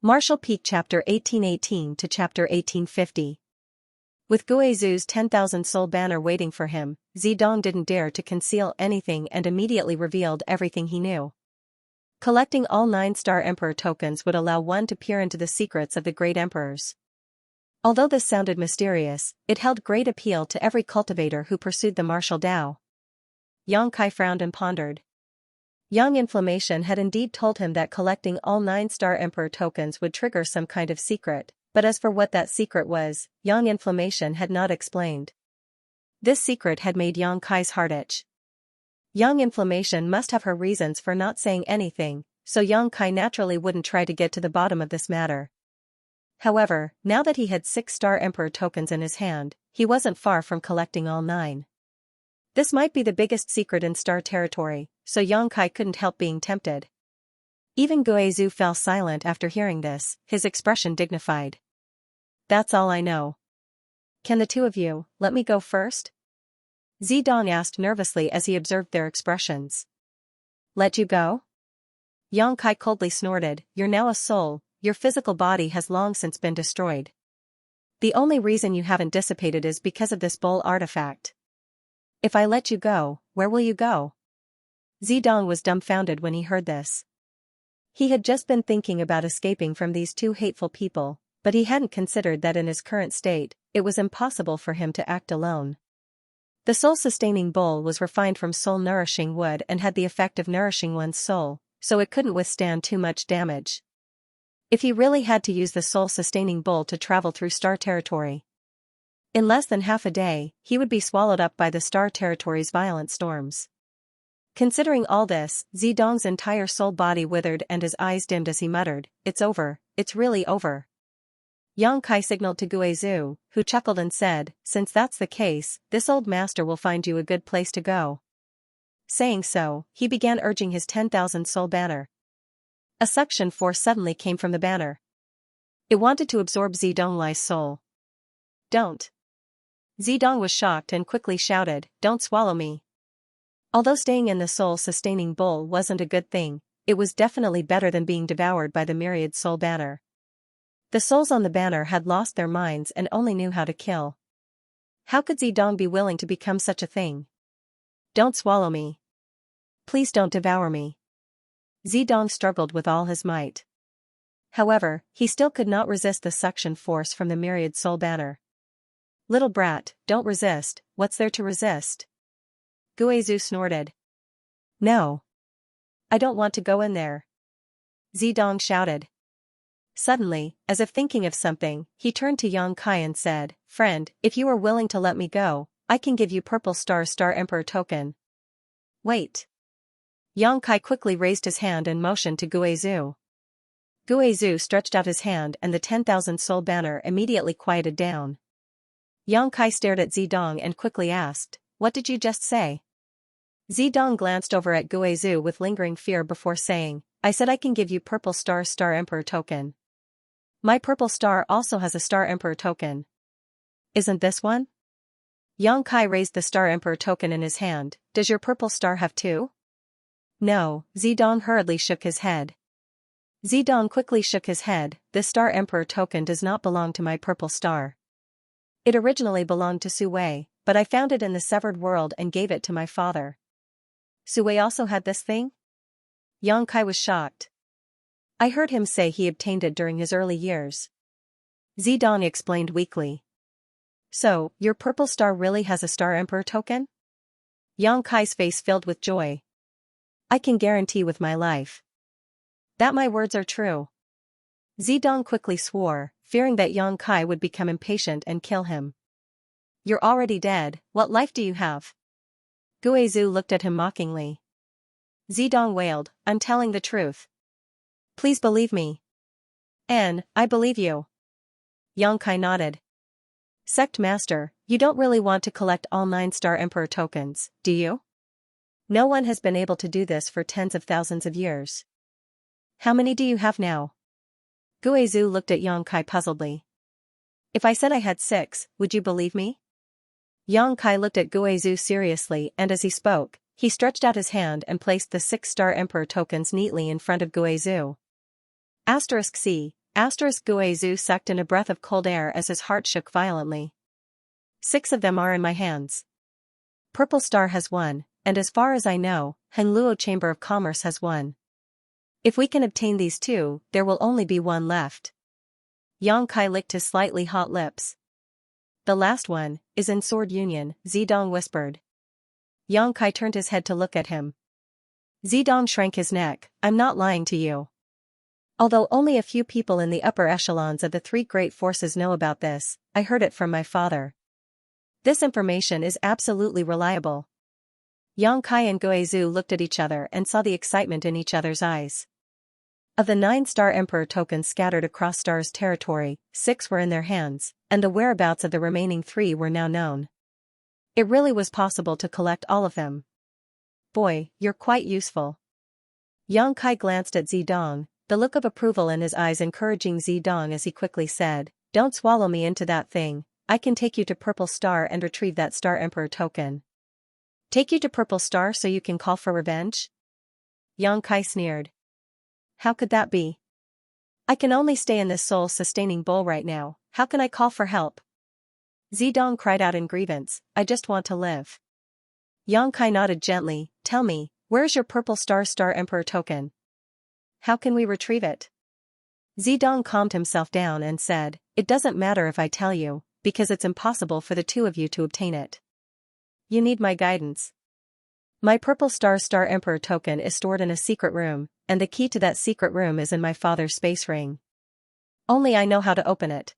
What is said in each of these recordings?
Martial Peak Chapter 1818 to Chapter 1850. With Guizhu's 10,000 soul banner waiting for him, Zidong didn't dare to conceal anything and immediately revealed everything he knew. Collecting all 9-star Emperor tokens would allow one to peer into the secrets of the great emperors. Although this sounded mysterious, it held great appeal to every cultivator who pursued the martial Tao. Xianxia frowned and pondered. Young Inflammation had indeed told him that collecting all 9-star Emperor tokens would trigger some kind of secret, but as for what that secret was, Young Inflammation had not explained. This secret had made Xianxia's heart itch. Young Inflammation must have her reasons for not saying anything, so Xianxia naturally wouldn't try to get to the bottom of this matter. However, now that he had 6-star Emperor tokens in his hand, he wasn't far from collecting all 9. This might be the biggest secret in star territory, so Xianxia couldn't help being tempted. Even Guizhu fell silent after hearing this, his expression dignified. "That's all I know. Can the two of you let me go first?" Zidong asked nervously as he observed their expressions. "Let you go?" Xianxia coldly snorted, "You're now a soul, your physical body has long since been destroyed. The only reason you haven't dissipated is because of this bull artifact. If I let you go, where will you go?" Zidong was dumbfounded when he heard this. He had just been thinking about escaping from these two hateful people, but he hadn't considered that in his current state, it was impossible for him to act alone. The soul-sustaining bowl was refined from soul-nourishing wood and had the effect of nourishing one's soul, so it couldn't withstand too much damage. If he really had to use the soul-sustaining bowl to travel through star territory, in less than half a day, he would be swallowed up by the star territory's violent storms. Considering all this, Zidong's entire soul body withered and his eyes dimmed as he muttered, "It's over, it's really over." Xianxia signaled to Guizhu, who chuckled and said, "Since that's the case, this old master will find you a good place to go." Saying so, he began urging his 10,000 soul banner. A suction force suddenly came from the banner. It wanted to absorb Zidong's soul. "Don't." Zidong was shocked and quickly shouted, "Don't swallow me." Although staying in the soul-sustaining bowl wasn't a good thing, it was definitely better than being devoured by the myriad soul banner. The souls on the banner had lost their minds and only knew how to kill. How could Zidong be willing to become such a thing? "Don't swallow me. Please don't devour me." Zidong struggled with all his might. However, he still could not resist the suction force from the myriad soul banner. "Little brat, don't resist, what's there to resist?" Guizhu snorted. "No. I don't want to go in there." Zidong shouted. Suddenly, as if thinking of something, he turned to Xianxia and said, "Friend, if you are willing to let me go, I can give you purple star Emperor token." "Wait." Xianxia quickly raised his hand and motioned to Guizhu. Guizhu stretched out his hand and the 10,000 soul banner immediately quieted down. Xianxia stared at Zidong and quickly asked, "What did you just say?" Zidong glanced over at Guizhu with lingering fear before saying, "I said I can give you purple star Emperor token. My purple star also has a star Emperor token. Isn't this one?" Xianxia raised the star Emperor token in his hand. "Does your purple star have two?" "No," Zidong hurriedly shook his head. Zidong quickly shook his head, "This star Emperor token does not belong to my purple star. It originally belonged to Suwei, but I found it in the severed world and gave it to my father." "Suwei also had this thing?" Xianxia was shocked. "I heard him say he obtained it during his early years." Zidong explained weakly. "So, your purple star really has a star Emperor token?" Xianxia's face filled with joy. "I can guarantee with my life that my words are true." Zidong quickly swore, fearing that Xianxia would become impatient and kill him. "You're already dead, what life do you have?" Guizhu looked at him mockingly. Zidong wailed, "I'm telling the truth. Please believe me." I believe you." Xianxia nodded. "Sect Master, you don't really want to collect all 9-star Emperor tokens, do you? No one has been able to do this for tens of thousands of years. How many do you have now?" Guizhu looked at Xianxia puzzledly. "If I said I had 6, would you believe me?" Xianxia looked at Guizhu seriously and as he spoke, he stretched out his hand and placed the 6-star Emperor tokens neatly in front of Guizhu. *C. Guizhou sucked in a breath of cold air as his heart shook violently. 6 of them are in my hands. Purple Star has 1, and as far as I know, Hengluo Chamber of Commerce has 1. If we can obtain these 2, there will only be 1 left. Yang Kai licked his slightly hot lips. The last one is in Sword Union, Zidong whispered. Yang Kai turned his head to look at him. Zidong shrank his neck. I'm not lying to you. Although only a few people in the upper echelons of the 3 great forces know about this, I heard it from my father. This information is absolutely reliable. Yang Kai and Guizhou looked at each other and saw the excitement in each other's eyes. Of the 9 Star Emperor tokens scattered across Star's territory, 6 were in their hands, and the whereabouts of the remaining 3 were now known. It really was possible to collect all of them. Boy, you're quite useful. Yang Kai glanced at Zidong, the look of approval in his eyes encouraging Zidong as he quickly said, "Don't swallow me into that thing, I can take you to Purple Star and retrieve that Star Emperor token." Take you to Purple Star so you can call for revenge? Yang Kai sneered. How could that be? I can only stay in this soul-sustaining bowl right now, how can I call for help? Zidong cried out in grievance, I just want to live. Yang Kai nodded gently, tell me, where's your Purple Star Emperor token? How can we retrieve it? Zidong calmed himself down and said, it doesn't matter if I tell you, because it's impossible for the 2 of you to obtain it. You need my guidance. My Purple Star Emperor token is stored in a secret room, and the key to that secret room is in my father's space ring. Only I know how to open it.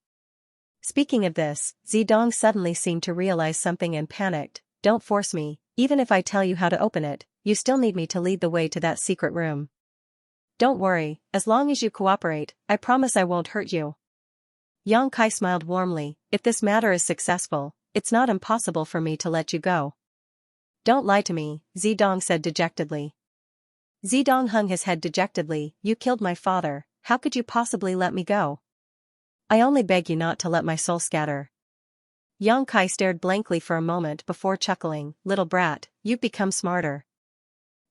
Speaking of this, Zidong suddenly seemed to realize something and panicked, don't force me, even if I tell you how to open it, you still need me to lead the way to that secret room. Don't worry, as long as you cooperate, I promise I won't hurt you. Yang Kai smiled warmly, if this matter is successful, it's not impossible for me to let you go. Don't lie to me, Zidong said dejectedly. Zidong hung his head dejectedly, you killed my father, how could you possibly let me go? I only beg you not to let my soul scatter. Yang Kai stared blankly for a moment before chuckling, little brat, you've become smarter.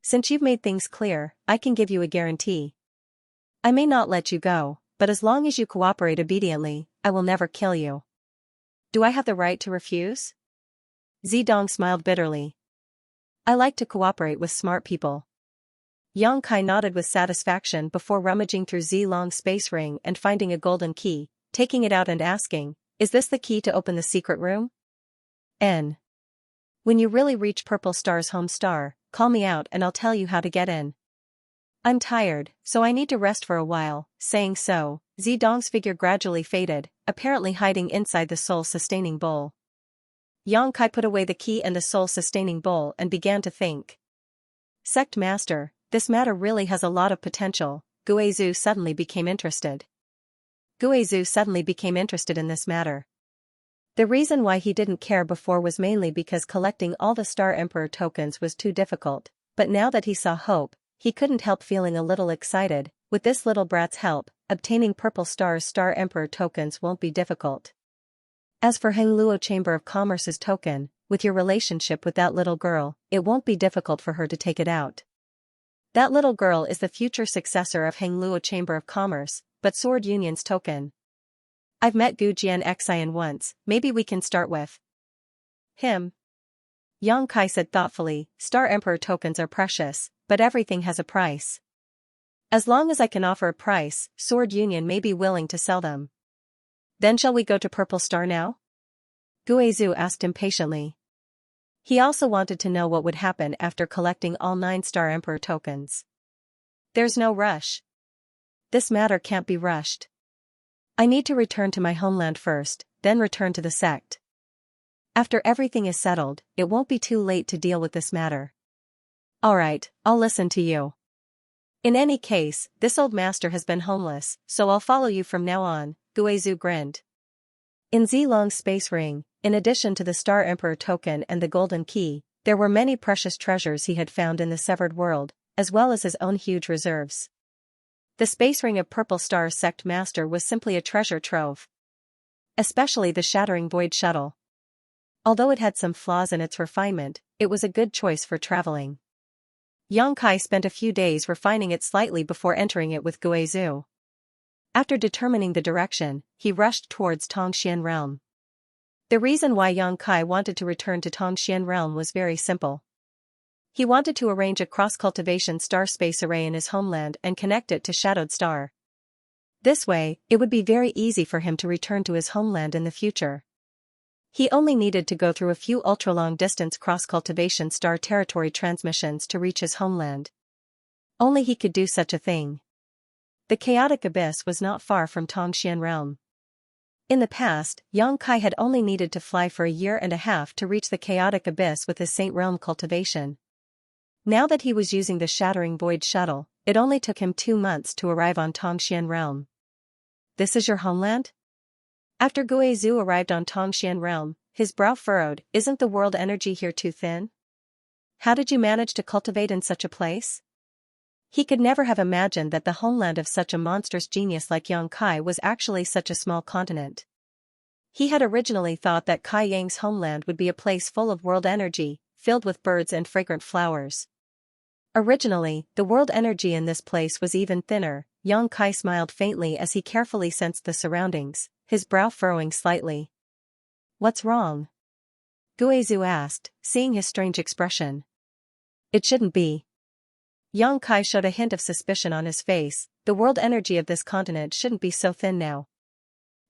Since you've made things clear, I can give you a guarantee. I may not let you go, but as long as you cooperate obediently, I will never kill you. Do I have the right to refuse? Zidong smiled bitterly. I like to cooperate with smart people. Yang Kai nodded with satisfaction before rummaging through Zilong's space ring and finding a golden key, taking it out and asking, is this the key to open the secret room? N. When you really reach Purple Star's home star, call me out and I'll tell you how to get in. I'm tired, so I need to rest for a while. Saying so, Zidong's figure gradually faded, apparently hiding inside the soul-sustaining bowl. Yang Kai put away the key and the soul-sustaining bowl and began to think. Sect Master, this matter really has a lot of potential. Guizhou suddenly became interested. Guizhou suddenly became interested in this matter. The reason why he didn't care before was mainly because collecting all the Star Emperor tokens was too difficult, but now that he saw hope, he couldn't help feeling a little excited. With this little brat's help, obtaining Purple Star's Star Emperor tokens won't be difficult. As for Hengluo Chamber of Commerce's token, with your relationship with that little girl, it won't be difficult for her to take it out. That little girl is the future successor of Hengluo Chamber of Commerce, but Sword Union's token. I've met Gujian Xian once, maybe we can start with him. Yang Kai said thoughtfully, Star Emperor tokens are precious, but everything has a price. As long as I can offer a price, Sword Union may be willing to sell them. Then shall we go to Purple Star now? Guizhou asked impatiently. He also wanted to know what would happen after collecting all 9 Star Emperor tokens. There's no rush. This matter can't be rushed. I need to return to my homeland first, then return to the sect. After everything is settled, it won't be too late to deal with this matter. Alright, I'll listen to you. In any case, this old master has been homeless, so I'll follow you from now on, Guizhou grinned. In Zilong's space ring, in addition to the Star Emperor token and the golden key, there were many precious treasures he had found in the severed world, as well as his own huge reserves. The space ring of Purple Star's sect master was simply a treasure trove. Especially the Shattering Void Shuttle. Although it had some flaws in its refinement, it was a good choice for traveling. Yang Kai spent a few days refining it slightly before entering it with Guizhou. After determining the direction, he rushed towards Tongxian realm. The reason why Yang Kai wanted to return to Tongxian realm was very simple. He wanted to arrange a cross-cultivation star space array in his homeland and connect it to Shadowed Star. This way, it would be very easy for him to return to his homeland in the future. He only needed to go through a few ultra-long distance cross-cultivation star territory transmissions to reach his homeland. Only he could do such a thing. The chaotic abyss was not far from Tongxian realm. In the past, Yang Kai had only needed to fly for a year and a half to reach the chaotic abyss with his Saint Realm cultivation. Now that he was using the Shattering Void shuttle, it only took him 2 months to arrive on Tongxian realm. This is your homeland? After Guizhou arrived on Tongxian realm, his brow furrowed. Isn't the world energy here too thin? How did you manage to cultivate in such a place? He could never have imagined that the homeland of such a monstrous genius like Yang Kai was actually such a small continent. He had originally thought that Kai Yang's homeland would be a place full of world energy, filled with birds and fragrant flowers. Originally, the world energy in this place was even thinner. Yang Kai smiled faintly as he carefully sensed the surroundings, his brow furrowing slightly. What's wrong? Guizhou asked, seeing his strange expression. It shouldn't be. Yang Kai showed a hint of suspicion on his face. The world energy of this continent shouldn't be so thin now.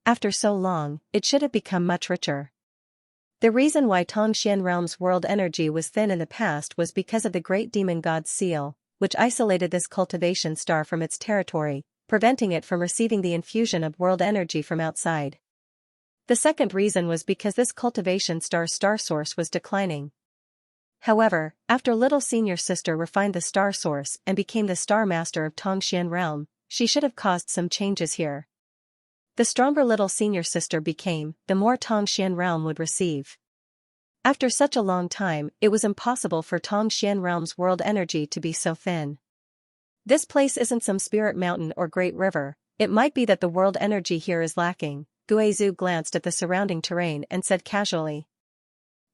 After so long, it should have become much richer. The reason why Tongxian realm's world energy was thin in the past was because of the great demon god's seal, which isolated this cultivation star from its territory, preventing it from receiving the infusion of world energy from outside. The second reason was because this cultivation star's star source was declining. However, after little senior sister refined the star source and became the star master of Tongxian realm, she should have caused some changes here. The stronger little senior sister became, the more Tongxian realm would receive. After such a long time, it was impossible for Tongxian realm's world energy to be so thin. This place isn't some spirit mountain or great river. It might be that the world energy here is lacking. Guizhou glanced at the surrounding terrain and said casually.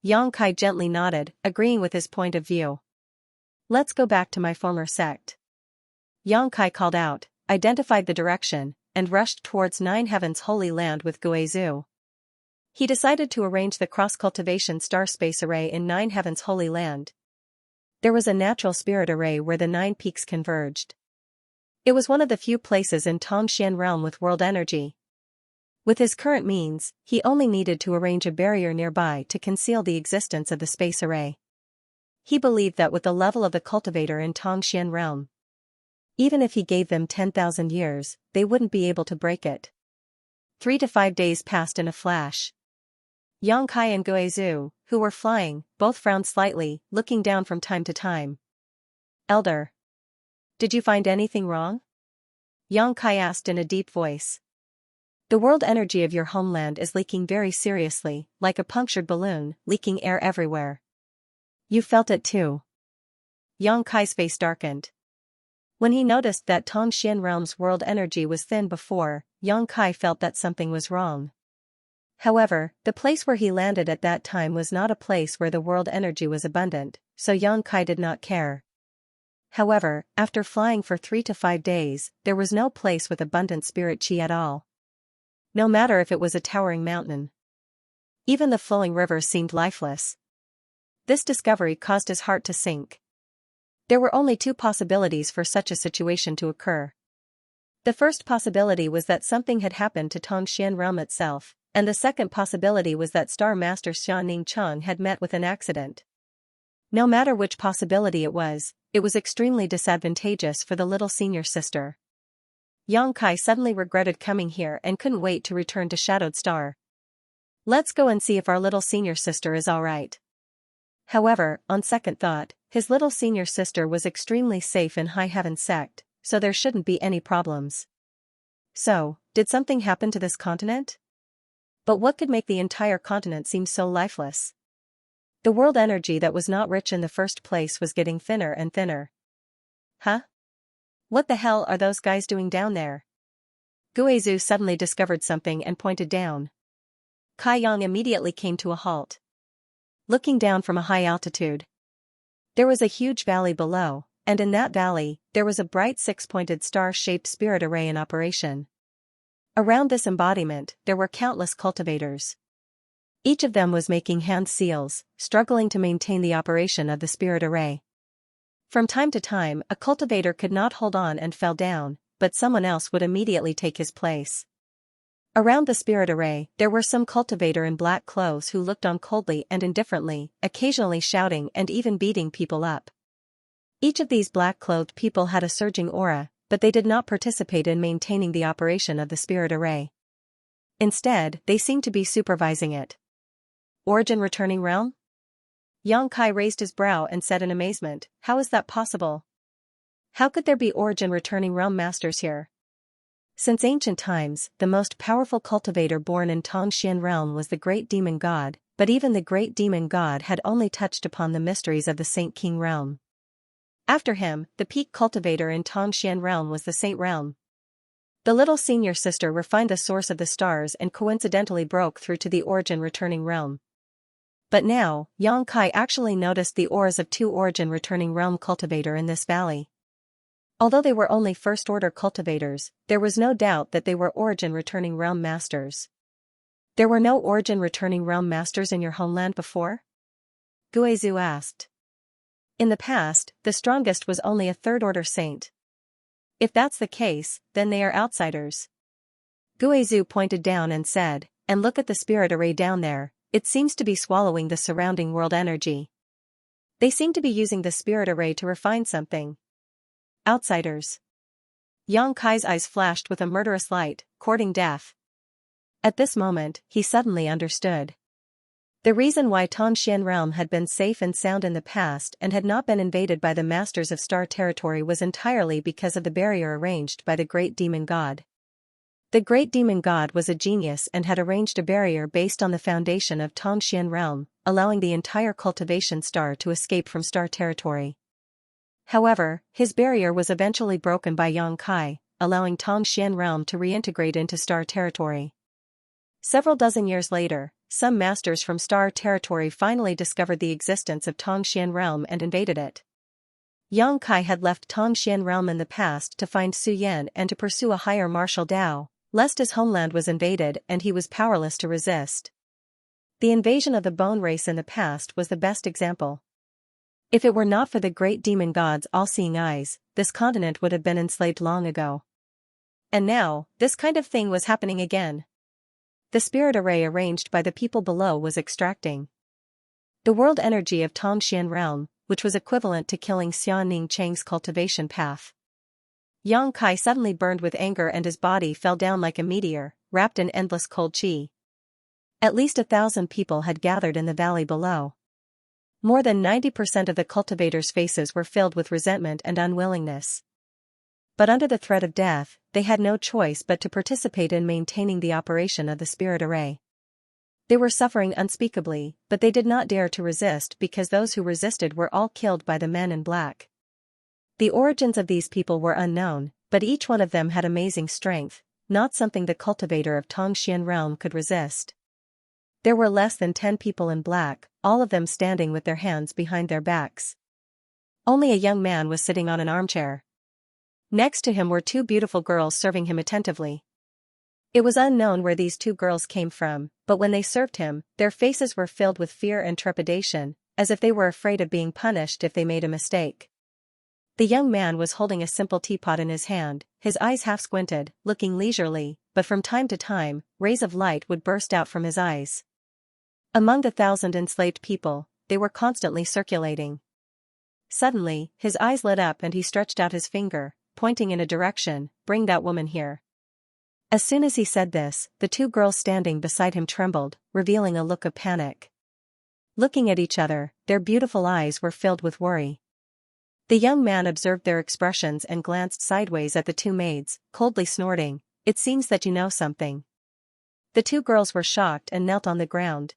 Yang Kai gently nodded, agreeing with his point of view. Let's go back to my former sect. Yang Kai called out, identified the direction, and rushed towards Nine Heavens' Holy Land with Guizhou. He decided to arrange the cross-cultivation star space array in Nine Heavens' Holy Land. There was a natural spirit array where the 9 peaks converged. It was one of the few places in Tongxian realm with world energy. With his current means, he only needed to arrange a barrier nearby to conceal the existence of the space array. He believed that with the level of the cultivator in Tongxian realm, even if he gave them 10,000 years, they wouldn't be able to break it. 3 to 5 days passed in a flash. Yang Kai and Guizhou, who were flying, both frowned slightly, looking down from time to time. Elder. Did you find anything wrong? Yang Kai asked in a deep voice. The world energy of your homeland is leaking very seriously, like a punctured balloon, leaking air everywhere. You felt it too. Yang Kai's face darkened. When he noticed that Tongxian realm's world energy was thin before, Yang Kai felt that something was wrong. However, the place where he landed at that time was not a place where the world energy was abundant, so Yang Kai did not care. However, after flying for 3 to 5 days, there was no place with abundant spirit chi at all. No matter if it was a towering mountain. Even the flowing rivers seemed lifeless. This discovery caused his heart to sink. There were only 2 possibilities for such a situation to occur. The first possibility was that something had happened to Tongxian realm itself, and the second possibility was that Star Master Xianning Cheng had met with an accident. No matter which possibility it was extremely disadvantageous for the little senior sister. Yang Kai suddenly regretted coming here and couldn't wait to return to Shadowed Star. Let's go and see if our little senior sister is alright. However, on second thought, his little senior sister was extremely safe in High Heaven sect, so there shouldn't be any problems. So, did something happen to this continent? But what could make the entire continent seem so lifeless? The world energy that was not rich in the first place was getting thinner and thinner. Huh? What the hell are those guys doing down there? Guizhou suddenly discovered something and pointed down. Kai Yang immediately came to a halt. Looking down from a high altitude, there was a huge valley below, and in that valley, there was a bright 6-pointed star-shaped spirit array in operation. Around this embodiment, there were countless cultivators. Each of them was making hand seals, struggling to maintain the operation of the spirit array. From time to time, a cultivator could not hold on and fell down, but someone else would immediately take his place. Around the spirit array, there were some cultivator in black clothes who looked on coldly and indifferently, occasionally shouting and even beating people up. Each of these black-clothed people had a surging aura, but they did not participate in maintaining the operation of the spirit array. Instead, they seemed to be supervising it. Origin returning realm? Xianxia raised his brow and said in amazement, "How is that possible? How could there be origin returning realm masters here?" Since ancient times, the most powerful cultivator born in Xianxia realm was the great demon god, but even the great demon god had only touched upon the mysteries of the Saint King realm. After him, the peak cultivator in Xianxia realm was the Saint realm. The little senior sister refined the source of the stars and coincidentally broke through to the origin returning realm. But now, Xianxia actually noticed the auras of two origin returning realm cultivator in this valley. Although they were only first-order cultivators, there was no doubt that they were origin returning realm masters. There were no origin returning realm masters in your homeland before? Guizhu asked. In the past, the strongest was only a third-order saint. If that's the case, then they are outsiders. Guizhu pointed down and said, "And look at the spirit array down there, it seems to be swallowing the surrounding world energy. They seem to be using the spirit array to refine something." Outsiders. Xianxia's eyes flashed with a murderous light, courting death. At this moment, he suddenly understood. The reason why Xianxia realm had been safe and sound in the past and had not been invaded by the masters of star territory was entirely because of the barrier arranged by the great demon god. The great demon god was a genius and had arranged a barrier based on the foundation of Xianxia realm, allowing the entire cultivation star to escape from star territory. However, his barrier was eventually broken by Xianxia, allowing Xianxia realm to reintegrate into star territory. Several dozen years later, some masters from star territory finally discovered the existence of Xianxia realm and invaded it. Xianxia had left Xianxia realm in the past to find Su Yan and to pursue a higher martial Dao, lest his homeland was invaded and he was powerless to resist. The invasion of the bone race in the past was the best example. If it were not for the great demon god's all-seeing eyes, this continent would have been enslaved long ago. And now, this kind of thing was happening again. The spirit array arranged by the people below was extracting the world energy of Xianxia realm, which was equivalent to killing Xianning Chang's cultivation path. Xianxia suddenly burned with anger and his body fell down like a meteor, wrapped in endless cold qi. At least 1,000 people had gathered in the valley below. More than 90% of the cultivators' faces were filled with resentment and unwillingness. But under the threat of death, they had no choice but to participate in maintaining the operation of the spirit array. They were suffering unspeakably, but they did not dare to resist because those who resisted were all killed by the men in black. The origins of these people were unknown, but each one of them had amazing strength, not something the cultivator of Xianxia realm could resist. There were less than 10 people in black, all of them standing with their hands behind their backs. Only a young man was sitting on an armchair. Next to him were two beautiful girls serving him attentively. It was unknown where these two girls came from, but when they served him, their faces were filled with fear and trepidation, as if they were afraid of being punished if they made a mistake. The young man was holding a simple teapot in his hand, his eyes half squinted, looking leisurely, but from time to time, rays of light would burst out from his eyes. Among the 1,000 enslaved people, they were constantly circulating. Suddenly, his eyes lit up and he stretched out his finger, pointing in a direction, "Bring that woman here." As soon as he said this, the two girls standing beside him trembled, revealing a look of panic. Looking at each other, their beautiful eyes were filled with worry. The young man observed their expressions and glanced sideways at the two maids, coldly snorting, "It seems that you know something." The two girls were shocked and knelt on the ground.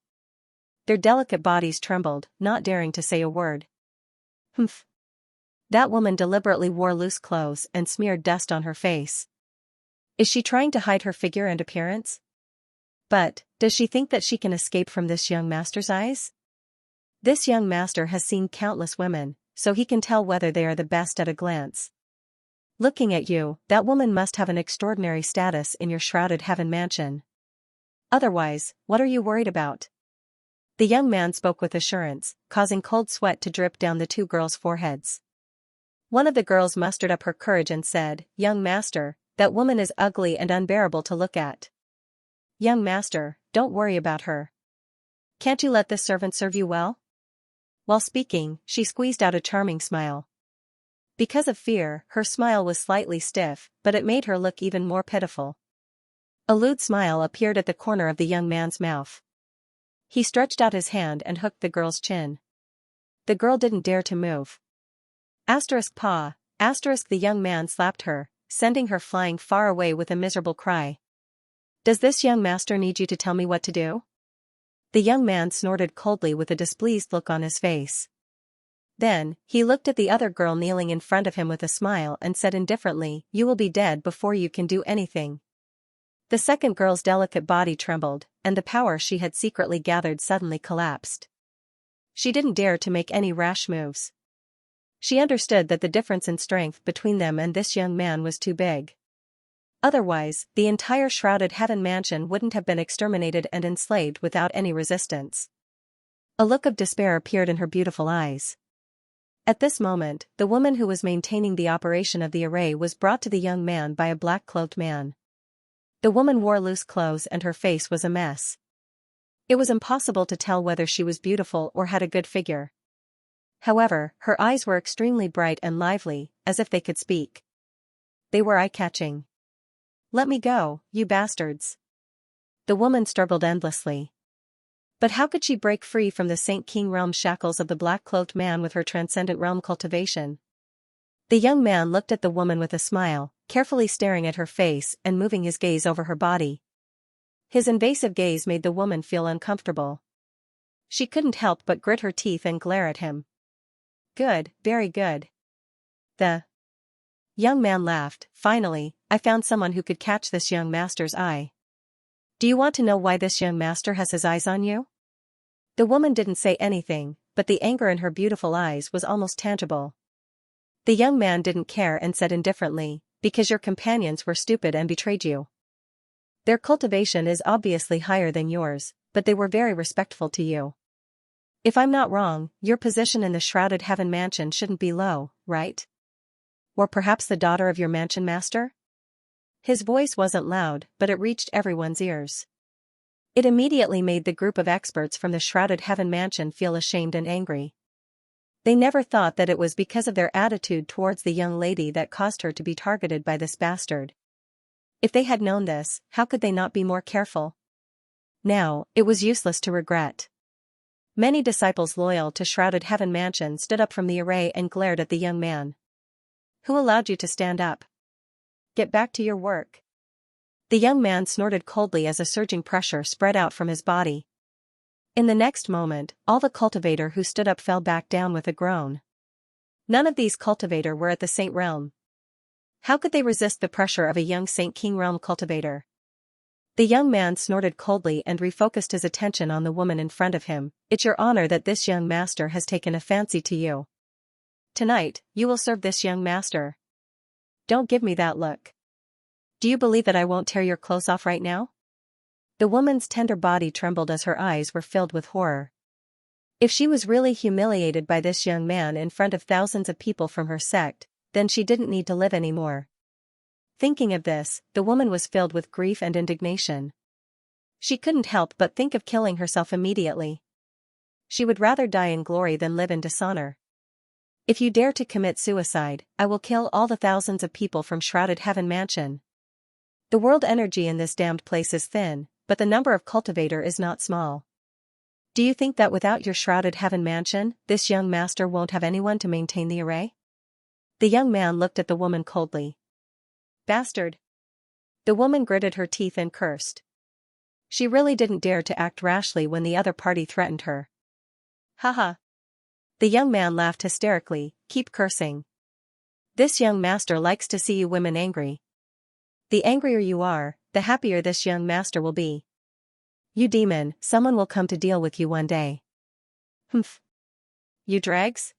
Their delicate bodies trembled, not daring to say a word. "Humph. That woman deliberately wore loose clothes and smeared dust on her face. Is she trying to hide her figure and appearance? But, does she think that she can escape from this young master's eyes? This young master has seen countless women, so he can tell whether they are the best at a glance. Looking at you, that woman must have an extraordinary status in your shrouded heaven mansion. Otherwise, what are you worried about? The young man spoke with assurance, causing cold sweat to drip down the two girls' foreheads. One of the girls mustered up her courage and said, "Young master, that woman is ugly and unbearable to look at." "Young master, don't worry about her. Can't you let this servant serve you well?" While speaking, she squeezed out a charming smile. Because of fear, her smile was slightly stiff, but it made her look even more pitiful. A lewd smile appeared at the corner of the young man's mouth. He stretched out his hand and hooked the girl's chin. The girl didn't dare to move. Paw. The young man slapped her, sending her flying far away with a miserable cry. "Does this young master need you to tell me what to do?" The young man snorted coldly with a displeased look on his face. Then, he looked at the other girl kneeling in front of him with a smile and said indifferently, "You will be dead before you can do anything." The second girl's delicate body trembled, and the power she had secretly gathered suddenly collapsed. She didn't dare to make any rash moves. She understood that the difference in strength between them and this young man was too big. Otherwise, the entire shrouded heaven mansion wouldn't have been exterminated and enslaved without any resistance. A look of despair appeared in her beautiful eyes. At this moment, the woman who was maintaining the operation of the array was brought to the young man by a black-cloaked man. The woman wore loose clothes and her face was a mess. It was impossible to tell whether she was beautiful or had a good figure. However, her eyes were extremely bright and lively, as if they could speak. They were eye-catching. "Let me go, you bastards." The woman struggled endlessly. But how could she break free from the Saint King realm shackles of the black-cloaked man with her transcendent realm cultivation? The young man looked at the woman with a smile, carefully staring at her face and moving his gaze over her body. His invasive gaze made the woman feel uncomfortable. She couldn't help but grit her teeth and glare at him. "Good, very good." The young man laughed. "Finally, I found someone who could catch this young master's eye. Do you want to know why this young master has his eyes on you?" The woman didn't say anything, but the anger in her beautiful eyes was almost tangible. The young man didn't care and said indifferently, "Because your companions were stupid and betrayed you. Their cultivation is obviously higher than yours, but they were very respectful to you. If I'm not wrong, your position in the shrouded heaven mansion shouldn't be low, right? Or perhaps the daughter of your mansion master?" His voice wasn't loud, but it reached everyone's ears. It immediately made the group of experts from the shrouded heaven mansion feel ashamed and angry. They never thought that it was because of their attitude towards the young lady that caused her to be targeted by this bastard. If they had known this, how could they not be more careful? Now, it was useless to regret. Many disciples loyal to shrouded heaven mansion stood up from the array and glared at the young man. "Who allowed you to stand up? Get back to your work." The young man snorted coldly as a surging pressure spread out from his body. In the next moment, all the cultivator who stood up fell back down with a groan. None of these cultivator were at the Saint realm. How could they resist the pressure of a young Saint King realm cultivator? The young man snorted coldly and refocused his attention on the woman in front of him. "It's your honor that this young master has taken a fancy to you. Tonight, you will serve this young master. Don't give me that look. Do you believe that I won't tear your clothes off right now?" The woman's tender body trembled as her eyes were filled with horror. If she was really humiliated by this young man in front of thousands of people from her sect, then she didn't need to live anymore. Thinking of this, the woman was filled with grief and indignation. She couldn't help but think of killing herself immediately. She would rather die in glory than live in dishonor. "If you dare to commit suicide, I will kill all the thousands of people from shrouded heaven mansion. The world energy in this damned place is thin, but the number of cultivator is not small. Do you think that without your shrouded heaven mansion, this young master won't have anyone to maintain the array?" The young man looked at the woman coldly. "Bastard." The woman gritted her teeth and cursed. She really didn't dare to act rashly when the other party threatened her. "Haha." The young man laughed hysterically. "Keep cursing. This young master likes to see you women angry. The angrier you are, the happier this young master will be. You demon, someone will come to deal with you one day." "Humph. You dregs?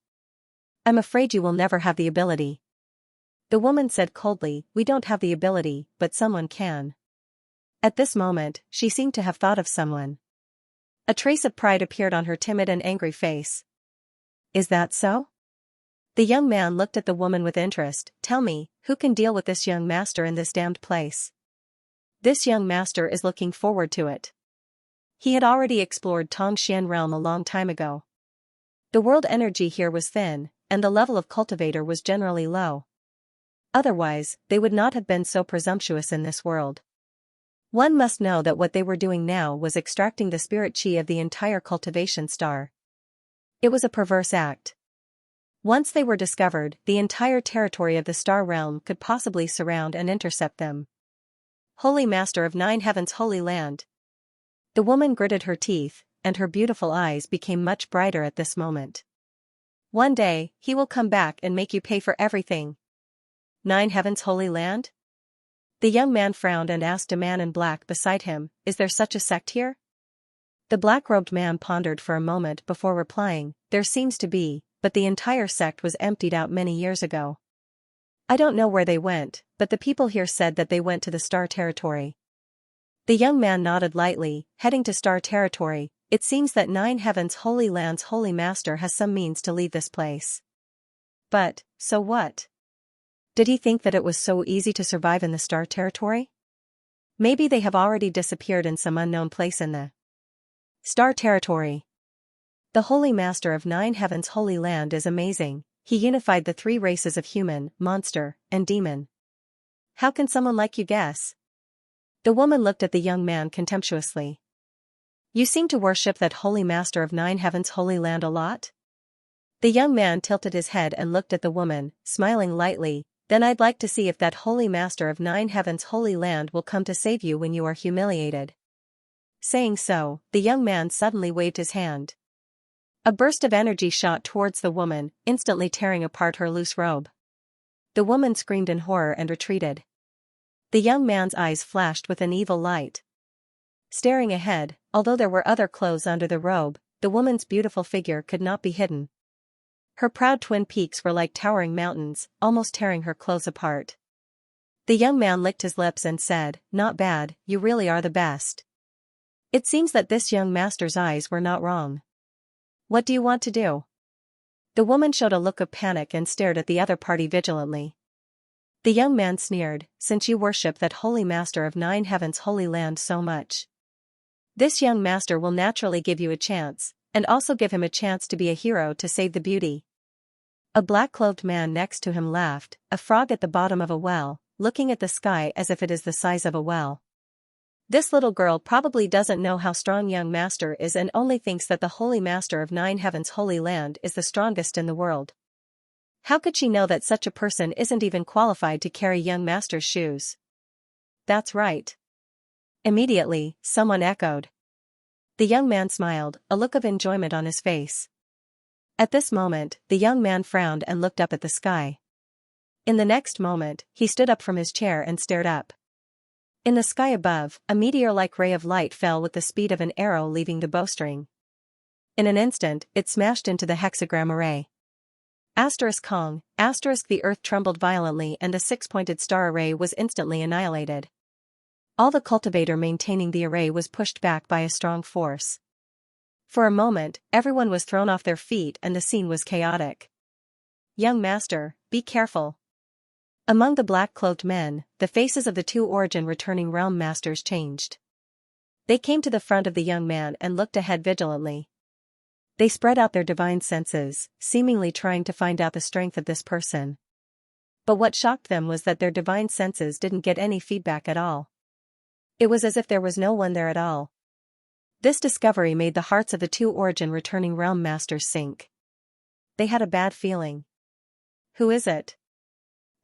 I'm afraid you will never have the ability." The woman said coldly, "We don't have the ability, but someone can." At this moment, she seemed to have thought of someone. A trace of pride appeared on her timid and angry face. "Is that so?" The young man looked at the woman with interest. "Tell me, who can deal with this young master in this damned place?" This young master is looking forward to it. He had already explored Tongxian realm a long time ago. The world energy here was thin, and the level of cultivator was generally low. Otherwise, they would not have been so presumptuous in this world. One must know that what they were doing now was extracting the spirit chi of the entire cultivation star. It was a perverse act. Once they were discovered, the entire territory of the star realm could possibly surround and intercept them. Holy Master of Nine Heavens, Holy Land. The woman gritted her teeth, and her beautiful eyes became much brighter at this moment. One day, he will come back and make you pay for everything. Nine Heavens, Holy Land? The young man frowned and asked a man in black beside him, "Is there such a sect here?" The black-robed man pondered for a moment before replying, "There seems to be, but the entire sect was emptied out many years ago. I don't know where they went, but the people here said that they went to the Star Territory." The young man nodded lightly, heading to Star Territory. It seems that Nine Heavens Holy Land's Holy Master has some means to leave this place. But, so what? Did he think that it was so easy to survive in the Star Territory? Maybe they have already disappeared in some unknown place in the Star Territory. The Holy Master of Nine Heavens Holy Land is amazing. He unified the three races of human, monster, and demon. How can someone like you guess? The woman looked at the young man contemptuously. You seem to worship that Holy Master of Nine Heavens Holy Land a lot? The young man tilted his head and looked at the woman, smiling lightly. Then I'd like to see if that Holy Master of Nine Heavens Holy Land will come to save you when you are humiliated. Saying so, the young man suddenly waved his hand. A burst of energy shot towards the woman, instantly tearing apart her loose robe. The woman screamed in horror and retreated. The young man's eyes flashed with an evil light. Staring ahead, although there were other clothes under the robe, the woman's beautiful figure could not be hidden. Her proud twin peaks were like towering mountains, almost tearing her clothes apart. The young man licked his lips and said, "Not bad, you really are the best." It seems that this young master's eyes were not wrong. What do you want to do? The woman showed a look of panic and stared at the other party vigilantly. The young man sneered, "Since you worship that Holy Master of Nine Heavens Holy Land so much, this young master will naturally give you a chance, and also give him a chance to be a hero to save the beauty." A black-clothed man next to him laughed, "A frog at the bottom of a well, looking at the sky as if it is the size of a well. This little girl probably doesn't know how strong young master is and only thinks that the Holy Master of Nine Heavens Holy Land is the strongest in the world. How could she know that such a person isn't even qualified to carry young master's shoes?" "That's right." Immediately, someone echoed. The young man smiled, a look of enjoyment on his face. At this moment, the young man frowned and looked up at the sky. In the next moment, he stood up from his chair and stared up. In the sky above, a meteor-like ray of light fell with the speed of an arrow leaving the bowstring. In an instant, it smashed into the hexagram array. Kong, the earth trembled violently and the six-pointed star array was instantly annihilated. All the cultivator maintaining the array was pushed back by a strong force. For a moment, everyone was thrown off their feet and the scene was chaotic. "Young master, be careful." Among the black-cloaked men, the faces of the two origin returning realm masters changed. They came to the front of the young man and looked ahead vigilantly. They spread out their divine senses, seemingly trying to find out the strength of this person. But what shocked them was that their divine senses didn't get any feedback at all. It was as if there was no one there at all. This discovery made the hearts of the two origin returning realm masters sink. They had a bad feeling. "Who is it?"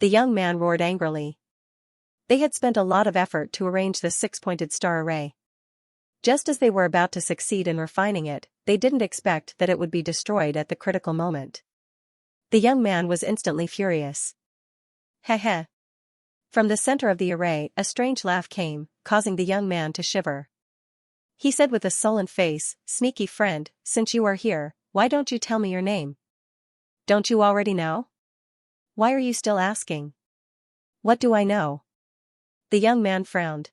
The young man roared angrily. They had spent a lot of effort to arrange the six-pointed star array. Just as they were about to succeed in refining it, they didn't expect that it would be destroyed at the critical moment. The young man was instantly furious. "Heh heh." From the center of the array, a strange laugh came, causing the young man to shiver. He said with a sullen face, "Sneaky friend, since you are here, why don't you tell me your name? Don't you already know? Why are you still asking?" What do I know? The young man frowned.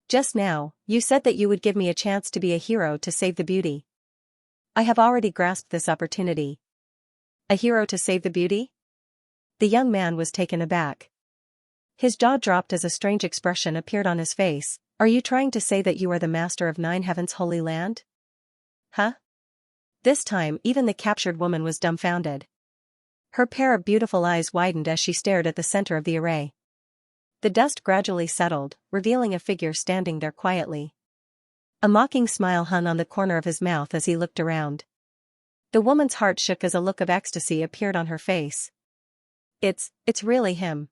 Just now, you said that you would give me a chance to be a hero to save the beauty. I have already grasped this opportunity. A hero to save the beauty? The young man was taken aback. His jaw dropped as a strange expression appeared on his face. Are you trying to say that you are the master of Nine Heavens' holy land? Huh? This time even the captured woman was dumbfounded. Her pair of beautiful eyes widened as she stared at the center of the array. The dust gradually settled, revealing a figure standing there quietly. A mocking smile hung on the corner of his mouth as he looked around. The woman's heart shook as a look of ecstasy appeared on her face. It's really him.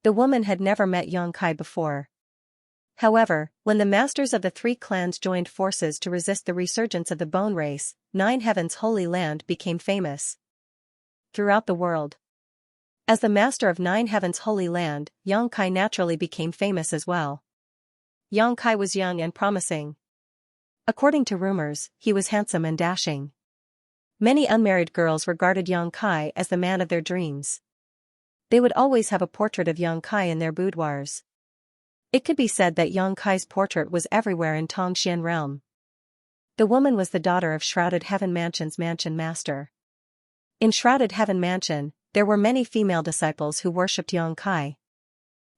The woman had never met Xianxia before. However, when the masters of the three clans joined forces to resist the resurgence of the bone race, Nine Heavens' holy land became famous throughout the world. As the master of Nine Heavens' holy land, Xianxia naturally became famous as well. Xianxia was young and promising. According to rumors, he was handsome and dashing. Many unmarried girls regarded Xianxia as the man of their dreams. They would always have a portrait of Xianxia in their boudoirs. It could be said that Xianxia's portrait was everywhere in Tongxian realm. The woman was the daughter of Shrouded Heaven Mansion's mansion master. In Shrouded Heaven Mansion, there were many female disciples who worshipped Xianxia.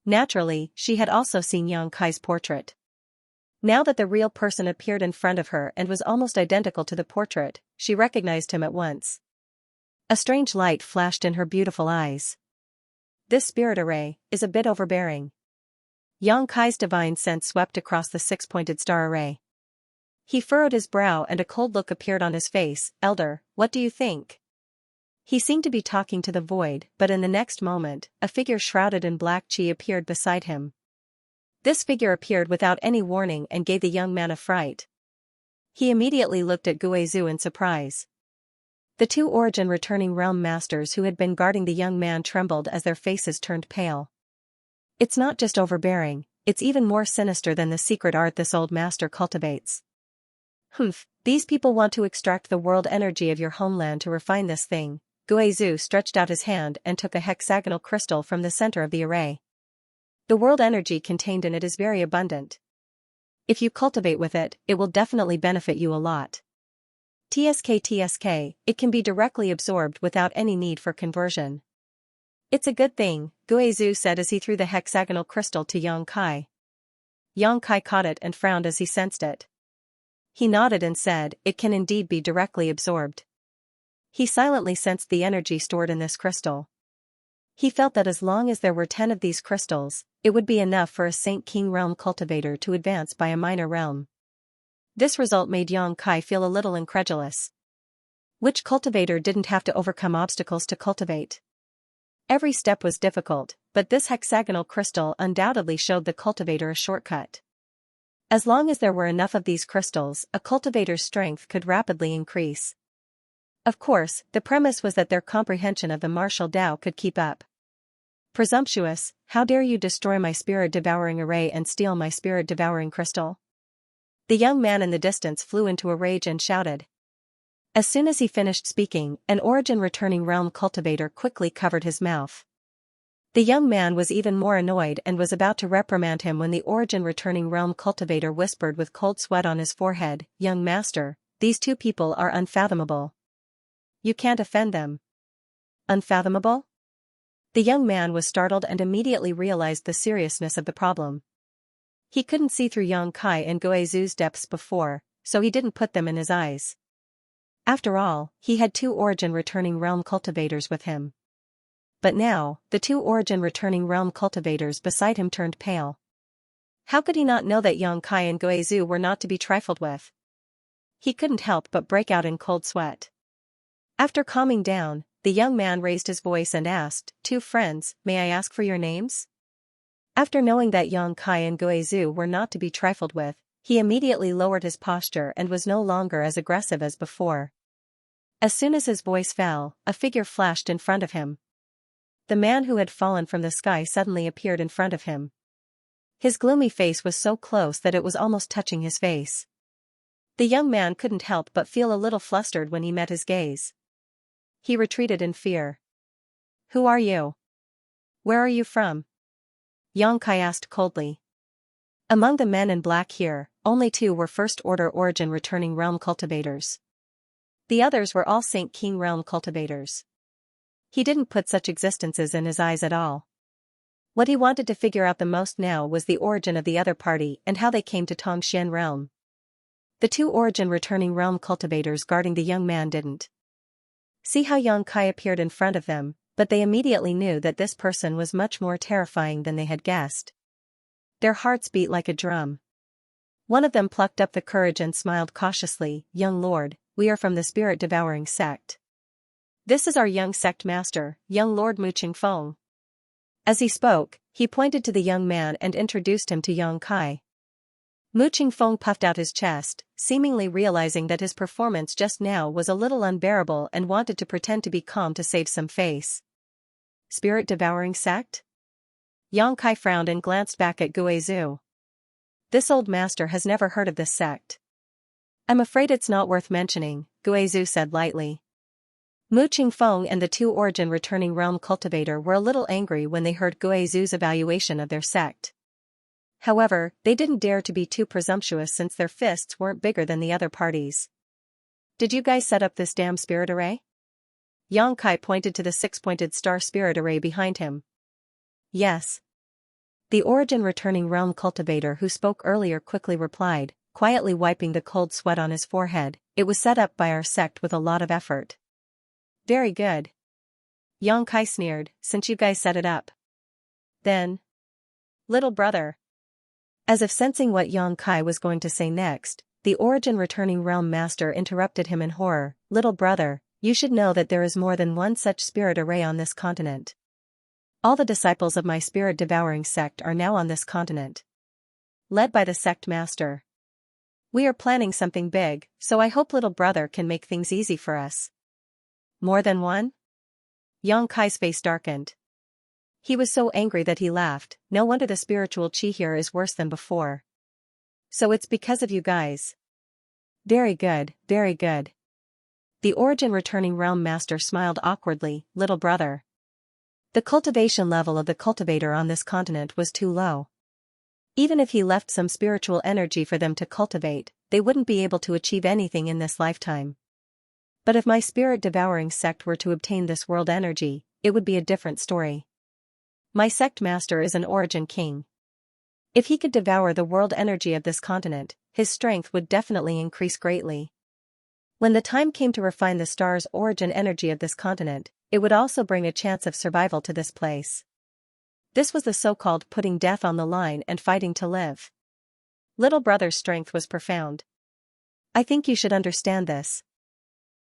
Naturally, she had also seen Xianxia's portrait. Now that the real person appeared in front of her and was almost identical to the portrait, she recognized him at once. A strange light flashed in her beautiful eyes. This spirit array is a bit overbearing. Xianxia's divine sense swept across the six-pointed star array. He furrowed his brow and a cold look appeared on his face. Elder, what do you think? He seemed to be talking to the void, but in the next moment, a figure shrouded in black chi appeared beside him. This figure appeared without any warning and gave the young man a fright. He immediately looked at Guizhou in surprise. The two origin returning realm masters who had been guarding the young man trembled as their faces turned pale. It's not just overbearing, it's even more sinister than the secret art this old master cultivates. Humph, these people want to extract the world energy of your homeland to refine this thing. Guizhou stretched out his hand and took a hexagonal crystal from the center of the array. The world energy contained in it is very abundant. If you cultivate with it, it will definitely benefit you a lot. TSK, it can be directly absorbed without any need for conversion. It's a good thing, Guizhou said as he threw the hexagonal crystal to Xianxia. Xianxia caught it and frowned as he sensed it. He nodded and said, it can indeed be directly absorbed. He silently sensed the energy stored in this crystal. He felt that as long as there were 10 of these crystals, it would be enough for a Saint King realm cultivator to advance by a minor realm. This result made Xianxia feel a little incredulous. Which cultivator didn't have to overcome obstacles to cultivate? Every step was difficult, but this hexagonal crystal undoubtedly showed the cultivator a shortcut. As long as there were enough of these crystals, a cultivator's strength could rapidly increase. Of course, the premise was that their comprehension of the martial Tao could keep up. Presumptuous, how dare you destroy my spirit-devouring array and steal my spirit-devouring crystal? The young man in the distance flew into a rage and shouted. As soon as he finished speaking, an origin-returning realm cultivator quickly covered his mouth. The young man was even more annoyed and was about to reprimand him when the origin-returning realm cultivator whispered with cold sweat on his forehead, Young master, these two people are unfathomable. You can't offend them. Unfathomable? The young man was startled and immediately realized the seriousness of the problem. He couldn't see through Xianxia and Guizhou's depths before, so he didn't put them in his eyes. After all, he had 2 origin-returning realm cultivators with him. But now, the 2 origin-returning realm cultivators beside him turned pale. How could he not know that Xianxia and Guizhou were not to be trifled with? He couldn't help but break out in cold sweat. After calming down, the young man raised his voice and asked, 2 friends, may I ask for your names? After knowing that Xianxia and Guizhou were not to be trifled with, he immediately lowered his posture and was no longer as aggressive as before. As soon as his voice fell, a figure flashed in front of him. The man who had fallen from the sky suddenly appeared in front of him. His gloomy face was so close that it was almost touching his face. The young man couldn't help but feel a little flustered when he met his gaze. He retreated in fear. Who are you? Where are you from? Yang Kai asked coldly. Among the men in black here, only 2 were First-Order Origin returning realm cultivators. The others were all Saint King realm cultivators. He didn't put such existences in his eyes at all. What he wanted to figure out the most now was the origin of the other party and how they came to Tongxian realm. The 2 Origin returning realm cultivators guarding the young man didn't see how Yang Kai appeared in front of them, but they immediately knew that this person was much more terrifying than they had guessed. Their hearts beat like a drum. One of them plucked up the courage and smiled cautiously. Young lord, we are from the spirit-devouring sect. This is our young sect master, young Lord Mu Qingfeng. As he spoke, he pointed to the young man and introduced him to Yang Kai. Mu Qingfeng puffed out his chest, seemingly realizing that his performance just now was a little unbearable and wanted to pretend to be calm to save some face. Spirit-devouring sect? Yang Kai frowned and glanced back at Guizhu. This old master has never heard of this sect. I'm afraid it's not worth mentioning, Guizhu said lightly. Mu Qingfeng and the 2 Origin returning realm cultivator were a little angry when they heard Guizhu's evaluation of their sect. However, they didn't dare to be too presumptuous since their fists weren't bigger than the other parties. Did you guys set up this damn spirit array? Yang Kai pointed to the 6-pointed star spirit array behind him. Yes. The Origin returning realm cultivator who spoke earlier quickly replied, quietly wiping the cold sweat on his forehead. It was set up by our sect with a lot of effort. Very good. Yang Kai sneered, since you guys set it up. Then. Little brother. As if sensing what Yang Kai was going to say next, the Origin returning realm master interrupted him in horror. Little brother, you should know that there is more than one such spirit array on this continent. All the disciples of my spirit-devouring sect are now on this continent. Led by the sect master. We are planning something big, so I hope little brother can make things easy for us. More than one? Yang Kai's face darkened. He was so angry that he laughed. No wonder the spiritual chi here is worse than before. So it's because of you guys. Very good, very good. The Origin returning realm master smiled awkwardly. Little brother. The cultivation level of the cultivator on this continent was too low. Even if he left some spiritual energy for them to cultivate, they wouldn't be able to achieve anything in this lifetime. But if my spirit-devouring sect were to obtain this world energy, it would be a different story. My sect master is an Origin king. If he could devour the world energy of this continent, his strength would definitely increase greatly. When the time came to refine the star's origin energy of this continent, it would also bring a chance of survival to this place. This was the so-called putting death on the line and fighting to live. Little brother's strength was profound. I think you should understand this.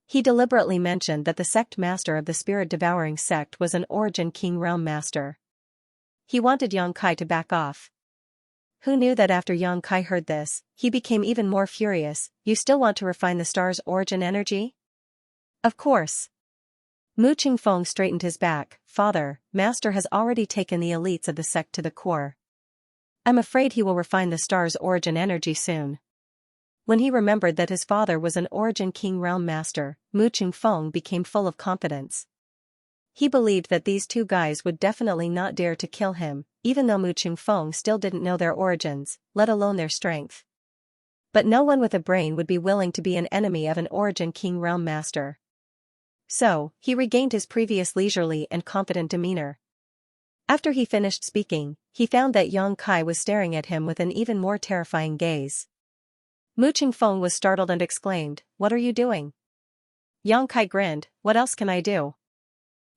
He deliberately mentioned that the sect master of the spirit-devouring sect was an Origin king realm master. He wanted Yang Kai to back off. Who knew that after Yang Kai heard this, he became even more furious. You still want to refine the star's origin energy? Of course. Mu Qingfeng straightened his back. Father, master has already taken the elites of the sect to the core. I'm afraid he will refine the star's origin energy soon. When he remembered that his father was an Origin king realm master, Mu Qingfeng became full of confidence. He believed that these 2 guys would definitely not dare to kill him, even though Mu Qingfeng still didn't know their origins, let alone their strength. But no one with a brain would be willing to be an enemy of an Origin king realm master. So, he regained his previous leisurely and confident demeanor. After he finished speaking, he found that Yang Kai was staring at him with an even more terrifying gaze. Mu Qingfeng was startled and exclaimed, "What are you doing?" Yang Kai grinned, "What else can I do?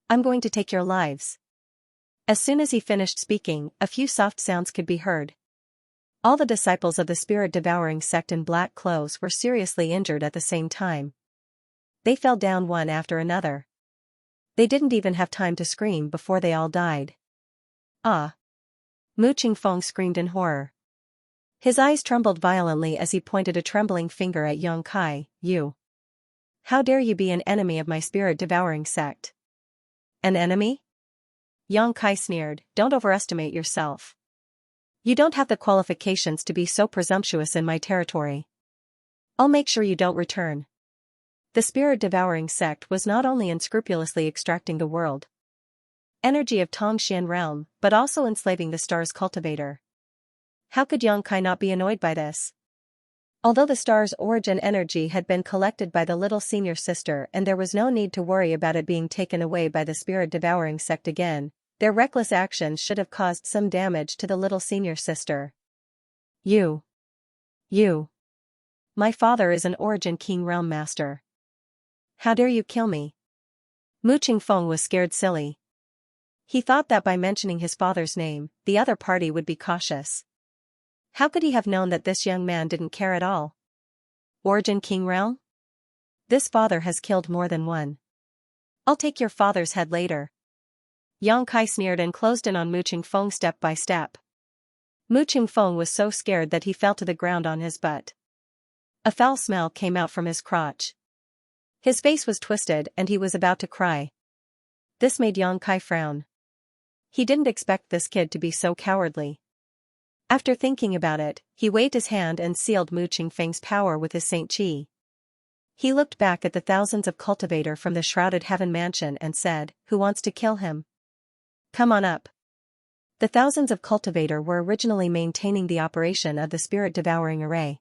I'm going to take your lives." As soon as he finished speaking, a few soft sounds could be heard. All the disciples of the spirit-devouring sect in black clothes were seriously injured at the same time. They fell down one after another. They didn't even have time to scream before they all died. Ah! Mu Qingfeng screamed in horror. His eyes trembled violently as he pointed a trembling finger at Yang Kai. You! How dare you be an enemy of my spirit-devouring sect? An enemy? Yang Kai sneered, don't overestimate yourself. You don't have the qualifications to be so presumptuous in my territory. I'll make sure you don't return. The spirit-devouring sect was not only unscrupulously extracting the world energy of Tongxian realm, but also enslaving the star's cultivator. How could Yang Kai not be annoyed by this? Although the star's origin energy had been collected by the little senior sister and there was no need to worry about it being taken away by the spirit-devouring sect again, their reckless actions should have caused some damage to the little senior sister. You. My father is an origin king realm master. How dare you kill me? Mu Qingfeng was scared silly. He thought that by mentioning his father's name, the other party would be cautious. How could he have known that this young man didn't care at all? Origin king realm? This father has killed more than one. I'll take your father's head later. Yang Kai sneered and closed in on Mu Qingfeng step by step. Mu Qingfeng was so scared that he fell to the ground on his butt. A foul smell came out from his crotch. His face was twisted and he was about to cry. This made Yang Kai frown. He didn't expect this kid to be so cowardly. After thinking about it, he waved his hand and sealed Mu Qingfeng's power with his Saint Qi. He looked back at the thousands of cultivator from the shrouded heaven mansion and said, "Who wants to kill him? Come on up." The thousands of cultivator were originally maintaining the operation of the spirit-devouring array.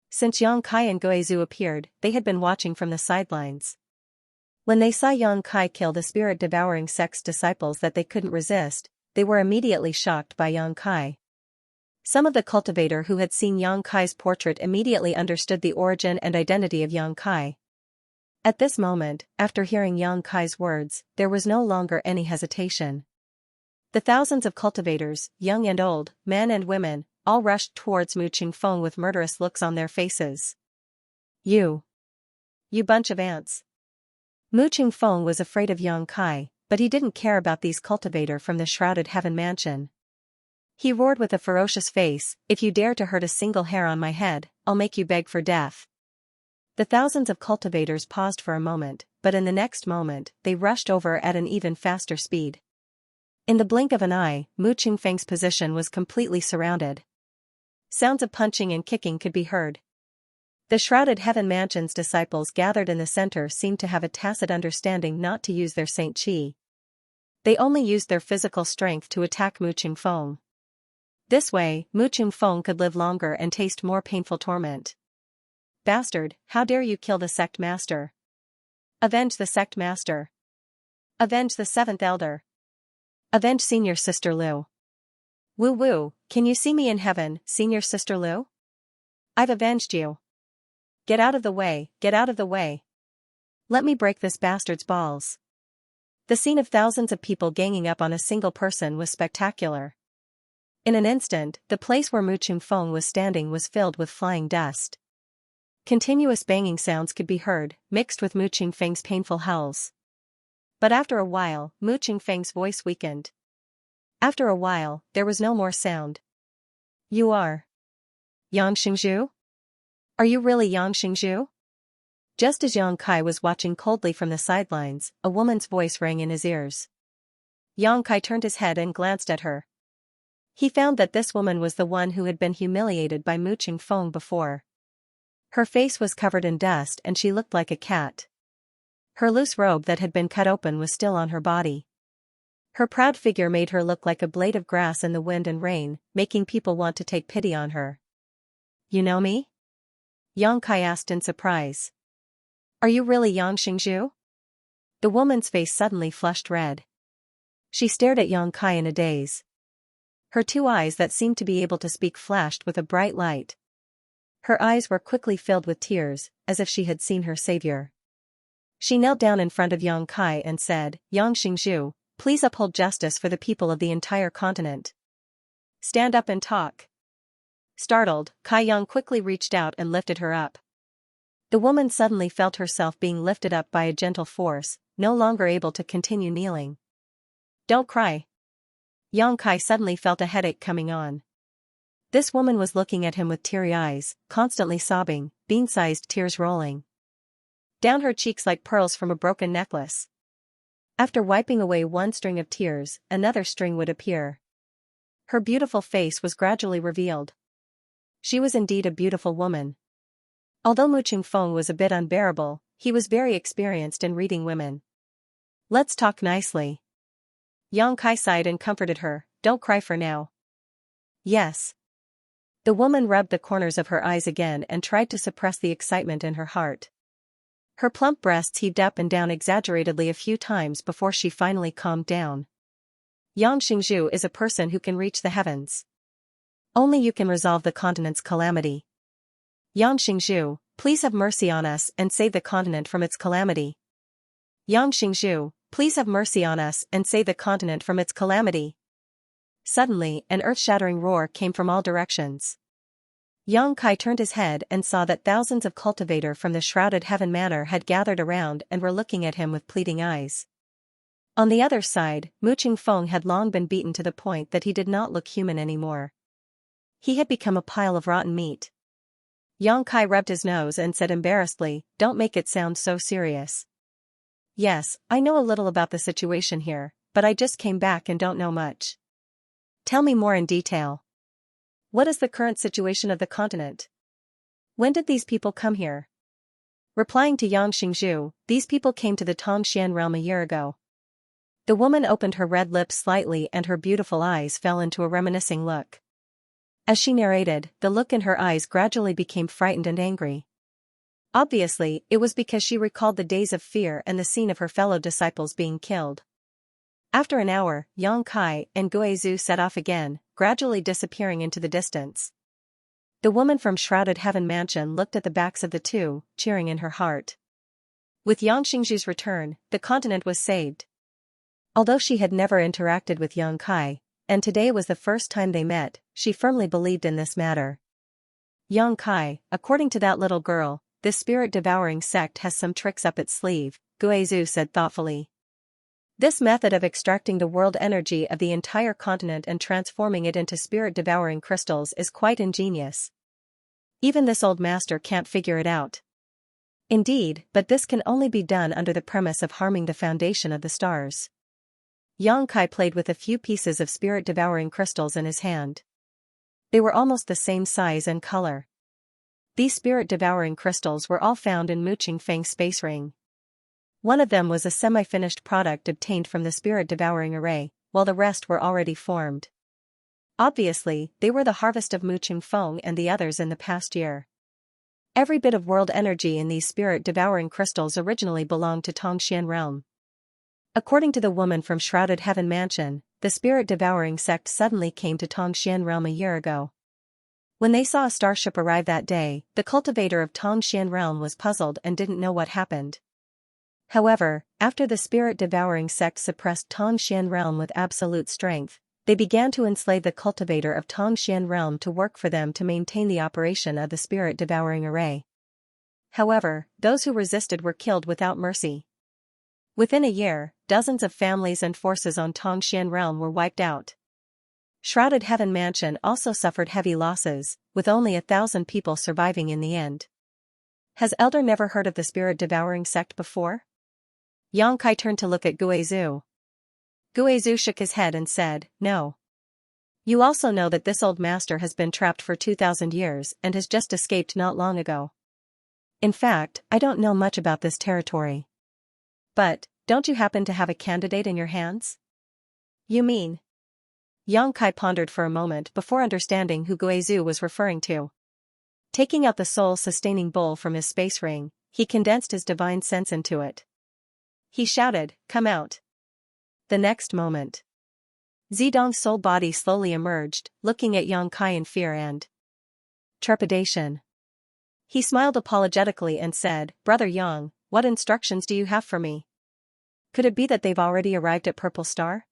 Since Yang Kai and Guizhu appeared, they had been watching from the sidelines. When they saw Yang Kai kill the spirit-devouring sect's disciples that they couldn't resist, they were immediately shocked by Yang Kai. Some of the cultivator who had seen Yang Kai's portrait immediately understood the origin and identity of Yang Kai. At this moment, after hearing Yang Kai's words, there was no longer any hesitation. The thousands of cultivators, young and old, men and women, all rushed towards Mu Qingfeng with murderous looks on their faces. You bunch of ants. Mu Qingfeng was afraid of Yang Kai, but he didn't care about these cultivator from the shrouded heaven mansion. He roared with a ferocious face, "If you dare to hurt a single hair on my head, I'll make you beg for death." The thousands of cultivators paused for a moment, but in the next moment, they rushed over at an even faster speed. In the blink of an eye, Mu Qingfeng's position was completely surrounded. Sounds of punching and kicking could be heard. The shrouded heaven mansion's disciples gathered in the center seemed to have a tacit understanding not to use their Saint Qi. They only used their physical strength to attack Mu Qingfeng. This way, Mu Qingfeng could live longer and taste more painful torment. Bastard, how dare you kill the sect master? Avenge the sect master. Avenge the seventh elder. Avenge senior sister Liu. Woo woo, can you see me in heaven, senior sister Liu? I've avenged you. Get out of the way, get out of the way. Let me break this bastard's balls. The scene of thousands of people ganging up on a single person was spectacular. In an instant, the place where Mu Qingfeng was standing was filled with flying dust. Continuous banging sounds could be heard, mixed with Mu Qingfeng's painful howls. But after a while, Mu Qingfeng's voice weakened. After a while, there was no more sound. You are Yang Xingzhu? Are you really Yang Xingzhu? Just as Yang Kai was watching coldly from the sidelines, a woman's voice rang in his ears. Yang Kai turned his head and glanced at her. He found that this woman was the one who had been humiliated by Mu Qingfeng before. Her face was covered in dust and she looked like a cat. Her loose robe that had been cut open was still on her body. Her proud figure made her look like a blade of grass in the wind and rain, making people want to take pity on her. You know me? Yang Kai asked in surprise. Are you really Yang Xingzhu? The woman's face suddenly flushed red. She stared at Yang Kai in a daze. Her two eyes that seemed to be able to speak flashed with a bright light. Her eyes were quickly filled with tears, as if she had seen her savior. She knelt down in front of Yang Kai and said, Yang Xingzhu, please uphold justice for the people of the entire continent. Stand up and talk. Startled, Kai Yang quickly reached out and lifted her up. The woman suddenly felt herself being lifted up by a gentle force, no longer able to continue kneeling. Don't cry. Yang Kai suddenly felt a headache coming on. This woman was looking at him with teary eyes, constantly sobbing, bean-sized tears rolling down her cheeks like pearls from a broken necklace. After wiping away one string of tears, another string would appear. Her beautiful face was gradually revealed. She was indeed a beautiful woman. Although Mu Qingfeng was a bit unbearable, he was very experienced in reading women. Let's talk nicely. Yang Kai sighed and comforted her, don't cry for now. Yes. The woman rubbed the corners of her eyes again and tried to suppress the excitement in her heart. Her plump breasts heaved up and down exaggeratedly a few times before she finally calmed down. Yang Xingzhu is a person who can reach the heavens. Only you can resolve the continent's calamity. Yang Xingzhu, please have mercy on us and save the continent from its calamity. Yang Xingzhu, please have mercy on us and save the continent from its calamity. Suddenly, an earth-shattering roar came from all directions. Yang Kai turned his head and saw that thousands of cultivator from the shrouded heaven manor had gathered around and were looking at him with pleading eyes. On the other side, Mu Qingfeng had long been beaten to the point that he did not look human anymore. He had become a pile of rotten meat. Yang Kai rubbed his nose and said embarrassedly, don't make it sound so serious. Yes, I know a little about the situation here, but I just came back and don't know much. Tell me more in detail. What is the current situation of the continent? When did these people come here? Replying to Yang Xingzhu, these people came to the Tongxian realm a year ago. The woman opened her red lips slightly and her beautiful eyes fell into a reminiscing look. As she narrated, the look in her eyes gradually became frightened and angry. Obviously, it was because she recalled the days of fear and the scene of her fellow disciples being killed. After an hour, Yang Kai and Guizhu set off again, gradually disappearing into the distance. The woman from Shrouded Heaven Mansion looked at the backs of the two, cheering in her heart. With Yang Xingzhu's return, the continent was saved. Although she had never interacted with Yang Kai, and today was the first time they met, she firmly believed in this matter. Yang Kai, according to that little girl, this spirit-devouring sect has some tricks up its sleeve, Guizhu said thoughtfully. This method of extracting the world energy of the entire continent and transforming it into spirit-devouring crystals is quite ingenious. Even this old master can't figure it out. Indeed, but this can only be done under the premise of harming the foundation of the stars. Yang Kai played with a few pieces of spirit-devouring crystals in his hand. They were almost the same size and color. These spirit-devouring crystals were all found in Mu Qingfeng's space ring. One of them was a semi-finished product obtained from the spirit-devouring array, while the rest were already formed. Obviously, they were the harvest of Mu Qingfeng and the others in the past year. Every bit of world energy in these spirit-devouring crystals originally belonged to Tongxian realm. According to the woman from Shrouded Heaven Mansion, the spirit-devouring sect suddenly came to Tongxian realm a year ago. When they saw a starship arrive that day, the cultivator of Tongxian realm was puzzled and didn't know what happened. However, after the spirit-devouring sect suppressed Tongxian realm with absolute strength, they began to enslave the cultivator of Tongxian realm to work for them to maintain the operation of the spirit-devouring array. However, those who resisted were killed without mercy. Within a year, dozens of families and forces on Tongxian realm were wiped out. Shrouded Heaven Mansion also suffered heavy losses, with only 1,000 people surviving in the end. Has Elder never heard of the spirit-devouring sect before? Yang Kai turned to look at Guizhu. Guizhu shook his head and said, no. You also know that this old master has been trapped for 2,000 years and has just escaped not long ago. In fact, I don't know much about this territory. But, don't you happen to have a candidate in your hands? You mean? Yang Kai pondered for a moment before understanding who Guizhu was referring to. Taking out the soul-sustaining bowl from his space ring, he condensed his divine sense into it. He shouted, come out. The next moment, Zidong's soul body slowly emerged, looking at Yang Kai in fear and trepidation. He smiled apologetically and said, Brother Yang, what instructions do you have for me? Could it be that they've already arrived at Purple Star?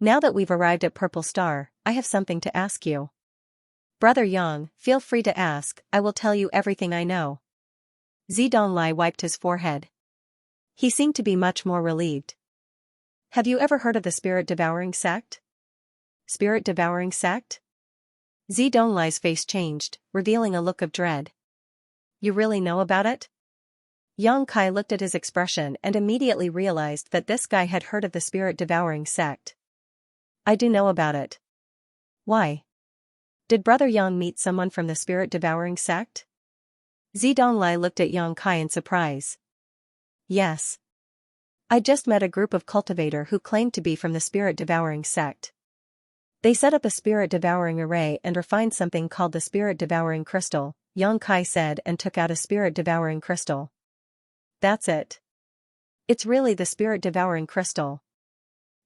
Now that we've arrived at Purple Star, I have something to ask you. Brother Yang, feel free to ask, I will tell you everything I know. Zidong wiped his forehead. He seemed to be much more relieved. Have you ever heard of the spirit-devouring sect? Spirit-devouring sect? Zidong face changed, revealing a look of dread. You really know about it? Yang Kai looked at his expression and immediately realized that this guy had heard of the spirit-devouring sect. I do know about it. Why? Did Brother Yang meet someone from the spirit-devouring sect? Zidong looked at Yang Kai in surprise. Yes. I just met a group of cultivator who claimed to be from the spirit-devouring sect. They set up a spirit-devouring array and refined something called the spirit-devouring crystal, Xianxia said, and took out a spirit-devouring crystal. That's it. It's really the spirit-devouring crystal.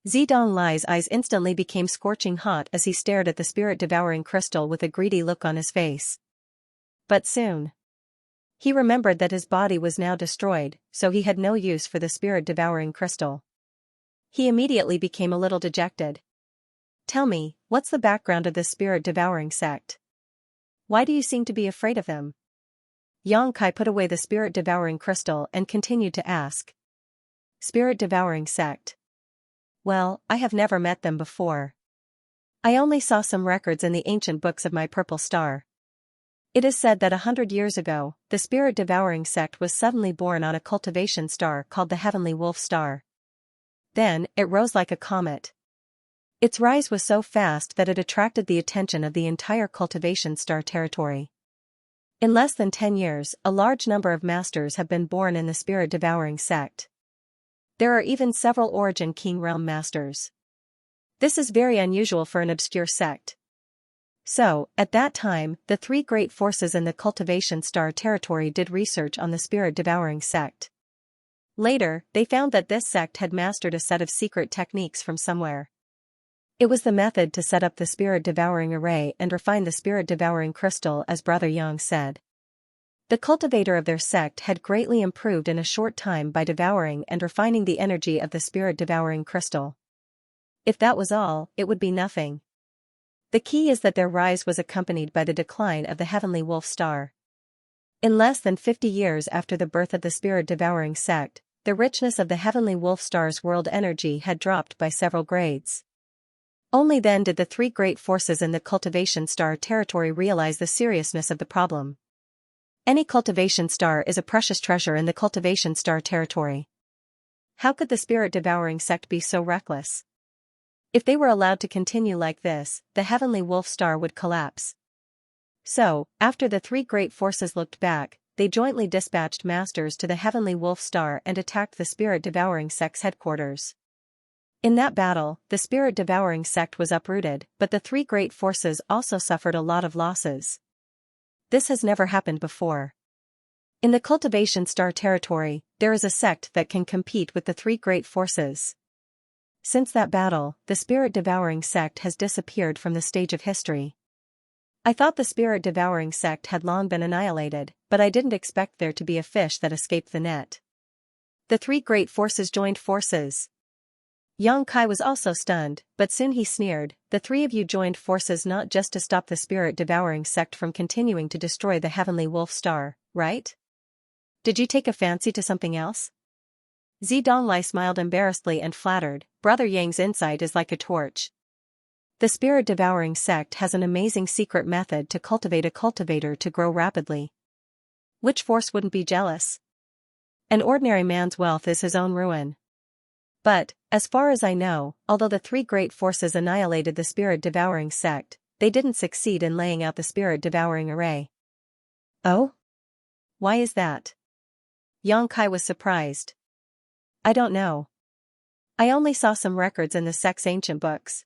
Zidong eyes instantly became scorching hot as he stared at the spirit-devouring crystal with a greedy look on his face. But soon he remembered that his body was now destroyed, so he had no use for the spirit-devouring crystal. He immediately became a little dejected. Tell me, what's the background of this spirit-devouring sect? Why do you seem to be afraid of them? Xianxia put away the spirit-devouring crystal and continued to ask. Spirit-devouring sect. Well, I have never met them before. I only saw some records in the ancient books of my purple star. It is said that 100 years ago, the spirit-devouring sect was suddenly born on a cultivation star called the Heavenly Wolf Star. Then, it rose like a comet. Its rise was so fast that it attracted the attention of the entire cultivation star territory. In less than 10 years, a large number of masters have been born in the spirit-devouring sect. There are even several Origin King Realm masters. This is very unusual for an obscure sect. So, at that time, the three great forces in the cultivation star territory did research on the spirit-devouring sect. Later, they found that this sect had mastered a set of secret techniques from somewhere. It was the method to set up the spirit-devouring array and refine the spirit-devouring crystal, as Brother Yang said. The cultivator of their sect had greatly improved in a short time by devouring and refining the energy of the spirit-devouring crystal. If that was all, it would be nothing. The key is that their rise was accompanied by the decline of the Heavenly Wolf Star. In less than 50 years after the birth of the spirit-devouring sect, the richness of the Heavenly Wolf Star's world energy had dropped by several grades. Only then did the three great forces in the cultivation star territory realize the seriousness of the problem. Any cultivation star is a precious treasure in the cultivation star territory. How could the spirit-devouring sect be so reckless? If they were allowed to continue like this, the Heavenly Wolf Star would collapse. So, after the three great forces looked back, they jointly dispatched masters to the Heavenly Wolf Star and attacked the spirit-devouring sect's headquarters. In that battle, the spirit-devouring sect was uprooted, but the three great forces also suffered a lot of losses. This has never happened before. In the cultivation star territory, there is a sect that can compete with the three great forces. Since that battle, the spirit-devouring sect has disappeared from the stage of history. I thought the spirit-devouring sect had long been annihilated, but I didn't expect there to be a fish that escaped the net. The three great forces joined forces. Xianxia was also stunned, but soon he sneered, the three of you joined forces not just to stop the spirit-devouring sect from continuing to destroy the Heavenly Wolf Star, right? Did you take a fancy to something else? Zidong smiled embarrassedly and flattered, Brother Yang's insight is like a torch. The spirit-devouring sect has an amazing secret method to cultivate a cultivator to grow rapidly. Which force wouldn't be jealous? An ordinary man's wealth is his own ruin. But, as far as I know, although the three great forces annihilated the spirit-devouring sect, they didn't succeed in laying out the spirit-devouring array. Oh? Why is that? Xianxia was surprised. I don't know. I only saw some records in the sect's ancient books.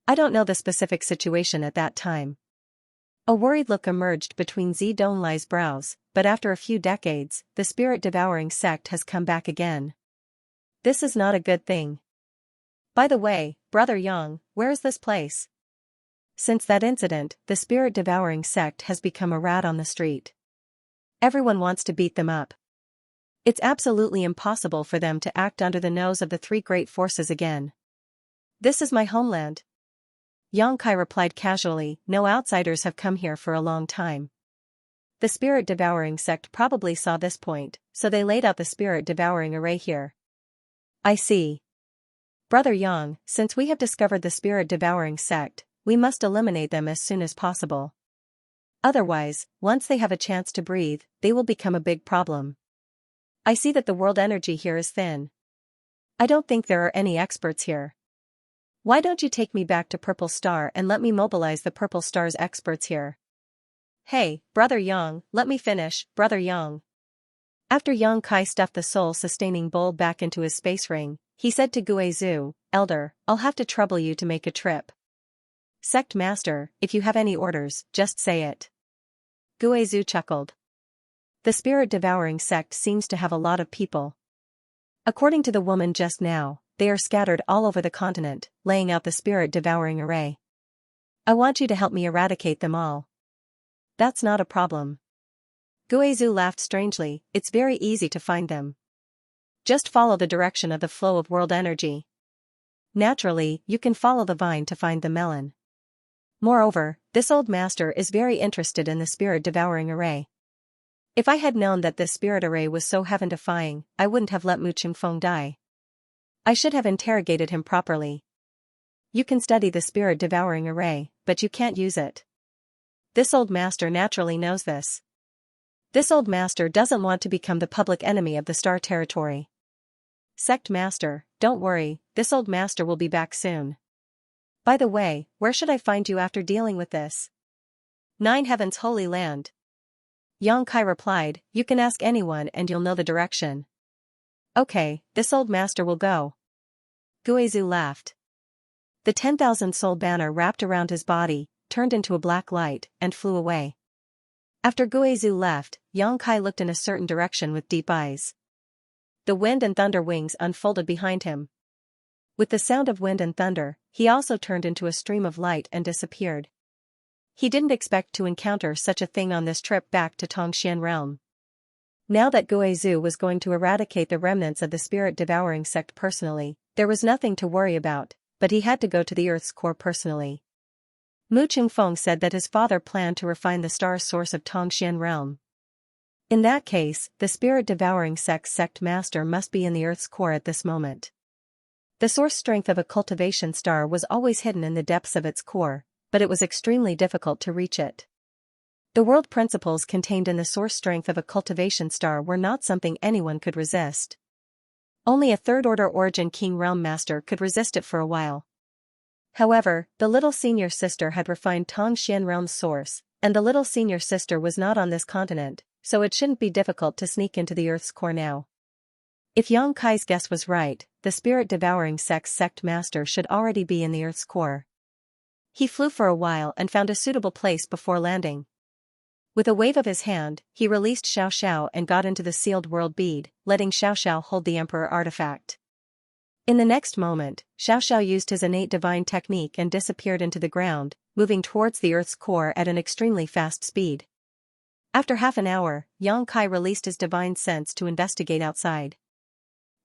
I don't know the specific situation at that time. A worried look emerged between Zidong's brows, but after a few decades, the spirit-devouring sect has come back again. This is not a good thing. By the way, Brother Yang, where is this place? Since that incident, the spirit-devouring sect has become a rat on the street. Everyone wants to beat them up. It's absolutely impossible for them to act under the nose of the three great forces again. This is my homeland. Xianxia replied casually, no outsiders have come here for a long time. The spirit-devouring sect probably saw this point, so they laid out the spirit-devouring array here. I see. Brother Yang, since we have discovered the spirit-devouring sect, we must eliminate them as soon as possible. Otherwise, once they have a chance to breathe, they will become a big problem. I see that the world energy here is thin. I don't think there are any experts here. Why don't you take me back to Purple Star and let me mobilize the Purple Star's experts here? Hey, Brother Yang, let me finish, Brother Yang. After Yang Kai stuffed the soul-sustaining bowl back into his space ring, he said to Guizhu, "Elder, I'll have to trouble you to make a trip." "Sect Master, if you have any orders, just say it." Guizhu chuckled. "The spirit-devouring sect seems to have a lot of people. According to the woman just now, they are scattered all over the continent, laying out the spirit-devouring array. I want you to help me eradicate them all." "That's not a problem." Guizhu laughed strangely. "It's very easy to find them. Just follow the direction of the flow of world energy. Naturally, you can follow the vine to find the melon. Moreover, this old master is very interested in the spirit-devouring array. If I had known that this spirit array was so heaven-defying, I wouldn't have let Mu Qingfeng die. I should have interrogated him properly. You can study the spirit-devouring array, but you can't use it. This old master naturally knows this. This old master doesn't want to become the public enemy of the Star Territory. Sect Master, don't worry, this old master will be back soon. By the way, where should I find you after dealing with this?" "Nine Heavens Holy Land." Yang Kai replied, "You can ask anyone and you'll know the direction." "Okay, this old master will go." Guizhu laughed. The 10,000 soul banner wrapped around his body, turned into a black light, and flew away. After Guizhu left, Yang Kai looked in a certain direction with deep eyes. The wind and thunder wings unfolded behind him. With the sound of wind and thunder, he also turned into a stream of light and disappeared. He didn't expect to encounter such a thing on this trip back to Tongxian realm. Now that Guizhu was going to eradicate the remnants of the spirit-devouring sect personally, there was nothing to worry about, but he had to go to the Earth's core personally. Mu Qingfeng said that his father planned to refine the star source of Tongxian realm. In that case, the spirit-devouring sect master must be in the Earth's core at this moment. The source strength of a cultivation star was always hidden in the depths of its core, but it was extremely difficult to reach it. The world principles contained in the source strength of a cultivation star were not something anyone could resist. Only a third-order origin king realm master could resist it for a while. However, the little senior sister had refined Tongxian realm's source, and the little senior sister was not on this continent, so it shouldn't be difficult to sneak into the Earth's core now. If Yang Kai's guess was right, the spirit-devouring sect master should already be in the Earth's core. He flew for a while and found a suitable place before landing. With a wave of his hand, he released Xiaoxiao and got into the sealed world bead, letting Xiaoxiao hold the Emperor artifact. In the next moment, Xiaoxiao used his innate divine technique and disappeared into the ground, moving towards the Earth's core at an extremely fast speed. After half an hour, Yang Kai released his divine sense to investigate outside.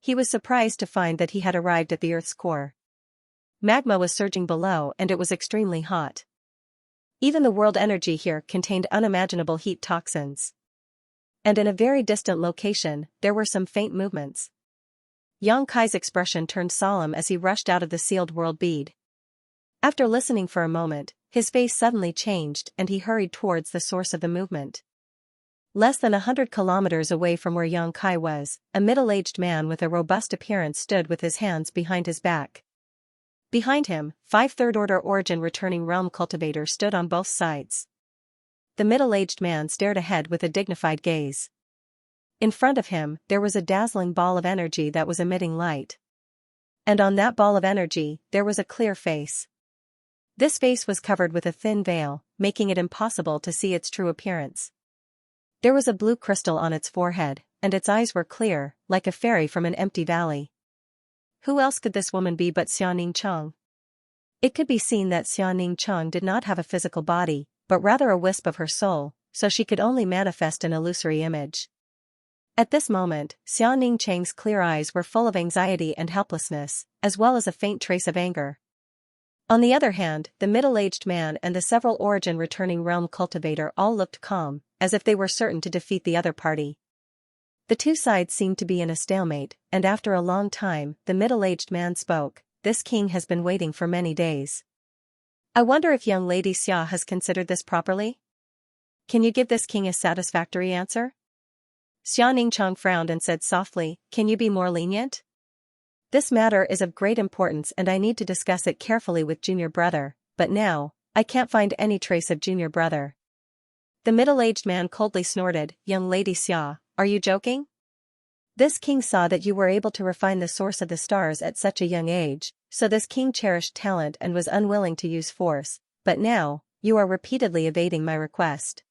He was surprised to find that he had arrived at the Earth's core. Magma was surging below and it was extremely hot. Even the world energy here contained unimaginable heat toxins. And in a very distant location, there were some faint movements. Yang Kai's expression turned solemn as he rushed out of the sealed world bead. After listening for a moment, his face suddenly changed and he hurried towards the source of the movement. Less than 100 kilometers away from where Yang Kai was, a middle-aged man with a robust appearance stood with his hands behind his back. Behind him, 5 third-order origin returning realm cultivators stood on both sides. The middle-aged man stared ahead with a dignified gaze. In front of him, there was a dazzling ball of energy that was emitting light. And on that ball of energy, there was a clear face. This face was covered with a thin veil, making it impossible to see its true appearance. There was a blue crystal on its forehead, and its eyes were clear, like a fairy from an empty valley. Who else could this woman be but Xianxia? It could be seen that Xianxia did not have a physical body, but rather a wisp of her soul, so she could only manifest an illusory image. At this moment, Xianxia's clear eyes were full of anxiety and helplessness, as well as a faint trace of anger. On the other hand, the middle-aged man and the several origin returning realm cultivator all looked calm, as if they were certain to defeat the other party. The two sides seemed to be in a stalemate, and after a long time, the middle-aged man spoke. "This king has been waiting for many days. I wonder if young lady Xia has considered this properly? Can you give this king a satisfactory answer?" Xianxia frowned and said softly, "Can you be more lenient? This matter is of great importance and I need to discuss it carefully with junior brother, but now, I can't find any trace of junior brother." The middle-aged man coldly snorted, "Young lady Xia, are you joking? This king saw that you were able to refine the source of the stars at such a young age, so this king cherished talent and was unwilling to use force, but now, you are repeatedly evading my request.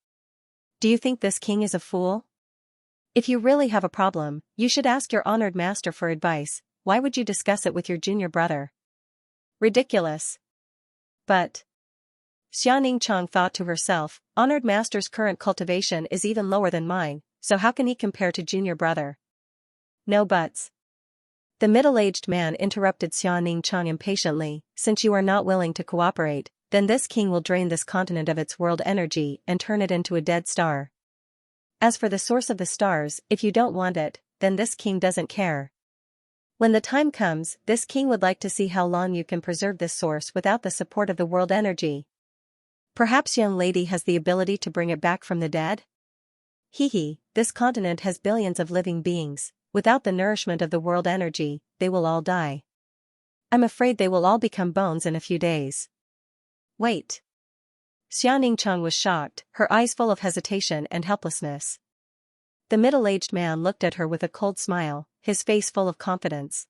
Do you think this king is a fool? If you really have a problem, you should ask your honored master for advice. Why would you discuss it with your junior brother? Ridiculous. But Xianxia thought to herself, honored master's current cultivation is even lower than mine, so how can he compare to junior brother? No buts. The middle-aged man interrupted Xianxia impatiently, since you are not willing to cooperate, then this king will drain this continent of its world energy and turn it into a dead star. As for the source of the stars, if you don't want it, then this king doesn't care. When the time comes, this king would like to see how long you can preserve this source without the support of the world energy. Perhaps young lady has the ability to bring it back from the dead? Hehe, this continent has billions of living beings. Without the nourishment of the world energy, they will all die. I'm afraid they will all become bones in a few days. Wait. Xianxia was shocked, her eyes full of hesitation and helplessness. The middle-aged man looked at her with a cold smile, his face full of confidence.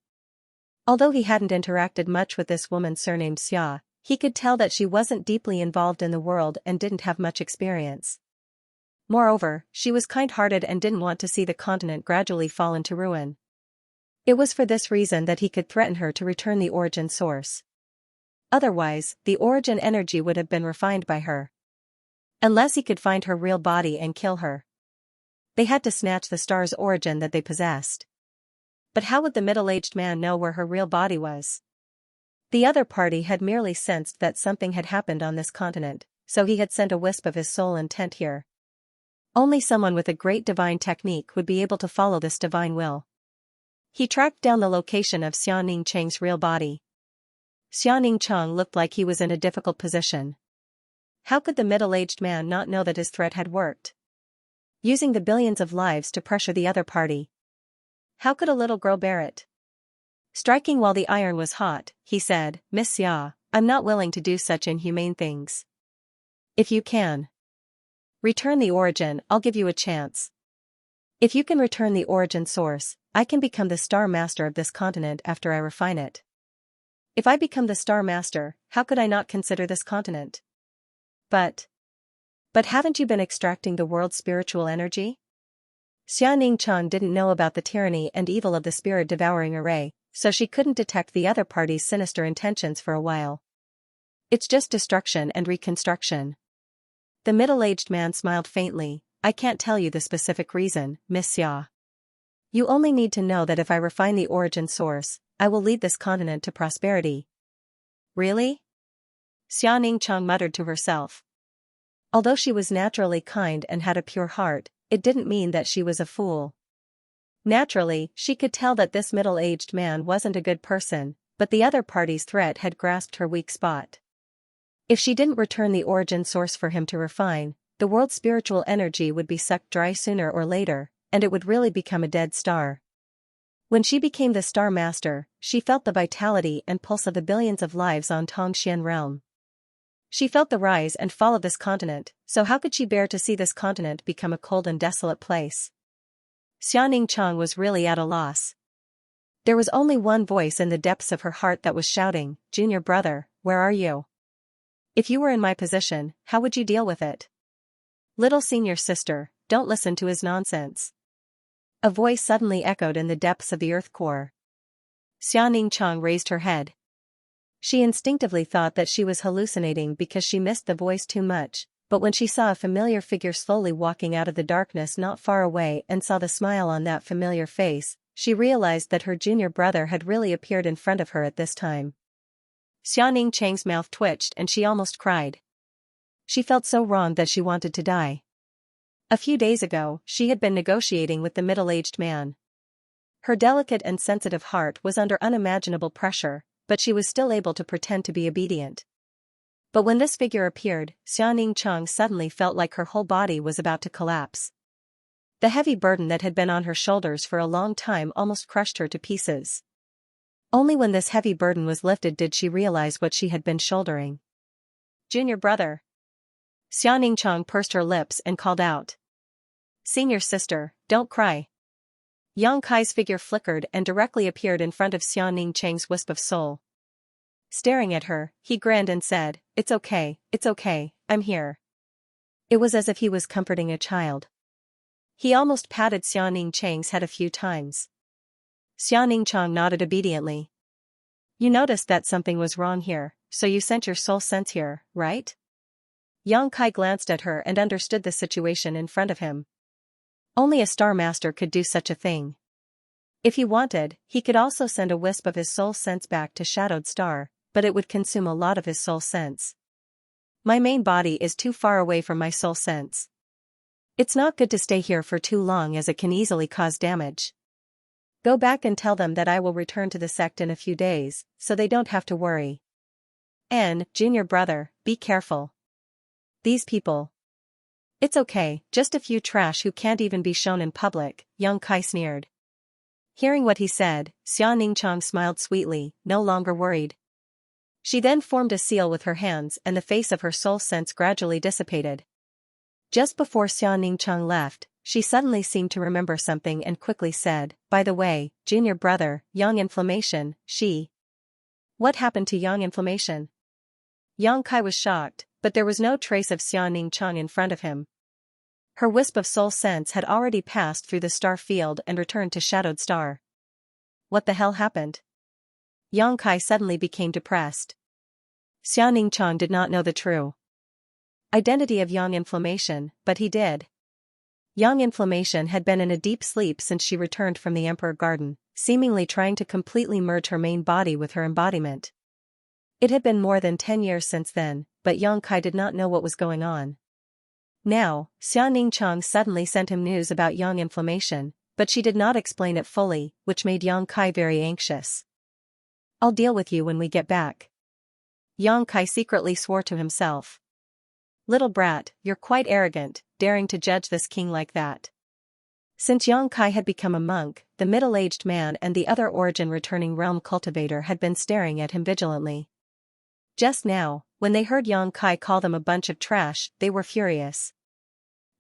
Although he hadn't interacted much with this woman surnamed Xia, he could tell that she wasn't deeply involved in the world and didn't have much experience. Moreover, she was kind-hearted and didn't want to see the continent gradually fall into ruin. It was for this reason that he could threaten her to return the origin source. Otherwise, the origin energy would have been refined by her. Unless he could find her real body and kill her. They had to snatch the star's origin that they possessed. But how would the middle-aged man know where her real body was? The other party had merely sensed that something had happened on this continent, so he had sent a wisp of his soul intent here. Only someone with a great divine technique would be able to follow this divine will. He tracked down the location of Xianxia's real body. Xianxia looked like he was in a difficult position. How could the middle-aged man not know that his threat had worked? Using the billions of lives to pressure the other party. How could a little girl bear it? Striking while the iron was hot, he said, Miss Xia, I'm not willing to do such inhumane things. If you can return the origin, I'll give you a chance. If you can return the origin source, I can become the star master of this continent after I refine it. If I become the star master, how could I not consider this continent? But haven't you been extracting the world's spiritual energy? Xianxia didn't know about the tyranny and evil of the spirit-devouring array, so she couldn't detect the other party's sinister intentions for a while. It's just destruction and reconstruction. The middle-aged man smiled faintly. I can't tell you the specific reason, Miss Xia. You only need to know that if I refine the origin source, I will lead this continent to prosperity. Really? Xianxia muttered to herself. Although she was naturally kind and had a pure heart, it didn't mean that she was a fool. Naturally, she could tell that this middle-aged man wasn't a good person, but the other party's threat had grasped her weak spot. If she didn't return the origin source for him to refine, the world's spiritual energy would be sucked dry sooner or later, and it would really become a dead star. When she became the Star Master, she felt the vitality and pulse of the billions of lives on Tongxian realm. She felt the rise and fall of this continent, so how could she bear to see this continent become a cold and desolate place? Xianxia was really at a loss. There was only one voice in the depths of her heart that was shouting, Junior brother, where are you? If you were in my position, how would you deal with it? Little senior sister, don't listen to his nonsense. A voice suddenly echoed in the depths of the earth core. Xianxia raised her head. She instinctively thought that she was hallucinating because she missed the voice too much, but when she saw a familiar figure slowly walking out of the darkness not far away and saw the smile on that familiar face, she realized that her junior brother had really appeared in front of her at this time. Xianxia's mouth twitched and she almost cried. She felt so wrong that she wanted to die. A few days ago, she had been negotiating with the middle-aged man. Her delicate and sensitive heart was under unimaginable pressure, but she was still able to pretend to be obedient. But when this figure appeared, Xianxia suddenly felt like her whole body was about to collapse. The heavy burden that had been on her shoulders for a long time almost crushed her to pieces. Only when this heavy burden was lifted did she realize what she had been shouldering. Junior brother. Xianxia pursed her lips and called out. Senior sister, don't cry. Yang Kai's figure flickered and directly appeared in front of Xianning Chang's wisp of soul. Staring at her, he grinned and said, it's okay, I'm here. It was as if he was comforting a child. He almost patted Xianning Chang's head a few times. Xianning Chang nodded obediently. You noticed that something was wrong here, so you sent your soul sense here, right? Yang Kai glanced at her and understood the situation in front of him. Only a Star Master could do such a thing. If he wanted, he could also send a wisp of his soul sense back to Shadowed Star, but it would consume a lot of his soul sense. My main body is too far away from my soul sense. It's not good to stay here for too long as it can easily cause damage. Go back and tell them that I will return to the sect in a few days, so they don't have to worry. Junior brother, be careful. These people. It's okay, just a few trash who can't even be shown in public, Yang Kai sneered. Hearing what he said, Xianning Chang smiled sweetly, no longer worried. She then formed a seal with her hands and the face of her soul sense gradually dissipated. Just before Xianning Chang left, she suddenly seemed to remember something and quickly said, by the way, junior brother, Yang Inflammation, she. What happened to Yang Inflammation? Yang Kai was shocked, but there was no trace of Xianning Chang in front of him. Her wisp of soul sense had already passed through the star field and returned to Shadowed Star. What the hell happened? Yang Kai suddenly became depressed. Xianning Chang did not know the true identity of Yang Inflammation, but he did. Yang Inflammation had been in a deep sleep since she returned from the Emperor Garden, seemingly trying to completely merge her main body with her embodiment. It had been more than 10 years since then, but Yang Kai did not know what was going on. Now, Xianning Chang suddenly sent him news about Yang Inflammation, but she did not explain it fully, which made Yang Kai very anxious. I'll deal with you when we get back. Yang Kai secretly swore to himself. Little brat, you're quite arrogant, daring to judge this king like that. Since Yang Kai had become a monk, the middle-aged man and the other origin-returning realm cultivator had been staring at him vigilantly. Just now, when they heard Yang Kai call them a bunch of trash, they were furious.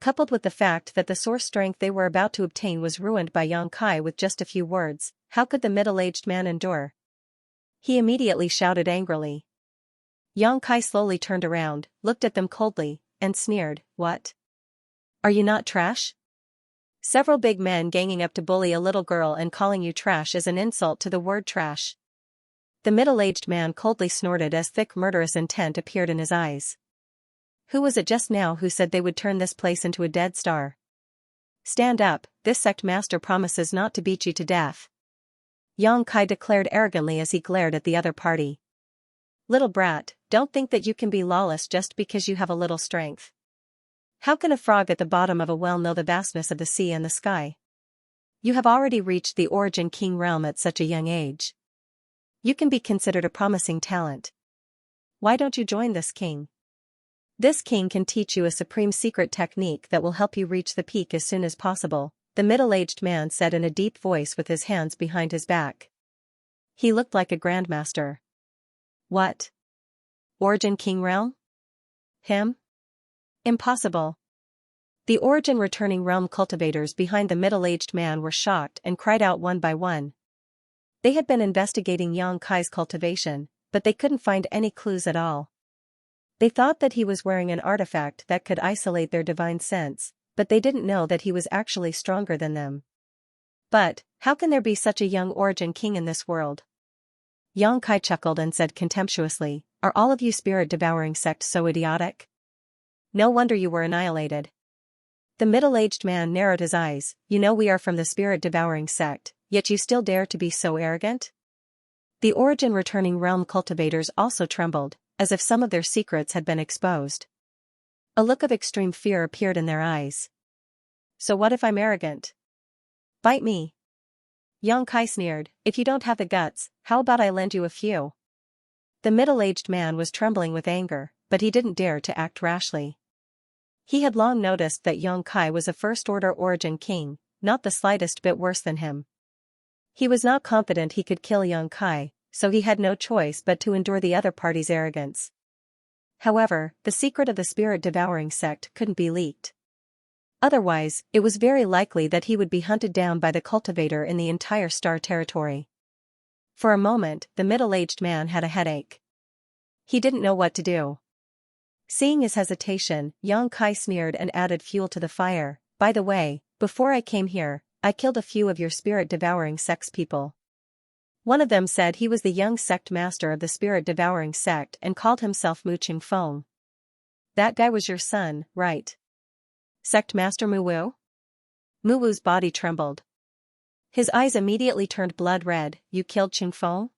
Coupled with the fact that the source strength they were about to obtain was ruined by Yang Kai with just a few words, how could the middle-aged man endure? He immediately shouted angrily. Yang Kai slowly turned around, looked at them coldly, and sneered, what? Are you not trash? Several big men ganging up to bully a little girl and calling you trash is an insult to the word trash. The middle-aged man coldly snorted as thick murderous intent appeared in his eyes. Who was it just now who said they would turn this place into a dead star? Stand up, this sect master promises not to beat you to death. Yang Kai declared arrogantly as he glared at the other party. Little brat, don't think that you can be lawless just because you have a little strength. How can a frog at the bottom of a well know the vastness of the sea and the sky? You have already reached the Origin King realm at such a young age. You can be considered a promising talent. Why don't you join this king? This king can teach you a supreme secret technique that will help you reach the peak as soon as possible, the middle-aged man said in a deep voice with his hands behind his back. He looked like a grandmaster. What? Origin King realm? Him? Impossible. The Origin returning realm cultivators behind the middle-aged man were shocked and cried out one by one. They had been investigating Yang Kai's cultivation, but they couldn't find any clues at all. They thought that he was wearing an artifact that could isolate their divine sense, but they didn't know that he was actually stronger than them. But, how can there be such a young Origin King in this world? Yang Kai chuckled and said contemptuously, are all of you spirit-devouring sect so idiotic? No wonder you were annihilated. The middle-aged man narrowed his eyes, you know we are from the spirit-devouring sect, yet you still dare to be so arrogant? The Origin returning realm cultivators also trembled, as if some of their secrets had been exposed. A look of extreme fear appeared in their eyes. So what if I'm arrogant? Bite me. Yang Kai sneered, if you don't have the guts, how about I lend you a few? The middle-aged man was trembling with anger, but he didn't dare to act rashly. He had long noticed that Yang Kai was a first-order Origin King, not the slightest bit worse than him. He was not confident he could kill Yang Kai, so he had no choice but to endure the other party's arrogance. However, the secret of the spirit-devouring sect couldn't be leaked. Otherwise, it was very likely that he would be hunted down by the cultivator in the entire star territory. For a moment, the middle-aged man had a headache. He didn't know what to do. Seeing his hesitation, Xianxia sneered and added fuel to the fire. By the way, before I came here, I killed a few of your spirit-devouring sex people. One of them said he was the young sect master of the spirit-devouring sect and called himself Mu Qingfeng. That guy was your son, right? Sect Master Muwu? Muwu's body trembled. His eyes immediately turned blood red. You killed Qingfeng?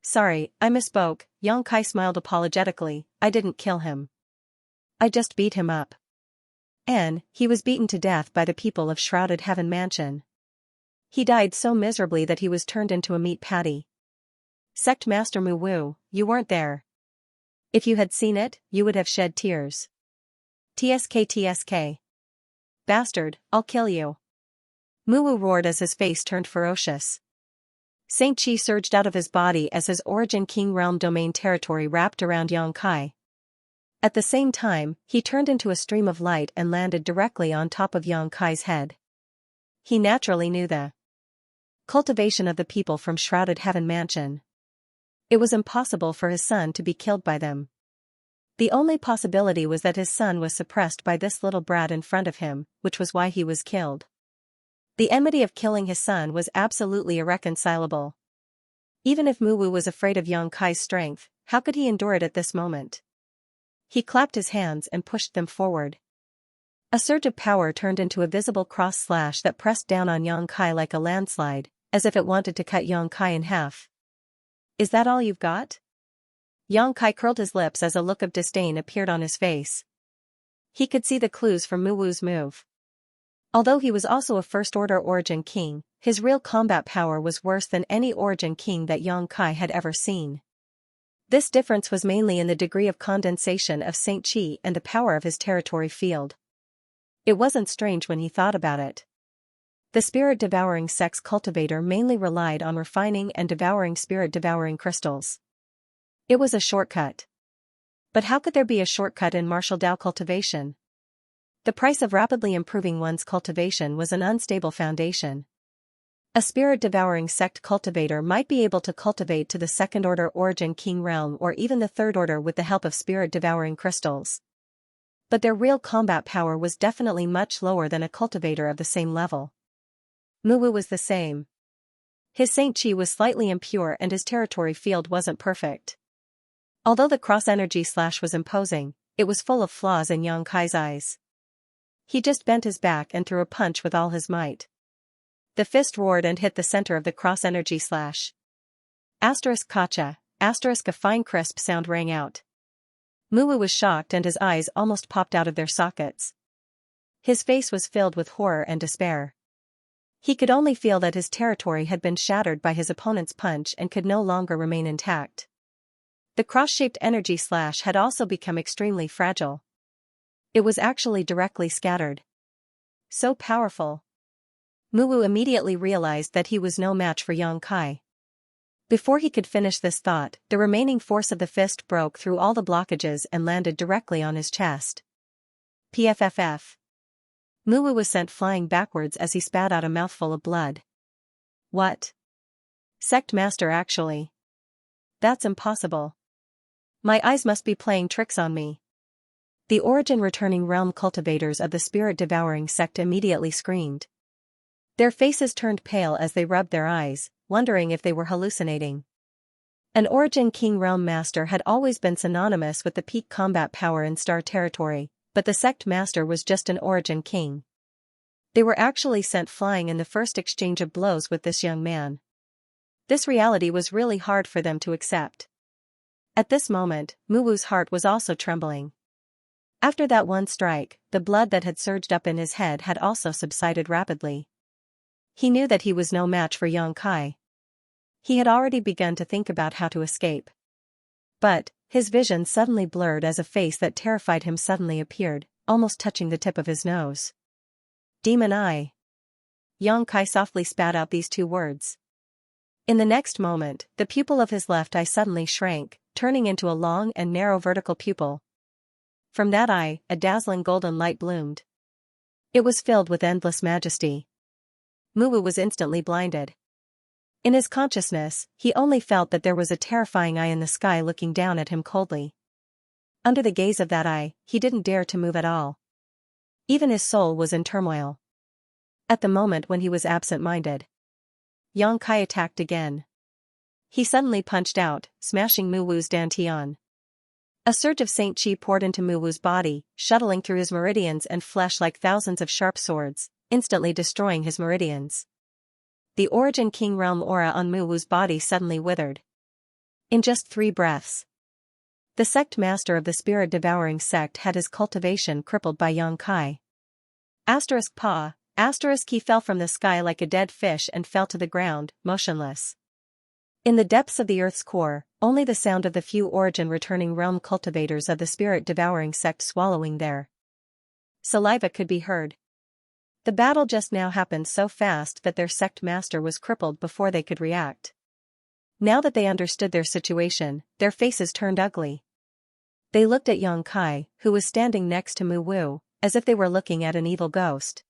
Sorry, I misspoke. Xianxia smiled apologetically. I didn't kill him. I just beat him up. And he was beaten to death by the people of Shrouded Heaven Mansion. He died so miserably that he was turned into a meat patty. Sect Master Muwu, you weren't there. If you had seen it, you would have shed tears. TSK. Bastard, I'll kill you. Muwu roared as his face turned ferocious. Saint Chi surged out of his body as his Origin King Realm domain territory wrapped around Xianxia. At the same time, he turned into a stream of light and landed directly on top of Xianxia's head. He naturally knew the cultivation of the people from Shrouded Heaven Mansion. It was impossible for his son to be killed by them. The only possibility was that his son was suppressed by this little brat in front of him, which was why he was killed. The enmity of killing his son was absolutely irreconcilable. Even if Muwu was afraid of Xianxia's strength, how could he endure it at this moment? He clapped his hands and pushed them forward. A surge of power turned into a visible cross slash that pressed down on Xianxia like a landslide, as if it wanted to cut Xianxia in half. Is that all you've got? Xianxia curled his lips as a look of disdain appeared on his face. He could see the clues from Muwu's move. Although he was also a First-Order Origin King, his real combat power was worse than any Origin King that Xianxia had ever seen. This difference was mainly in the degree of condensation of Saint Chi and the power of his territory field. It wasn't strange when he thought about it. The spirit-devouring sex cultivator mainly relied on refining and devouring spirit-devouring crystals. It was a shortcut. But how could there be a shortcut in martial Dao cultivation? The price of rapidly improving one's cultivation was an unstable foundation. A spirit-devouring sect cultivator might be able to cultivate to the second-order Origin King realm or even the third order with the help of spirit-devouring crystals. But their real combat power was definitely much lower than a cultivator of the same level. Muwu was the same. His Saint Chi was slightly impure and his territory field wasn't perfect. Although the cross-energy slash was imposing, it was full of flaws in Xianxia's eyes. He just bent his back and threw a punch with all his might. The fist roared and hit the center of the cross-energy slash. Kacha, a fine crisp sound rang out. Muwu was shocked and his eyes almost popped out of their sockets. His face was filled with horror and despair. He could only feel that his territory had been shattered by his opponent's punch and could no longer remain intact. The cross-shaped energy slash had also become extremely fragile. It was actually directly scattered. So powerful. Muwu immediately realized that he was no match for Xianxia. Before he could finish this thought, the remaining force of the fist broke through all the blockages and landed directly on his chest. PFFF. Muwu was sent flying backwards as he spat out a mouthful of blood. What? Sect Master actually. That's impossible. My eyes must be playing tricks on me. The Origin returning realm cultivators of the spirit-devouring sect immediately screamed. Their faces turned pale as they rubbed their eyes, wondering if they were hallucinating. An Origin King Realm Master had always been synonymous with the peak combat power in Star Territory, but the Sect Master was just an Origin King. They were actually sent flying in the first exchange of blows with this young man. This reality was really hard for them to accept. At this moment, Muwu's heart was also trembling. After that one strike, the blood that had surged up in his head had also subsided rapidly. He knew that he was no match for Xianxia. He had already begun to think about how to escape. But, his vision suddenly blurred as a face that terrified him suddenly appeared, almost touching the tip of his nose. Demon Eye. Xianxia softly spat out these two words. In the next moment, the pupil of his left eye suddenly shrank, turning into a long and narrow vertical pupil. From that eye, a dazzling golden light bloomed. It was filled with endless majesty. Muwu was instantly blinded. In his consciousness, he only felt that there was a terrifying eye in the sky looking down at him coldly. Under the gaze of that eye, he didn't dare to move at all. Even his soul was in turmoil. At the moment when he was absent-minded, Xianxia attacked again. He suddenly punched out, smashing Muwu's dantian. A surge of Saint Qi poured into Muwu's body, shuttling through his meridians and flesh like thousands of sharp swords, instantly destroying his meridians. The Origin King Realm aura on Muwu's body suddenly withered. In just 3 breaths. The sect master of the spirit-devouring sect had his cultivation crippled by Xianxia. *Pa. He fell from the sky like a dead fish and fell to the ground, motionless. In the depths of the earth's core, only the sound of the few origin-returning realm cultivators of the spirit-devouring sect swallowing their saliva could be heard. The battle just now happened so fast that their sect master was crippled before they could react. Now that they understood their situation, their faces turned ugly. They looked at Xianxia, who was standing next to Muwu, as if they were looking at an evil ghost.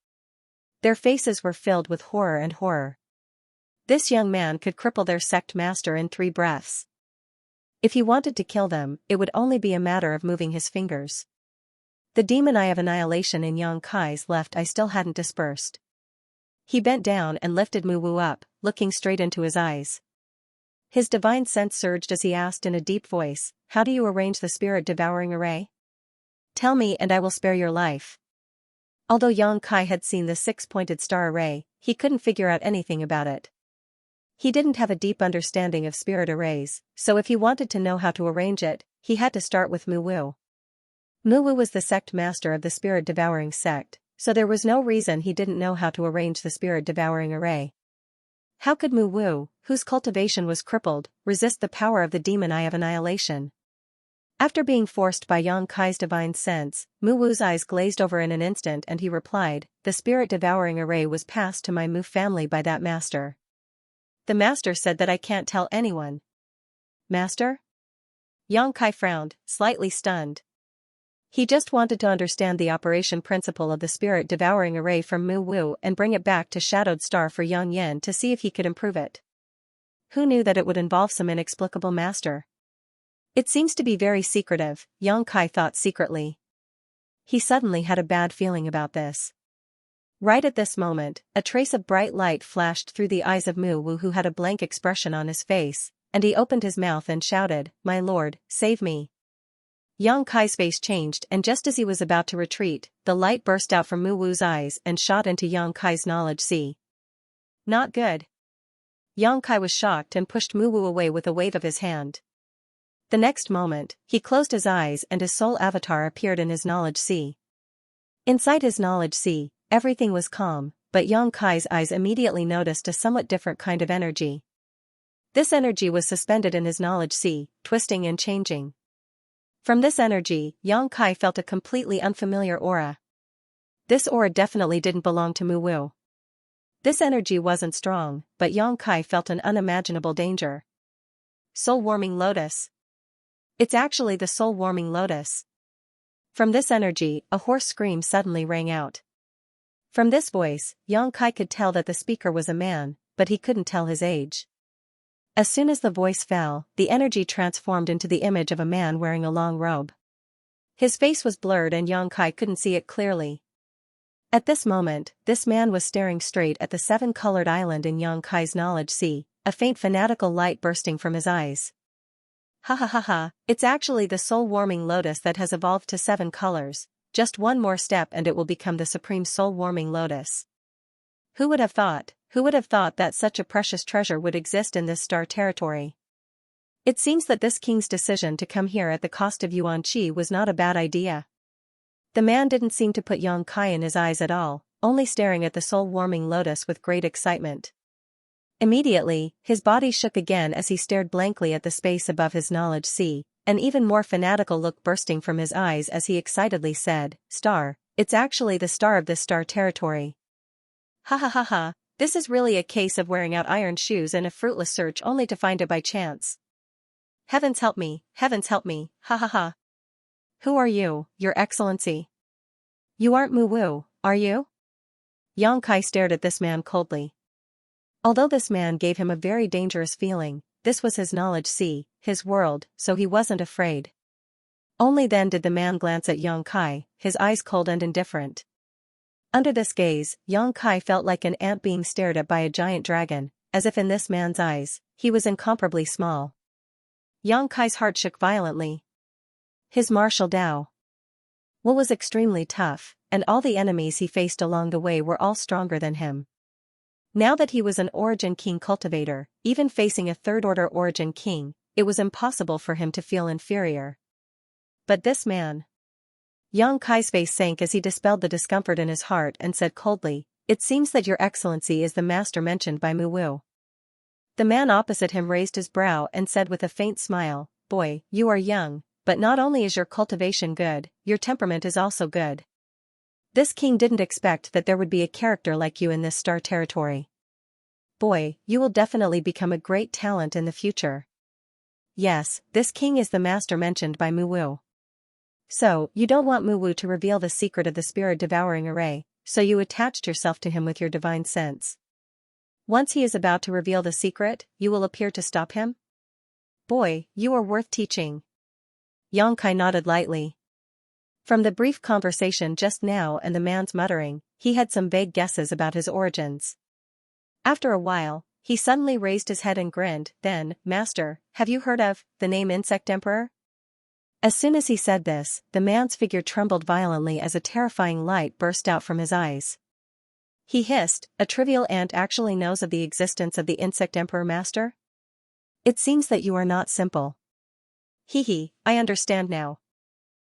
Their faces were filled with horror and horror. This young man could cripple their sect master in 3 breaths. If he wanted to kill them, it would only be a matter of moving his fingers. The demon eye of annihilation in Xianxia's left eye still hadn't dispersed. He bent down and lifted Muwu up, looking straight into his eyes. His divine sense surged as he asked in a deep voice, "How do you arrange the spirit-devouring array? Tell me and I will spare your life." Although Xianxia had seen the 6-pointed star array, he couldn't figure out anything about it. He didn't have a deep understanding of spirit arrays, so if he wanted to know how to arrange it, he had to start with Muwu. Muwu was the sect master of the spirit-devouring sect, so there was no reason he didn't know how to arrange the spirit-devouring array. How could Muwu, whose cultivation was crippled, resist the power of the demon eye of annihilation? After being forced by Xianxia's divine sense, Muwu's eyes glazed over in an instant and he replied, "The spirit-devouring array was passed to my Mu family by that master. The master said that I can't tell anyone." "Master?" Xianxia frowned, slightly stunned. He just wanted to understand the operation principle of the spirit-devouring array from Muwu and bring it back to Shadowed Star for Yang Yen to see if he could improve it. Who knew that it would involve some inexplicable master? It seems to be very secretive, Xianxia thought secretly. He suddenly had a bad feeling about this. Right at this moment, a trace of bright light flashed through the eyes of Muwu, who had a blank expression on his face, and he opened his mouth and shouted, "My lord, save me." Xianxia's face changed and just as he was about to retreat, the light burst out from Muwu's eyes and shot into Xianxia's knowledge sea. Not good. Xianxia was shocked and pushed Muwu away with a wave of his hand. The next moment, he closed his eyes and his soul avatar appeared in his knowledge sea. Inside his knowledge sea, everything was calm, but Xianxia's eyes immediately noticed a somewhat different kind of energy. This energy was suspended in his knowledge sea, twisting and changing. From this energy, Xianxia felt a completely unfamiliar aura. This aura definitely didn't belong to Muwu. This energy wasn't strong, but Xianxia felt an unimaginable danger. Soul-warming lotus. It's actually the soul-warming lotus. From this energy, a hoarse scream suddenly rang out. From this voice, Xianxia could tell that the speaker was a man, but he couldn't tell his age. As soon as the voice fell, the energy transformed into the image of a man wearing a long robe. His face was blurred and Xianxia couldn't see it clearly. At this moment, this man was staring straight at the 7-colored island in Xianxia's knowledge sea, a faint fanatical light bursting from his eyes. Ha ha ha ha, it's actually the soul-warming lotus that has evolved to 7 colors, just one more step and it will become the supreme soul-warming lotus. Who would have thought that such a precious treasure would exist in this star territory? It seems that this king's decision to come here at the cost of Yuan Qi was not a bad idea. The man didn't seem to put Xianxia in his eyes at all, only staring at the soul-warming lotus with great excitement. Immediately, his body shook again as he stared blankly at the space above his knowledge sea, an even more fanatical look bursting from his eyes as he excitedly said, "Star, it's actually the star of this star territory. Ha ha ha ha, this is really a case of wearing out iron shoes in a fruitless search only to find it by chance. Heavens help me, ha ha ha. Who are you, Your Excellency? You aren't Muwu, are you?" Yang Kai stared at this man coldly. Although this man gave him a very dangerous feeling, this was his knowledge sea, his world, so he wasn't afraid. Only then did the man glance at Yang Kai, his eyes cold and indifferent. Under this gaze, Yang Kai felt like an ant being stared at by a giant dragon, as if in this man's eyes, he was incomparably small. Yang Kai's heart shook violently. His martial Dao was extremely tough, and all the enemies he faced along the way were all stronger than him. Now that he was an Origin King cultivator, even facing a third-order Origin King, it was impossible for him to feel inferior. But this man... Yang Kai's face sank as he dispelled the discomfort in his heart and said coldly, "It seems that your excellency is the master mentioned by Mu Wu." The man opposite him raised his brow and said with a faint smile, "Boy, you are young, but not only is your cultivation good, your temperament is also good. This king didn't expect that there would be a character like you in this star territory. Boy, you will definitely become a great talent in the future." Yes, this king is the master mentioned by Mu Wu. So, you don't want Mu Wu to reveal the secret of the spirit-devouring array, so you attached yourself to him with your divine sense. Once he is about to reveal the secret, you will appear to stop him? Boy, you are worth teaching. Yang Kai nodded lightly. From the brief conversation just now and the man's muttering, he had some vague guesses about his origins. After a while, he suddenly raised his head and grinned, then, "Master, have you heard of the name Insect Emperor?" As soon as he said this, the man's figure trembled violently as a terrifying light burst out from his eyes. He hissed, "A trivial ant actually knows of the existence of the Insect Emperor, Master? It seems that you are not simple." "Hee, I understand now.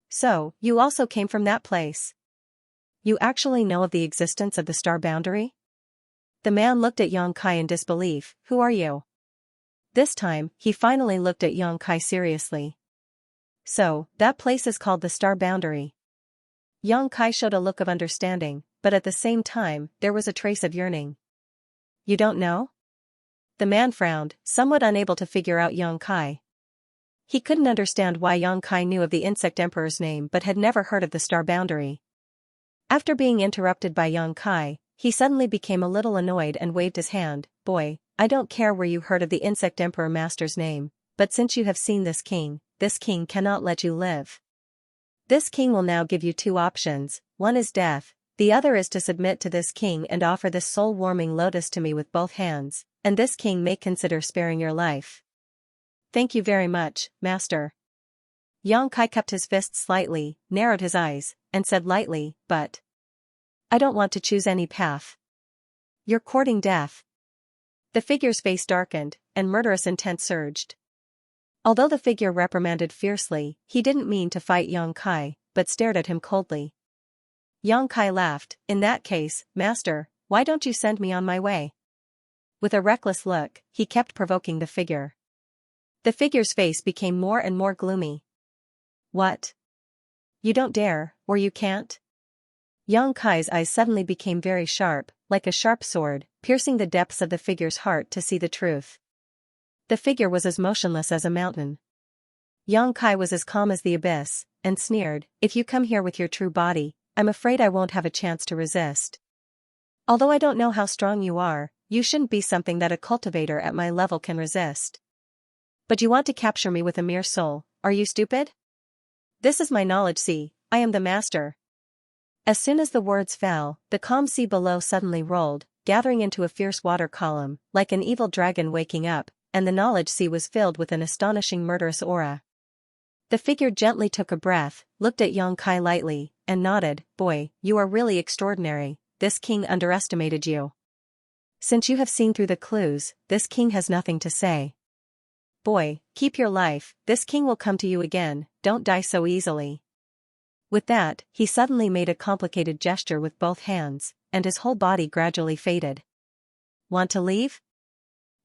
So, you also came from that place? You actually know of the existence of the star boundary?" The man looked at Yang Kai in disbelief. "Who are you?" This time, he finally looked at Yang Kai seriously. "So, that place is called the Star Boundary." Yang Kai showed a look of understanding, but at the same time, there was a trace of yearning. "You don't know?" The man frowned, somewhat unable to figure out Yang Kai. He couldn't understand why Yang Kai knew of the Insect Emperor's name but had never heard of the Star Boundary. After being interrupted by Yang Kai, he suddenly became a little annoyed and waved his hand. "Boy, I don't care where you heard of the Insect Emperor Master's name, but since you have seen this king cannot let you live. This king will now give you two options, one is death, the other is to submit to this king and offer this soul-warming lotus to me with both hands, and this king may consider sparing your life." "Thank you very much, Master." Yang Kai kept his fists slightly, narrowed his eyes, and said lightly, "But I don't want to choose any path." "You're courting death." The figure's face darkened, and murderous intent surged. Although the figure reprimanded fiercely, he didn't mean to fight Yang Kai, but stared at him coldly. Yang Kai laughed, "In that case, Master, why don't you send me on my way?" With a reckless look, he kept provoking the figure. The figure's face became more and more gloomy. "What? You don't dare, or you can't?" Yang Kai's eyes suddenly became very sharp, like a sharp sword, piercing the depths of the figure's heart to see the truth. The figure was as motionless as a mountain. Yang Kai was as calm as the abyss, and sneered, "If you come here with your true body, I'm afraid I won't have a chance to resist. Although I don't know how strong you are, you shouldn't be something that a cultivator at my level can resist. But you want to capture me with a mere soul, are you stupid? This is my knowledge sea, I am the master." As soon as the words fell, the calm sea below suddenly rolled, gathering into a fierce water column, like an evil dragon waking up, and the knowledge sea was filled with an astonishing murderous aura. The figure gently took a breath, looked at Yang Kai lightly, and nodded, "Boy, you are really extraordinary, this king underestimated you. Since you have seen through the clues, this king has nothing to say. Boy, keep your life, this king will come to you again, don't die so easily." With that, he suddenly made a complicated gesture with both hands, and his whole body gradually faded. "Want to leave?"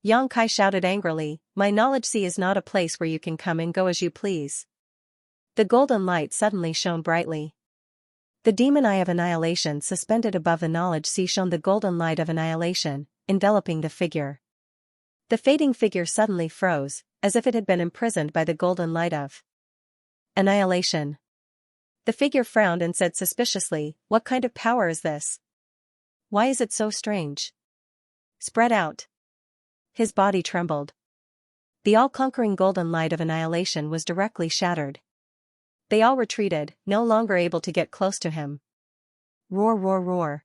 Yang Kai shouted angrily, "My knowledge sea is not a place where you can come and go as you please." The golden light suddenly shone brightly. The demon eye of annihilation suspended above the knowledge sea shone the golden light of annihilation, enveloping the figure. The fading figure suddenly froze, as if it had been imprisoned by the golden light of annihilation. The figure frowned and said suspiciously, "What kind of power is this?" Why is it so strange? Spread out. His body trembled. The all-conquering golden light of annihilation was directly shattered. They all retreated, no longer able to get close to him. Roar, roar, roar.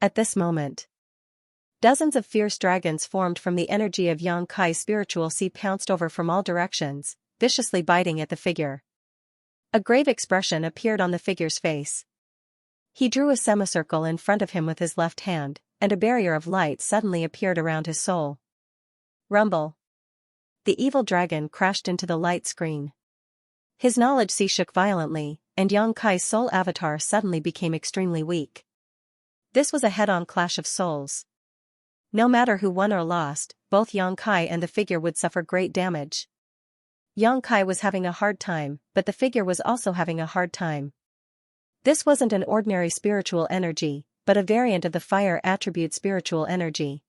At this moment, dozens of fierce dragons formed from the energy of Yang Kai's spiritual sea pounced over from all directions, viciously biting at the figure. A grave expression appeared on the figure's face. He drew a semicircle in front of him with his left hand, and a barrier of light suddenly appeared around his soul. Rumble. The evil dragon crashed into the light screen. His knowledge sea shook violently, and Yang Kai's soul avatar suddenly became extremely weak. This was a head-on clash of souls. No matter who won or lost, both Yang Kai and the figure would suffer great damage. Yang Kai was having a hard time, but the figure was also having a hard time. This wasn't an ordinary spiritual energy, but a variant of the fire attribute spiritual energy.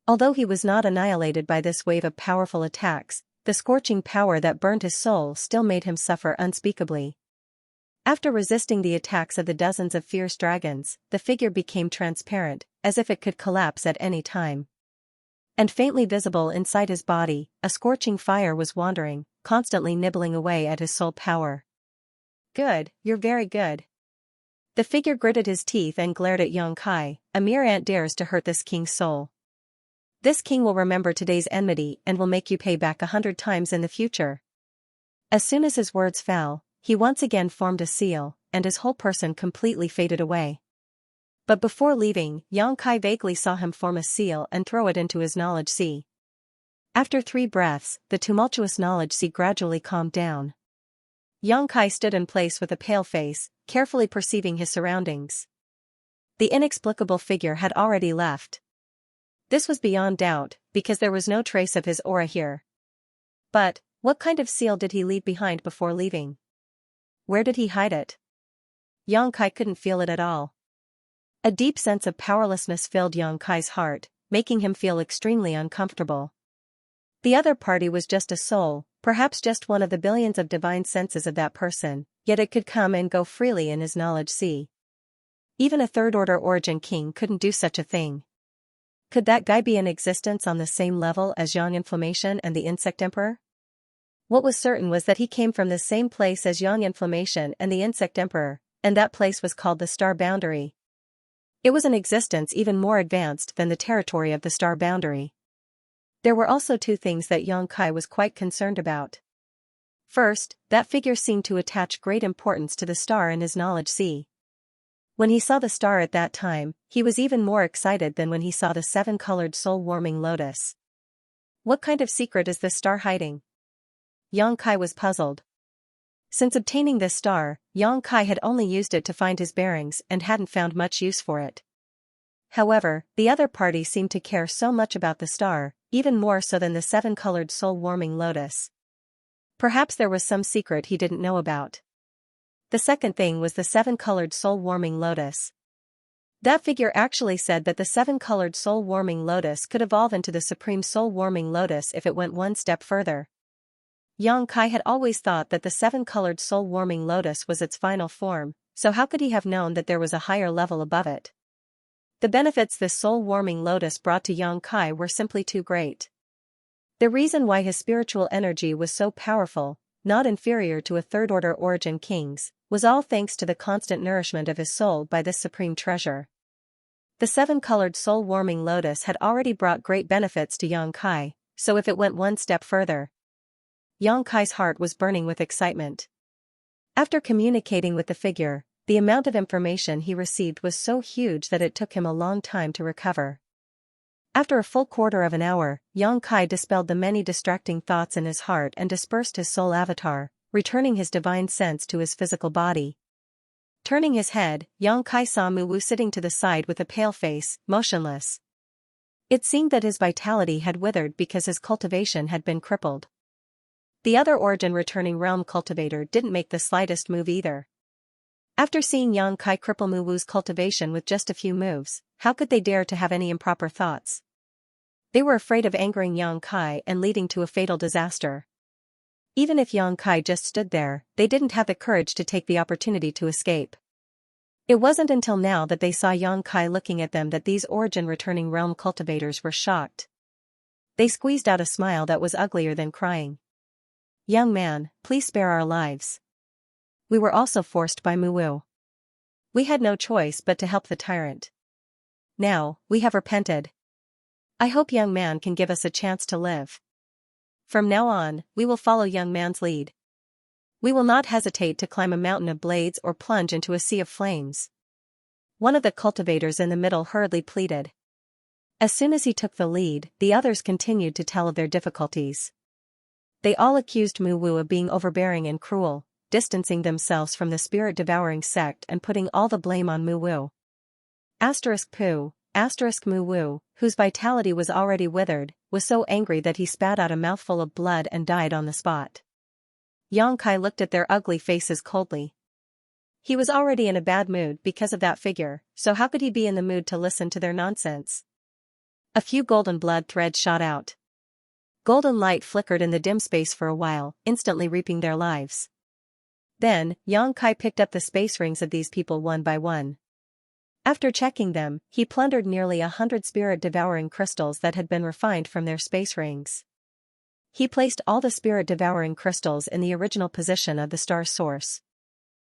Although he was not annihilated by this wave of powerful attacks, the scorching power that burned his soul still made him suffer unspeakably. After resisting the attacks of the dozens of fierce dragons, the figure became transparent, as if it could collapse at any time. And faintly visible inside his body, a scorching fire was wandering, constantly nibbling away at his soul power. Good, you're very good. The figure gritted his teeth and glared at Yang Kai. A mere ant dares to hurt this king's soul. This king will remember today's enmity and will make you pay back 100 times in the future. As soon as his words fell, he once again formed a seal, and his whole person completely faded away. But before leaving, Yang Kai vaguely saw him form a seal and throw it into his knowledge sea. After 3 breaths, the tumultuous knowledge sea gradually calmed down. Yang Kai stood in place with a pale face, carefully perceiving his surroundings. The inexplicable figure had already left. This was beyond doubt, because there was no trace of his aura here. But, what kind of seal did he leave behind before leaving? Where did he hide it? Yang Kai couldn't feel it at all. A deep sense of powerlessness filled Yang Kai's heart, making him feel extremely uncomfortable. The other party was just a soul, perhaps just one of the billions of divine senses of that person, yet it could come and go freely in his knowledge sea. Even a third-order origin king couldn't do such a thing. Could that guy be in existence on the same level as Yang Inflammation and the Insect Emperor? What was certain was that he came from the same place as Yang Inflammation and the Insect Emperor, and that place was called the Star Boundary. It was an existence even more advanced than the territory of the Star Boundary. There were also 2 things that Yang Kai was quite concerned about. First, that figure seemed to attach great importance to the star in his knowledge sea. When he saw the star at that time, he was even more excited than when he saw the 7-colored soul-warming lotus. What kind of secret is this star hiding? Yang Kai was puzzled. Since obtaining this star, Yang Kai had only used it to find his bearings and hadn't found much use for it. However, the other party seemed to care so much about the star, even more so than the 7-colored soul-warming lotus. Perhaps there was some secret he didn't know about. The second thing was the 7-colored soul-warming lotus. That figure actually said that the 7-colored soul-warming lotus could evolve into the supreme soul-warming lotus if it went one step further. Yang Kai had always thought that the 7-colored soul-warming lotus was its final form, so how could he have known that there was a higher level above it? The benefits this soul-warming lotus brought to Yang Kai were simply too great. The reason why his spiritual energy was so powerful, not inferior to a third-order origin king's, was all thanks to the constant nourishment of his soul by this supreme treasure. The 7-colored soul-warming lotus had already brought great benefits to Yang Kai, so if it went one step further. Yang Kai's heart was burning with excitement. After communicating with the figure, the amount of information he received was so huge that it took him a long time to recover. After a full quarter of an hour, Yang Kai dispelled the many distracting thoughts in his heart and dispersed his soul avatar, returning his divine sense to his physical body. Turning his head, Yang Kai saw Mu Wu sitting to the side with a pale face, motionless. It seemed that his vitality had withered because his cultivation had been crippled. The other origin returning realm cultivator didn't make the slightest move either. After seeing Yang Kai cripple Mu Wu's cultivation with just a few moves, how could they dare to have any improper thoughts? They were afraid of angering Yang Kai and leading to a fatal disaster. Even if Yang Kai just stood there, they didn't have the courage to take the opportunity to escape. It wasn't until now that they saw Yang Kai looking at them that these origin-returning realm cultivators were shocked. They squeezed out a smile that was uglier than crying. "Young man, please spare our lives. We were also forced by Muwu. We had no choice but to help the tyrant. Now, we have repented. I hope young man can give us a chance to live. From now on, we will follow young man's lead. We will not hesitate to climb a mountain of blades or plunge into a sea of flames." One of the cultivators in the middle hurriedly pleaded. As soon as he took the lead, the others continued to tell of their difficulties. They all accused Muwu of being overbearing and cruel, distancing themselves from the spirit-devouring sect and putting all the blame on Muwu. Muwu, whose vitality was already withered, was so angry that he spat out a mouthful of blood and died on the spot. Yang Kai looked at their ugly faces coldly. He was already in a bad mood because of that figure, so how could he be in the mood to listen to their nonsense? A few golden blood threads shot out. Golden light flickered in the dim space for a while, instantly reaping their lives. Then, Yang Kai picked up the space rings of these people one by one. After checking them, he plundered nearly 100 spirit-devouring crystals that had been refined from their space rings. He placed all the spirit-devouring crystals in the original position of the star's source.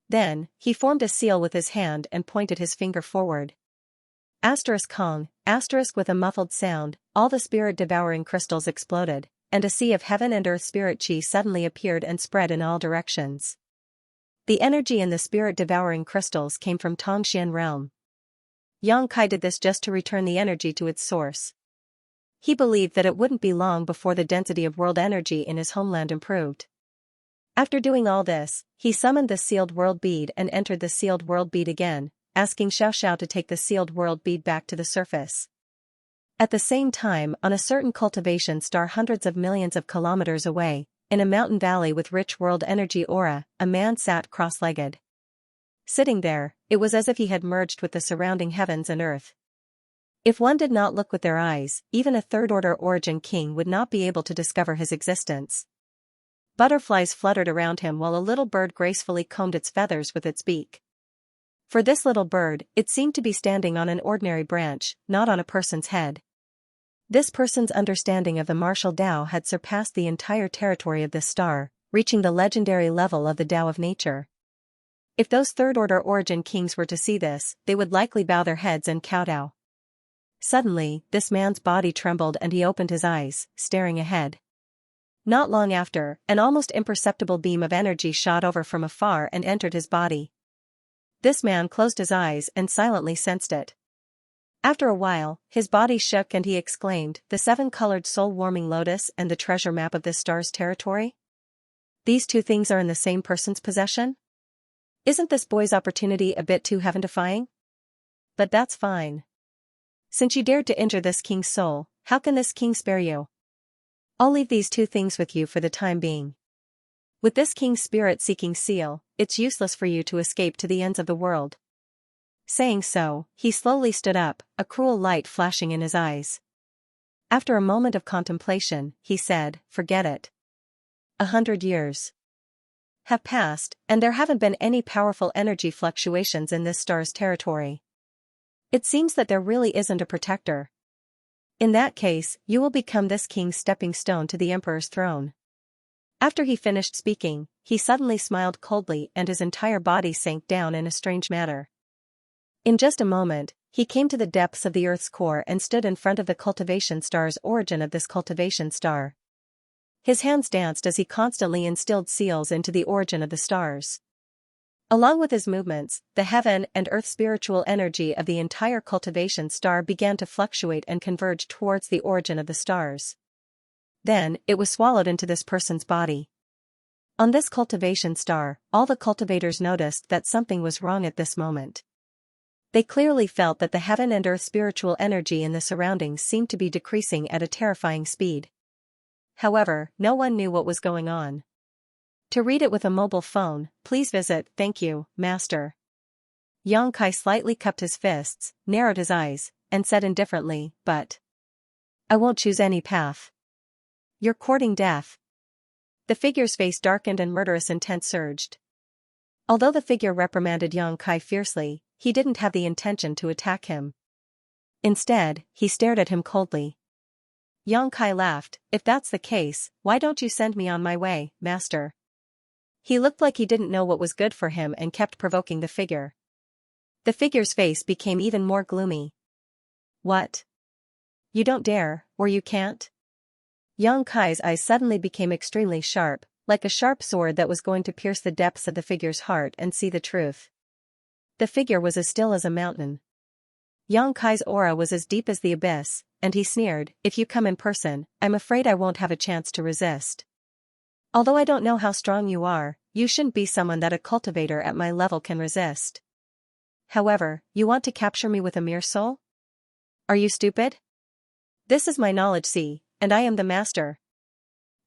Then, he formed a seal with his hand and pointed his finger forward. Kong, with a muffled sound, all the spirit-devouring crystals exploded, and a sea of heaven and earth spirit chi suddenly appeared and spread in all directions. The energy in the spirit-devouring crystals came from Tongxian realm. Yang Kai did this just to return the energy to its source. He believed that it wouldn't be long before the density of world energy in his homeland improved. After doing all this, he summoned the sealed world bead and entered the sealed world bead again, asking Xiao to take the sealed world bead back to the surface. At the same time, on a certain cultivation star hundreds of millions of kilometers away, in a mountain valley with rich world energy aura, a man sat cross-legged. Sitting there, it was as if he had merged with the surrounding heavens and earth. If one did not look with their eyes, even a third-order origin king would not be able to discover his existence. Butterflies fluttered around him while a little bird gracefully combed its feathers with its beak. For this little bird, it seemed to be standing on an ordinary branch, not on a person's head. This person's understanding of the martial Tao had surpassed the entire territory of this star, reaching the legendary level of the Tao of nature. If those third-order origin kings were to see this, they would likely bow their heads and kowtow. Suddenly, this man's body trembled and he opened his eyes, staring ahead. Not long after, an almost imperceptible beam of energy shot over from afar and entered his body. This man closed his eyes and silently sensed it. After a while, his body shook and he exclaimed, "The seven-colored soul-warming lotus and the treasure map of this star's territory? These two things are in the same person's possession? Isn't this boy's opportunity a bit too heaven-defying? But that's fine. Since you dared to injure this king's soul, how can this king spare you? I'll leave these two things with you for the time being. With this king's spirit-seeking seal, it's useless for you to escape to the ends of the world." Saying so, he slowly stood up, a cruel light flashing in his eyes. After a moment of contemplation, he said, "Forget it. 100 years have passed, and there haven't been any powerful energy fluctuations in this star's territory. It seems that there really isn't a protector. In that case, you will become this king's stepping stone to the emperor's throne." After he finished speaking, he suddenly smiled coldly and his entire body sank down in a strange manner. In just a moment, he came to the depths of the Earth's core and stood in front of the cultivation star's origin of this cultivation star. His hands danced as he constantly instilled seals into the origin of the stars. Along with his movements, the heaven and earth spiritual energy of the entire cultivation star began to fluctuate and converge towards the origin of the stars. Then, it was swallowed into this person's body. On this cultivation star, all the cultivators noticed that something was wrong at this moment. They clearly felt that the heaven and earth spiritual energy in the surroundings seemed to be decreasing at a terrifying speed. However, no one knew what was going on. To read it with a mobile phone, please visit Thank You, Master. Yang Kai slightly cupped his fists, narrowed his eyes, and said indifferently, "But I won't choose any path. You're courting death." The figure's face darkened and murderous intent surged. Although the figure reprimanded Yang Kai fiercely, he didn't have the intention to attack him. Instead, he stared at him coldly. Xianxia laughed. If that's the case, why don't you send me on my way, master? He looked like he didn't know what was good for him and kept provoking the figure. The figure's face became even more gloomy. What? You don't dare, or you can't? Xianxia's eyes suddenly became extremely sharp, like a sharp sword that was going to pierce the depths of the figure's heart and see the truth. The figure was as still as a mountain. Xianxia's aura was as deep as the abyss, and he sneered, if you come in person, I'm afraid I won't have a chance to resist. Although I don't know how strong you are, you shouldn't be someone that a cultivator at my level can resist. However, you want to capture me with a mere soul? Are you stupid? This is my knowledge sea, and I am the master.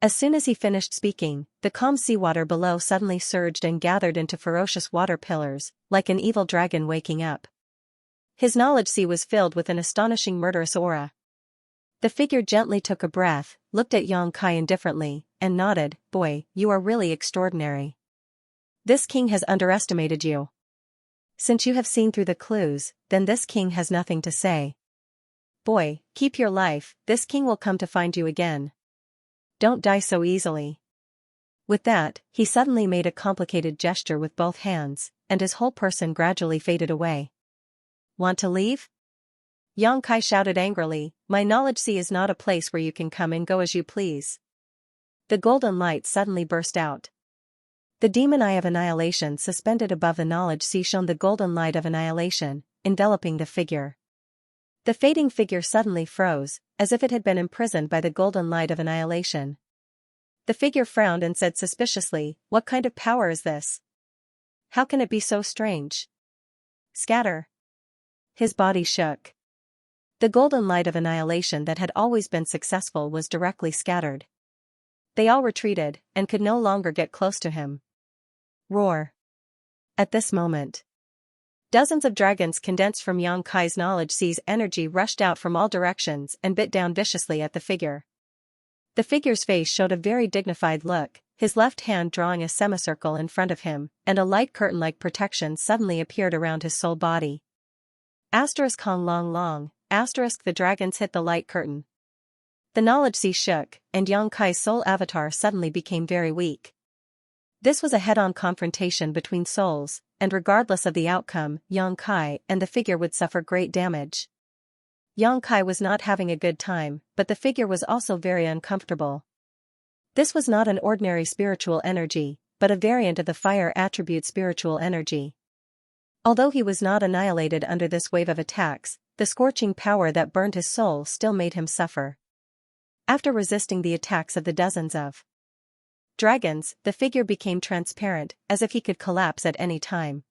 As soon as he finished speaking, the calm seawater below suddenly surged and gathered into ferocious water pillars, like an evil dragon waking up. His knowledge sea was filled with an astonishing murderous aura. The figure gently took a breath, looked at Xianxia indifferently, and nodded, boy, you are really extraordinary. This king has underestimated you. Since you have seen through the clues, then this king has nothing to say. Boy, keep your life, this king will come to find you again. Don't die so easily. With that, he suddenly made a complicated gesture with both hands, and his whole person gradually faded away. Want to leave? Xianxia shouted angrily, my knowledge sea is not a place where you can come and go as you please. The golden light suddenly burst out. The demon eye of annihilation suspended above the knowledge sea shone the golden light of annihilation, enveloping the figure. The fading figure suddenly froze, as if it had been imprisoned by the golden light of annihilation. The figure frowned and said suspiciously, what kind of power is this? How can it be so strange? Scatter. His body shook. The golden light of annihilation that had always been successful was directly scattered. They all retreated, and could no longer get close to him. Roar. At this moment, dozens of dragons condensed from Xianxia's knowledge sea's energy rushed out from all directions and bit down viciously at the figure. The figure's face showed a very dignified look, his left hand drawing a semicircle in front of him, and a light curtain-like protection suddenly appeared around his soul body. Hong long long, the dragons hit the light curtain. The knowledge sea shook, and Xianxia's soul avatar suddenly became very weak. This was a head-on confrontation between souls, and regardless of the outcome, Xianxia and the figure would suffer great damage. Xianxia was not having a good time, but the figure was also very uncomfortable. This was not an ordinary spiritual energy, but a variant of the fire attribute spiritual energy. Although he was not annihilated under this wave of attacks, the scorching power that burned his soul still made him suffer. After resisting the attacks of the dozens of dragons, the figure became transparent, as if he could collapse at any time.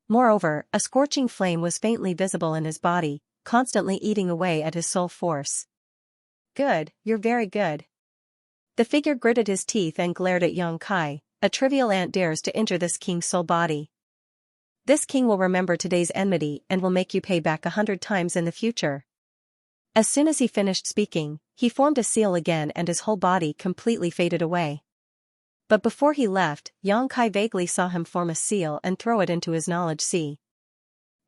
Moreover, a scorching flame was faintly visible in his body, constantly eating away at his soul force. Good, you're very good. The figure gritted his teeth and glared at Xianxia, a trivial ant dares to injure this king's soul body. This king will remember today's enmity and will make you pay back 100 times in the future. As soon as he finished speaking, he formed a seal again and his whole body completely faded away. But before he left, Xianxia vaguely saw him form a seal and throw it into his knowledge sea.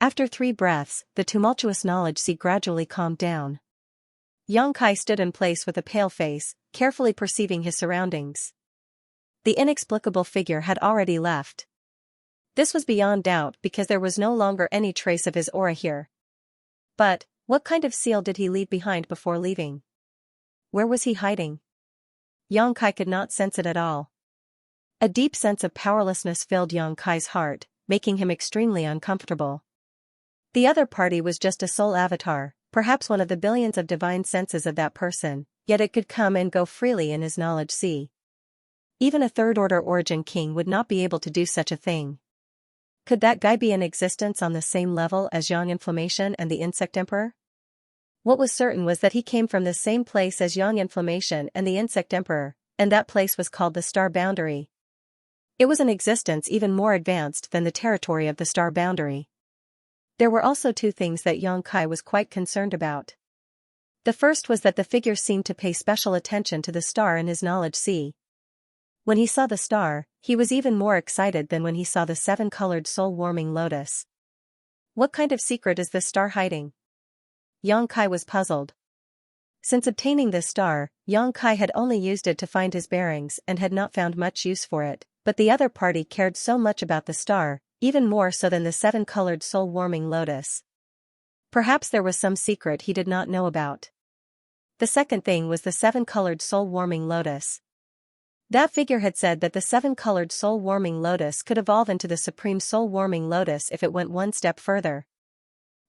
After 3 breaths, the tumultuous knowledge sea gradually calmed down. Xianxia stood in place with a pale face, carefully perceiving his surroundings. The inexplicable figure had already left. This was beyond doubt because there was no longer any trace of his aura here. But, what kind of seal did he leave behind before leaving? Where was he hiding? Xianxia could not sense it at all. A deep sense of powerlessness filled Xianxia's heart, making him extremely uncomfortable. The other party was just a soul avatar, perhaps one of the billions of divine senses of that person, yet it could come and go freely in his knowledge sea. Even a third-order origin king would not be able to do such a thing. Could that guy be in existence on the same level as Yang Inflammation and the Insect Emperor? What was certain was that he came from the same place as Yang Inflammation and the Insect Emperor, and that place was called the Star Boundary. It was an existence even more advanced than the territory of the Star Boundary. There were also 2 things that Xianxia was quite concerned about. The first was that the figure seemed to pay special attention to the star in his knowledge sea. When he saw the star, he was even more excited than when he saw the 7-colored soul-warming lotus. What kind of secret is this star hiding? Yang Kai was puzzled. Since obtaining this star, Yang Kai had only used it to find his bearings and had not found much use for it, but the other party cared so much about the star, even more so than the 7-colored soul-warming lotus. Perhaps there was some secret he did not know about. The second thing was the 7-colored soul-warming lotus. That figure had said that the 7-colored soul-warming lotus could evolve into the supreme soul-warming lotus if it went one step further.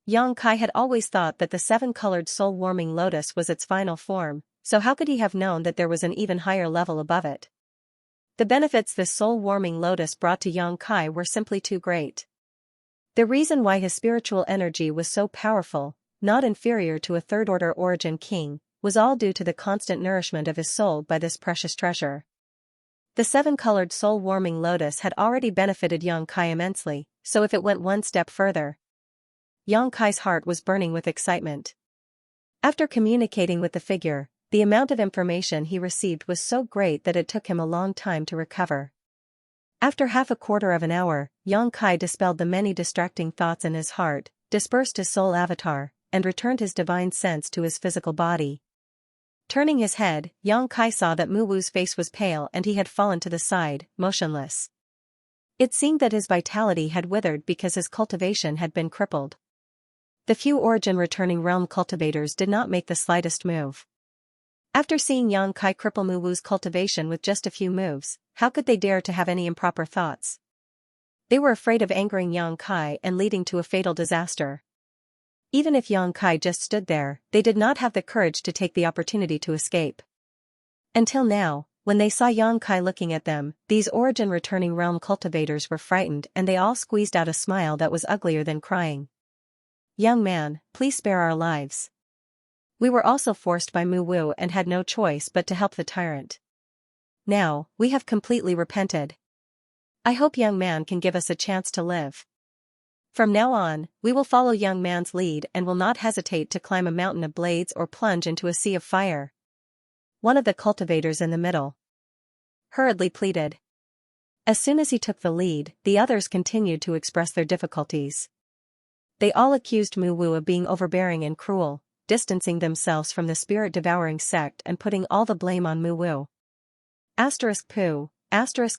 Yang Kai had always thought that the 7-colored soul-warming lotus was its final form, so how could he have known that there was an even higher level above it? The benefits this soul-warming lotus brought to Yang Kai were simply too great. The reason why his spiritual energy was so powerful, not inferior to a third-order origin king, was all due to the constant nourishment of his soul by this precious treasure. The 7-colored soul-warming lotus had already benefited Yang Kai immensely, so if it went one step further. Yang Kai's heart was burning with excitement. After communicating with the figure, the amount of information he received was so great that it took him a long time to recover. After half a quarter of an hour, Yang Kai dispelled the many distracting thoughts in his heart, dispersed his soul avatar, and returned his divine sense to his physical body. Turning his head, Yang Kai saw that Mu Wu's face was pale and he had fallen to the side, motionless. It seemed that his vitality had withered because his cultivation had been crippled. The few origin-returning realm cultivators did not make the slightest move. After seeing Yang Kai cripple Mu Wu's cultivation with just a few moves, how could they dare to have any improper thoughts? They were afraid of angering Yang Kai and leading to a fatal disaster. Even if Yang Kai just stood there, they did not have the courage to take the opportunity to escape. Until now, when they saw Yang Kai looking at them, these origin-returning realm cultivators were frightened and they all squeezed out a smile that was uglier than crying. "Young man, please spare our lives. We were also forced by Mu Wu and had no choice but to help the tyrant. Now, we have completely repented. I hope young man can give us a chance to live. From now on, we will follow young man's lead and will not hesitate to climb a mountain of blades or plunge into a sea of fire." One of the cultivators in the middle hurriedly pleaded. As soon as he took the lead, the others continued to express their difficulties. They all accused Mu Wu of being overbearing and cruel, distancing themselves from the spirit-devouring sect and putting all the blame on Mu Wu.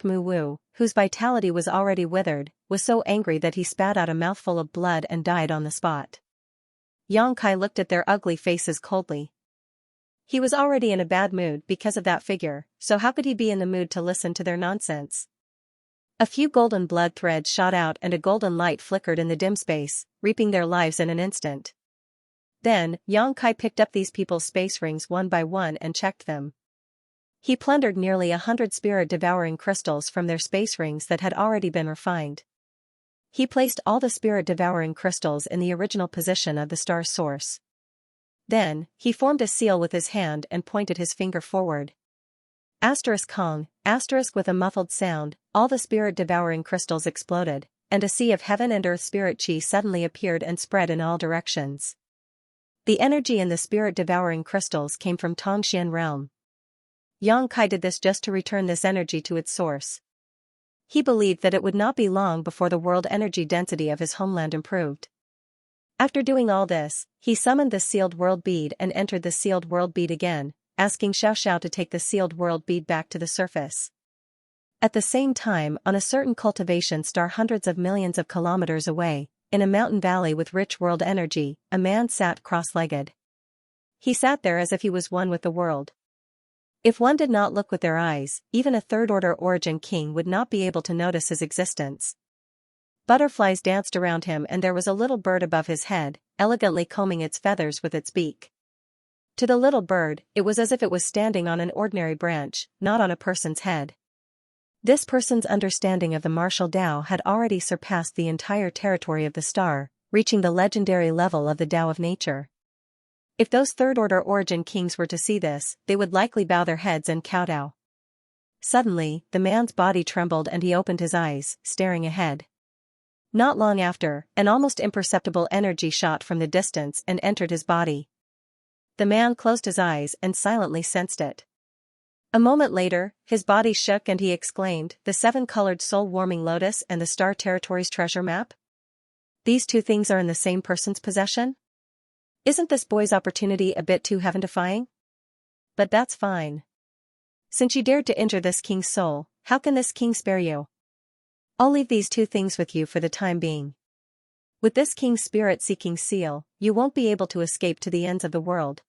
Mu Wu, whose vitality was already withered, was so angry that he spat out a mouthful of blood and died on the spot. Yang Kai looked at their ugly faces coldly. He was already in a bad mood because of that figure, so how could he be in the mood to listen to their nonsense? A few golden blood threads shot out and a golden light flickered in the dim space, reaping their lives in an instant. Then, Yang Kai picked up these people's space rings one by one and checked them. He plundered nearly 100 spirit-devouring crystals from their space rings that had already been refined. He placed all the spirit-devouring crystals in the original position of the star's source. Then, he formed a seal with his hand and pointed his finger forward. Kong, with a muffled sound, all the spirit-devouring crystals exploded, and a sea of heaven and earth spirit chi suddenly appeared and spread in all directions. The energy in the spirit-devouring crystals came from Tongxian realm. Yang Kai did this just to return this energy to its source. He believed that it would not be long before the world energy density of his homeland improved. After doing all this, he summoned the sealed world bead and entered the sealed world bead again, asking Xiao to take the sealed world bead back to the surface. At the same time, on a certain cultivation star hundreds of millions of kilometers away, in a mountain valley with rich world energy, a man sat cross-legged. He sat there as if he was one with the world. If one did not look with their eyes, even a third-order origin king would not be able to notice his existence. Butterflies danced around him and there was a little bird above his head, elegantly combing its feathers with its beak. To the little bird, it was as if it was standing on an ordinary branch, not on a person's head. This person's understanding of the martial Tao had already surpassed the entire territory of the star, reaching the legendary level of the Tao of nature. If those third-order origin kings were to see this, they would likely bow their heads and kowtow. Suddenly, the man's body trembled and he opened his eyes, staring ahead. Not long after, an almost imperceptible energy shot from the distance and entered his body. The man closed his eyes and silently sensed it. A moment later, his body shook and he exclaimed, "The 7-colored soul-warming lotus and the star territory's treasure map?" These two things are in the same person's possession? Isn't this boy's opportunity a bit too heaven-defying? But that's fine. Since you dared to injure this king's soul, how can this king spare you? I'll leave these two things with you for the time being. With this king's spirit-seeking seal, you won't be able to escape to the ends of the world.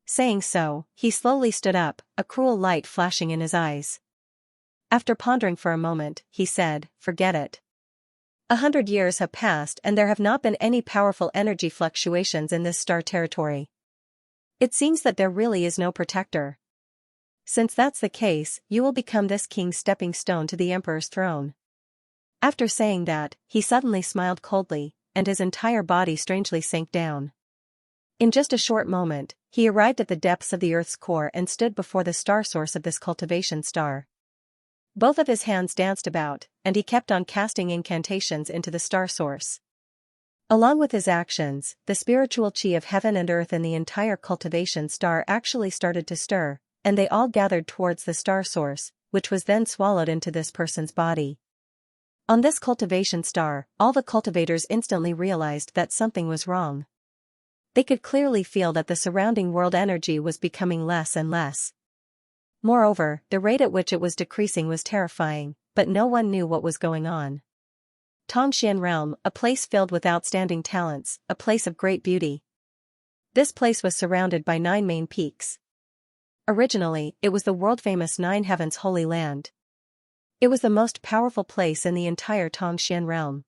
Saying so, he slowly stood up, a cruel light flashing in his eyes. After pondering for a moment, he said, "Forget it. 100 years have passed and there have not been any powerful energy fluctuations in this star territory. It seems that there really is no protector. Since that's the case, you will become this king's stepping stone to the emperor's throne." After saying that, he suddenly smiled coldly, and his entire body strangely sank down. In just a short moment, he arrived at the depths of the Earth's core and stood before the star source of this cultivation star. Both of his hands danced about, and he kept on casting incantations into the star source. Along with his actions, the spiritual chi of heaven and earth in the entire cultivation star actually started to stir, and they all gathered towards the star source, which was then swallowed into this person's body. On this cultivation star, all the cultivators instantly realized that something was wrong. They could clearly feel that the surrounding world energy was becoming less and less. Moreover, the rate at which it was decreasing was terrifying, but no one knew what was going on. Tongxian Realm, a place filled with outstanding talents, a place of great beauty. This place was surrounded by 9 main peaks. Originally, it was the world-famous 9 Heavens Holy Land. It was the most powerful place in the entire Tongxian Realm.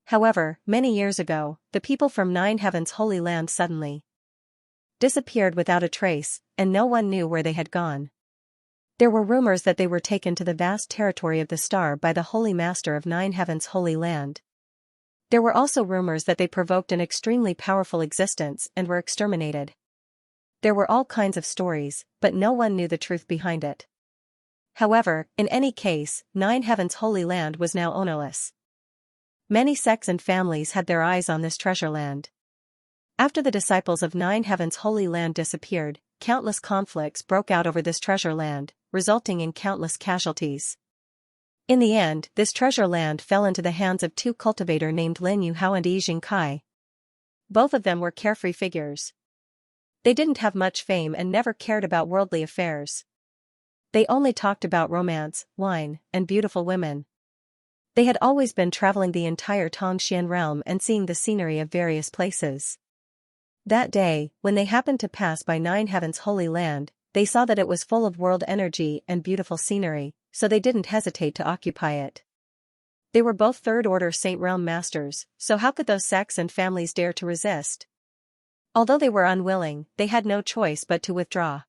However, many years ago, the people from 9 Heavens Holy Land suddenly disappeared without a trace, and no one knew where they had gone. There were rumors that they were taken to the vast territory of the star by the Holy Master of 9 Heavens Holy Land. There were also rumors that they provoked an extremely powerful existence and were exterminated. There were all kinds of stories, but no one knew the truth behind it. However, in any case, 9 Heavens Holy Land was now ownerless. Many sects and families had their eyes on this treasure land. After the disciples of 9 Heavens Holy Land disappeared, countless conflicts broke out over this treasure land, resulting in countless casualties. In the end, this treasure land fell into the hands of 2 cultivators named Lin Yuhao and Xianxia. Both of them were carefree figures. They didn't have much fame and never cared about worldly affairs. They only talked about romance, wine, and beautiful women. They had always been traveling the entire Tongxian realm and seeing the scenery of various places. That day, when they happened to pass by 9 Heavens Holy Land, they saw that it was full of world energy and beautiful scenery, so they didn't hesitate to occupy it. They were both third-order Saint Realm masters, so how could those sects and families dare to resist? Although they were unwilling, they had no choice but to withdraw.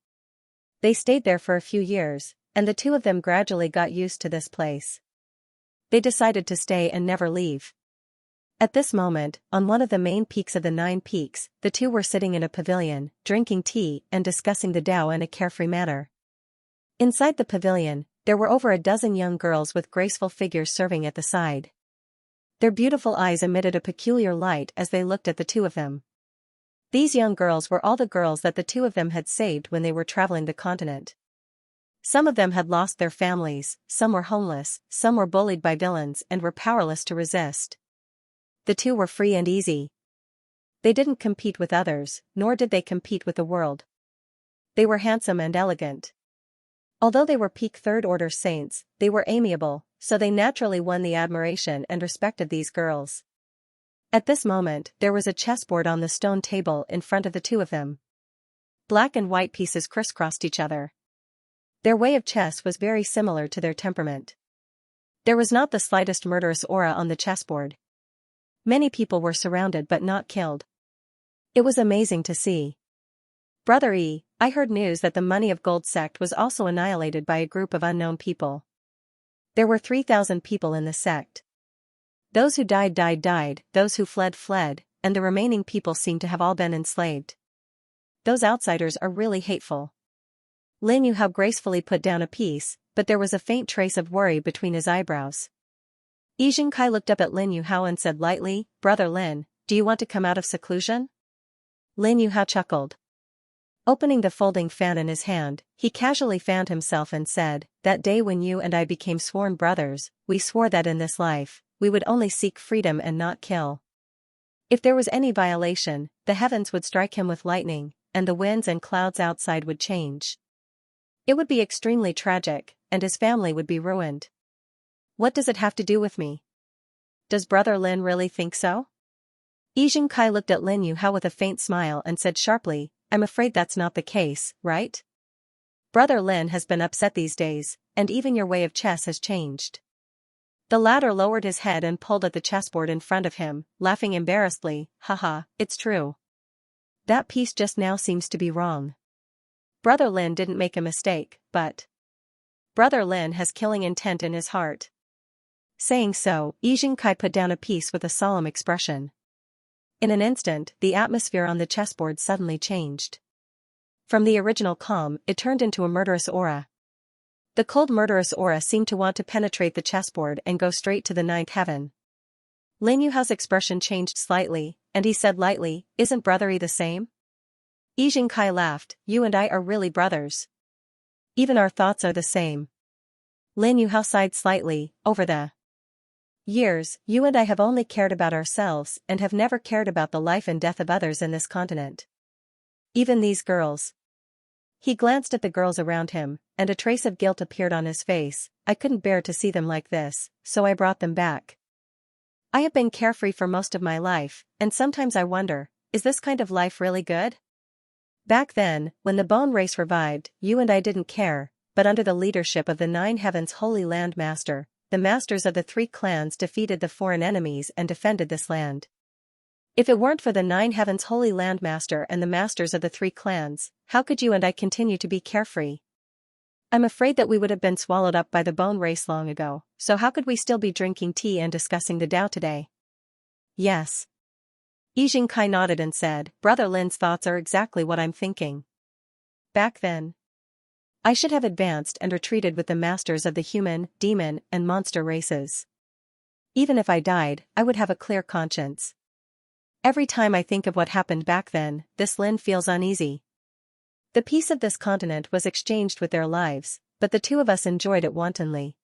They stayed there for a few years, and the 2 of them gradually got used to this place. They decided to stay and never leave. At this moment, on one of the main peaks of the 9 peaks, the 2 were sitting in a pavilion, drinking tea and discussing the Tao in a carefree manner. Inside the pavilion, there were over a dozen young girls with graceful figures serving at the side. Their beautiful eyes emitted a peculiar light as they looked at the 2 of them. These young girls were all the girls that the 2 of them had saved when they were traveling the continent. Some of them had lost their families, some were homeless, some were bullied by villains and were powerless to resist. The 2 were free and easy. They didn't compete with others, nor did they compete with the world. They were handsome and elegant. Although they were peak third-order saints, they were amiable, so they naturally won the admiration and respect of these girls. At this moment, there was a chessboard on the stone table in front of the 2 of them. Black and white pieces crisscrossed each other. Their way of chess was very similar to their temperament. There was not the slightest murderous aura on the chessboard. Many people were surrounded but not killed. It was amazing to see. "Brother E, I heard news that the Money of Gold sect was also annihilated by a group of unknown people. There were 3,000 people in the sect. Those who died, those who fled, and the remaining people seem to have all been enslaved. Those outsiders are really hateful." Lin Yuhao gracefully put down a piece, but there was a faint trace of worry between his eyebrows. Xianxia looked up at Lin Yuhao and said lightly, "Brother Lin, do you want to come out of seclusion?" Lin Yuhao chuckled. Opening the folding fan in his hand, he casually fanned himself and said, "That day when you and I became sworn brothers, we swore that in this life, we would only seek freedom and not kill. If there was any violation, the heavens would strike him with lightning, and the winds and clouds outside would change. It would be extremely tragic, and his family would be ruined. What does it have to do with me? Does Brother Lin really think so? Xianxia looked at Lin Yuhao with a faint smile and said sharply, I'm afraid that's not the case, right? Brother Lin has been upset these days, and even your way of chess has changed. The latter lowered his head and pulled at the chessboard in front of him, laughing embarrassedly, haha, it's true. That piece just now seems to be wrong. Brother Lin didn't make a mistake, but Brother Lin has killing intent in his heart. Saying so, Xianxia put down a piece with a solemn expression. In an instant, the atmosphere on the chessboard suddenly changed. From the original calm, it turned into a murderous aura. The cold murderous aura seemed to want to penetrate the chessboard and go straight to the ninth heaven. Lin Yuhao's expression changed slightly, and he said lightly, isn't brotherly the same? Xianxia laughed, you and I are really brothers. Even our thoughts are the same. Lin Yuhao sighed slightly, over the years, you and I have only cared about ourselves and have never cared about the life and death of others in this continent. Even these girls. He glanced at the girls around him, and a trace of guilt appeared on his face. I couldn't bear to see them like this, so I brought them back. I have been carefree for most of my life, and sometimes I wonder, is this kind of life really good? Back then, when the bone race revived, you and I didn't care, but under the leadership of the Nine Heavens Holy Land Master, the masters of the three clans defeated the foreign enemies and defended this land. If it weren't for the Nine Heavens Holy Land Master and the masters of the three clans, how could you and I continue to be carefree? I'm afraid that we would have been swallowed up by the bone race long ago, so how could we still be drinking tea and discussing the Tao today? Yes. Xianxia nodded and said, Brother Lin's thoughts are exactly what I'm thinking. Back then, I should have advanced and retreated with the masters of the human, demon, and monster races. Even if I died, I would have a clear conscience. Every time I think of what happened back then, this Lin feels uneasy. The peace of this continent was exchanged with their lives, but the two of us enjoyed it wantonly.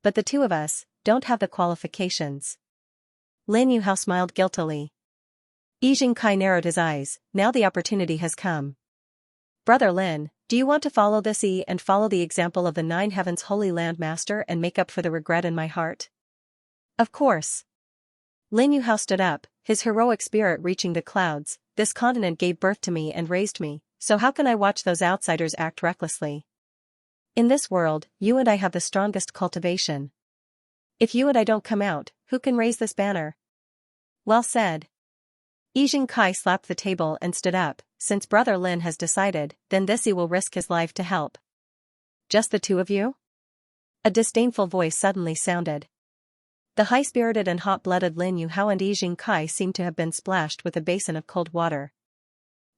But the two of us don't have the qualifications. Lin Yuhao smiled guiltily. Xianxia narrowed his eyes, now the opportunity has come. Brother Lin, do you want to follow this and follow the example of the Nine Heavens Holy Land Master and make up for the regret in my heart? Of course. Lin Yuhao stood up, his heroic spirit reaching the clouds. This continent gave birth to me and raised me, so how can I watch those outsiders act recklessly? In this world, you and I have the strongest cultivation. If you and I don't come out, who can raise this banner? Well said. Xianxia slapped the table and stood up. Since Brother Lin has decided, then this he will risk his life to help. Just the two of you? A disdainful voice suddenly sounded. The high-spirited and hot-blooded Lin Yuhao and Xianxia seemed to have been splashed with a basin of cold water.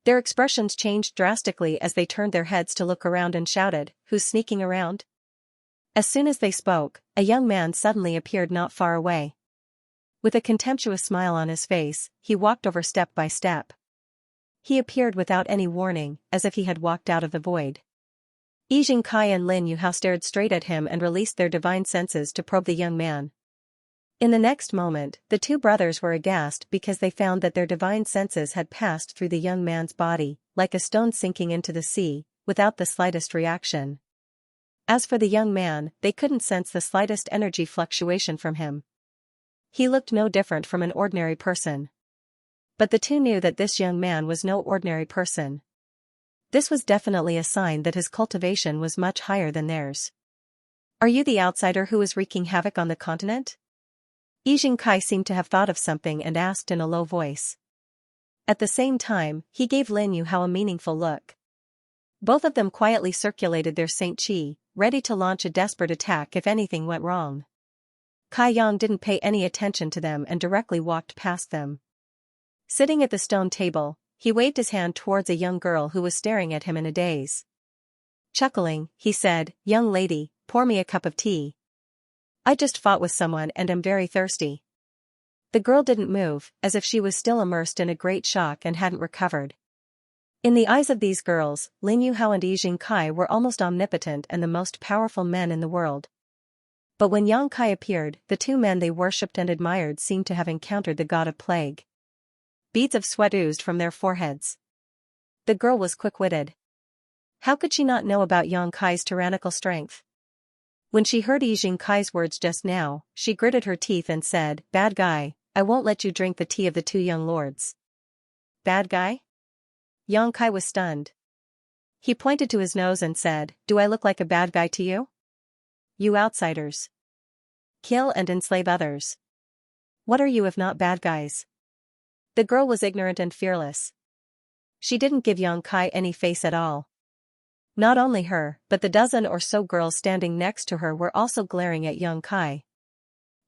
Their expressions changed drastically as they turned their heads to look around and shouted, who's sneaking around? As soon as they spoke, a young man suddenly appeared not far away. With a contemptuous smile on his face, he walked over step by step. He appeared without any warning, as if he had walked out of the void. Xianxia and Lin Yuhao stared straight at him and released their divine senses to probe the young man. In the next moment, the two brothers were aghast because they found that their divine senses had passed through the young man's body, like a stone sinking into the sea, without the slightest reaction. As for the young man, they couldn't sense the slightest energy fluctuation from him. He looked no different from an ordinary person. But the two knew that this young man was no ordinary person. This was definitely a sign that his cultivation was much higher than theirs. Are you the outsider who is wreaking havoc on the continent? Xianxia seemed to have thought of something and asked in a low voice. At the same time, he gave Lin Yuhao a meaningful look. Both of them quietly circulated their Saint Qi, ready to launch a desperate attack if anything went wrong. Kai Yang didn't pay any attention to them and directly walked past them. Sitting at the stone table, he waved his hand towards a young girl who was staring at him in a daze. Chuckling, he said, "Young lady, pour me a cup of tea. I just fought with someone and am very thirsty." The girl didn't move, as if she was still immersed in a great shock and hadn't recovered. In the eyes of these girls, Lin Yuhao and Xianxia were almost omnipotent and the most powerful men in the world. But when Yang Kai appeared, the two men they worshipped and admired seemed to have encountered the god of plague. Beads of sweat oozed from their foreheads. The girl was quick-witted. How could she not know about Yang Kai's tyrannical strength? When she heard Yijing Kai's words just now, she gritted her teeth and said, "Bad guy, I won't let you drink the tea of the two young lords." Bad guy? Yang Kai was stunned. He pointed to his nose and said, "Do I look like a bad guy to you? You outsiders. Kill and enslave others. What are you if not bad guys?" The girl was ignorant and fearless. She didn't give Yang Kai any face at all. Not only her, but the dozen or so girls standing next to her were also glaring at Yang Kai.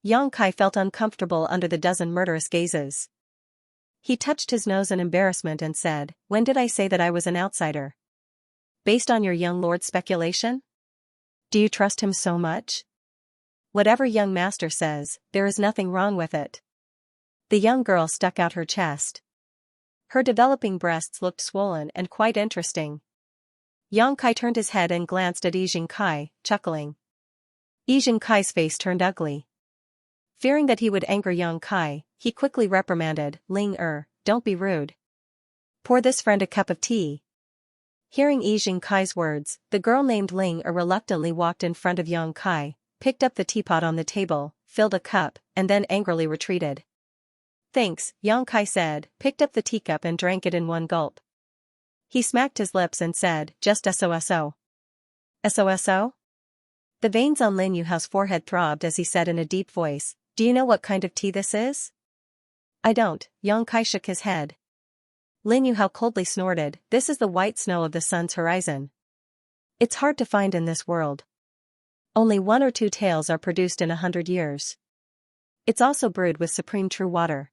Yang Kai felt uncomfortable under the dozen murderous gazes. He touched his nose in embarrassment and said, "When did I say that I was an outsider? Based on your young lord's speculation? Do you trust him so much? Whatever young master says, there is nothing wrong with it." The young girl stuck out her chest. Her developing breasts looked swollen and quite interesting. Yang Kai turned his head and glanced at Yijing Kai, chuckling. Yijing Kai's face turned ugly. Fearing that he would anger Yang Kai, he quickly reprimanded, "Ling don't be rude. Pour this friend a cup of tea." Hearing Yijing Kai's words, the girl named Ling reluctantly walked in front of Yang Kai, picked up the teapot on the table, filled a cup, and then angrily retreated. "Thanks," Yang Kai said, picked up the teacup and drank it in one gulp. He smacked his lips and said, "Just SOSO. SOSO?" The veins on Lin Yuhao's forehead throbbed as he said in a deep voice, "Do you know what kind of tea this is?" "I don't," Yang Kai shook his head. Lin Yuhao coldly snorted, "This is the white snow of the sun's horizon. It's hard to find in this world. Only 1 or 2 tales are produced in 100 years. It's also brewed with supreme true water.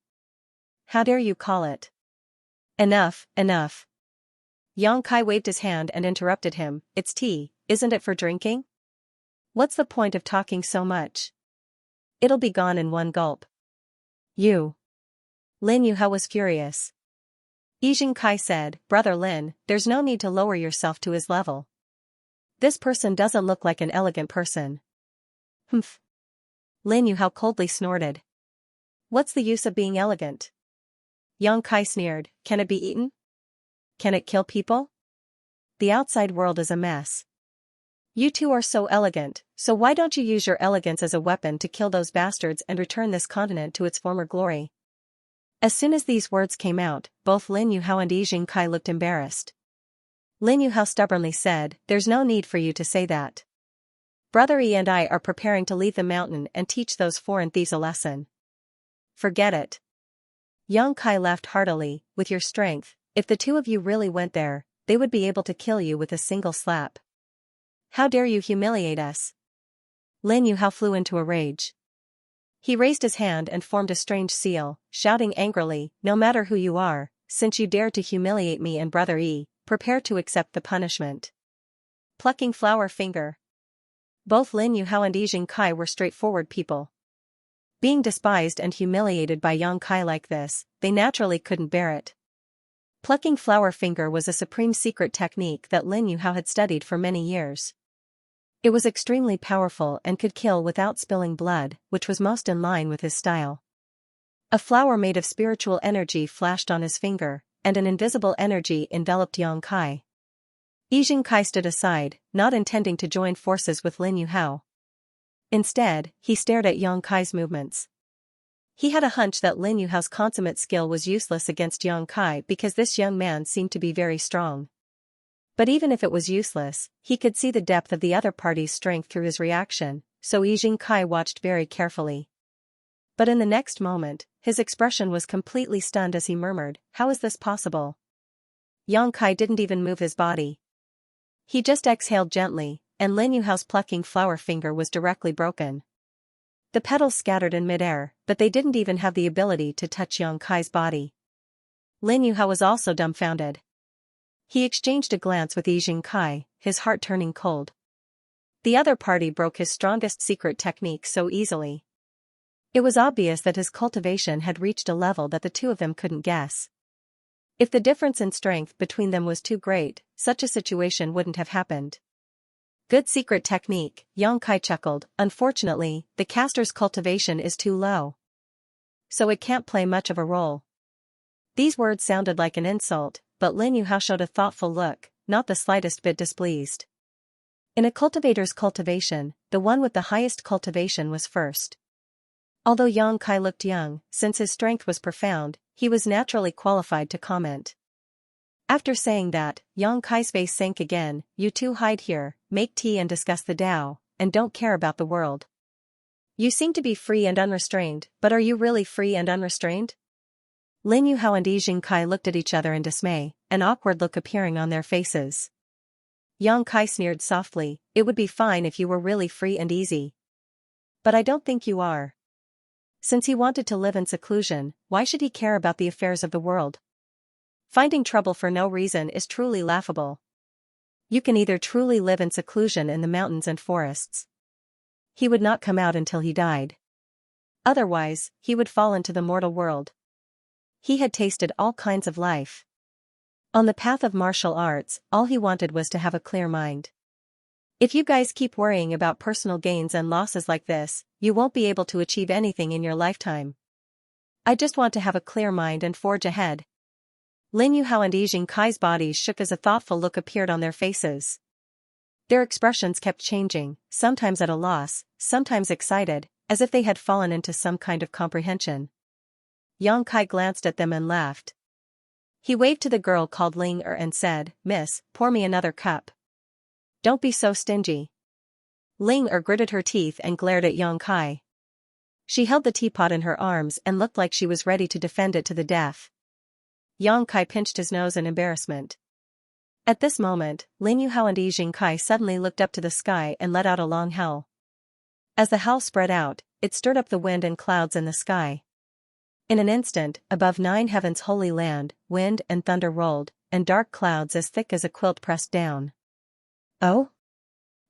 How dare you call it?" "Enough, enough." Yang Kai waved his hand and interrupted him, "It's tea, isn't it for drinking? What's the point of talking so much? It'll be gone in one gulp." "You." Lin Yuhao was furious. Yijing Kai said, "Brother Lin, there's no need to lower yourself to his level. This person doesn't look like an elegant person." "Humph." Lin Yuhao coldly snorted. "What's the use of being elegant?" Yang Kai sneered, "Can it be eaten? Can it kill people? The outside world is a mess. You two are so elegant, so why don't you use your elegance as a weapon to kill those bastards and return this continent to its former glory?" As soon as these words came out, both Lin Yuhao and Yijing Kai looked embarrassed. Lin Yuhao stubbornly said, "There's no need for you to say that. Brother Yi and I are preparing to leave the mountain and teach those foreign thieves a lesson." "Forget it." Yang Kai laughed heartily, "With your strength, if the two of you really went there, they would be able to kill you with a single slap. How dare you humiliate us?" Lin Yuhao flew into a rage. He raised his hand and formed a strange seal, shouting angrily, "No matter who you are, since you dare to humiliate me and Brother Yi, prepare to accept the punishment." Plucking flower finger. Both Lin Yuhao and Yijing Kai were straightforward people. Being despised and humiliated by Yang Kai like this, they naturally couldn't bear it. Plucking flower finger was a supreme secret technique that Lin Yuhao had studied for many years. It was extremely powerful and could kill without spilling blood, which was most in line with his style. A flower made of spiritual energy flashed on his finger, and an invisible energy enveloped Yang Kai. Yijing Kai stood aside, not intending to join forces with Lin Yuhao. Instead, he stared at Yang Kai's movements. He had a hunch that Lin Yuhao's consummate skill was useless against Yang Kai because this young man seemed to be very strong. But even if it was useless, he could see the depth of the other party's strength through his reaction, so Yijing Kai watched very carefully. But in the next moment, his expression was completely stunned as he murmured, "How is this possible?" Yang Kai didn't even move his body. He just exhaled gently, and Lin Yuhao's plucking flower finger was directly broken. The petals scattered in midair, but they didn't even have the ability to touch Yang Kai's body. Lin Yuhao was also dumbfounded. He exchanged a glance with Yijing Kai, his heart turning cold. The other party broke his strongest secret technique so easily. It was obvious that his cultivation had reached a level that the two of them couldn't guess. If the difference in strength between them was too great, such a situation wouldn't have happened. Good secret technique, Xianxia chuckled. Unfortunately, the caster's cultivation is too low, so it can't play much of a role. These words sounded like an insult, but Lin Yuhao showed a thoughtful look, not the slightest bit displeased. In a cultivator's cultivation, the one with the highest cultivation was first. Although Xianxia looked young, since his strength was profound, he was naturally qualified to comment. After saying that, Xianxia's face sank again. You two hide here, make tea and discuss the Tao, and don't care about the world. You seem to be free and unrestrained, but are you really free and unrestrained? Lin Yuhao and Xianxia looked at each other in dismay, an awkward look appearing on their faces. Xianxia sneered softly, it would be fine if you were really free and easy. But I don't think you are. Since he wanted to live in seclusion, why should he care about the affairs of the world? Finding trouble for no reason is truly laughable. You can either truly live in seclusion in the mountains and forests. He would not come out until he died. Otherwise, he would fall into the mortal world. He had tasted all kinds of life. On the path of martial arts, all he wanted was to have a clear mind. If you guys keep worrying about personal gains and losses like this, you won't be able to achieve anything in your lifetime. I just want to have a clear mind and forge ahead. Lin Yuhao and Xianxia's bodies shook as a thoughtful look appeared on their faces. Their expressions kept changing, sometimes at a loss, sometimes excited, as if they had fallen into some kind of comprehension. Xianxia glanced at them and laughed. He waved to the girl called Ling and said, Miss, pour me another cup. Don't be so stingy. Ling gritted her teeth and glared at Xianxia. She held the teapot in her arms and looked like she was ready to defend it to the death. Xianxia pinched his nose in embarrassment. At this moment, Lin Yuhao and Xianxia suddenly looked up to the sky and let out a long howl. As the howl spread out, it stirred up the wind and clouds in the sky. In an instant, above 9 heavens holy land, wind and thunder rolled, and dark clouds as thick as a quilt pressed down. Oh?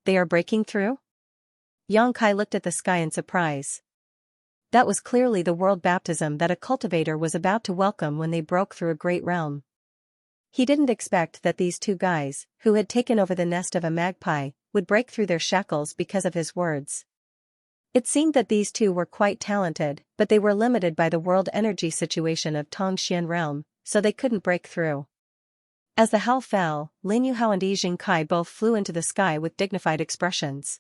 They are breaking through? Xianxia looked at the sky in surprise. That was clearly the world baptism that a cultivator was about to welcome when they broke through a great realm. He didn't expect that these two guys, who had taken over the nest of a magpie, would break through their shackles because of his words. It seemed that these two were quite talented, but they were limited by the world energy situation of Tongxian realm, so they couldn't break through. As the howl fell, Lin Yuhao and Xianxia both flew into the sky with dignified expressions.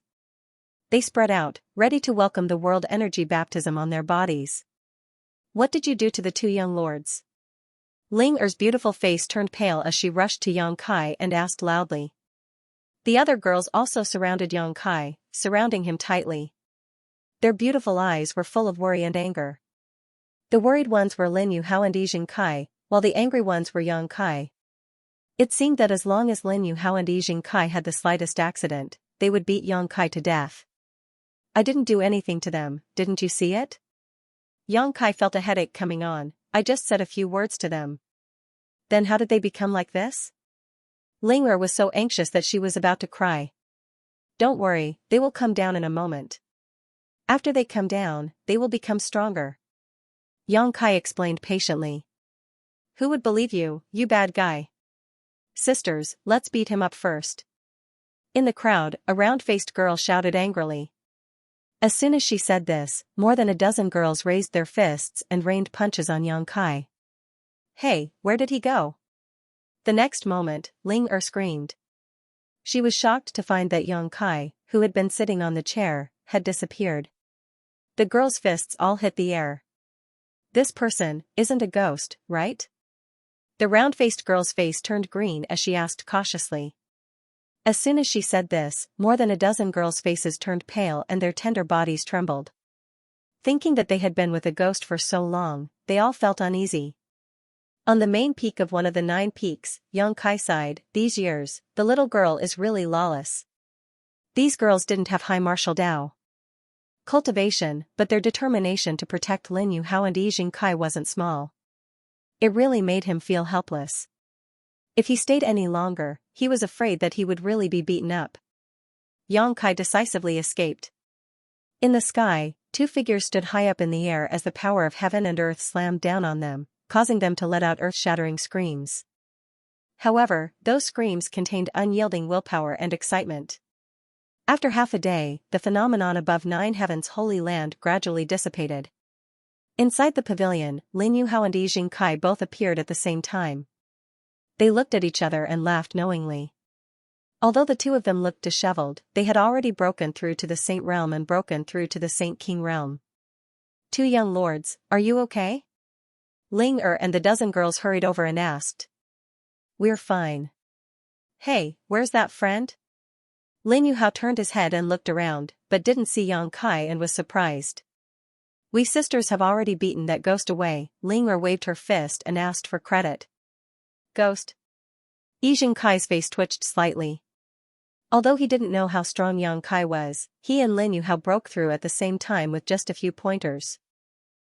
They spread out, ready to welcome the world energy baptism on their bodies. What did you do to the two young lords? Ling Er's beautiful face turned pale as she rushed to Xianxia and asked loudly. The other girls also surrounded Xianxia, surrounding him tightly. Their beautiful eyes were full of worry and anger. The worried ones were Lin Yuhao and Xianxia, while the angry ones were Xianxia. It seemed that as long as Lin Yuhao and Xianxia had the slightest accident, they would beat Xianxia to death. I didn't do anything to them, didn't you see it? Xianxia felt a headache coming on, I just said a few words to them. Then how did they become like this? Ling Er was so anxious that she was about to cry. Don't worry, they will come down in a moment. After they come down, they will become stronger. Xianxia explained patiently. Who would believe you, you bad guy? Sisters, let's beat him up first. In the crowd, a round-faced girl shouted angrily. As soon as she said this, more than a dozen girls raised their fists and rained punches on Xianxia. Hey, where did he go? The next moment, Ling Er screamed. She was shocked to find that Xianxia, who had been sitting on the chair, had disappeared. The girls' fists all hit the air. This person isn't a ghost, right? The round-faced girl's face turned green as she asked cautiously. As soon as she said this, more than a dozen girls' faces turned pale and their tender bodies trembled. Thinking that they had been with a ghost for so long, they all felt uneasy. On the main peak of one of the 9 peaks, Xianxia sighed, these years, the little girl is really lawless. These girls didn't have high martial Tao cultivation, but their determination to protect Lin Yuhao and Xianxia wasn't small. It really made him feel helpless. If he stayed any longer, he was afraid that he would really be beaten up. Xianxia decisively escaped. In the sky, 2 figures stood high up in the air as the power of heaven and earth slammed down on them, causing them to let out earth-shattering screams. However, those screams contained unyielding willpower and excitement. After half a day, the phenomenon above Nine Heavens' holy land gradually dissipated. Inside the pavilion, Lin Yuhao and Yi Jingkai both appeared at the same time. They looked at each other and laughed knowingly. Although the two of them looked disheveled, they had already broken through to the Saint Realm and broken through to the Saint King Realm. Two young lords, are you okay? Ling and the dozen girls hurried over and asked. We're fine. Hey, where's that friend? Lin Yuhao turned his head and looked around, but didn't see Yang Kai and was surprised. We sisters have already beaten that ghost away. Ling waved her fist and asked for credit. Ghost? Yi Jingkai's face twitched slightly. Although he didn't know how strong Yang Kai was, he and Lin Yuhao broke through at the same time with just a few pointers.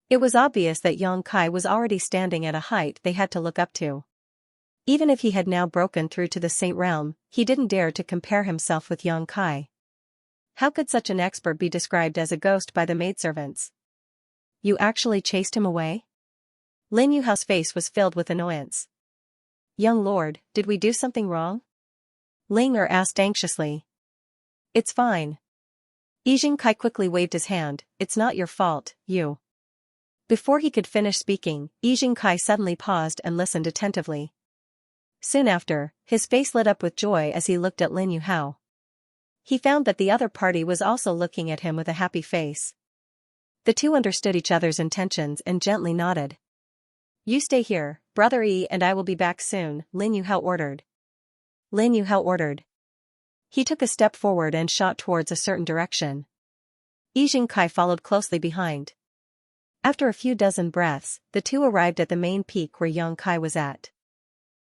It was obvious that Yang Kai was already standing at a height they had to look up to. Even if he had now broken through to the Saint Realm, he didn't dare to compare himself with Yang Kai. How could such an expert be described as a ghost by the maidservants? You actually chased him away? Lin Yuhao's face was filled with annoyance. Young lord, did we do something wrong? Ling asked anxiously. It's fine. Yi Jingkai quickly waved his hand. It's not your fault, you. Before he could finish speaking, Yi Jingkai suddenly paused and listened attentively. Soon after, his face lit up with joy as he looked at Lin Yuhao. He found that the other party was also looking at him with a happy face. The two understood each other's intentions and gently nodded. You stay here, Brother Yi, and I will be back soon, Lin Yuhao ordered. Lin Yuhao ordered. He took a step forward and shot towards a certain direction. Yi Jingkai followed closely behind. After a few dozen breaths, the two arrived at the main peak where Yang Kai was at.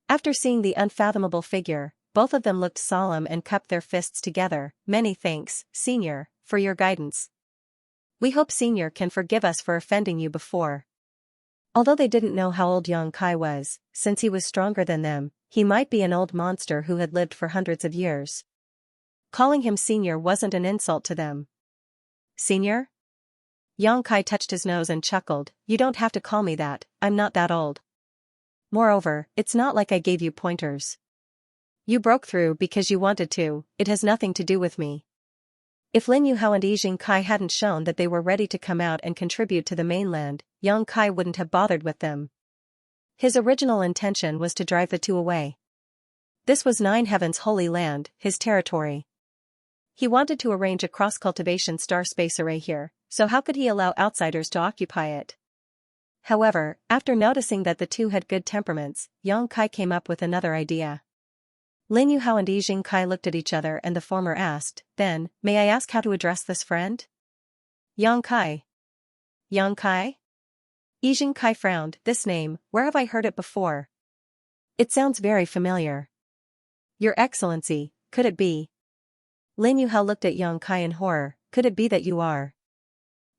After seeing the unfathomable figure, both of them looked solemn and cupped their fists together. Many thanks, Senior, for your guidance. We hope Senior can forgive us for offending you before. Although they didn't know how old Yang Kai was, since he was stronger than them, he might be an old monster who had lived for hundreds of years. Calling him Senior wasn't an insult to them. Senior? Yang Kai touched his nose and chuckled. You don't have to call me that, I'm not that old. Moreover, it's not like I gave you pointers. You broke through because you wanted to, it has nothing to do with me. If Lin Yuhao and Yi Jingkai hadn't shown that they were ready to come out and contribute to the mainland, Yang Kai wouldn't have bothered with them. His original intention was to drive the two away. This was Nine Heavens' holy land, his territory. He wanted to arrange a cross-cultivation star space array here, so how could he allow outsiders to occupy it? However, after noticing that the two had good temperaments, Yang Kai came up with another idea. Lin Yuhao and Yi Jingkai looked at each other and the former asked, then, may I ask how to address this friend? Yang Kai. Yang Kai? Yi Jingkai frowned. This name, where have I heard it before? It sounds very familiar. Your Excellency, could it be? Lin Yuhao looked at Yang Kai in horror. Could it be that you are?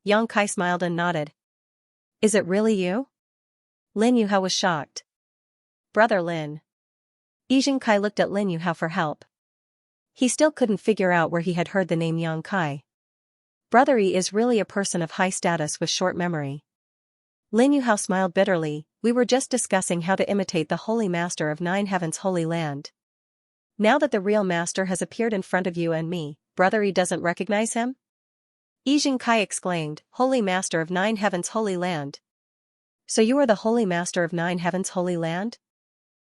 Yang Kai smiled and nodded. Is it really you? Lin Yuhao was shocked. Brother Lin. Yi Jingkai looked at Lin Yuhao for help. He still couldn't figure out where he had heard the name Yang Kai. Brother Yi is really a person of high status with short memory. Lin Yuhao smiled bitterly. We were just discussing how to imitate the Holy Master of Nine Heavens' holy land. Now that the real master has appeared in front of you and me, Brother Yi doesn't recognize him? Yi Jingkai exclaimed, Holy Master of Nine Heavens' holy land. So you are the Holy Master of Nine Heavens' holy land?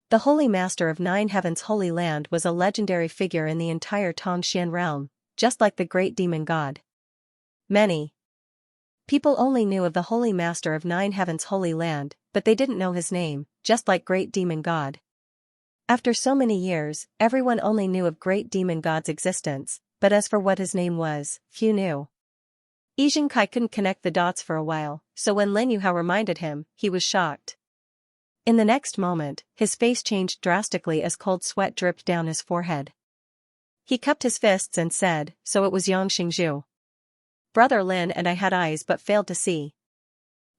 The Holy Master of Nine Heavens' holy land was a legendary figure in the entire Tongxian realm, just like the great demon god. Many people only knew of the Holy Master of Nine Heavens' holy land, but they didn't know his name, just like great demon god. After so many years, everyone only knew of great demon god's existence, but as for what his name was, few knew. Yi Jingkai couldn't connect the dots for a while, so when Lin Yuhao reminded him, he was shocked. In the next moment, his face changed drastically as cold sweat dripped down his forehead. He cupped his fists and said, so it was Yang Xingzhu. Brother Lin and I had eyes but failed to see.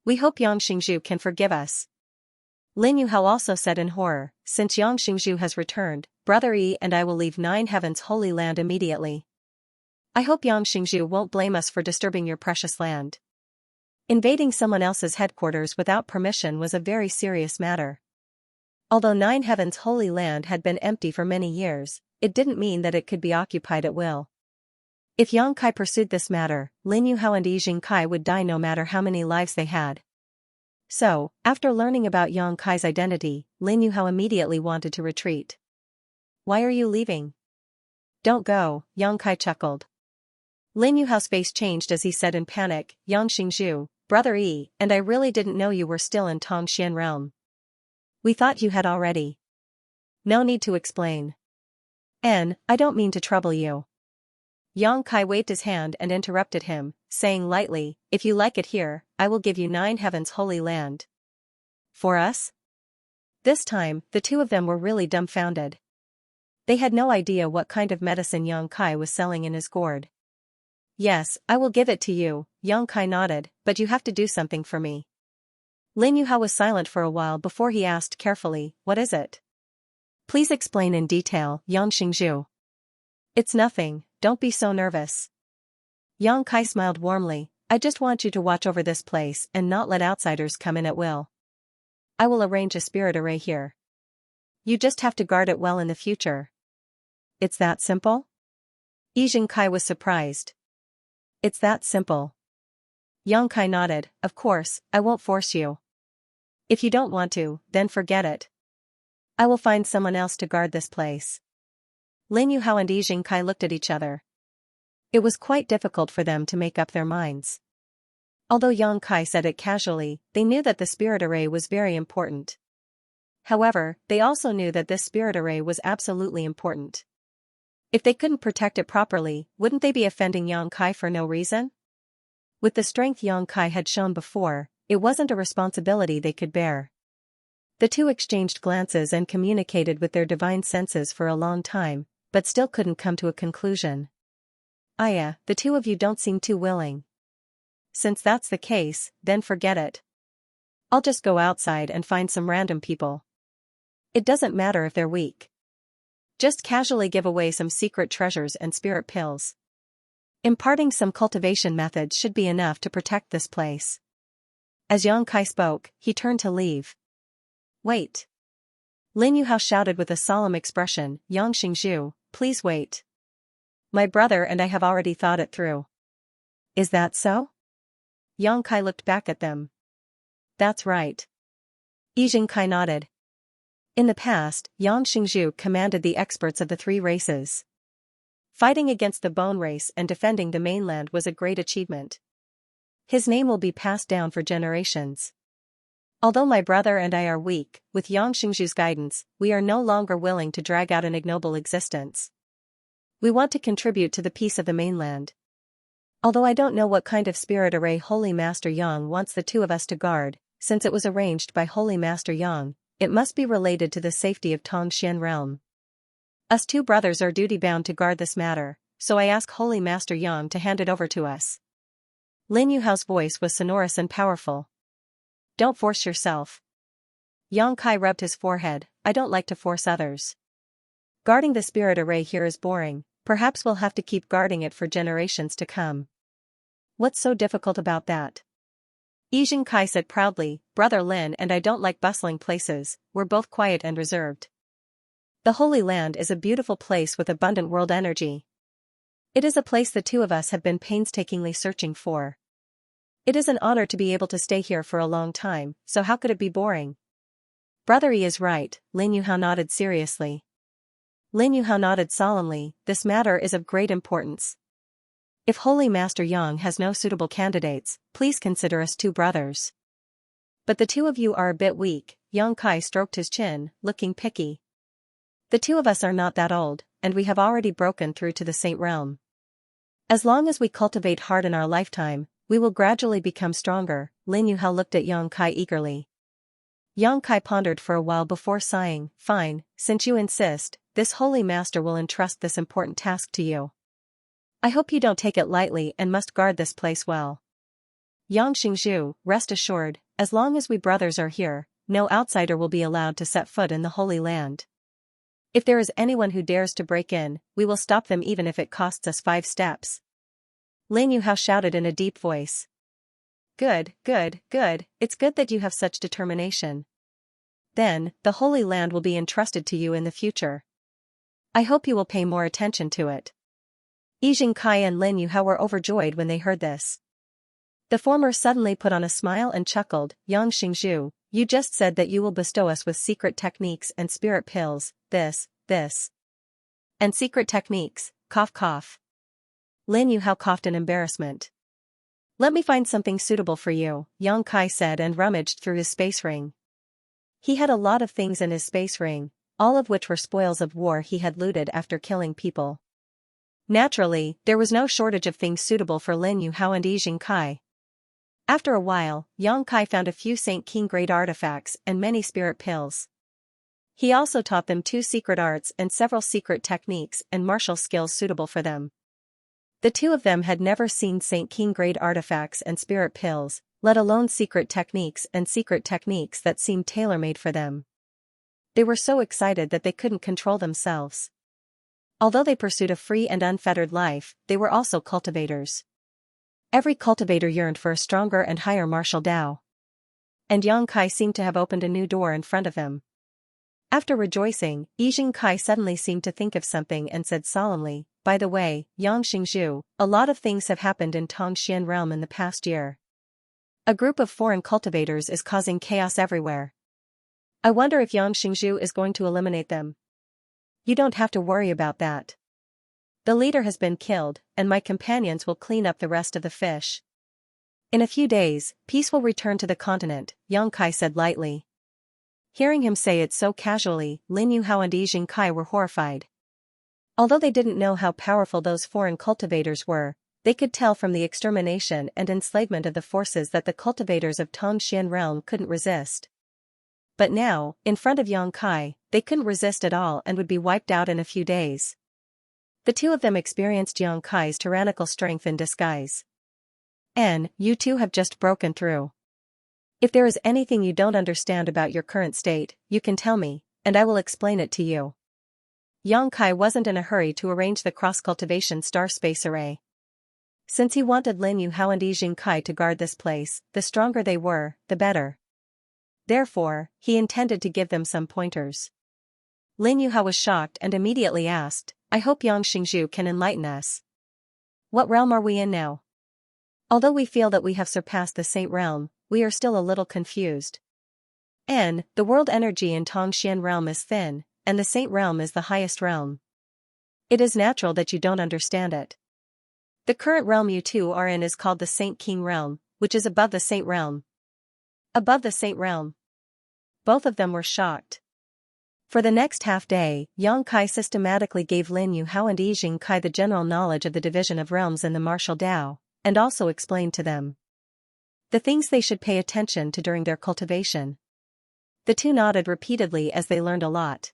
We hope Yang Xingzhu can forgive us. Lin Yuhao also said in horror, since Yang Xingzhu has returned, Brother Yi and I will leave Nine Heavens' holy land immediately. I hope Yang Xingzhu won't blame us for disturbing your precious land. Invading someone else's headquarters without permission was a very serious matter. Although Nine Heavens' holy land had been empty for many years, it didn't mean that it could be occupied at will. If Yang Kai pursued this matter, Lin Yuhao and Yi Jingkai would die no matter how many lives they had. So, after learning about Yang Kai's identity, Lin Yuhao immediately wanted to retreat. Why are you leaving? Don't go, Yang Kai chuckled. Lin Yuhao's face changed as he said in panic, Yang Xingzhu, Brother Yi, and I really didn't know you were still in Tongxian realm. We thought you had already. No need to explain. I don't mean to trouble you. Yang Kai waved his hand and interrupted him, saying lightly, if you like it here, I will give you 9 heavens holy land. For us? This time, the two of them were really dumbfounded. They had no idea what kind of medicine Yang Kai was selling in his gourd. Yes, I will give it to you, Yang Kai nodded, but you have to do something for me. Lin Yuhao was silent for a while before he asked carefully, what is it? Please explain in detail, Yang Xingzhu. It's nothing, don't be so nervous. Yang Kai smiled warmly, I just want you to watch over this place and not let outsiders come in at will. I will arrange a spirit array here. You just have to guard it well in the future. It's that simple? Yi Jingkai was surprised. It's that simple. Yang Kai nodded, of course, I won't force you. If you don't want to, then forget it. I will find someone else to guard this place. Lin Yuhao and Yi Jingkai looked at each other. It was quite difficult for them to make up their minds. Although Yang Kai said it casually, they knew that the spirit array was very important. However, they also knew that this spirit array was absolutely important. If they couldn't protect it properly, wouldn't they be offending Yang Kai for no reason? With the strength Yang Kai had shown before, it wasn't a responsibility they could bear. The two exchanged glances and communicated with their divine senses for a long time, but still couldn't come to a conclusion. Aya, the two of you don't seem too willing. Since that's the case, then forget it. I'll just go outside and find some random people. It doesn't matter if they're weak. Just casually give away some secret treasures and spirit pills. Imparting some cultivation methods should be enough to protect this place. As Yang Kai spoke, he turned to leave. Wait. Lin Yuhao shouted with a solemn expression, Yang Xingzhu, please wait. My brother and I have already thought it through. Is that so? Yang Kai looked back at them. That's right. Yi Jingkai nodded. In the past, Yang Xingzhu commanded the experts of the 3 races. Fighting against the bone race and defending the mainland was a great achievement. His name will be passed down for generations. Although my brother and I are weak, with Yang Xingzhu's guidance, we are no longer willing to drag out an ignoble existence. We want to contribute to the peace of the mainland. Although I don't know what kind of spirit array Holy Master Yang wants the two of us to guard, since it was arranged by Holy Master Yang, it must be related to the safety of Tongxian realm. Us 2 brothers are duty-bound to guard this matter, so I ask Holy Master Yang to hand it over to us. Lin Yuhao's voice was sonorous and powerful. Don't force yourself. Yang Kai rubbed his forehead, I don't like to force others. Guarding the spirit array here is boring, perhaps we'll have to keep guarding it for generations to come. What's so difficult about that? Yi Jingkai said proudly, Brother Lin and I don't like bustling places, we're both quiet and reserved. The Holy Land is a beautiful place with abundant world energy. It is a place the two of us have been painstakingly searching for. It is an honor to be able to stay here for a long time, so how could it be boring? Brother Yi is right, Lin Yuhao nodded seriously. Lin Yuhao nodded solemnly, this matter is of great importance. If Holy Master Yang has no suitable candidates, please consider us 2 brothers. But the 2 of you are a bit weak, Yang Kai stroked his chin, looking picky. The 2 of us are not that old, and we have already broken through to the Saint realm. As long as we cultivate hard in our lifetime, we will gradually become stronger, Lin Yuhao looked at Yang Kai eagerly. Yang Kai pondered for a while before sighing, fine, since you insist, this Holy Master will entrust this important task to you. I hope you don't take it lightly and must guard this place well. Yang Xingzhu, rest assured, as long as we brothers are here, no outsider will be allowed to set foot in the Holy Land. If there is anyone who dares to break in, we will stop them even if it costs us 5 steps. Lin Yuhao shouted in a deep voice. Good, good, good, it's good that you have such determination. Then, the Holy Land will be entrusted to you in the future. I hope you will pay more attention to it. Yi Jingkai and Lin Yuhao were overjoyed when they heard this. The former suddenly put on a smile and chuckled, "Yang Xingzhu, you just said that you will bestow us with secret techniques and spirit pills, this. And secret techniques, cough cough." Lin Yuhao coughed in embarrassment. "Let me find something suitable for you," Yang Kai said and rummaged through his space ring. He had a lot of things in his space ring, all of which were spoils of war he had looted after killing people. Naturally, there was no shortage of things suitable for Lin Yuhao and Yi Jingkai. After a while, Yang Kai found a few Saint King grade artifacts and many spirit pills. He also taught them 2 secret arts and several secret techniques and martial skills suitable for them. The 2 of them had never seen Saint King grade artifacts and spirit pills, let alone secret techniques that seemed tailor-made for them. They were so excited that they couldn't control themselves. Although they pursued a free and unfettered life, they were also cultivators. Every cultivator yearned for a stronger and higher martial Tao. And Yang Kai seemed to have opened a new door in front of him. After rejoicing, Yi Jingkai suddenly seemed to think of something and said solemnly, "By the way, Yang Xingzhu, a lot of things have happened in Tongxian realm in the past year. A group of foreign cultivators is causing chaos everywhere. I wonder if Yang Xingzhu is going to eliminate them." "You don't have to worry about that. The leader has been killed, and my companions will clean up the rest of the fish. In a few days, peace will return to the continent," Yang Kai said lightly. Hearing him say it so casually, Lin Yuhao and Yi Jingkai were horrified. Although they didn't know how powerful those foreign cultivators were, they could tell from the extermination and enslavement of the forces that the cultivators of Tongxian realm couldn't resist. But now, in front of Yang Kai, they couldn't resist at all and would be wiped out in a few days. The 2 of them experienced Yang Kai's tyrannical strength in disguise. "And you 2 have just broken through. If there is anything you don't understand about your current state, you can tell me, and I will explain it to you." Yang Kai wasn't in a hurry to arrange the cross-cultivation star space array. Since he wanted Lin Yuhao and Yi Jingkai to guard this place, the stronger they were, the better. Therefore, he intended to give them some pointers. Lin Yuhao was shocked and immediately asked, "I hope Yang Xingzhu can enlighten us. What realm are we in now? Although we feel that we have surpassed the Saint realm, we are still a little confused. And the world energy in Tongxian realm is thin, and the Saint realm is the highest realm. It is natural that you don't understand it. The current realm you 2 are in is called the Saint King realm, which is above the Saint realm." Above the Saint realm. Both of them were shocked. For the next half-day, Yang Kai systematically gave Lin Yuhao and Yi Jingkai the general knowledge of the division of realms in the martial Tao, and also explained to them the things they should pay attention to during their cultivation. The 2 nodded repeatedly as they learned a lot.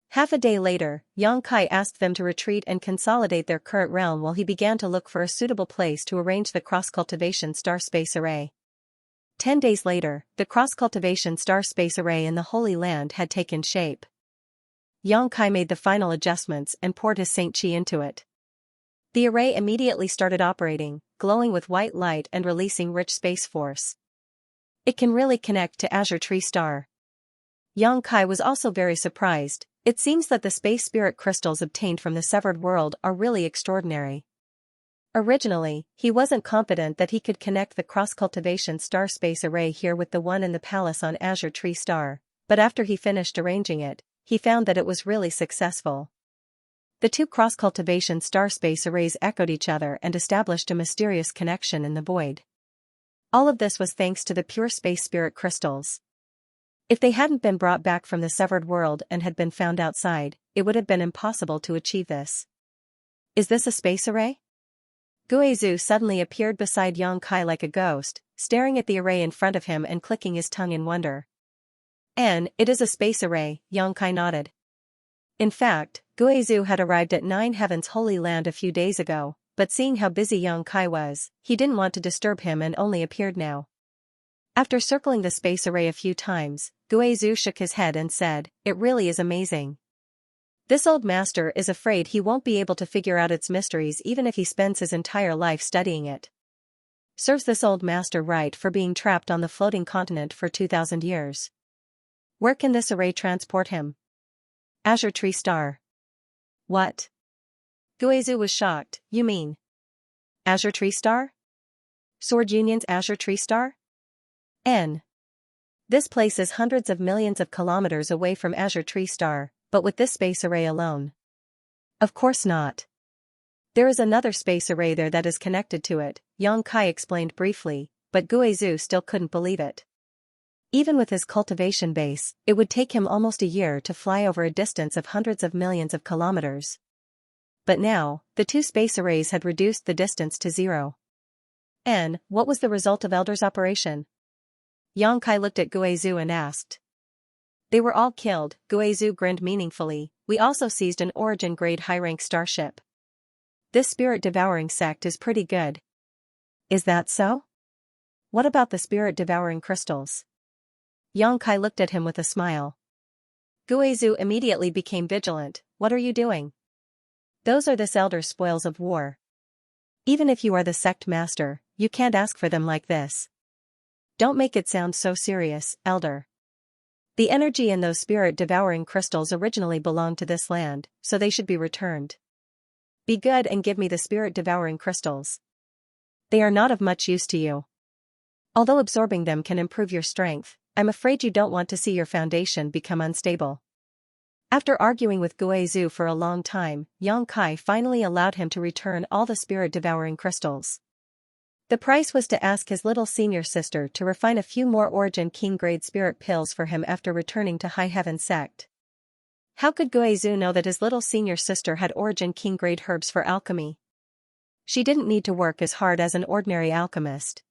Half a day later, Yang Kai asked them to retreat and consolidate their current realm while he began to look for a suitable place to arrange the cross-cultivation star space array. 10 days later, the cross-cultivation star space array in the Holy Land had taken shape. Yang Kai made the final adjustments and poured his Saint Qi into it. The array immediately started operating, glowing with white light and releasing rich space force. It can really connect to Azure Tree Star. Yang Kai was also very surprised. It seems that the space spirit crystals obtained from the severed world are really extraordinary. Originally, he wasn't confident that he could connect the cross-cultivation star space array here with the one in the palace on Azure Tree Star, but after he finished arranging it, he found that it was really successful. The 2 cross-cultivation star space arrays echoed each other and established a mysterious connection in the void. All of this was thanks to the pure space spirit crystals. If they hadn't been brought back from the severed world and had been found outside, it would have been impossible to achieve this. "Is this a space array?" Guizhu suddenly appeared beside Yang Kai like a ghost, staring at the array in front of him and clicking his tongue in wonder. "And it is a space array," Yang Kai nodded. In fact, Guizhu had arrived at 9 Heaven's Holy Land a few days ago, but seeing how busy Yang Kai was, he didn't want to disturb him and only appeared now. After circling the space array a few times, Guizhu shook his head and said, "It really is amazing. This old master is afraid he won't be able to figure out its mysteries even if he spends his entire life studying it. Serves this old master right for being trapped on the floating continent for 2,000 years. Where can this array transport him?" "Azure Tree Star." "What? Guizhou was shocked. You mean Azure Tree Star? Sword Union's Azure Tree Star? N. This place is hundreds of millions of kilometers away from Azure Tree Star, but with this space array alone. Of course not. There is another space array there that is connected to it, Yang Kai explained briefly, but Guizhou still couldn't believe it. Even with his cultivation base, it would take him almost a year to fly over a distance of hundreds of millions of kilometers. But now, the two space arrays had reduced the distance to zero. And what was the result of Elder's operation? Yang Kai looked at Guizhou and asked. They were all killed, Guizhou grinned meaningfully. We also seized an Origin-grade high-rank starship. This spirit-devouring sect is pretty good. Is that so? What about the spirit-devouring crystals? Yang Kai looked at him with a smile. Guizhou immediately became vigilant. What are you doing? Those are this elder's spoils of war. Even if you are the sect master, you can't ask for them like this. Don't make it sound so serious, elder. The energy in those spirit-devouring crystals originally belonged to this land, so they should be returned. Be good and give me the spirit-devouring crystals. They are not of much use to you. Although absorbing them can improve your strength, I'm afraid you don't want to see your foundation become unstable. After arguing with Guizhou for a long time, Yang Kai finally allowed him to return all the spirit-devouring crystals. The price was to ask his little senior sister to refine a few more Origin King-grade spirit pills for him after returning to High Heaven Sect. How could Guizhou know that his little senior sister had Origin King-grade herbs for alchemy? She didn't need to work as hard as an ordinary alchemist.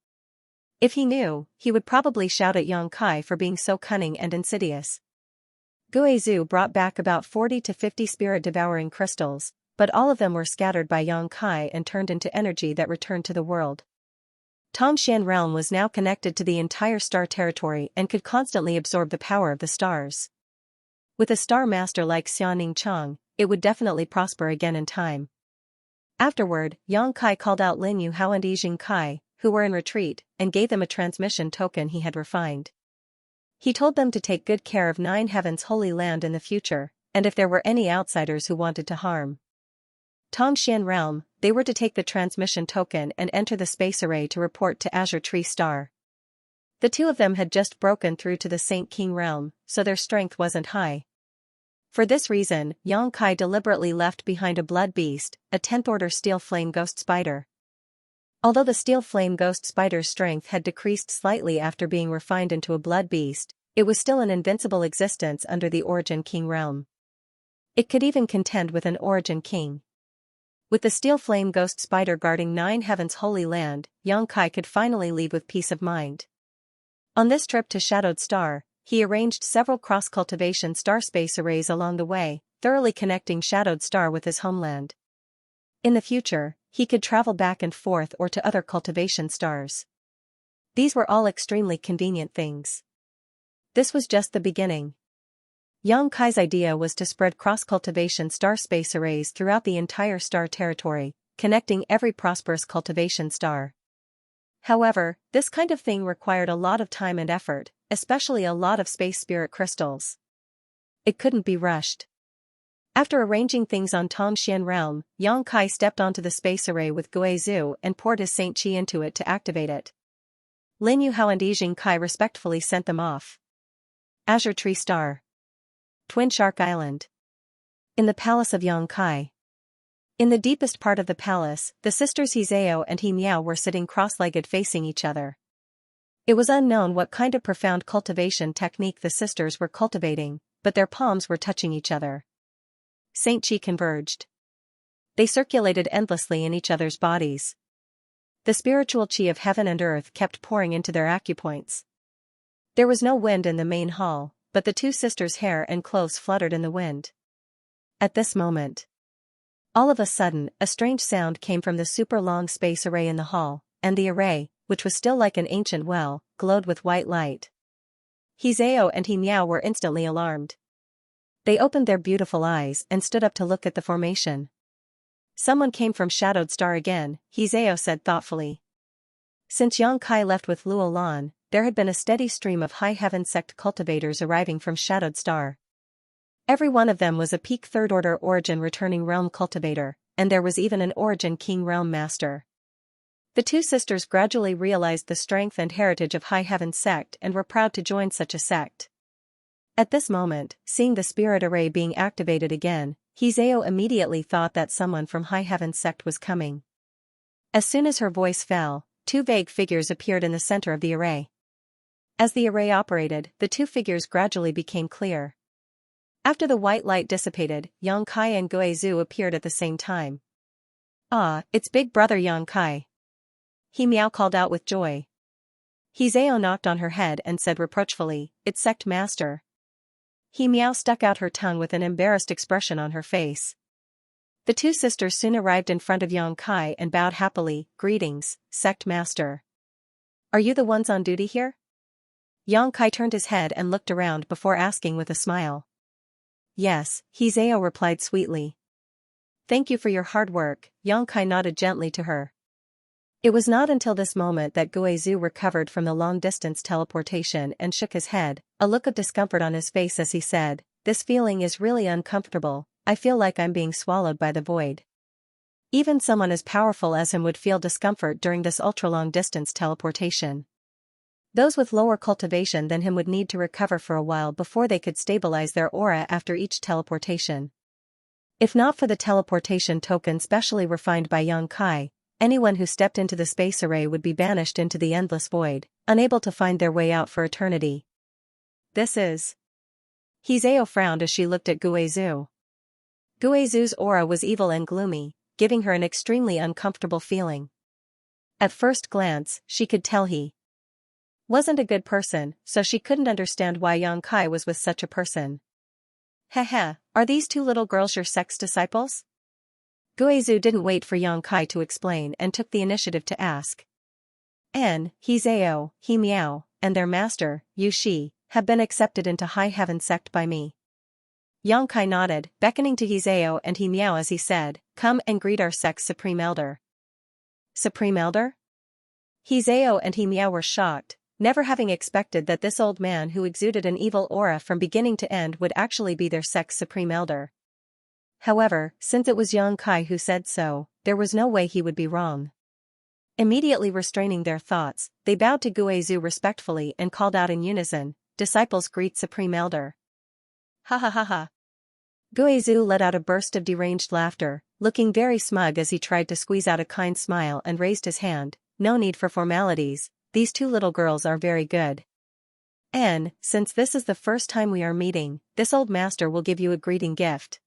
If he knew, he would probably shout at Yang Kai for being so cunning and insidious. Guizhou brought back about 40 to 50 spirit-devouring crystals, but all of them were scattered by Yang Kai and turned into energy that returned to the world. Tongshan realm was now connected to the entire star territory and could constantly absorb the power of the stars. With a star master like Xianxia, it would definitely prosper again in time. Afterward, Yang Kai called out Lin Yuhao and Yijing Kai, who were in retreat, and gave them a transmission token he had refined. He told them to take good care of Nine Heaven's holy land in the future, and if there were any outsiders who wanted to harm Tongshan realm, they were to take the transmission token and enter the space array to report to Azure Tree Star. The two of them had just broken through to the Saint King realm, so their strength wasn't high. For this reason, Yang Kai deliberately left behind a blood beast, a 10th order steel flame ghost spider. Although the steel flame ghost spider's strength had decreased slightly after being refined into a blood beast, it was still an invincible existence under the Origin King realm. It could even contend with an Origin King. With the steel flame ghost spider guarding Nine Heaven's holy land, Yang Kai could finally leave with peace of mind. On this trip to Shadowed Star, he arranged several cross-cultivation star space arrays along the way, thoroughly connecting Shadowed Star with his homeland. In the future, he could travel back and forth or to other cultivation stars. These were all extremely convenient things. This was just the beginning. Yang Kai's idea was to spread cross-cultivation star space arrays throughout the entire star territory, connecting every prosperous cultivation star. However, this kind of thing required a lot of time and effort, especially a lot of space spirit crystals. It couldn't be rushed. After arranging things on Tongshan realm, Yang Kai stepped onto the space array with Guizhou and poured his Saint Chi into it to activate it. Lin Yuhao and Yijing Kai respectfully sent them off. Azure Tree Star. Twin Shark Island. In the palace of Yang Kai. In the deepest part of the palace, the sisters Hizeo and He Miao were sitting cross-legged facing each other. It was unknown what kind of profound cultivation technique the sisters were cultivating, but their palms were touching each other. Saint Chi converged. They circulated endlessly in each other's bodies. The spiritual chi of heaven and earth kept pouring into their acupoints. There was no wind in the main hall, but the two sisters' hair and clothes fluttered in the wind. At this moment, all of a sudden, a strange sound came from the super-long space array in the hall, and the array, which was still like an ancient well, glowed with white light. Hizeo and He Miao were instantly alarmed. They opened their beautiful eyes and stood up to look at the formation. Someone came from Shadowed Star again, Hizeo said thoughtfully. Since Yang Kai left with Luo Lan, there had been a steady stream of High Heaven Sect cultivators arriving from Shadowed Star. Every one of them was a peak third-order origin returning realm cultivator, and there was even an Origin King Realm Master. The two sisters gradually realized the strength and heritage of High Heaven sect and were proud to join such a sect. At this moment, seeing the spirit array being activated again, Xianxia immediately thought that someone from High Heaven sect was coming. As soon as her voice fell, two vague figures appeared in the center of the array. As the array operated, the two figures gradually became clear. After the white light dissipated, Yang Kai and Guizhu appeared at the same time. "Ah, it's big brother Yang Kai." He Miao called out with joy. Xianxia knocked on her head and said reproachfully, "It's sect master." He Miao stuck out her tongue with an embarrassed expression on her face. The two sisters soon arrived in front of Yang Kai and bowed happily, "Greetings, sect master. Are you the ones on duty here?" Yang Kai turned his head and looked around before asking with a smile. "Yes," Xianxia replied sweetly. "Thank you for your hard work," Yang Kai nodded gently to her. It was not until this moment that Guizhu recovered from the long-distance teleportation and shook his head, a look of discomfort on his face as he said, "This feeling is really uncomfortable, I feel like I'm being swallowed by the void." Even someone as powerful as him would feel discomfort during this ultra-long-distance teleportation. Those with lower cultivation than him would need to recover for a while before they could stabilize their aura after each teleportation. If not for the teleportation token specially refined by Yang Kai, anyone who stepped into the space array would be banished into the endless void, unable to find their way out for eternity. "This is..." Xianxia frowned as she looked at Guizhu. Guizhu's aura was evil and gloomy, giving her an extremely uncomfortable feeling. At first glance, she could tell he wasn't a good person, so she couldn't understand why Yang Kai was with such a person. "Heh, are these two little girls your sect's disciples?" Guizhu didn't wait for Yang Kai to explain and took the initiative to ask. Xianxia, He Miao, and their master, Yu Shi, have been accepted into High Heaven sect by me. Yang Kai nodded, beckoning to Xianxia and He Miao as he said, "Come and greet our sect's Supreme Elder." Supreme Elder? Xianxia and He Miao were shocked, never having expected that this old man who exuded an evil aura from beginning to end would actually be their sect's Supreme Elder. However, since it was Yang Kai who said so, there was no way he would be wrong. Immediately restraining their thoughts, they bowed to Guizhu respectfully and called out in unison, "Disciples greet Supreme Elder." "Ha ha ha ha." Guizhu let out a burst of deranged laughter, looking very smug as he tried to squeeze out a kind smile and raised his hand, "No need for formalities, these two little girls are very good. And, since this is the first time we are meeting, this old master will give you a greeting gift."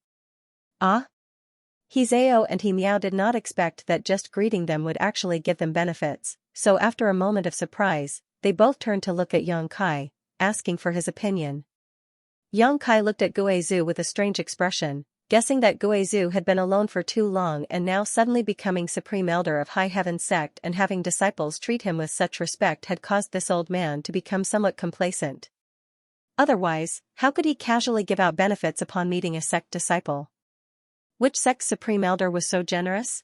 "Ah?" Xianxia and He Miao did not expect that just greeting them would actually give them benefits, so after a moment of surprise, they both turned to look at Yang Kai, asking for his opinion. Yang Kai looked at Guizhu with a strange expression, guessing that Guizhu had been alone for too long and now suddenly becoming Supreme Elder of High Heaven sect and having disciples treat him with such respect had caused this old man to become somewhat complacent. Otherwise, how could he casually give out benefits upon meeting a sect disciple? Which sect's Supreme Elder was so generous?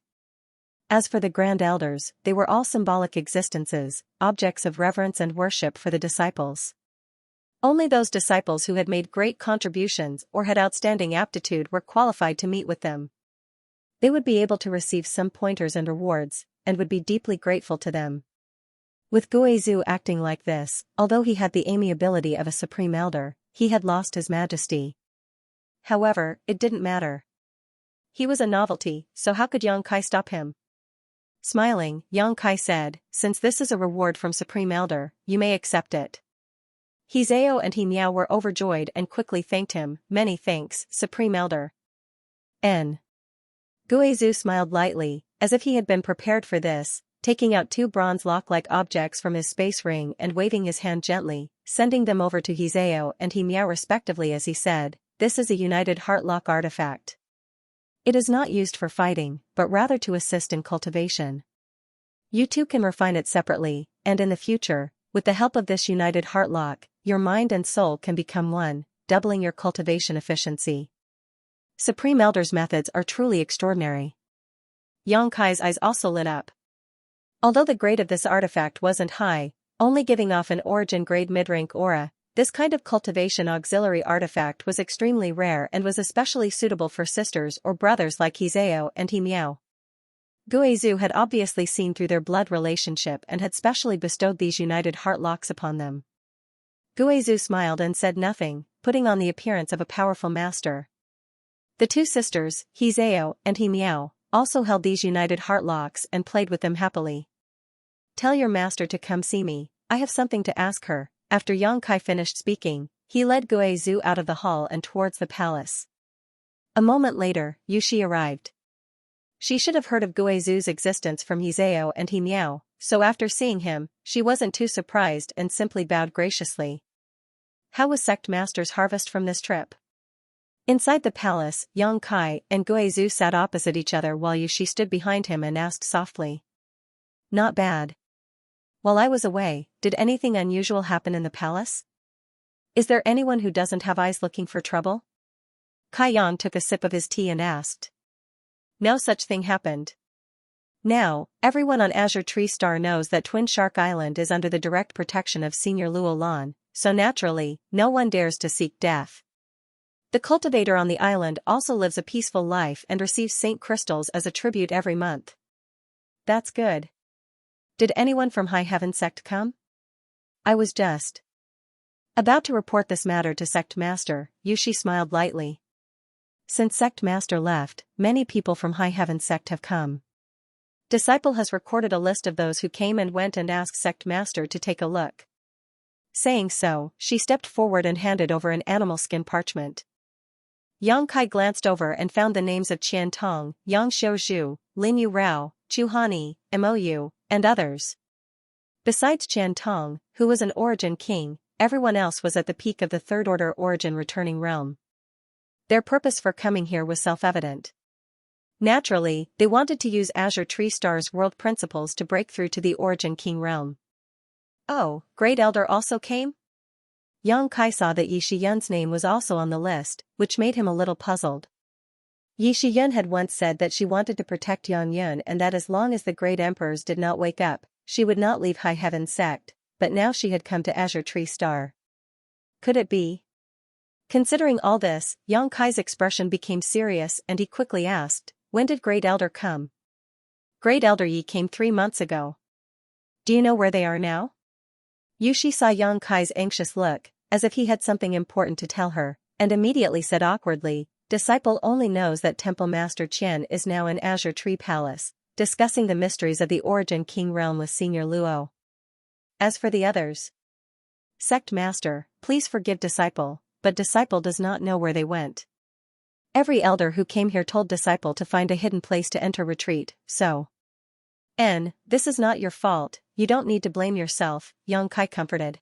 As for the Grand Elders, they were all symbolic existences, objects of reverence and worship for the disciples. Only those disciples who had made great contributions or had outstanding aptitude were qualified to meet with them. They would be able to receive some pointers and rewards, and would be deeply grateful to them. With Guizhu acting like this, although he had the amiability of a Supreme Elder, he had lost his majesty. However, it didn't matter. He was a novelty, so how could Yang Kai stop him? Smiling, Yang Kai said, "Since this is a reward from Supreme Elder, you may accept it." Xianxia and He Miao were overjoyed and quickly thanked him, "Many thanks, Supreme Elder." Guizhu smiled lightly, as if he had been prepared for this, taking out two bronze lock-like objects from his space ring and waving his hand gently, sending them over to Xianxia and He Miao respectively as he said, "This is a United Heart Lock artifact. It is not used for fighting, but rather to assist in cultivation. You two can refine it separately, and in the future, with the help of this United Heart Lock, your mind and soul can become one, doubling your cultivation efficiency. Supreme Elder's methods are truly extraordinary." Yang Kai's eyes also lit up. Although the grade of this artifact wasn't high, only giving off an origin grade mid-rank aura, This kind of cultivation auxiliary artifact was extremely rare and was especially suitable for sisters or brothers like Xiao and Miao. Guizhou had obviously seen through their blood relationship and had specially bestowed these united heart locks upon them. Guizhou smiled and said nothing, putting on the appearance of a powerful master. The two sisters, Xiao and Miao, also held these united heart locks and played with them happily. "Tell your master to come see me, I have something to ask her." After Yang Kai finished speaking, he led Guizhou out of the hall and towards the palace. A moment later, Yushi arrived. She should have heard of Guizhou's existence from Xiao and Miao, so after seeing him, she wasn't too surprised and simply bowed graciously. How was Sect Master's harvest from this trip? Inside the palace, Yang Kai and Guizhou sat opposite each other while Yushi stood behind him and asked softly. "Not bad. While I was away, did anything unusual happen in the palace? Is there anyone who doesn't have eyes looking for trouble?" Kai Yan took a sip of his tea and asked. "No such thing happened. Now, everyone on Azure Tree Star knows that Twin Shark Island is under the direct protection of Senior Luo Lan, so naturally, no one dares to seek death. The cultivator on the island also lives a peaceful life and receives Saint Crystals as a tribute every month." "That's good. Did anyone from High Heaven Sect come?" "I was just about to report this matter to Sect Master." Yushi smiled lightly. "Since Sect Master left, many people from High Heaven Sect have come. Disciple has recorded a list of those who came and went and asked Sect Master to take a look." Saying so, she stepped forward and handed over an animal skin parchment. Yang Kai glanced over and found the names of Qian Tong, Yang Xiaozhu, Lin Yu Rao, Chu Hani, Mo, and others. Besides Qian Tong, who was an Origin King, everyone else was at the peak of the Third Order Origin returning realm. Their purpose for coming here was self-evident. Naturally, they wanted to use Azure Tree Star's world principles to break through to the Origin King realm. "Oh, Great Elder also came?" Yang Kai saw that Yi Shiyun's name was also on the list, which made him a little puzzled. Yi Shiyun had once said that she wanted to protect Yang Yun and that as long as the Great Emperors did not wake up, she would not leave High Heaven Sect, but now she had come to Azure Tree Star. Could it be? Considering all this, Yang Kai's expression became serious and he quickly asked, "When did Great Elder come?" "Great Elder Yi came 3 months ago." "Do you know where they are now?" Yushi saw Yang Kai's anxious look, as if he had something important to tell her, and immediately said awkwardly, "Disciple only knows that Temple Master Qian is now in Azure Tree Palace, discussing the mysteries of the Origin King realm with Senior Luo. As for the others, Sect Master, please forgive Disciple, but Disciple does not know where they went. Every elder who came here told Disciple to find a hidden place to enter retreat, so. This is not your fault, you don't need to blame yourself," Yang Kai comforted.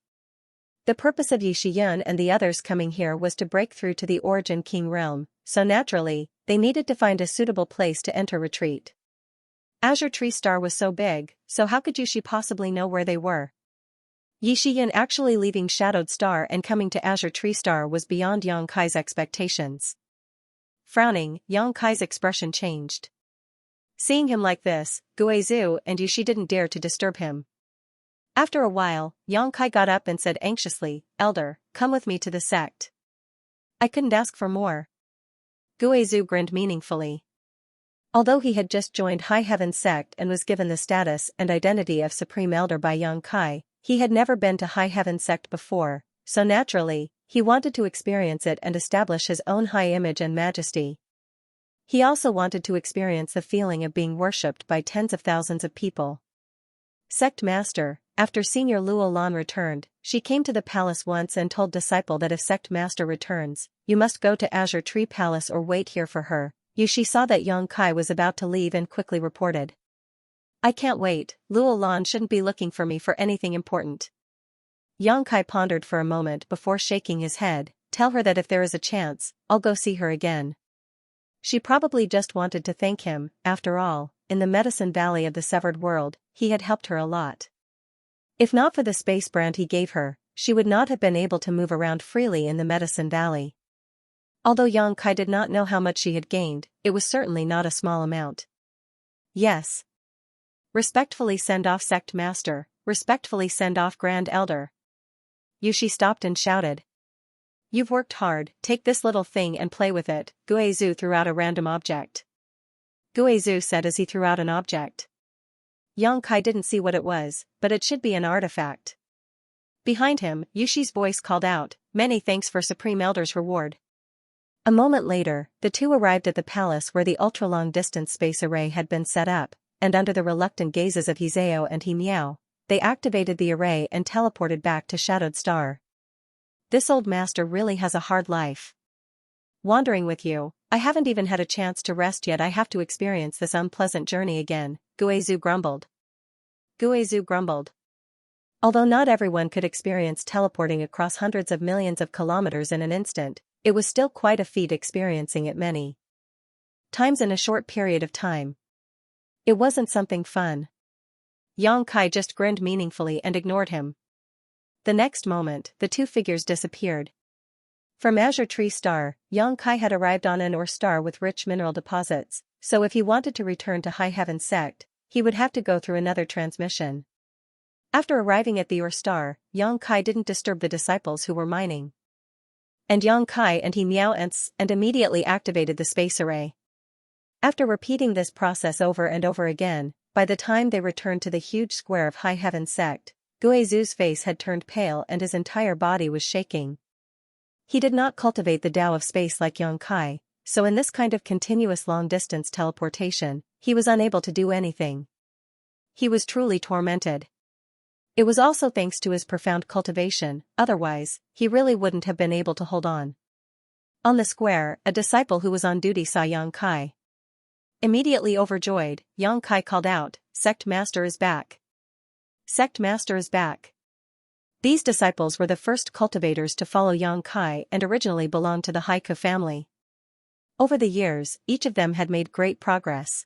The purpose of Yi Shiyun and the others coming here was to break through to the Origin King realm, so naturally, they needed to find a suitable place to enter retreat. Azure Tree Star was so big, so how could Yushi possibly know where they were? Yi Shiyun actually leaving Shadowed Star and coming to Azure Tree Star was beyond Yang Kai's expectations. Frowning, Yang Kai's expression changed. Seeing him like this, Guizhou and Yushi didn't dare to disturb him. After a while, Yang Kai got up and said anxiously, "Elder, come with me to the sect." "I couldn't ask for more." Guizhou grinned meaningfully. Although he had just joined High Heaven Sect and was given the status and identity of Supreme Elder by Yang Kai, he had never been to High Heaven Sect before, so naturally, he wanted to experience it and establish his own high image and majesty. He also wanted to experience the feeling of being worshipped by tens of thousands of people. Sect Master, after Senior Luo Lan returned, she came to the palace once and told Disciple that if Sect Master returns, you must go to Azure Tree Palace or wait here for her. Yushi saw that Yang Kai was about to leave and quickly reported. "I can't wait, Luo Lan shouldn't be looking for me for anything important." Yang Kai pondered for a moment before shaking his head. "Tell her that if there is a chance, I'll go see her again." She probably just wanted to thank him, after all, in the Medicine Valley of the Severed World, he had helped her a lot. If not for the space brand he gave her, she would not have been able to move around freely in the Medicine Valley. Although Yang Kai did not know how much she had gained, it was certainly not a small amount. "Yes. Respectfully send off Sect Master, respectfully send off Grand Elder." Yushi stopped and shouted. You've worked hard, take this little thing and play with it. Guizhu threw out a random object. Guizhu said as he threw out an object. Yang Kai didn't see what it was, but it should be an artifact. Behind him, Yushi's voice called out, many thanks for Supreme Elder's reward. A moment later, the two arrived at the palace where the ultra-long-distance space array had been set up, and under the reluctant gazes of Hizeo and He-Miao, they activated the array and teleported back to Shadowed Star. This old master really has a hard life. Wandering with you, I haven't even had a chance to rest yet. I have to experience this unpleasant journey again, Guizhu grumbled. Although not everyone could experience teleporting across hundreds of millions of kilometers in an instant, it was still quite a feat experiencing it many times in a short period of time. It wasn't something fun. Yang Kai just grinned meaningfully and ignored him. The next moment, the two figures disappeared. From Azure Tree Star, Yang Kai had arrived on an ore star with rich mineral deposits, so if he wanted to return to High Heaven Sect, he would have to go through another transmission. After arriving at the ore star, Yang Kai didn't disturb the disciples who were mining. And Yang Kai and He-Miao and immediately activated the space array. After repeating this process over and over again, by the time they returned to the huge square of High Heaven Sect, Guizhu's face had turned pale and his entire body was shaking. He did not cultivate the Tao of space like Yang Kai, so in this kind of continuous long-distance teleportation, he was unable to do anything. He was truly tormented. It was also thanks to his profound cultivation, otherwise, he really wouldn't have been able to hold on. On the square, a disciple who was on duty saw Yang Kai. Immediately overjoyed, Yang Kai called out, Sect Master is back. Sect Master is back. These disciples were the first cultivators to follow Yang Kai and originally belonged to the Haiku family. Over the years, each of them had made great progress.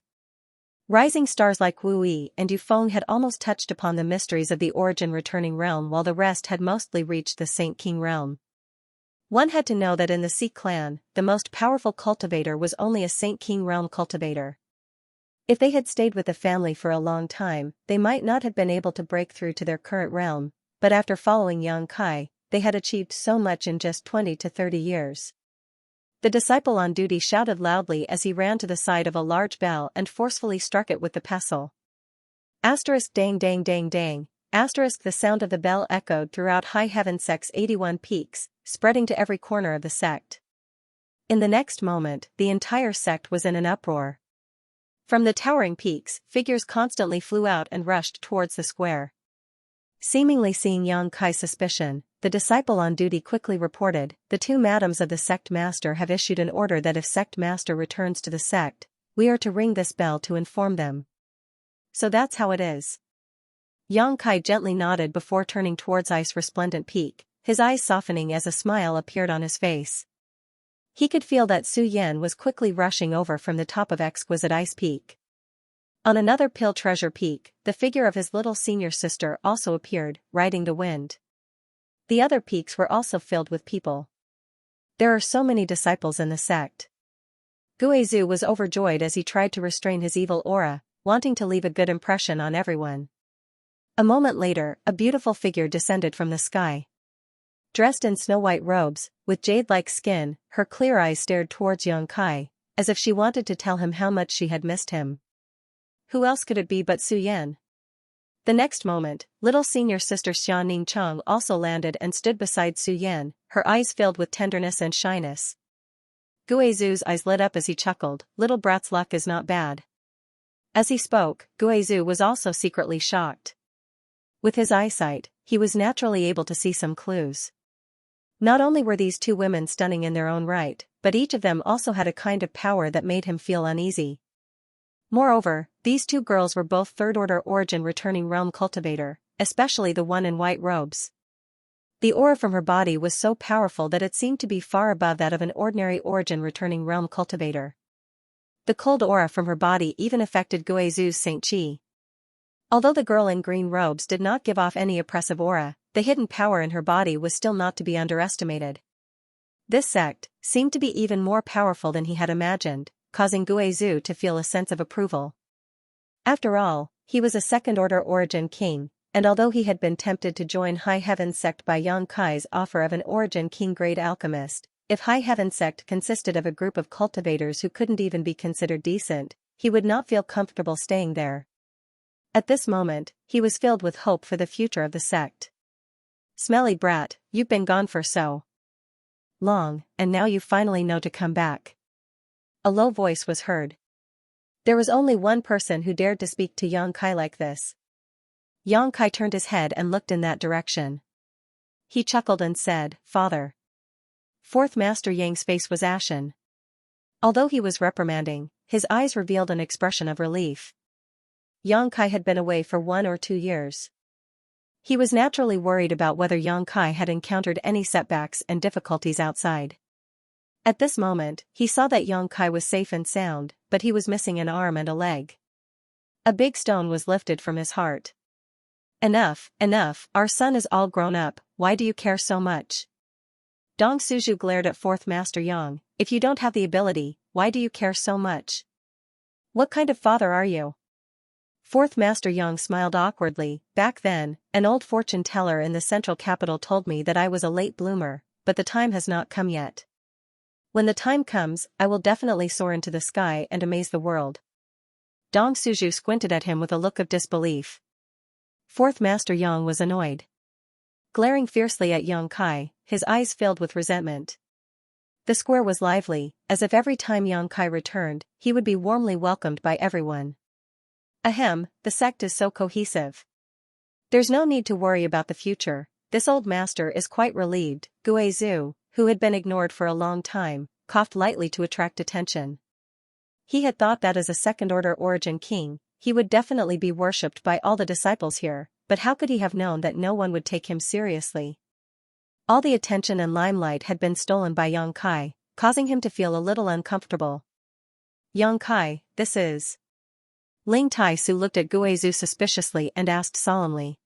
Rising stars like Wu Yi and Yu Feng had almost touched upon the mysteries of the origin returning realm while the rest had mostly reached the Saint King realm. One had to know that in the Sea clan, the most powerful cultivator was only a Saint King realm cultivator. If they had stayed with the family for a long time, they might not have been able to break through to their current realm, but after following Yang Kai, they had achieved so much in just 20 to 30 years. The disciple on duty shouted loudly as he ran to the side of a large bell and forcefully struck it with the pestle. Asterisk dang dang dang dang, asterisk the sound of the bell echoed throughout High Heaven Sect's 81 peaks, spreading to every corner of the sect. In the next moment, the entire sect was in an uproar. From the towering peaks, figures constantly flew out and rushed towards the square. Seemingly seeing Yang Kai's suspicion, the disciple on duty quickly reported, the two madams of the sect master have issued an order that if sect master returns to the sect, we are to ring this bell to inform them. So that's how it is. Yang Kai gently nodded before turning towards Ice Resplendent Peak, his eyes softening as a smile appeared on his face. He could feel that Su Yan was quickly rushing over from the top of Exquisite Ice Peak. On another Pill Treasure Peak, the figure of his little senior sister also appeared, riding the wind. The other peaks were also filled with people. There are so many disciples in the sect. Guizhu was overjoyed as he tried to restrain his evil aura, wanting to leave a good impression on everyone. A moment later, a beautiful figure descended from the sky. Dressed in snow-white robes, with jade-like skin, her clear eyes stared towards Yang Kai, as if she wanted to tell him how much she had missed him. Who else could it be but Su Yan? The next moment, little senior sister Xia Ningcheng also landed and stood beside Su Yan, her eyes filled with tenderness and shyness. Guizhu's eyes lit up as he chuckled, little brat's luck is not bad. As he spoke, Guizhu was also secretly shocked. With his eyesight, he was naturally able to see some clues. Not only were these two women stunning in their own right, but each of them also had a kind of power that made him feel uneasy. Moreover, these two girls were both third-order origin returning realm cultivator, especially the one in white robes. The aura from her body was so powerful that it seemed to be far above that of an ordinary origin returning realm cultivator. The cold aura from her body even affected Guizhu's Saint Chi. Although the girl in green robes did not give off any oppressive aura, the hidden power in her body was still not to be underestimated. This sect seemed to be even more powerful than he had imagined, causing Guizhu to feel a sense of approval. After all, he was a second-order origin king, and although he had been tempted to join High Heaven sect by Yang Kai's offer of an Origin King grade alchemist, if High Heaven sect consisted of a group of cultivators who couldn't even be considered decent, he would not feel comfortable staying there. At this moment, he was filled with hope for the future of the sect. Smelly brat, you've been gone for so long, and now you finally know to come back. A low voice was heard. There was only one person who dared to speak to Yang Kai like this. Yang Kai turned his head and looked in that direction. He chuckled and said, "Father." Fourth Master Yang's face was ashen. Although he was reprimanding, his eyes revealed an expression of relief. Yang Kai had been away for 1 or 2 years. He was naturally worried about whether Yang Kai had encountered any setbacks and difficulties outside. At this moment, he saw that Yang Kai was safe and sound, but he was missing an arm and a leg. A big stone was lifted from his heart. Enough, our son is all grown up, why do you care so much? Dong Suju glared at Fourth Master Yang. If you don't have the ability, why do you care so much? What kind of father are you? Fourth Master Yang smiled awkwardly. Back then, an old fortune teller in the central capital told me that I was a late bloomer, but the time has not come yet. When the time comes, I will definitely soar into the sky and amaze the world. Dong Suju squinted at him with a look of disbelief. Fourth Master Yang was annoyed. Glaring fiercely at Yang Kai, his eyes filled with resentment. The square was lively, as if every time Yang Kai returned, he would be warmly welcomed by everyone. Ahem, the sect is so cohesive. There's no need to worry about the future, this old master is quite relieved. Guizhu, who had been ignored for a long time, coughed lightly to attract attention. He had thought that as a second-order Origin King, he would definitely be worshipped by all the disciples here, but how could he have known that no one would take him seriously? All the attention and limelight had been stolen by Yang Kai, causing him to feel a little uncomfortable. Yang Kai, this is... Ling Tai-su looked at Guizhu suspiciously and asked solemnly.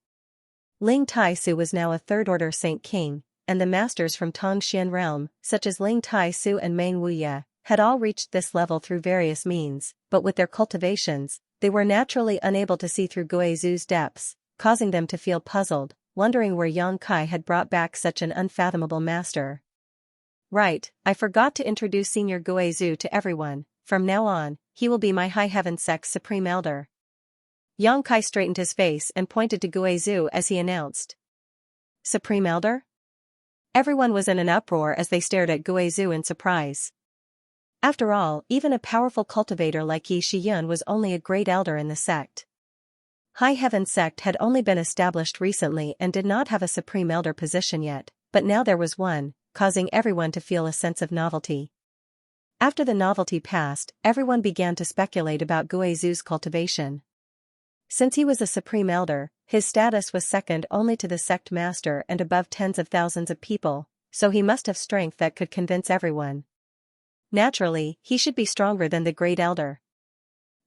Ling Tai-su was now a third-order Saint King, and the masters from Tongxian realm, such as Ling Tai-su and Meng Wuye, had all reached this level through various means, but with their cultivations, they were naturally unable to see through Guizhu's depths, causing them to feel puzzled, wondering where Yang Kai had brought back such an unfathomable master. Right, I forgot to introduce Senior Guizhu to everyone. From now on, he will be my High Heaven Sect's Supreme Elder. Yang Kai straightened his face and pointed to Guizhu as he announced. Supreme Elder? Everyone was in an uproar as they stared at Guizhu in surprise. After all, even a powerful cultivator like Yi Shiyun was only a great elder in the sect. High Heaven Sect had only been established recently and did not have a Supreme Elder position yet, but now there was one, causing everyone to feel a sense of novelty. After the novelty passed, everyone began to speculate about Guizhu's cultivation. Since he was a Supreme Elder, his status was second only to the sect master and above tens of thousands of people, so he must have strength that could convince everyone. Naturally, he should be stronger than the Great Elder.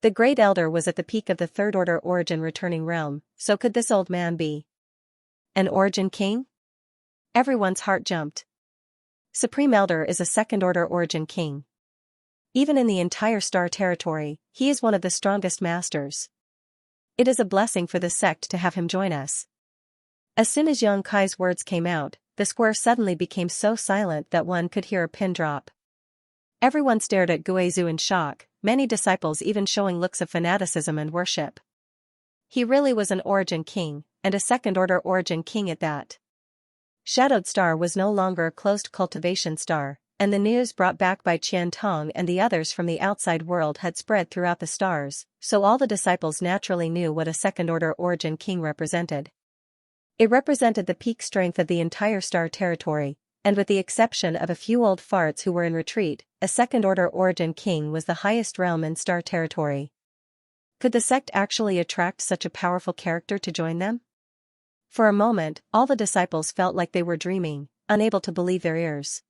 The Great Elder was at the peak of the third-order Origin returning realm, so could this old man be an Origin King? Everyone's heart jumped. Supreme Elder is a second-order Origin King. Even in the entire Star Territory, he is one of the strongest masters. It is a blessing for the sect to have him join us. As soon as Yang Kai's words came out, the square suddenly became so silent that one could hear a pin drop. Everyone stared at Guizhu in shock, many disciples even showing looks of fanaticism and worship. He really was an Origin King, and a second-order Origin King at that. Shadowed Star was no longer a closed cultivation star, and the news brought back by Qian Tong and the others from the outside world had spread throughout the stars, so all the disciples naturally knew what a second-order Origin King represented. It represented the peak strength of the entire Star Territory, and with the exception of a few old farts who were in retreat, a second-order Origin King was the highest realm in Star Territory. Could the sect actually attract such a powerful character to join them? For a moment, all the disciples felt like they were dreaming, unable to believe their ears.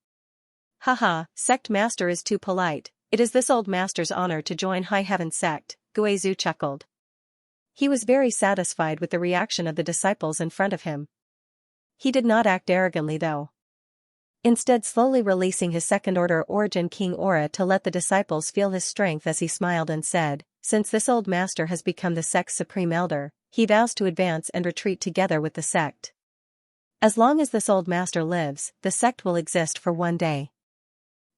Haha, sect master is too polite, it is this old master's honor to join High Heaven Sect, Guizhu chuckled. He was very satisfied with the reaction of the disciples in front of him. He did not act arrogantly though. Instead slowly releasing his second-order Origin King aura to let the disciples feel his strength as he smiled and said, since this old master has become the sect's Supreme Elder, he vows to advance and retreat together with the sect. As long as this old master lives, the sect will exist for one day.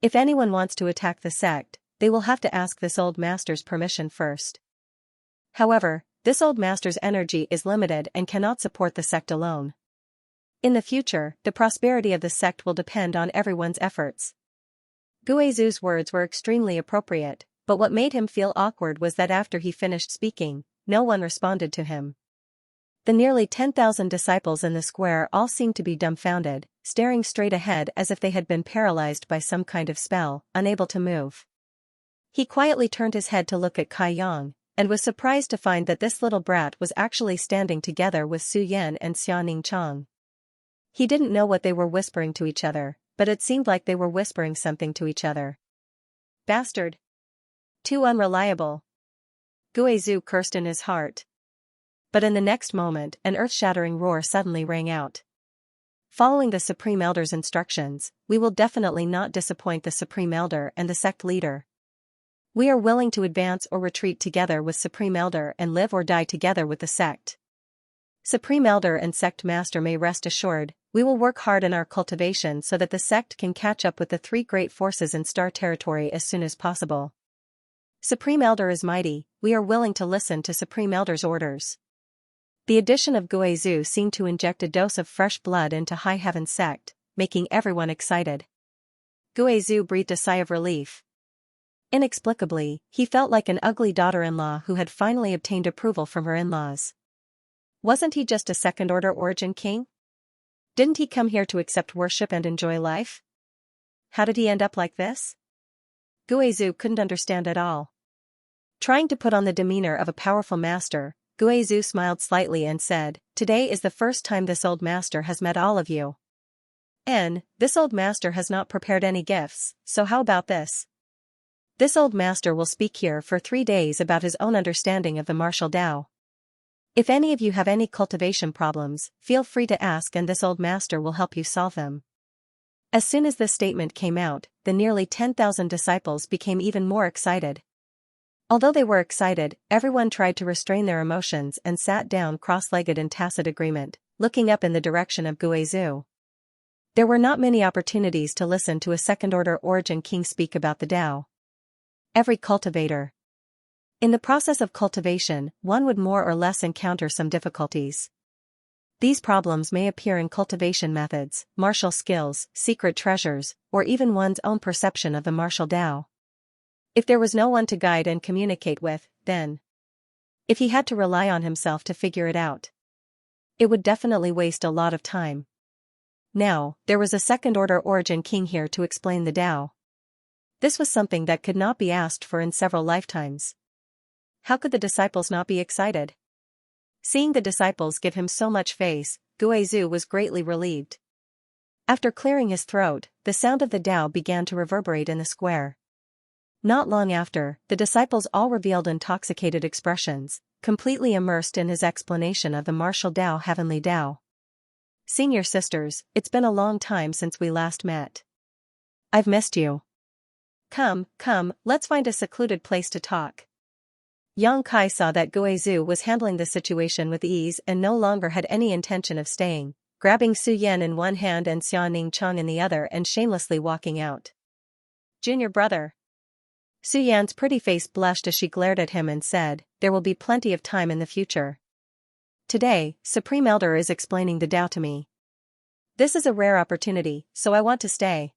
If anyone wants to attack the sect, they will have to ask this old master's permission first. However, this old master's energy is limited and cannot support the sect alone. In the future, the prosperity of the sect will depend on everyone's efforts. Guizhu's words were extremely appropriate, but what made him feel awkward was that after he finished speaking, no one responded to him. The nearly 10,000 disciples in the square all seemed to be dumbfounded, staring straight ahead as if they had been paralyzed by some kind of spell, unable to move. He quietly turned his head to look at Kai Yang, and was surprised to find that this little brat was actually standing together with Su Yan and Xianxia. He didn't know what they were whispering to each other, but it seemed like they were whispering something to each other. Bastard! Too unreliable! Guizhu cursed in his heart. But in the next moment, an earth-shattering roar suddenly rang out. Following the Supreme Elder's instructions, we will definitely not disappoint the Supreme Elder and the sect leader. We are willing to advance or retreat together with Supreme Elder and live or die together with the sect. Supreme Elder and Sect Master may rest assured, we will work hard in our cultivation so that the sect can catch up with the three great forces in Star Territory as soon as possible. Supreme Elder is mighty, we are willing to listen to Supreme Elder's orders. The addition of Guizhu seemed to inject a dose of fresh blood into High Heaven sect, making everyone excited. Guizhu breathed a sigh of relief. Inexplicably, he felt like an ugly daughter-in-law who had finally obtained approval from her in-laws. Wasn't he just a second-order origin king? Didn't he come here to accept worship and enjoy life? How did he end up like this? Guizhu couldn't understand at all. Trying to put on the demeanor of a powerful master, Guizhu smiled slightly and said, "Today is the first time this old master has met all of you. And this old master has not prepared any gifts, so how about this? This old master will speak here for 3 days about his own understanding of the martial Tao. If any of you have any cultivation problems, feel free to ask and this old master will help you solve them." As soon as this statement came out, the nearly 10,000 disciples became even more excited. Although they were excited, everyone tried to restrain their emotions and sat down cross-legged in tacit agreement, looking up in the direction of Guizhu. There were not many opportunities to listen to a second-order origin king speak about the Tao. Every cultivator. In the process of cultivation, one would more or less encounter some difficulties. These problems may appear in cultivation methods, martial skills, secret treasures, or even one's own perception of the martial Tao. If there was no one to guide and communicate with, then if he had to rely on himself to figure it out, it would definitely waste a lot of time. Now, there was a second-order origin king here to explain the Tao. This was something that could not be asked for in several lifetimes. How could the disciples not be excited? Seeing the disciples give him so much face, Guizhu was greatly relieved. After clearing his throat, the sound of the Tao began to reverberate in the square. Not long after, the disciples all revealed intoxicated expressions, completely immersed in his explanation of the martial Tao Heavenly Tao. "Senior sisters, it's been a long time since we last met. I've missed you. Come, let's find a secluded place to talk." Yang Kai saw that Guizhu was handling the situation with ease and no longer had any intention of staying, grabbing Su Yan in one hand and Xianxia in the other and shamelessly walking out. "Junior brother." Su Yan's pretty face blushed as she glared at him and said, "There will be plenty of time in the future. Today, Supreme Elder is explaining the Tao to me. This is a rare opportunity, so I want to stay."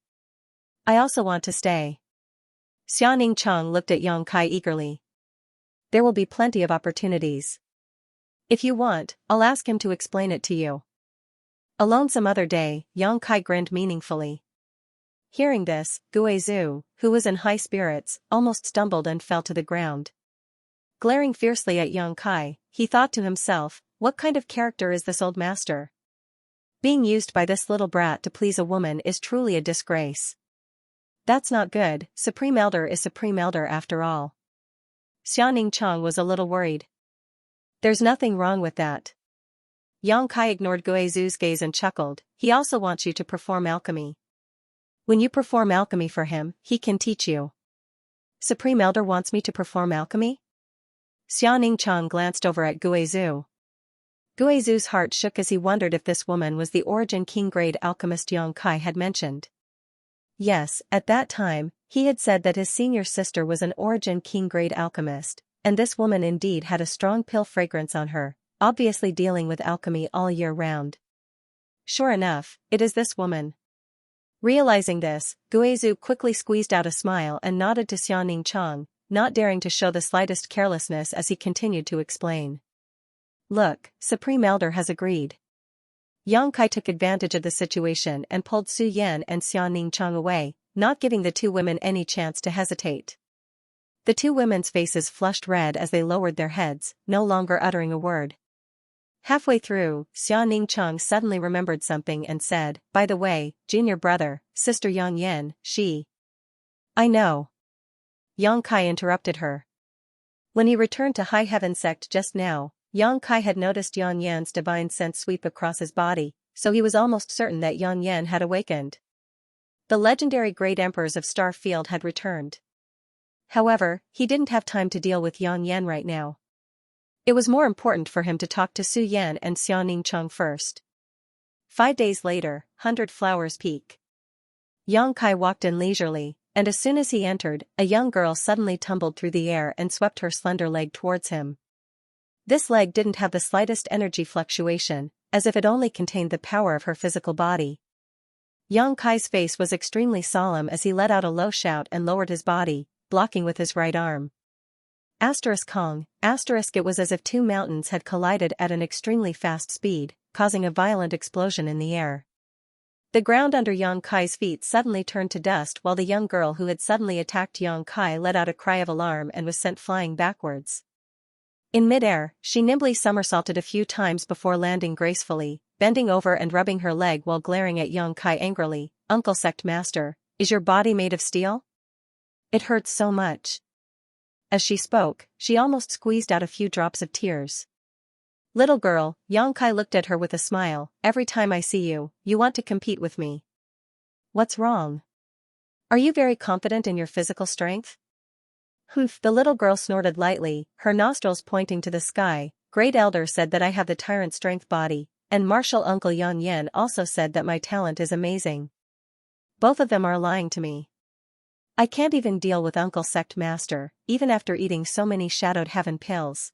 "I also want to stay." Xianxia looked at Yang Kai eagerly. "There will be plenty of opportunities. If you want, I'll ask him to explain it to you." "Alone some other day," Yang Kai grinned meaningfully. Hearing this, Guizhu, who was in high spirits, almost stumbled and fell to the ground. Glaring fiercely at Yang Kai, he thought to himself, what kind of character is this old master? Being used by this little brat to please a woman is truly a disgrace. That's not good. Supreme Elder is Supreme Elder after all. Xianxia was a little worried. "There's nothing wrong with that." Yang Kai ignored Guizhu's gaze and chuckled, "He also wants you to perform alchemy. When you perform alchemy for him, he can teach you." "Supreme Elder wants me to perform alchemy?" Xianxia glanced over at Guizhu. Guizhu's heart shook as he wondered if this woman was the origin king-grade alchemist Yang Kai had mentioned. Yes, at that time, he had said that his senior sister was an origin king-grade alchemist, and this woman indeed had a strong pill fragrance on her, obviously dealing with alchemy all year round. Sure enough, it is this woman. Realizing this, Guizhu quickly squeezed out a smile and nodded to Xianxia, not daring to show the slightest carelessness as he continued to explain. Look, Supreme Elder has agreed. Yang Kai took advantage of the situation and pulled Su Yan and Xianxia away, not giving the two women any chance to hesitate. The two women's faces flushed red as they lowered their heads, no longer uttering a word. Halfway through, Xianxia suddenly remembered something and said, "By the way, junior brother, sister Yang Yan, she." "I know." Yang Kai interrupted her. When he returned to High Heaven Sect just now, Yang Kai had noticed Yang Yan's divine sense sweep across his body, so he was almost certain that Yang Yan had awakened. The legendary Great Emperors of Star Field had returned. However, he didn't have time to deal with Yang Yan right now. It was more important for him to talk to Su Yan and Xianxia first. 5 days later, 100 Flowers Peak. Yang Kai walked in leisurely, and as soon as he entered, a young girl suddenly tumbled through the air and swept her slender leg towards him. This leg didn't have the slightest energy fluctuation, as if it only contained the power of her physical body. Yang Kai's face was extremely solemn as he let out a low shout and lowered his body, blocking with his right arm. Kong, it was as if two mountains had collided at an extremely fast speed, causing a violent explosion in the air. The ground under Yang Kai's feet suddenly turned to dust while the young girl who had suddenly attacked Yang Kai let out a cry of alarm and was sent flying backwards. In midair, she nimbly somersaulted a few times before landing gracefully, bending over and rubbing her leg while glaring at Yang Kai angrily. "Uncle Sect Master, is your body made of steel? It hurts so much." As she spoke, she almost squeezed out a few drops of tears. "Little girl," Yang Kai looked at her with a smile, "every time I see you, you want to compete with me. What's wrong? Are you very confident in your physical strength?" "Humph," the little girl snorted lightly, her nostrils pointing to the sky. "Great Elder said that I have the tyrant strength body, and Martial Uncle Yang Yan also said that my talent is amazing. Both of them are lying to me. I can't even deal with Uncle Sect Master, even after eating so many Shadowed Heaven pills."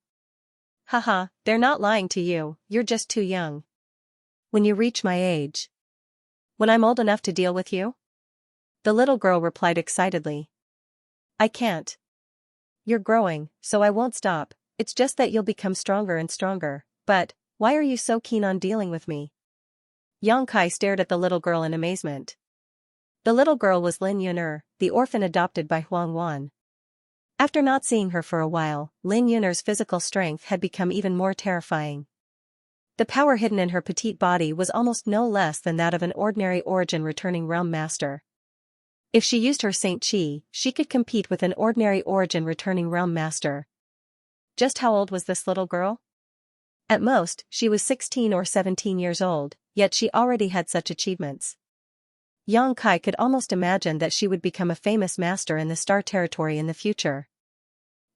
"Haha, they're not lying to you, you're just too young. When you reach my age. When I'm old enough to deal with you?" The little girl replied excitedly. "I can't. You're growing, so I won't stop, it's just that you'll become stronger and stronger, but, why are you so keen on dealing with me?" Yang Kai stared at the little girl in amazement. The little girl was Lin Yuner, the orphan adopted by Huang Wan. After not seeing her for a while, Lin Yuner's physical strength had become even more terrifying. The power hidden in her petite body was almost no less than that of an ordinary origin returning realm master. If she used her Saint Chi, she could compete with an ordinary origin returning realm master. Just how old was this little girl? At most, she was 16 or 17 years old, yet she already had such achievements. Yang Kai could almost imagine that she would become a famous master in the Star Territory in the future.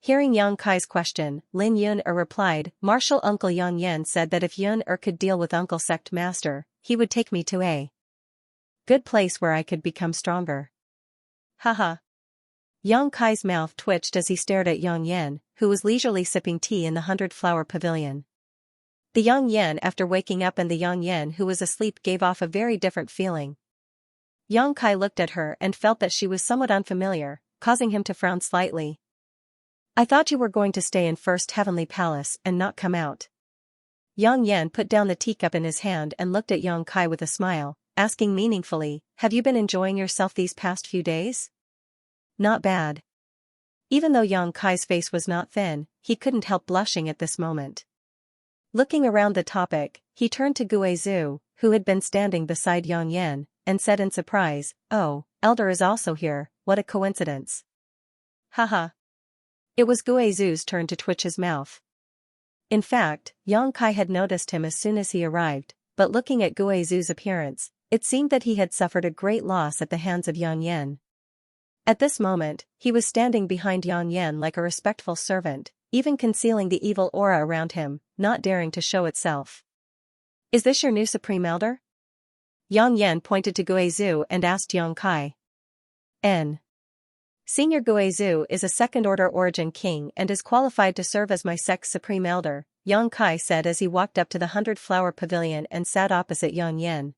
Hearing Yang Kai's question, Lin Yuner replied, "Martial Uncle Yang Yan said that if Yuner could deal with Uncle Sect Master, he would take me to a good place where I could become stronger." Haha. Yang Kai's mouth twitched as he stared at Yang Yan, who was leisurely sipping tea in the 100-flower pavilion. The Yang Yan after waking up and the Yang Yan who was asleep gave off a very different feeling. Yang Kai looked at her and felt that she was somewhat unfamiliar, causing him to frown slightly. "I thought you were going to stay in First Heavenly Palace and not come out." Yang Yan put down the teacup in his hand and looked at Yang Kai with a smile, asking meaningfully, "Have you been enjoying yourself these past few days?" "Not bad." Even though Yang Kai's face was not thin, he couldn't help blushing at this moment. Looking around the topic, he turned to Guizhu, who had been standing beside Yang Yan, and said in surprise, "Oh, Elder is also here, what a coincidence." Haha. It was Guizhu's turn to twitch his mouth. In fact, Yang Kai had noticed him as soon as he arrived, but looking at Guizhu's appearance, it seemed that he had suffered a great loss at the hands of Yang Yan. At this moment, he was standing behind Yang Yan like a respectful servant, even concealing the evil aura around him, not daring to show itself. "Is this your new Supreme Elder?" Yang Yan pointed to Guizhu and asked Yang Kai. N. Senior Guizhu is a second-order origin king and is qualified to serve as my sect's Supreme Elder, Yang Kai said as he walked up to the 100-flower pavilion and sat opposite Yang Yan.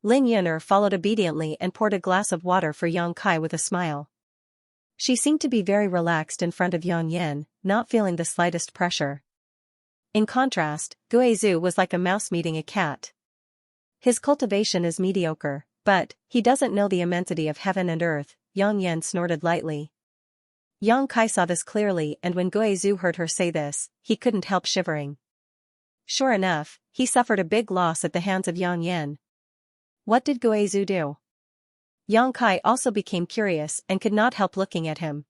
Lin Yuner followed obediently and poured a glass of water for Yang Kai with a smile. She seemed to be very relaxed in front of Yang Yan, not feeling the slightest pressure. In contrast, Guizhu was like a mouse meeting a cat. His cultivation is mediocre, but he doesn't know the immensity of heaven and earth, Yang Yan snorted lightly. Yang Kai saw this clearly, and when Guizhu heard her say this, he couldn't help shivering. Sure enough, he suffered a big loss at the hands of Yang Yan. What did Guizhu do? Yang Kai also became curious and could not help looking at him.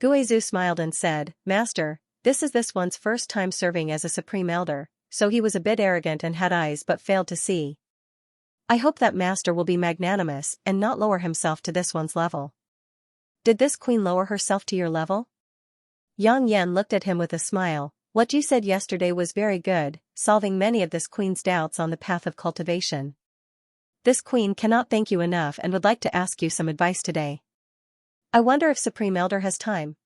Guizhu smiled and said, "Master, this is this one's first time serving as a Supreme Elder, so he was a bit arrogant and had eyes but failed to see. I hope that Master will be magnanimous and not lower himself to this one's level." "Did this queen lower herself to your level?" Yang Yan looked at him with a smile. "What you said yesterday was very good, solving many of this queen's doubts on the path of cultivation. This queen cannot thank you enough and would like to ask you some advice today. I wonder if Supreme Elder has time."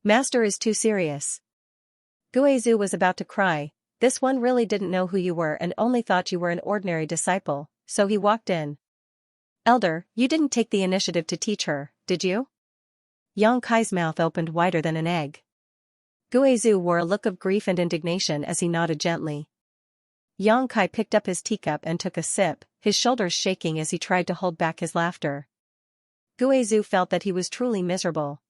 "Master is too serious." Guizhu was about to cry. This one really didn't know who you were and only thought you were an ordinary disciple, so he walked in. "Elder, you didn't take the initiative to teach her, did you?" Yang Kai's mouth opened wider than an egg. Guizhu wore a look of grief and indignation as he nodded gently. Yang Kai picked up his teacup and took a sip, his shoulders shaking as he tried to hold back his laughter. Guizhu felt that he was truly miserable.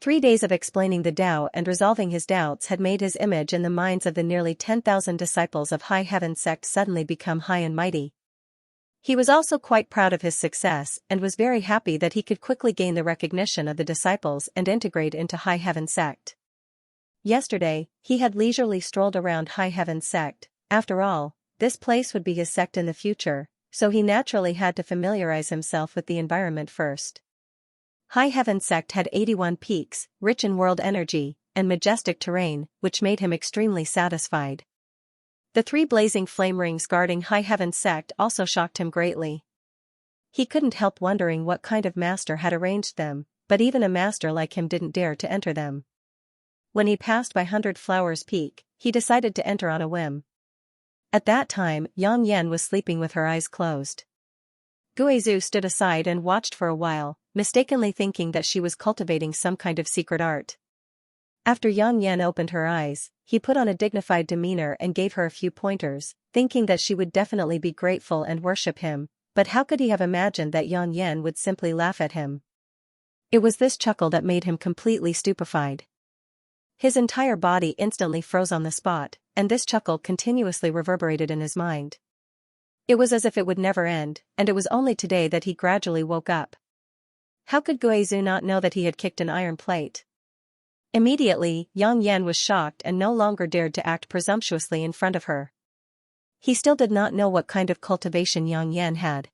3 days of explaining the Tao and resolving his doubts had made his image in the minds of the nearly 10,000 disciples of High Heaven sect suddenly become high and mighty. He was also quite proud of his success and was very happy that he could quickly gain the recognition of the disciples and integrate into High Heaven sect. Yesterday, he had leisurely strolled around High Heaven sect. After all, this place would be his sect in the future, so he naturally had to familiarize himself with the environment first. High Heaven sect had 81 peaks, rich in world energy, and majestic terrain, which made him extremely satisfied. The 3 blazing flame rings guarding High Heaven sect also shocked him greatly. He couldn't help wondering what kind of master had arranged them, but even a master like him didn't dare to enter them. When he passed by 100 Flowers Peak, he decided to enter on a whim. At that time, Yang Yan was sleeping with her eyes closed. Guizhu stood aside and watched for a while, mistakenly thinking that she was cultivating some kind of secret art. After Yang Yan opened her eyes, he put on a dignified demeanor and gave her a few pointers, thinking that she would definitely be grateful and worship him, but how could he have imagined that Yang Yan would simply laugh at him? It was this chuckle that made him completely stupefied. His entire body instantly froze on the spot, and this chuckle continuously reverberated in his mind. It was as if it would never end, and it was only today that he gradually woke up. How could Guizhu not know that he had kicked an iron plate? Immediately, Yang Yan was shocked and no longer dared to act presumptuously in front of her. He still did not know what kind of cultivation Yang Yan had.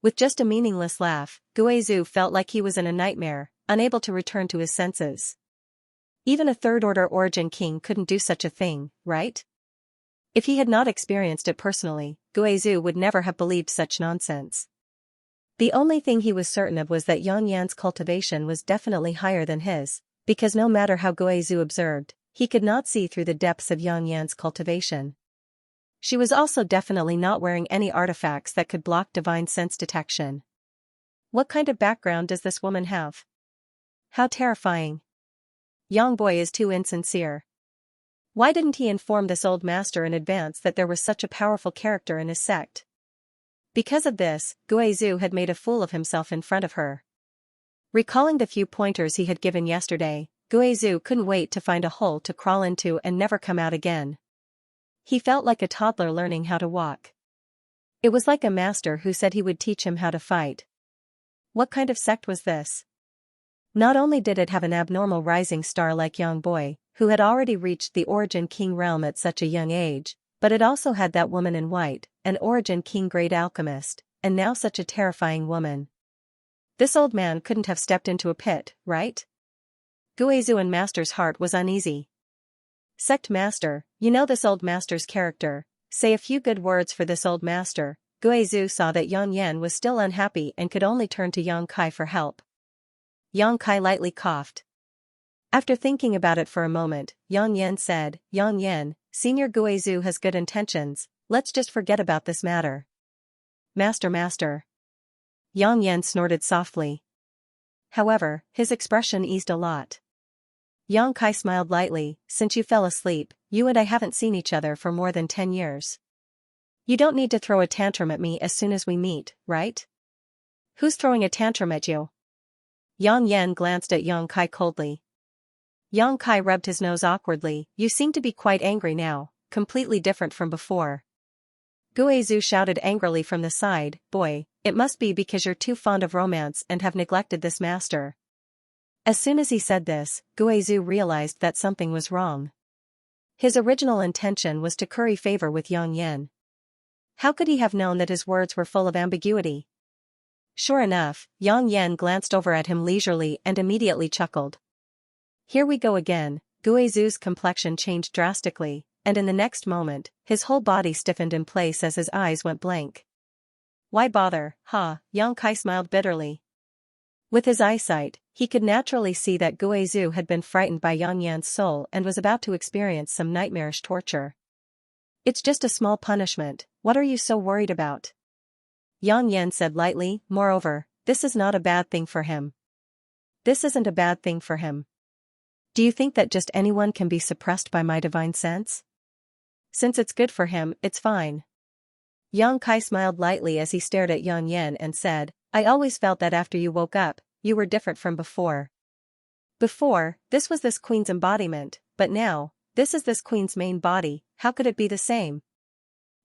With just a meaningless laugh, Guizhu felt like he was in a nightmare, unable to return to his senses. Even a third-order origin king couldn't do such a thing, right? If he had not experienced it personally, Guizhu would never have believed such nonsense. The only thing he was certain of was that Yang Yan's cultivation was definitely higher than his, because no matter how Guizhu observed, he could not see through the depths of Yang Yan's cultivation. She was also definitely not wearing any artifacts that could block divine sense detection. What kind of background does this woman have? How terrifying. Yang boy is too insincere. Why didn't he inform this old master in advance that there was such a powerful character in his sect? Because of this, Guizhu had made a fool of himself in front of her. Recalling the few pointers he had given yesterday, Guizhu couldn't wait to find a hole to crawl into and never come out again. He felt like a toddler learning how to walk. It was like a master who said he would teach him how to fight. What kind of sect was this? Not only did it have an abnormal rising star like Yang Boy, who had already reached the Origin King realm at such a young age, but it also had that woman in white, an Origin King great alchemist, and now such a terrifying woman. This old man couldn't have stepped into a pit, right? Guizhou and Master's heart was uneasy. Sect Master, you know this old master's character, say a few good words for this old master. Guizhou saw that Yang Yan was still unhappy and could only turn to Yang Kai for help. Yang Kai lightly coughed. After thinking about it for a moment, Yang Yan said, Yang Yan, Senior Guizhou has good intentions, let's just forget about this matter. Master. Yang Yan snorted softly. However, his expression eased a lot. Yang Kai smiled lightly, since you fell asleep, you and I haven't seen each other for more than 10 years. You don't need to throw a tantrum at me as soon as we meet, right? Who's throwing a tantrum at you? Yang Yan glanced at Yang Kai coldly. Yang Kai rubbed his nose awkwardly, you seem to be quite angry now, completely different from before. Guizhou shouted angrily from the side, boy, it must be because you're too fond of romance and have neglected this master. As soon as he said this, Guizhou realized that something was wrong. His original intention was to curry favor with Yang Yan. How could he have known that his words were full of ambiguity? Sure enough, Yang Yan glanced over at him leisurely and immediately chuckled. Here we go again. Guizhou's complexion changed drastically, and in the next moment, his whole body stiffened in place as his eyes went blank. Why bother, huh? Yang Kai smiled bitterly. With his eyesight, he could naturally see that Guizhou had been frightened by Yang Yan's soul and was about to experience some nightmarish torture. It's just a small punishment, what are you so worried about? Yang Yan said lightly, moreover, this is not a bad thing for him. This isn't a bad thing for him. Do you think that just anyone can be suppressed by my divine sense? Since it's good for him, it's fine. Yang Kai smiled lightly as he stared at Yang Yan and said, I always felt that after you woke up, you were different from before. Before, this was this queen's embodiment, but now, this is this queen's main body, how could it be the same?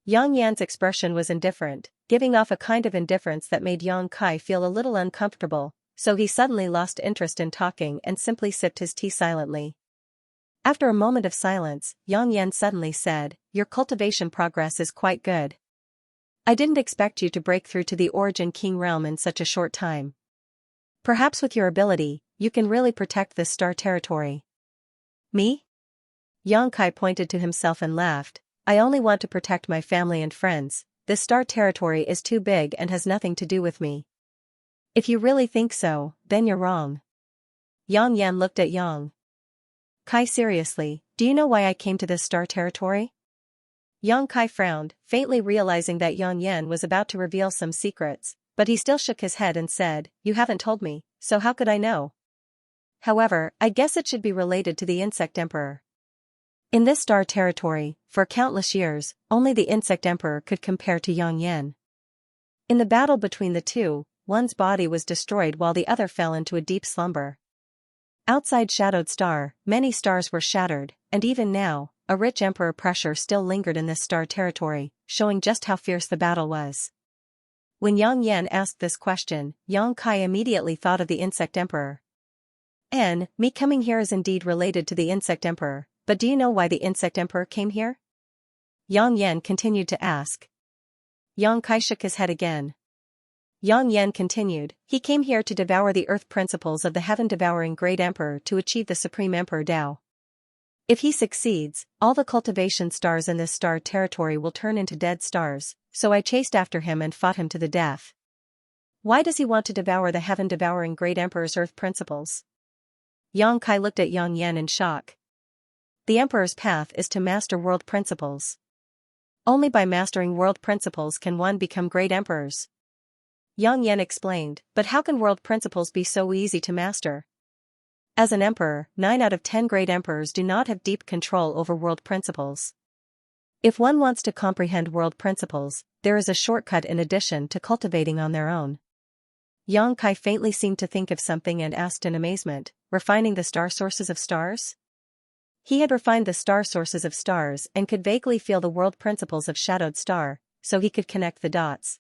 Yang Yan's expression was indifferent, giving off a kind of indifference that made Yang Kai feel a little uncomfortable, so he suddenly lost interest in talking and simply sipped his tea silently. After a moment of silence, Yang Yan suddenly said, your cultivation progress is quite good. I didn't expect you to break through to the Origin King realm in such a short time. Perhaps with your ability, you can really protect this star territory. Me? Yang Kai pointed to himself and laughed, I only want to protect my family and friends, this star territory is too big and has nothing to do with me. If you really think so, then you're wrong. Yang Yan looked at Yang Kai seriously, do you know why I came to this star territory? Yang Kai frowned, faintly realizing that Yang Yan was about to reveal some secrets, but he still shook his head and said, you haven't told me, so how could I know? However, I guess it should be related to the Insect Emperor. In this star territory, for countless years, only the Insect Emperor could compare to Yang Yan. In the battle between the two, one's body was destroyed while the other fell into a deep slumber. Outside Shadowed Star, many stars were shattered, and even now, a rich emperor pressure still lingered in this star territory, showing just how fierce the battle was. When Yang Yan asked this question, Yang Kai immediately thought of the Insect Emperor. Me coming here is indeed related to the Insect Emperor, but do you know why the Insect Emperor came here? Yang Yan continued to ask. Yang Kai shook his head again. Yang Yan continued, he came here to devour the earth principles of the heaven-devouring Great Emperor to achieve the Supreme Emperor Tao. If he succeeds, all the cultivation stars in this star territory will turn into dead stars, so I chased after him and fought him to the death. Why does he want to devour the heaven-devouring Great Emperor's earth principles? Yang Kai looked at Yang Yan in shock. The Emperor's path is to master world principles. Only by mastering world principles can one become great emperors. Yang Yan explained, but how can world principles be so easy to master? As an emperor, 9 out of 10 great emperors do not have deep control over world principles. If one wants to comprehend world principles, there is a shortcut in addition to cultivating on their own. Yang Kai faintly seemed to think of something and asked in amazement, refining the star sources of stars? He had refined the star sources of stars and could vaguely feel the world principles of Shadowed Star, so he could connect the dots.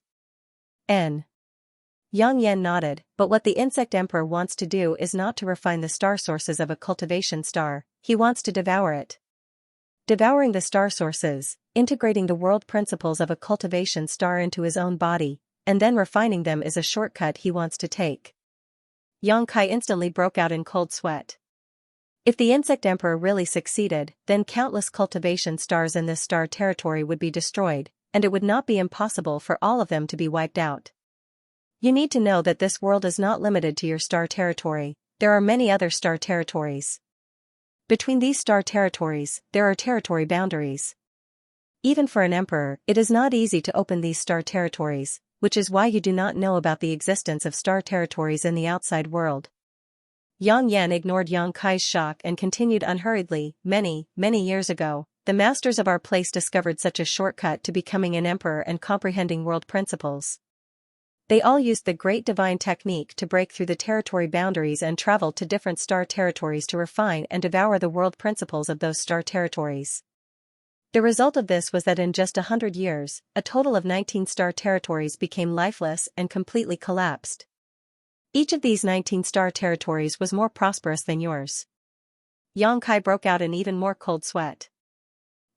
Yang Yan nodded, but what the Insect Emperor wants to do is not to refine the star sources of a cultivation star, he wants to devour it. Devouring the star sources, integrating the world principles of a cultivation star into his own body, and then refining them is a shortcut he wants to take. Yang Kai instantly broke out in cold sweat. If the insect emperor really succeeded, then countless cultivation stars in this star territory would be destroyed, and it would not be impossible for all of them to be wiped out. You need to know that this world is not limited to your star territory, there are many other star territories. Between these star territories, there are territory boundaries. Even for an emperor, it is not easy to open these star territories, which is why you do not know about the existence of star territories in the outside world. Yang Yan ignored Yang Kai's shock and continued unhurriedly. Many years ago, the masters of our place discovered such a shortcut to becoming an emperor and comprehending world principles. They all used the great divine technique to break through the territory boundaries and travel to different star territories to refine and devour the world principles of those star territories. The result of this was that in just 100 years, a total of 19 star territories became lifeless and completely collapsed. Each of these 19 star territories was more prosperous than yours. Yang Kai broke out in even more cold sweat.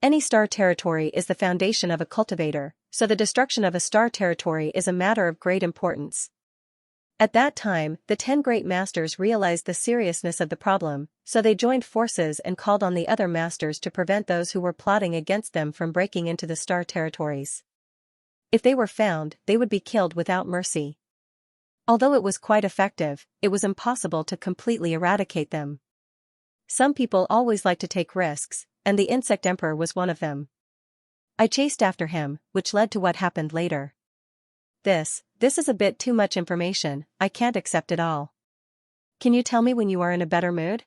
Any star territory is the foundation of a cultivator, so the destruction of a star territory is a matter of great importance. At that time, the 10 great masters realized the seriousness of the problem, so they joined forces and called on the other masters to prevent those who were plotting against them from breaking into the star territories. If they were found, they would be killed without mercy. Although it was quite effective, it was impossible to completely eradicate them. Some people always like to take risks, and the insect emperor was one of them. I chased after him, which led to what happened later. This is a bit too much information, I can't accept it all. Can you tell me when you are in a better mood?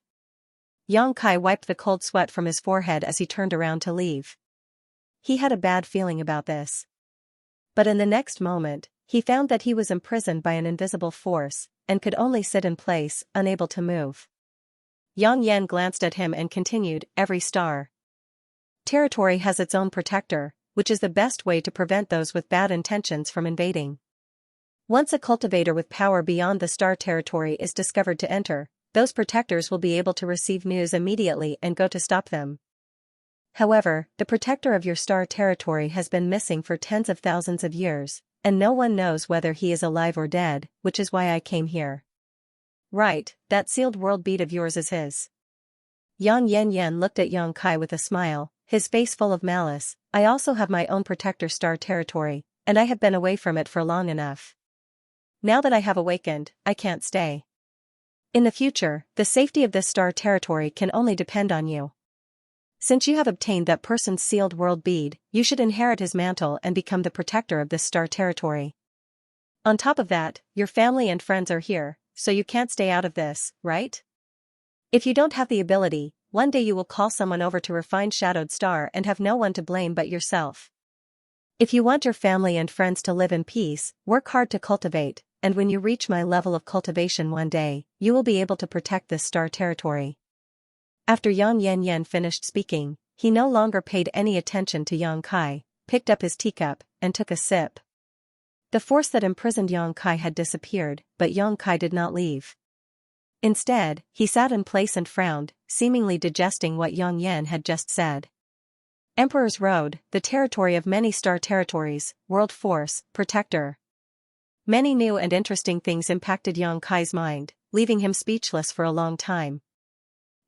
Yang Kai wiped the cold sweat from his forehead as he turned around to leave. He had a bad feeling about this. But in the next moment, he found that he was imprisoned by an invisible force, and could only sit in place, unable to move. Yang Yan glanced at him and continued, every star territory has its own protector, which is the best way to prevent those with bad intentions from invading. Once a cultivator with power beyond the star territory is discovered to enter, those protectors will be able to receive news immediately and go to stop them. However, the protector of your star territory has been missing for tens of thousands of years, and no one knows whether he is alive or dead, which is why I came here. Right, that sealed world bead of yours is his. Yang Yan looked at Yang Kai with a smile, his face full of malice. I also have my own protector star territory, and I have been away from it for long enough. Now that I have awakened, I can't stay. In the future, the safety of this star territory can only depend on you. Since you have obtained that person's sealed world bead, you should inherit his mantle and become the protector of this star territory. On top of that, your family and friends are here, so you can't stay out of this, right? If you don't have the ability, one day you will call someone over to refine Shadowed Star and have no one to blame but yourself. If you want your family and friends to live in peace, work hard to cultivate, and when you reach my level of cultivation one day, you will be able to protect this star territory. After Yang Yan finished speaking, he no longer paid any attention to Yang Kai, picked up his teacup, and took a sip. The force that imprisoned Yang Kai had disappeared, but Yang Kai did not leave. Instead, he sat in place and frowned, seemingly digesting what Yang Yan had just said. Emperor's Road, the territory of many star territories, world force, protector. Many new and interesting things impacted Yang Kai's mind, leaving him speechless for a long time.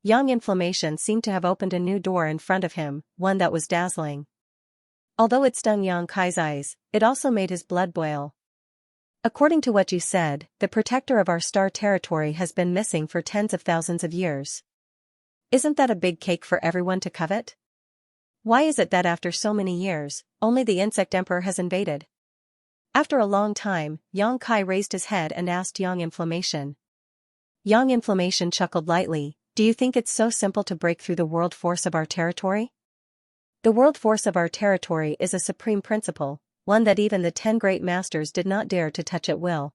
Yang inflammation seemed to have opened a new door in front of him, one that was dazzling. Although it stung Yang Kai's eyes, it also made his blood boil. According to what you said, the protector of our star territory has been missing for tens of thousands of years. Isn't that a big cake for everyone to covet? Why is it that after so many years, only the insect emperor has invaded? After a long time, Yang Kai raised his head and asked Yang Inflammation. Yang Inflammation chuckled lightly. Do you think it's so simple to break through the world force of our territory? The world force of our territory is a supreme principle, one that even the 10 great masters did not dare to touch at will.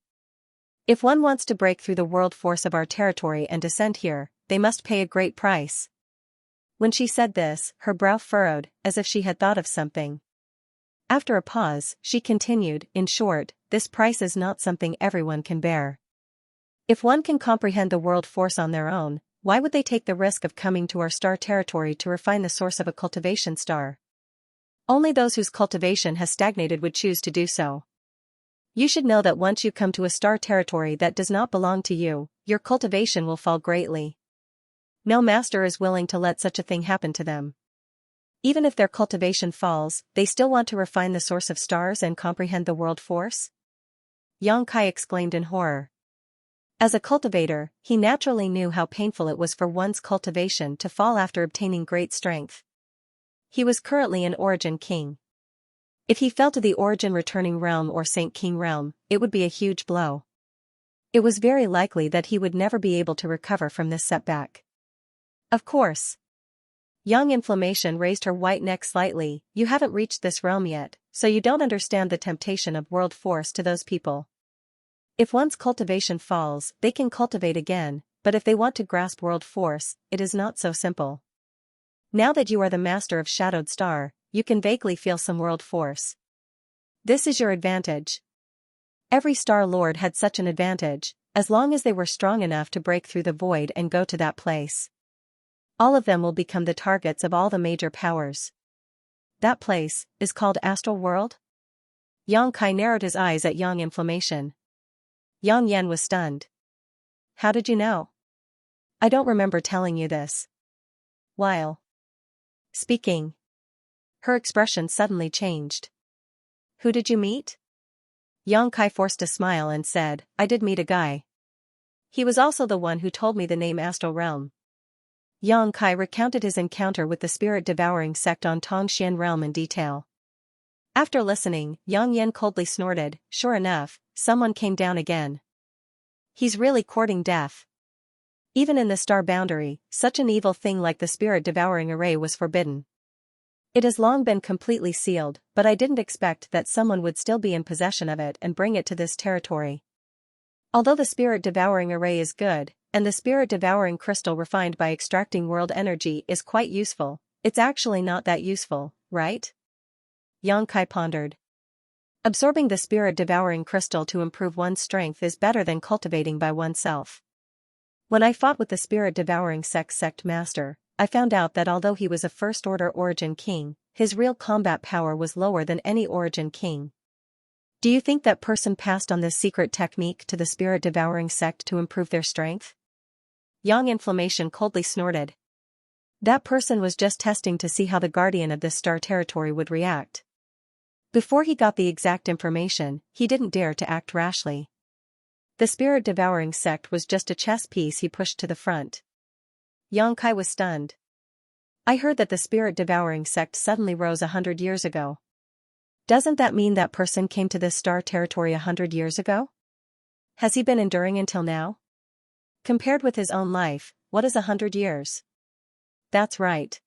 If one wants to break through the world force of our territory and descend here, they must pay a great price. When she said this, her brow furrowed, as if she had thought of something. After a pause, she continued, in short, this price is not something everyone can bear. If one can comprehend the world force on their own, why would they take the risk of coming to our star territory to refine the source of a cultivation star? Only those whose cultivation has stagnated would choose to do so. You should know that once you come to a star territory that does not belong to you, your cultivation will fall greatly. No master is willing to let such a thing happen to them. Even if their cultivation falls, they still want to refine the source of stars and comprehend the world force? Xianxia exclaimed in horror. As a cultivator, he naturally knew how painful it was for one's cultivation to fall after obtaining great strength. He was currently an Origin King. If he fell to the Origin Returning Realm or Saint King Realm, it would be a huge blow. It was very likely that he would never be able to recover from this setback. Of course. Young Inflammation raised her white neck slightly. You haven't reached this realm yet, so you don't understand the temptation of world force to those people. If one's cultivation falls, they can cultivate again, but if they want to grasp world force, it is not so simple. Now that you are the master of Shadowed Star, you can vaguely feel some world force. This is your advantage. Every Star Lord had such an advantage, as long as they were strong enough to break through the void and go to that place. All of them will become the targets of all the major powers. That place is called Astral World? Xianxia narrowed his eyes at Young Inflammation. Yang Yan was stunned. How did you know? I don't remember telling you this. While speaking, her expression suddenly changed. Who did you meet? Xianxia forced a smile and said, I did meet a guy. He was also the one who told me the name Astral Realm. Xianxia recounted his encounter with the spirit-devouring sect on Tongxian Realm in detail. After listening, Yang Yan coldly snorted. Sure enough, someone came down again. He's really courting death. Even in the star boundary, such an evil thing like the spirit-devouring array was forbidden. It has long been completely sealed, but I didn't expect that someone would still be in possession of it and bring it to this territory. Although the spirit-devouring array is good, and the spirit-devouring crystal refined by extracting world energy is quite useful, it's actually not that useful, right? Xianxia pondered. Absorbing the spirit-devouring crystal to improve one's strength is better than cultivating by oneself. When I fought with the spirit-devouring sect master, I found out that although he was a first-order Origin King, his real combat power was lower than any Origin King. Do you think that person passed on this secret technique to the spirit-devouring sect to improve their strength? Young Inflammation coldly snorted. That person was just testing to see how the guardian of this star territory would react. Before he got the exact information, he didn't dare to act rashly. The spirit-devouring sect was just a chess piece he pushed to the front. Xianxia was stunned. I heard that the spirit-devouring sect suddenly rose 100 years ago. Doesn't that mean that person came to this star territory 100 years ago? Has he been enduring until now? Compared with his own life, what is 100 years? That's right.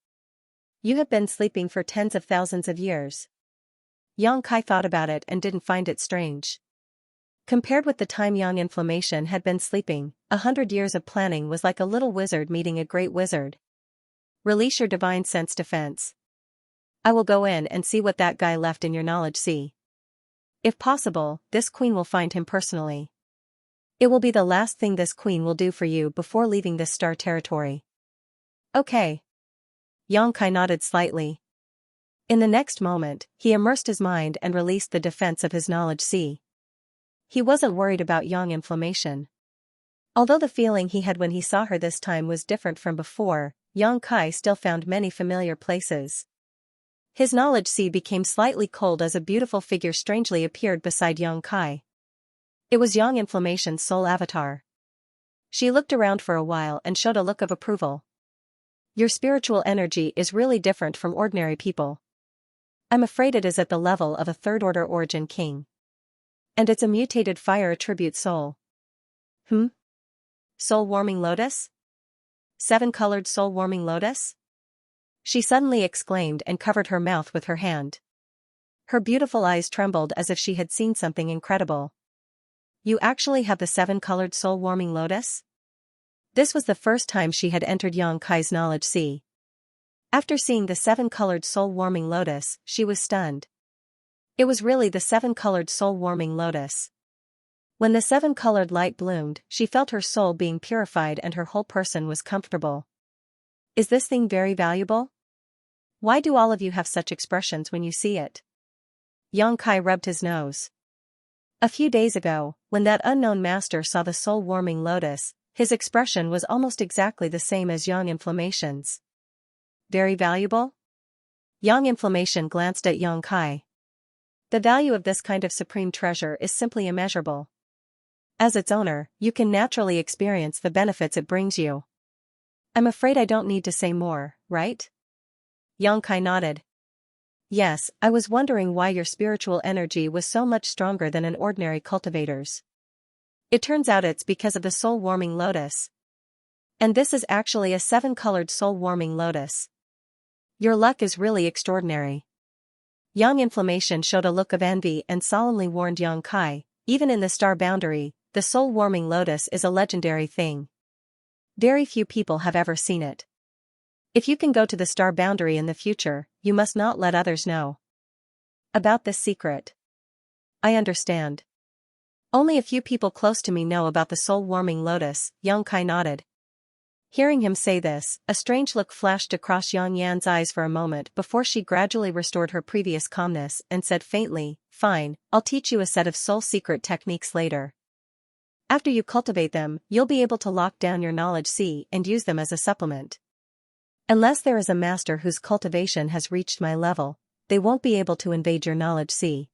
You have been sleeping for tens of thousands of years. Xianxia thought about it and didn't find it strange. Compared with the time Young Inflammation had been sleeping, 100 years of planning was like a little wizard meeting a great wizard. Release your divine sense defense. I will go in and see what that guy left in your knowledge sea. If possible, this queen will find him personally. It will be the last thing this queen will do for you before leaving this star territory. Okay. Xianxia nodded slightly. In the next moment, he immersed his mind and released the defense of his knowledge sea. He wasn't worried about Young Inflammation. Although the feeling he had when he saw her this time was different from before, Xianxia still found many familiar places. His knowledge sea became slightly cold as a beautiful figure strangely appeared beside Xianxia. It was Young Inflammation's soul avatar. She looked around for a while and showed a look of approval. Your spiritual energy is really different from ordinary people. I'm afraid it is at the level of a third-order Origin King. And it's a mutated fire attribute soul. Soul-warming lotus? 7-colored soul-warming lotus? She suddenly exclaimed and covered her mouth with her hand. Her beautiful eyes trembled as if she had seen something incredible. You actually have the 7-colored soul-warming lotus? This was the first time she had entered Xianxia's knowledge sea. After seeing the 7-colored soul-warming lotus, she was stunned. It was really the 7-colored soul-warming lotus. When the 7-colored light bloomed, she felt her soul being purified and her whole person was comfortable. Is this thing very valuable? Why do all of you have such expressions when you see it? Xianxia rubbed his nose. A few days ago, when that unknown master saw the soul-warming lotus, His expression was almost exactly the same as Yang Inflammation's. Very valuable? Yang Inflammation glanced at Yang Kai. The value of this kind of supreme treasure is simply immeasurable. As its owner, you can naturally experience the benefits it brings you. I'm afraid I don't need to say more, right? Yang Kai nodded. Yes, I was wondering why your spiritual energy was so much stronger than an ordinary cultivator's. It turns out it's because of the soul-warming lotus. And this is actually a 7-colored soul-warming lotus. Your luck is really extraordinary. Yang Inflammation showed a look of envy and solemnly warned Yang Kai, even in the star boundary, the soul-warming lotus is a legendary thing. Very few people have ever seen it. If you can go to the star boundary in the future, you must not let others know about this secret. I understand. Only a few people close to me know about the soul-warming lotus, Yang Kai nodded. Hearing him say this, a strange look flashed across Yang Yan's eyes for a moment before she gradually restored her previous calmness and said faintly, "Fine, I'll teach you a set of soul secret techniques later. After you cultivate them, you'll be able to lock down your knowledge sea and use them as a supplement. Unless there is a master whose cultivation has reached my level, they won't be able to invade your knowledge sea.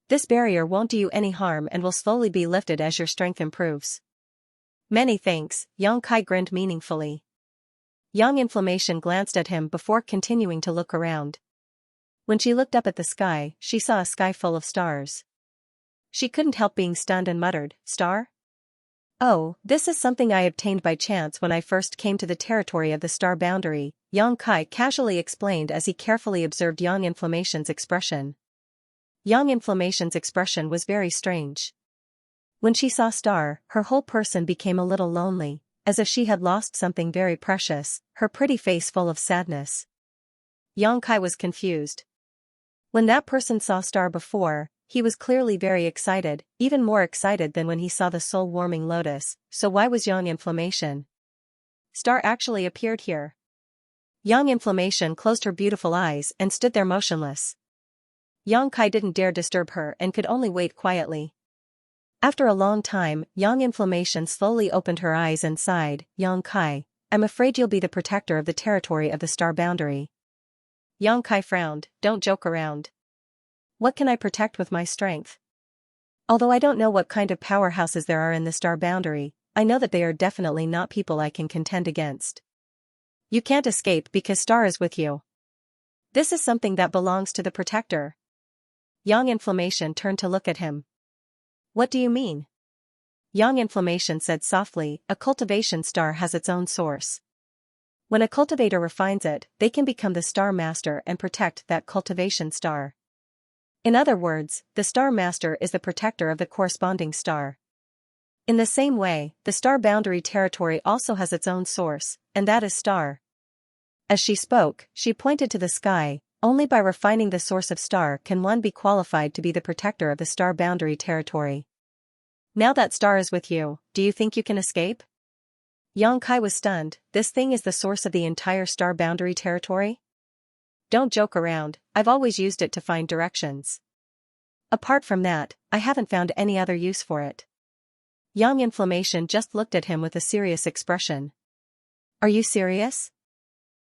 This barrier won't do you any harm and will slowly be lifted as your strength improves." Many thanks, Yang Kai grinned meaningfully. Yang Inflammation glanced at him before continuing to look around. When she looked up at the sky, she saw a sky full of stars. She couldn't help being stunned and muttered, "Star? Oh, this is something I obtained by chance when I first came to the territory of the star boundary," Yang Kai casually explained as he carefully observed Yang Inflammation's expression. Yang Inflammation's expression was very strange. When she saw Star, her whole person became a little lonely, as if she had lost something very precious, her pretty face full of sadness. Yang Kai was confused. When that person saw Star before, he was clearly very excited, even more excited than when he saw the soul-warming lotus, so why was Yang Inflammation? Star actually appeared here. Yang Inflammation closed her beautiful eyes and stood there motionless. Yang Kai didn't dare disturb her and could only wait quietly. After a long time, Yang Inflammation slowly opened her eyes and sighed, "Yang Kai, I'm afraid you'll be the protector of the territory of the star boundary." Yang Kai frowned, "Don't joke around. What can I protect with my strength? Although I don't know what kind of powerhouses there are in the star boundary, I know that they are definitely not people I can contend against. You can't escape because Star is with you. This is something that belongs to the protector." Yang Inflammation turned to look at him. "What do you mean?" Yang Inflammation said softly, "A cultivation star has its own source. When a cultivator refines it, they can become the star master and protect that cultivation star. In other words, the star master is the protector of the corresponding star. In the same way, the star boundary territory also has its own source, and that is Star." As she spoke, she pointed to the sky. Only by refining the source of Star can one be qualified to be the protector of the star boundary territory. Now that Star is with you, do you think you can escape? Yang Kai was stunned. This thing is the source of the entire star boundary territory? Don't joke around, I've always used it to find directions. Apart from that, I haven't found any other use for it. Yang Inflammation just looked at him with a serious expression. Are you serious?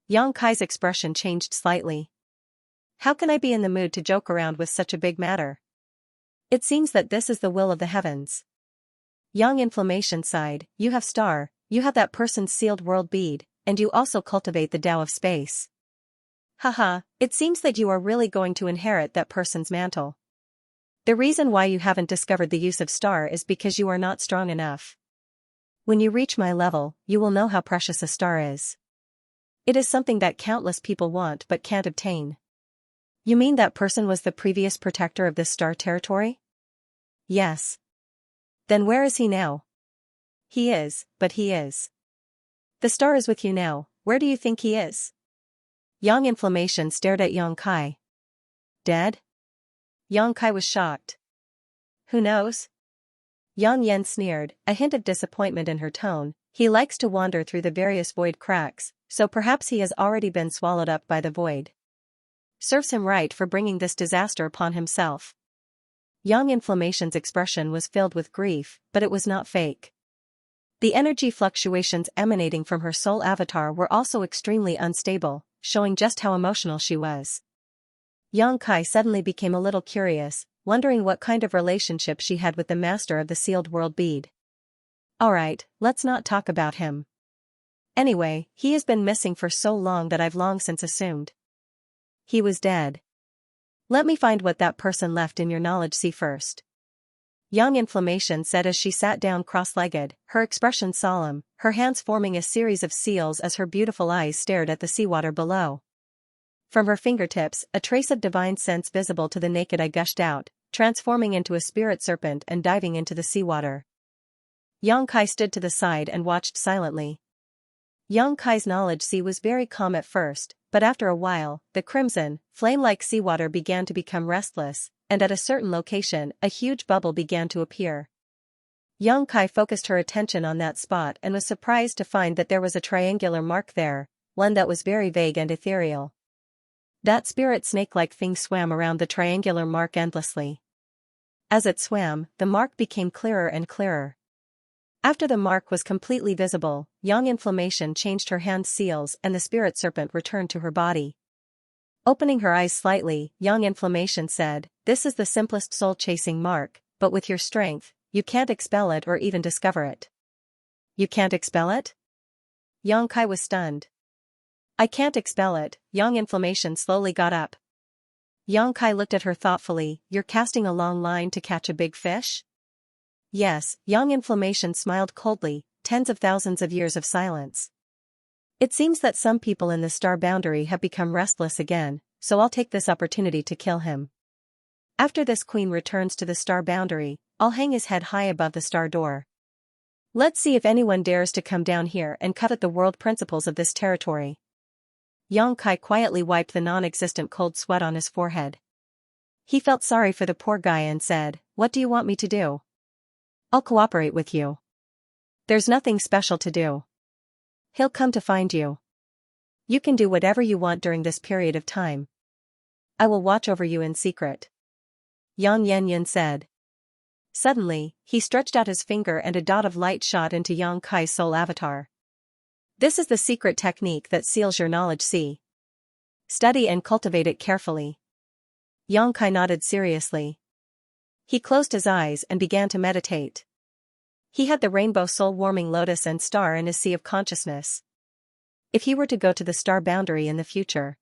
Yang Kai's expression changed slightly. How can I be in the mood to joke around with such a big matter? It seems that this is the will of the heavens. Yang Inflammation sighed, "You have Star, you have that person's sealed world bead, and you also cultivate the Tao of space. Haha, it seems that you are really going to inherit that person's mantle. The reason why you haven't discovered the use of Star is because you are not strong enough. When you reach my level, you will know how precious a star is. It is something that countless people want but can't obtain." You mean that person was the previous protector of this star territory? Yes. Then where is he now? He is, but he is. The star is with you now, where do you think he is? Yang Inflammation stared at Yang Kai. Dead? Yang Kai was shocked. Who knows? Yang Yen sneered, a hint of disappointment in her tone. He likes to wander through the various void cracks, so perhaps he has already been swallowed up by the void. Serves him right for bringing this disaster upon himself. Yang Inflammation's expression was filled with grief, but it was not fake. The energy fluctuations emanating from her soul avatar were also extremely unstable, showing just how emotional she was. Yang Kai suddenly became a little curious, wondering what kind of relationship she had with the master of the sealed world bead. Alright, let's not talk about him. Anyway, he has been missing for so long that I've long since assumed he was dead. Let me find what that person left in your knowledge sea first. Young Inflammation said as she sat down cross-legged, her expression solemn, her hands forming a series of seals as her beautiful eyes stared at the seawater below. From her fingertips, a trace of divine sense visible to the naked eye gushed out, transforming into a spirit serpent and diving into the seawater. Yang Kai stood to the side and watched silently. Yang Kai's knowledge sea was very calm at first, but after a while, the crimson, flame-like seawater began to become restless, and at a certain location, a huge bubble began to appear. Yang Kai focused her attention on that spot and was surprised to find that there was a triangular mark there, one that was very vague and ethereal. That spirit snake-like thing swam around the triangular mark endlessly. As it swam, the mark became clearer and clearer. After the mark was completely visible, Yang Inflammation changed her hand seals and the spirit serpent returned to her body. Opening her eyes slightly, Yang Inflammation said, "This is the simplest soul-chasing mark, but with your strength, you can't expel it or even discover it." You can't expel it? Yang Kai was stunned. I can't expel it. Yang Inflammation slowly got up. Yang Kai looked at her thoughtfully. You're casting a long line to catch a big fish? Yes, Yang Inflammation smiled coldly, tens of thousands of years of silence. It seems that some people in the star boundary have become restless again, so I'll take this opportunity to kill him. After this queen returns to the star boundary, I'll hang his head high above the star door. Let's see if anyone dares to come down here and covet the world principles of this territory. Yang Kai quietly wiped the non-existent cold sweat on his forehead. He felt sorry for the poor guy and said, "What do you want me to do? I'll cooperate with you. There's nothing special to do. He'll come to find you. You can do whatever you want during this period of time. I will watch over you in secret." Yang Yanyan said. Suddenly, he stretched out his finger and a dot of light shot into Yang Kai's soul avatar. This is the secret technique that seals your knowledge sea. Study and cultivate it carefully. Yang Kai nodded seriously. He closed his eyes and began to meditate. He had the rainbow soul-warming lotus and star in his sea of consciousness. If he were to go to the star boundary in the future,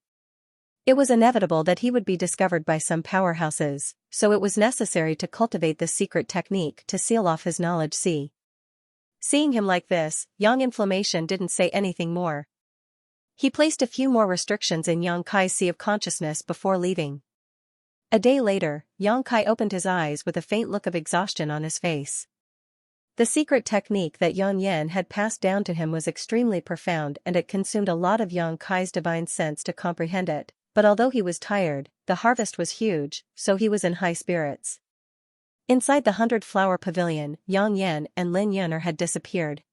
it was inevitable that he would be discovered by some powerhouses, so it was necessary to cultivate this secret technique to seal off his knowledge sea. Seeing him like this, Yang Inflammation didn't say anything more. He placed a few more restrictions in Yang Kai's sea of consciousness before leaving. A day later, Yang Kai opened his eyes with a faint look of exhaustion on his face. The secret technique that Yang Yan had passed down to him was extremely profound and it consumed a lot of Yang Kai's divine sense to comprehend it, but although he was tired, the harvest was huge, so he was in high spirits. Inside the 100-flower pavilion, Yang Yan and Lin Yuner had disappeared.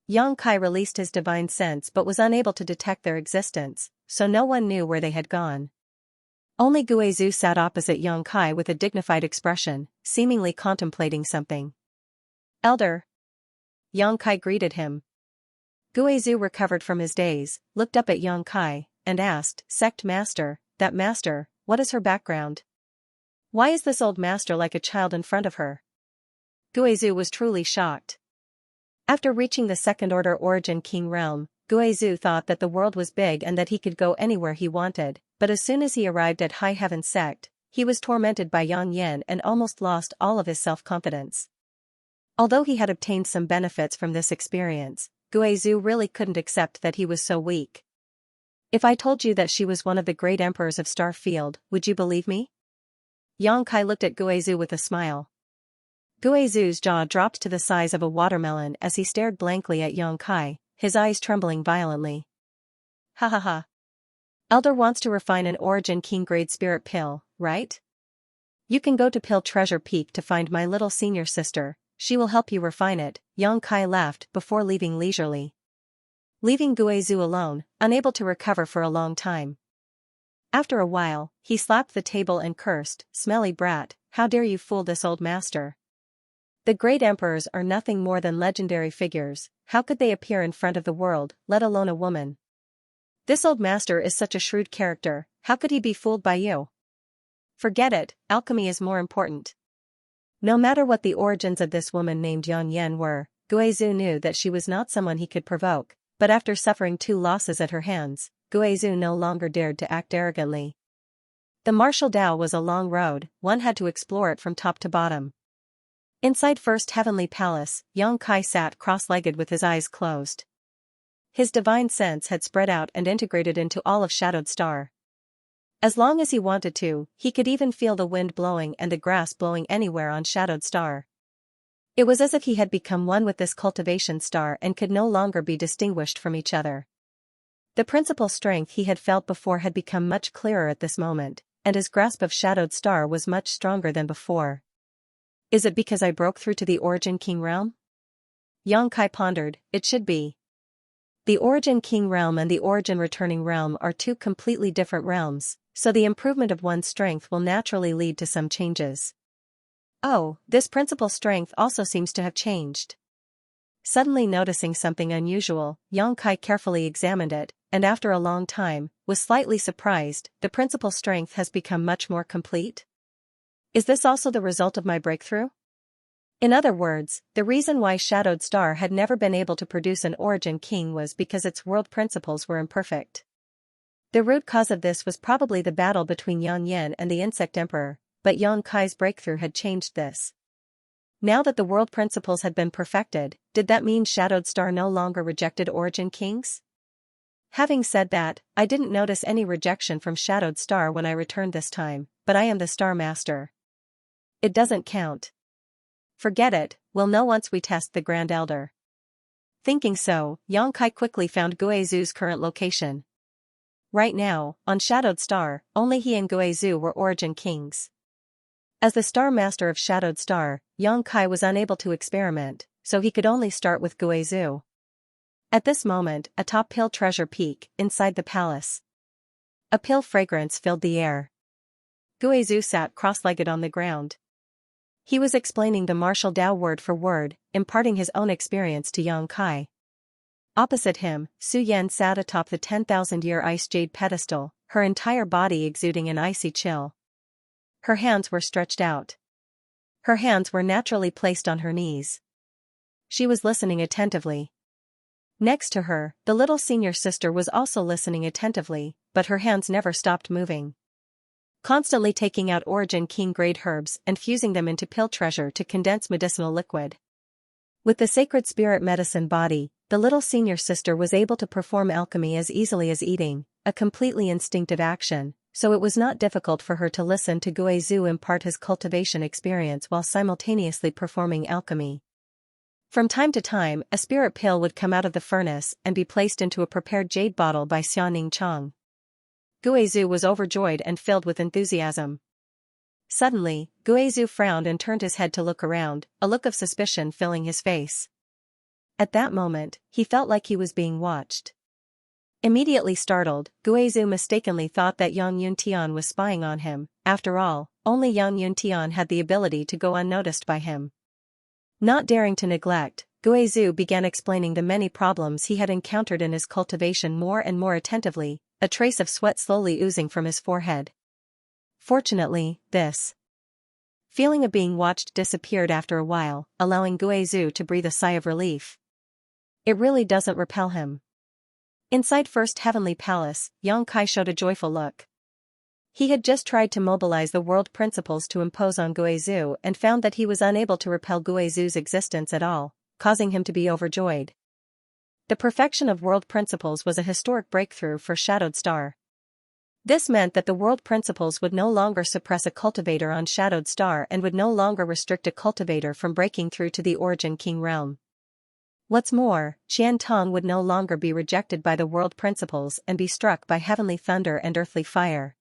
Yang Kai released his divine sense but was unable to detect their existence, so no one knew where they had gone. Only Guizhu sat opposite Yang Kai with a dignified expression, seemingly contemplating something. Elder. Yang Kai greeted him. Guizhu recovered from his daze, looked up at Yang Kai, and asked, Sect Master, that master, what is her background? Why is this old master like a child in front of her? Guizhu was truly shocked. After reaching the second-order Origin King realm, Guizhu thought that the world was big and that he could go anywhere he wanted, but as soon as he arrived at High Heaven Sect, he was tormented by Yang Yan and almost lost all of his self-confidence. Although he had obtained some benefits from this experience, Guizhu really couldn't accept that he was so weak. If I told you that she was one of the great emperors of Star Field, would you believe me? Yang Kai looked at Guizhu with a smile. Guizhu's jaw dropped to the size of a watermelon as he stared blankly at Yang Kai, his eyes trembling violently. Ha ha ha. Elder wants to refine an Origin King grade spirit pill, right? You can go to Pill Treasure Peak to find my little senior sister, she will help you refine it, Yang Kai laughed before leaving leisurely. Leaving Guizhu alone, unable to recover for a long time. After a while, he slapped the table and cursed, Smelly brat, how dare you fool this old master? The great emperors are nothing more than legendary figures. How could they appear in front of the world, let alone a woman? This old master is such a shrewd character, how could he be fooled by you? Forget it, alchemy is more important. No matter what the origins of this woman named Yang Yan were, Guizhou knew that she was not someone he could provoke, but after suffering 2 losses at her hands, Guizhou no longer dared to act arrogantly. The martial Dao was a long road, one had to explore it from top to bottom. Inside First Heavenly Palace, Yang Kai sat cross-legged with his eyes closed. His divine sense had spread out and integrated into all of Shadowed Star. As long as he wanted to, he could even feel the wind blowing and the grass blowing anywhere on Shadowed Star. It was as if he had become one with this cultivation star and could no longer be distinguished from each other. The principal strength he had felt before had become much clearer at this moment, and his grasp of Shadowed Star was much stronger than before. Is it because I broke through to the Origin King realm? Yang Kai pondered, it should be. The Origin King realm and the Origin Returning realm are 2 completely different realms, so the improvement of one's strength will naturally lead to some changes. Oh, this principal strength also seems to have changed. Suddenly noticing something unusual, Yang Kai carefully examined it, and after a long time, was slightly surprised. The principal strength has become much more complete. Is this also the result of my breakthrough? In other words, the reason why Shadowed Star had never been able to produce an Origin King was because its world principles were imperfect. The root cause of this was probably the battle between Yang Yan and the Insect Emperor, but Yang Kai's breakthrough had changed this. Now that the world principles had been perfected, did that mean Shadowed Star no longer rejected Origin Kings? Having said that, I didn't notice any rejection from Shadowed Star when I returned this time, but I am the Star Master. It doesn't count. Forget it, we'll know once we test the Grand Elder. Thinking so, Yang Kai quickly found Guizhou's current location. Right now, on Shadowed Star, only he and Guizhou were Origin Kings. As the Star Master of Shadowed Star, Yang Kai was unable to experiment, so he could only start with Guizhou. At this moment, atop Pill Treasure Peak, inside the palace, a pill fragrance filled the air. Guizhou sat cross-legged on the ground. He was explaining the martial Dao word for word, imparting his own experience to Yang Kai. Opposite him, Su Yan sat atop the 10,000-year ice jade pedestal, her entire body exuding an icy chill. Her hands were stretched out. Her hands were naturally placed on her knees. She was listening attentively. Next to her, the little senior sister was also listening attentively, but her hands never stopped moving. Constantly taking out Origin King grade herbs and fusing them into pill treasure to condense medicinal liquid. With the sacred spirit medicine body, the little senior sister was able to perform alchemy as easily as eating, a completely instinctive action, so it was not difficult for her to listen to Guizhou impart his cultivation experience while simultaneously performing alchemy. From time to time, a spirit pill would come out of the furnace and be placed into a prepared jade bottle by Xianing Chang. Guizhou was overjoyed and filled with enthusiasm. Suddenly, Guizhou frowned and turned his head to look around, a look of suspicion filling his face. At that moment, he felt like he was being watched. Immediately startled, Guizhou mistakenly thought that Yang Yuntian was spying on him. After all, only Yang Yuntian had the ability to go unnoticed by him. Not daring to neglect, Guizhou began explaining the many problems he had encountered in his cultivation more and more attentively, a trace of sweat slowly oozing from his forehead. Fortunately, this feeling of being watched disappeared after a while, allowing Guizhou to breathe a sigh of relief. It really doesn't repel him. Inside First Heavenly Palace, Yang Kai showed a joyful look. He had just tried to mobilize the world principles to impose on Guizhou and found that he was unable to repel Guizhou's existence at all, causing him to be overjoyed. The perfection of world principles was a historic breakthrough for Shadowed Star. This meant that the world principles would no longer suppress a cultivator on Shadowed Star and would no longer restrict a cultivator from breaking through to the Origin King realm. What's more, Qian Tong would no longer be rejected by the world principles and be struck by heavenly thunder and earthly fire.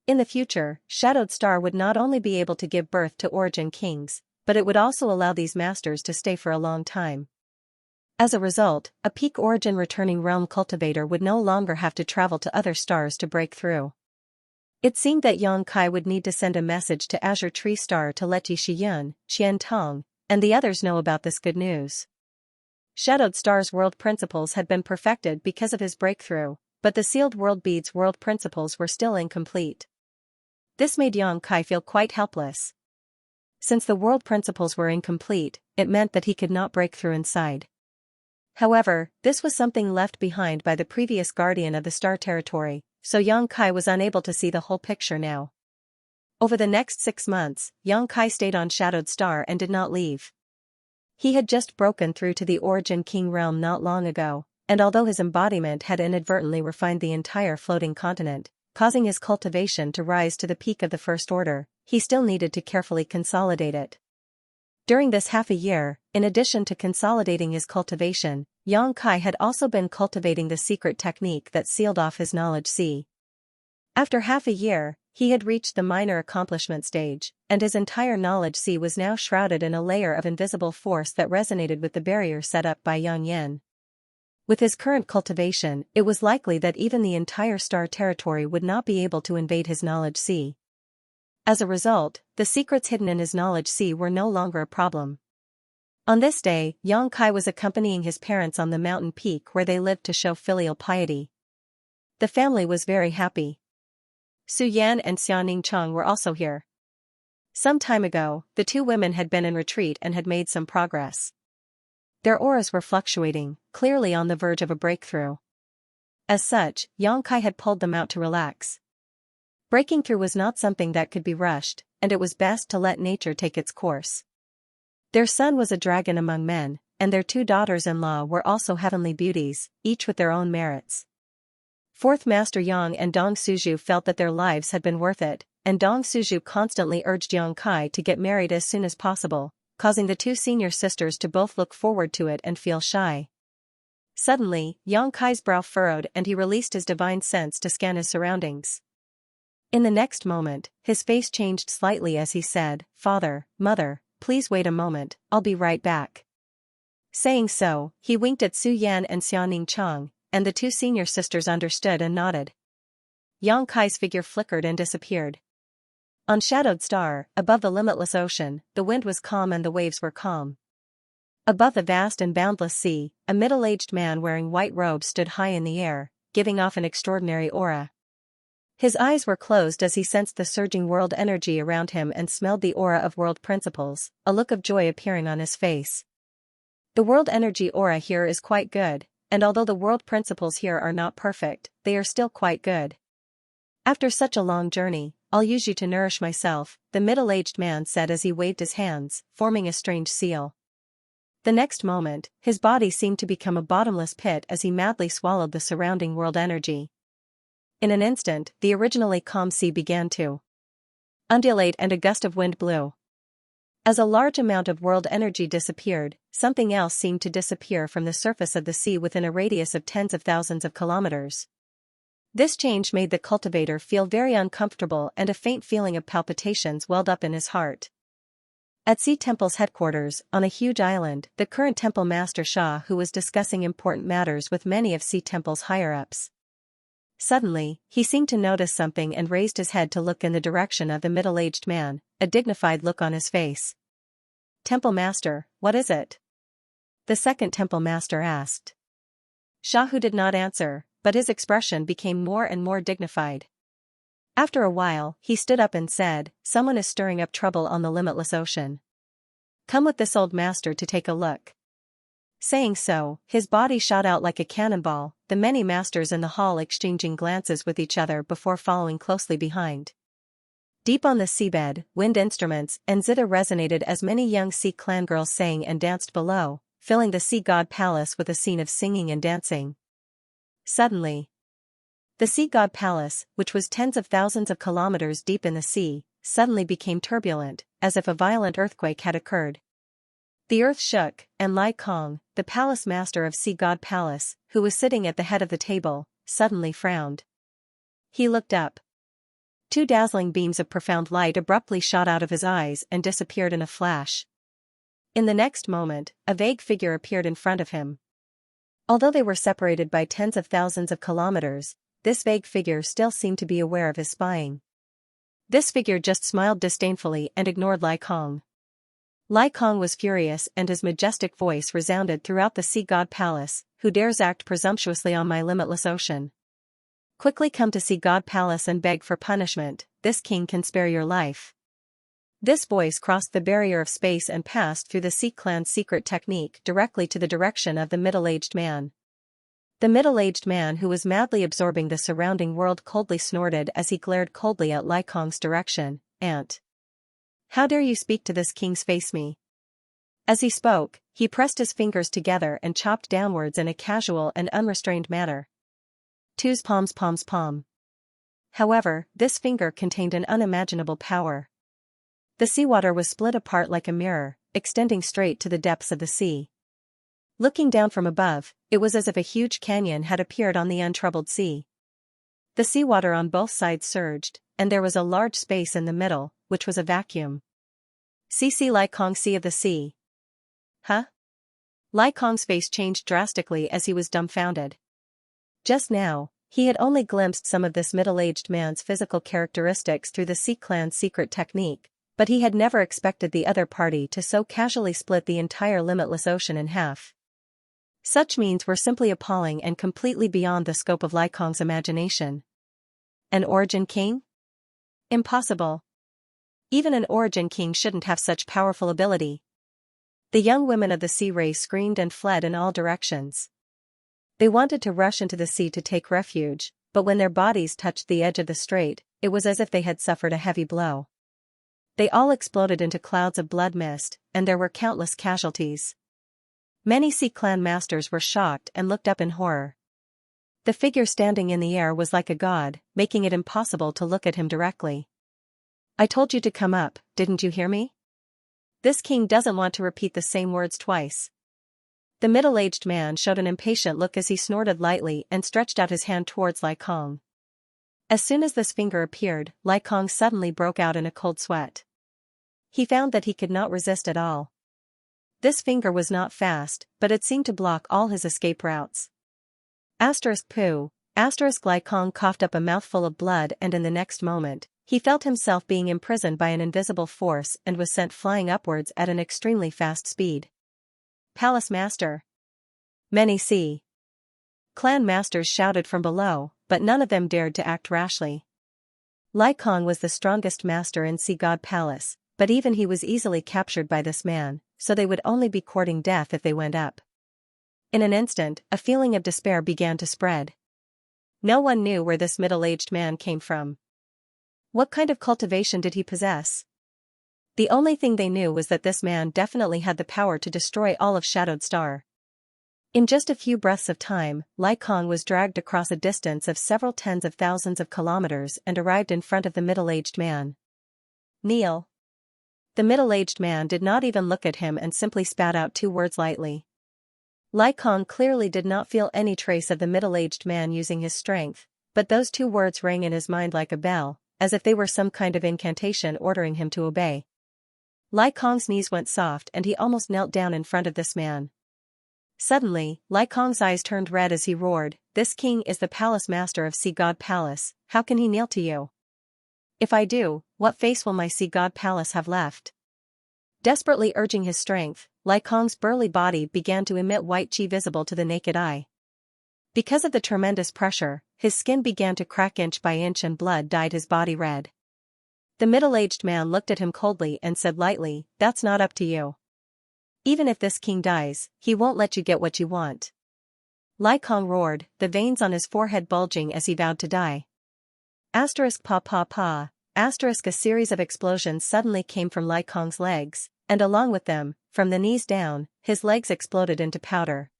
In the future, Shadowed Star would not only be able to give birth to Origin Kings, but it would also allow these masters to stay for a long time. As a result, a peak Origin Returning Realm cultivator would no longer have to travel to other stars to break through. It seemed that Yang Kai would need to send a message to Azure Tree Star to let Yi Shiyun, Qian Tong, and the others know about this good news. Shadowed Star's world principles had been perfected because of his breakthrough, but the sealed world bead's world principles were still incomplete. This made Xianxia feel quite helpless. Since the world principles were incomplete, it meant that he could not break through inside. However, this was something left behind by the previous guardian of the star territory, so Xianxia was unable to see the whole picture now. Over the next 6 months, Xianxia stayed on Shadowed Star and did not leave. He had just broken through to the Origin King realm not long ago, and although his embodiment had inadvertently refined the entire floating continent, causing his cultivation to rise to the peak of the First Order, he still needed to carefully consolidate it. During this half a year, in addition to consolidating his cultivation, Xianxia had also been cultivating the secret technique that sealed off his knowledge sea. After half a year, he had reached the minor accomplishment stage, and his entire knowledge sea was now shrouded in a layer of invisible force that resonated with the barrier set up by Yang Yan. With his current cultivation, it was likely that even the entire star territory would not be able to invade his knowledge sea. As a result, the secrets hidden in his knowledge sea were no longer a problem. On this day, Xianxia was accompanying his parents on the mountain peak where they lived to show filial piety. The family was very happy. Su Yan and Xianxia were also here. Some time ago, the two women had been in retreat and had made some progress. Their auras were fluctuating, clearly on the verge of a breakthrough. As such, Xianxia had pulled them out to relax. Breaking through was not something that could be rushed, and it was best to let nature take its course. Their son was a dragon among men, and their 2 daughters-in-law were also heavenly beauties, each with their own merits. Fourth Master Yang and Dong Suju felt that their lives had been worth it, and Dong Suju constantly urged Xianxia to get married as soon as possible, causing the 2 senior sisters to both look forward to it and feel shy. Suddenly, Xianxia's brow furrowed and he released his divine sense to scan his surroundings. In the next moment, his face changed slightly as he said, "Father, Mother, please wait a moment, I'll be right back." Saying so, he winked at Su Yan and Xianxia, and the 2 senior sisters understood and nodded. Xianxia's figure flickered and disappeared. On Shadowed Star, above the limitless ocean, the wind was calm and the waves were calm. Above the vast and boundless sea, a middle-aged man wearing white robes stood high in the air, giving off an extraordinary aura. His eyes were closed as he sensed the surging world energy around him and smelled the aura of world principles, a look of joy appearing on his face. The world energy aura here is quite good, and although the world principles here are not perfect, they are still quite good. After such a long journey, I'll use you to nourish myself, the middle-aged man said as he waved his hands, forming a strange seal. The next moment, his body seemed to become a bottomless pit as he madly swallowed the surrounding world energy. In an instant, the originally calm sea began to undulate and a gust of wind blew. As a large amount of world energy disappeared, something else seemed to disappear from the surface of the sea within a radius of tens of thousands of kilometers. This change made the cultivator feel very uncomfortable and a faint feeling of palpitations welled up in his heart. At Sea Temple's headquarters, on a huge island, the current Temple Master Sha who was discussing important matters with many of Sea Temple's higher-ups. Suddenly, he seemed to notice something and raised his head to look in the direction of the middle-aged man, a dignified look on his face. "Temple Master, what is it?" the second Temple Master asked. Sha Hu did not answer, but his expression became more and more dignified. After a while, he stood up and said, "Someone is stirring up trouble on the limitless ocean. Come with this old master to take a look." Saying so, his body shot out like a cannonball, the many masters in the hall exchanging glances with each other before following closely behind. Deep on the seabed, wind instruments and zither resonated as many young sea clan girls sang and danced below, filling the sea god palace with a scene of singing and dancing. Suddenly, the sea god palace, which was tens of thousands of kilometers deep in the sea, suddenly became turbulent, as if a violent earthquake had occurred. The earth shook, and Lai Kong, the palace master of Sea God Palace, who was sitting at the head of the table, suddenly frowned. He looked up. 2 dazzling beams of profound light abruptly shot out of his eyes and disappeared in a flash. In the next moment, a vague figure appeared in front of him. Although they were separated by tens of thousands of kilometers, this vague figure still seemed to be aware of his spying. This figure just smiled disdainfully and ignored Lai Kong. Lai Kong was furious and his majestic voice resounded throughout the sea god palace. Who dares act presumptuously on my limitless ocean? Quickly come to sea god palace and beg for punishment, this king can spare your life. This voice crossed the barrier of space and passed through the Sea clan's secret technique directly to the direction of the middle-aged man. The middle-aged man who was madly absorbing the surrounding world coldly snorted as he glared coldly at Lai Kong's direction. Ant. How dare you speak to this king's face me? As he spoke, he pressed his fingers together and chopped downwards in a casual and unrestrained manner. Two's palms palms palm. However, this finger contained an unimaginable power. The seawater was split apart like a mirror, extending straight to the depths of the sea. Looking down from above, it was as if a huge canyon had appeared on the untroubled sea. The seawater on both sides surged, and there was a large space in the middle, which was a vacuum. See Lai Kong, sea of the sea. Huh? Lai Kong's face changed drastically as he was dumbfounded. Just now, he had only glimpsed some of this middle-aged man's physical characteristics through the Sea clan's secret technique, but he had never expected the other party to so casually split the entire limitless ocean in half. Such means were simply appalling and completely beyond the scope of Lai Kong's imagination. An origin king? Impossible. Even an origin king shouldn't have such powerful ability. The young women of the sea race screamed and fled in all directions. They wanted to rush into the sea to take refuge, but when their bodies touched the edge of the strait, it was as if they had suffered a heavy blow. They all exploded into clouds of blood mist, and there were countless casualties. Many Sea clan masters were shocked and looked up in horror. The figure standing in the air was like a god, making it impossible to look at him directly. I told you to come up, didn't you hear me? This king doesn't want to repeat the same words twice. The middle-aged man showed an impatient look as he snorted lightly and stretched out his hand towards Lai Kong. As soon as this finger appeared, Lai Kong suddenly broke out in a cold sweat. He found that he could not resist at all. This finger was not fast, but it seemed to block all his escape routes. Poo. Lai Kong coughed up a mouthful of blood and in the next moment, he felt himself being imprisoned by an invisible force and was sent flying upwards at an extremely fast speed. Palace Master. Many Sea clan masters shouted from below, but none of them dared to act rashly. Lai Kong was the strongest master in Sea God Palace, but even he was easily captured by this man, so they would only be courting death if they went up. In an instant, a feeling of despair began to spread. No one knew where this middle-aged man came from. What kind of cultivation did he possess? The only thing they knew was that this man definitely had the power to destroy all of Shadowed Star. In just a few breaths of time, Lai Kong was dragged across a distance of several tens of thousands of kilometers and arrived in front of the middle-aged man. Kneel. The middle-aged man did not even look at him and simply spat out two words lightly. Lai Kong clearly did not feel any trace of the middle-aged man using his strength, but those two words rang in his mind like a bell, as if they were some kind of incantation ordering him to obey. Lai Kong's knees went soft and he almost knelt down in front of this man. Suddenly, Lai Kong's eyes turned red as he roared, "This king is the palace master of Sea God Palace, how can he kneel to you? If I do, what face will my Sea God Palace have left?" Desperately urging his strength, Lai Kong's burly body began to emit white chi visible to the naked eye. Because of the tremendous pressure, his skin began to crack inch by inch and blood dyed his body red. The middle-aged man looked at him coldly and said lightly, "That's not up to you. Even if this king dies, he won't let you get what you want." Lai Kong roared, the veins on his forehead bulging as he vowed to die. Pa pa pa. A series of explosions suddenly came from Lai Kong's legs, and along with them, from the knees down, his legs exploded into powder.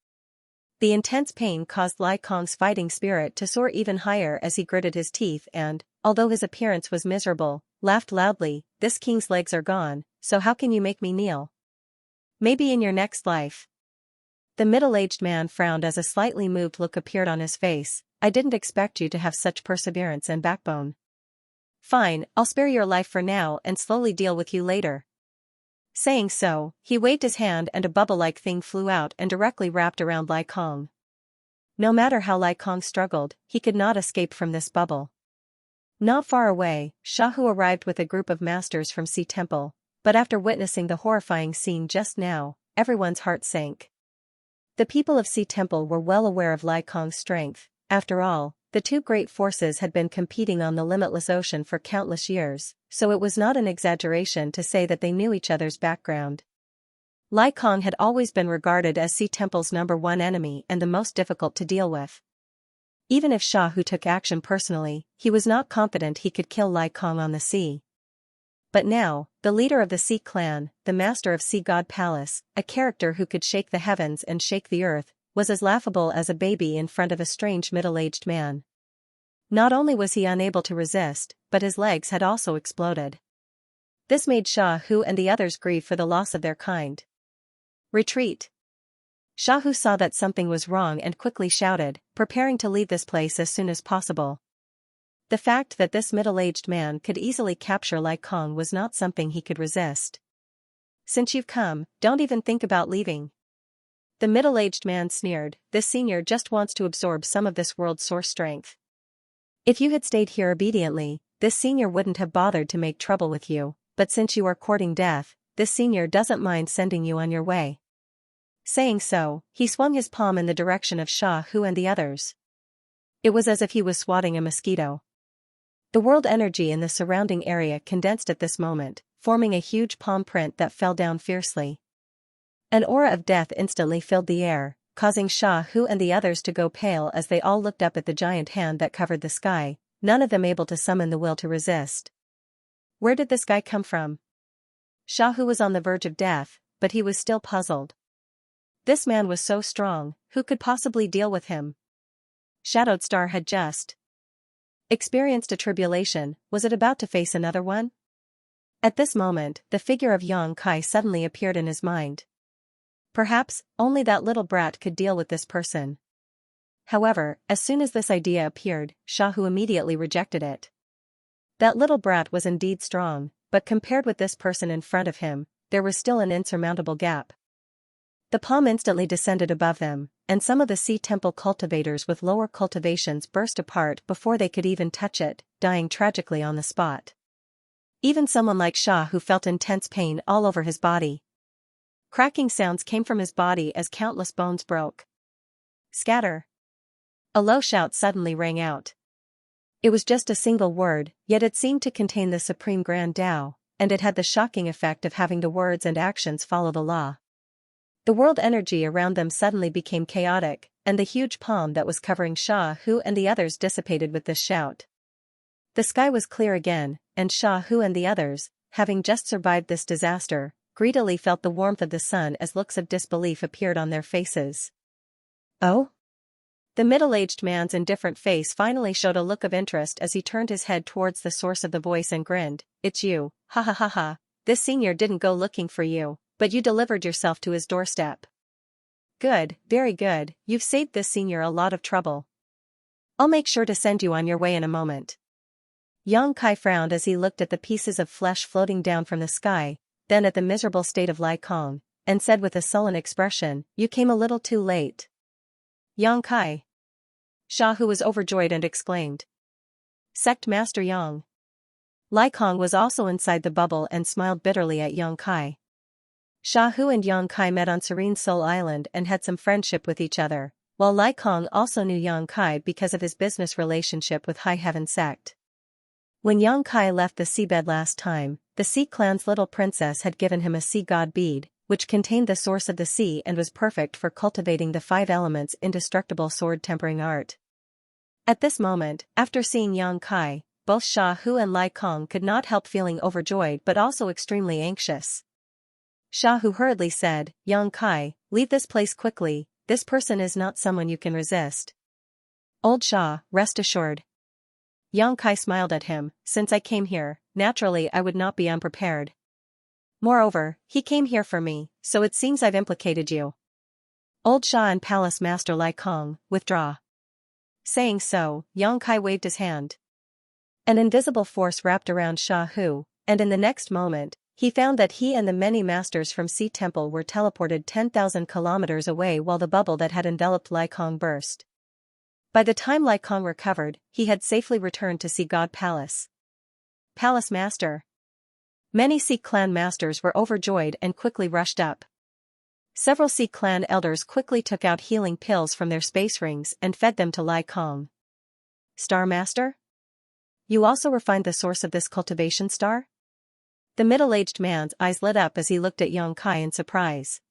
The intense pain caused Lai Kong's fighting spirit to soar even higher as he gritted his teeth and, although his appearance was miserable, laughed loudly, "This king's legs are gone, so how can you make me kneel? Maybe in your next life." The middle-aged man frowned as a slightly moved look appeared on his face. "I didn't expect you to have such perseverance and backbone. Fine, I'll spare your life for now and slowly deal with you later." Saying so, he waved his hand and a bubble-like thing flew out and directly wrapped around Lai Kong. No matter how Lai Kong struggled, he could not escape from this bubble. Not far away, Shahu arrived with a group of masters from Sea Temple, But after witnessing the horrifying scene just now, everyone's heart sank. The people of Sea Temple were well aware of Lai Kong's strength. After all, the two great forces had been competing on the limitless ocean for countless years, so it was not an exaggeration to say that they knew each other's background. Lai Kong had always been regarded as Sea Temple's #1 enemy and the most difficult to deal with. Even if Xiaohu took action personally, he was not confident he could kill Lai Kong on the sea. But now, the leader of the Sea Clan, the master of Sea God Palace, a character who could shake the heavens and shake the earth, was as laughable as a baby in front of a strange middle-aged man. Not only was he unable to resist, but his legs had also exploded. This made Xiaohu and the others grieve for the loss of their kind. Retreat! Xiaohu saw that something was wrong and quickly shouted, preparing to leave this place as soon as possible. The fact that this middle-aged man could easily capture Lai Kong was not something he could resist. Since you've come, don't even think about leaving. The middle-aged man sneered, this senior just wants to absorb some of this world's source strength. If you had stayed here obediently, this senior wouldn't have bothered to make trouble with you, but since you are courting death, this senior doesn't mind sending you on your way. Saying so, he swung his palm in the direction of Xiaohu and the others. It was as if he was swatting a mosquito. The world energy in the surrounding area condensed at this moment, forming a huge palm print that fell down fiercely. An aura of death instantly filled the air, causing Xiaohu and the others to go pale as they all looked up at the giant hand that covered the sky, none of them able to summon the will to resist. Where did this guy come from? Xiaohu was on the verge of death, but he was still puzzled. This man was so strong, who could possibly deal with him? Shadowed Star had just experienced a tribulation, was it about to face another one? At this moment, the figure of Yang Kai suddenly appeared in his mind. Perhaps, only that little brat could deal with this person. However, as soon as this idea appeared, Xiaohu immediately rejected it. That little brat was indeed strong, but compared with this person in front of him, there was still an insurmountable gap. The palm instantly descended above them, and some of the Sea Temple cultivators with lower cultivations burst apart before they could even touch it, dying tragically on the spot. Even someone like Xiaohu felt intense pain all over his body. Cracking sounds came from his body as countless bones broke. Scatter! A low shout suddenly rang out. It was just a single word, yet it seemed to contain the supreme grand Tao, and it had the shocking effect of having the words and actions follow the law. The world energy around them suddenly became chaotic, and the huge palm that was covering Xiaohu and the others dissipated with this shout. The sky was clear again, and Xiaohu and the others, having just survived this disaster, greedily felt the warmth of the sun as looks of disbelief appeared on their faces. Oh? The middle-aged man's indifferent face finally showed a look of interest as he turned his head towards the source of the voice and grinned, "It's you, ha ha ha ha, this senior didn't go looking for you, but you delivered yourself to his doorstep. Good, very good, you've saved this senior a lot of trouble. I'll make sure to send you on your way in a moment." Yang Kai frowned as he looked at the pieces of flesh floating down from the sky, then at the miserable state of Lai Kong, and said with a sullen expression, "You came a little too late." Yang Kai. Xiaohu was overjoyed and exclaimed. Sect Master Yang. Lai Kong was also inside the bubble and smiled bitterly at Yang Kai. Xiaohu and Yang Kai met on Serene Soul Island and had some friendship with each other, while Lai Kong also knew Yang Kai because of his business relationship with High Heaven Sect. When Yang Kai left the seabed last time, the Sea Clan's little princess had given him a sea god bead, which contained the source of the sea and was perfect for cultivating the 5 elements indestructible sword tempering art. At this moment, after seeing Yang Kai, both Xiaohu and Lai Kong could not help feeling overjoyed but also extremely anxious. Xiaohu hurriedly said, "Yang Kai, leave this place quickly, this person is not someone you can resist." "Old Xia, rest assured." Yang Kai smiled at him, "Since I came here, naturally I would not be unprepared. Moreover, he came here for me, so it seems I've implicated you." Old Xia and Palace Master Lai Kong, withdraw. Saying so, Yang Kai waved his hand. An invisible force wrapped around Xiaohu, and in the next moment, he found that he and the many masters from Sea Temple were teleported 10,000 kilometers away while the bubble that had enveloped Lai Kong burst. By the time Lai Kong recovered, he had safely returned to Sea God Palace. "Palace Master." Many Sea clan masters were overjoyed and quickly rushed up. Several Sea clan elders quickly took out healing pills from their space rings and fed them to Lai Kong. Star Master? You also refined the source of this cultivation star? The middle-aged man's eyes lit up as he looked at Yang Kai in surprise.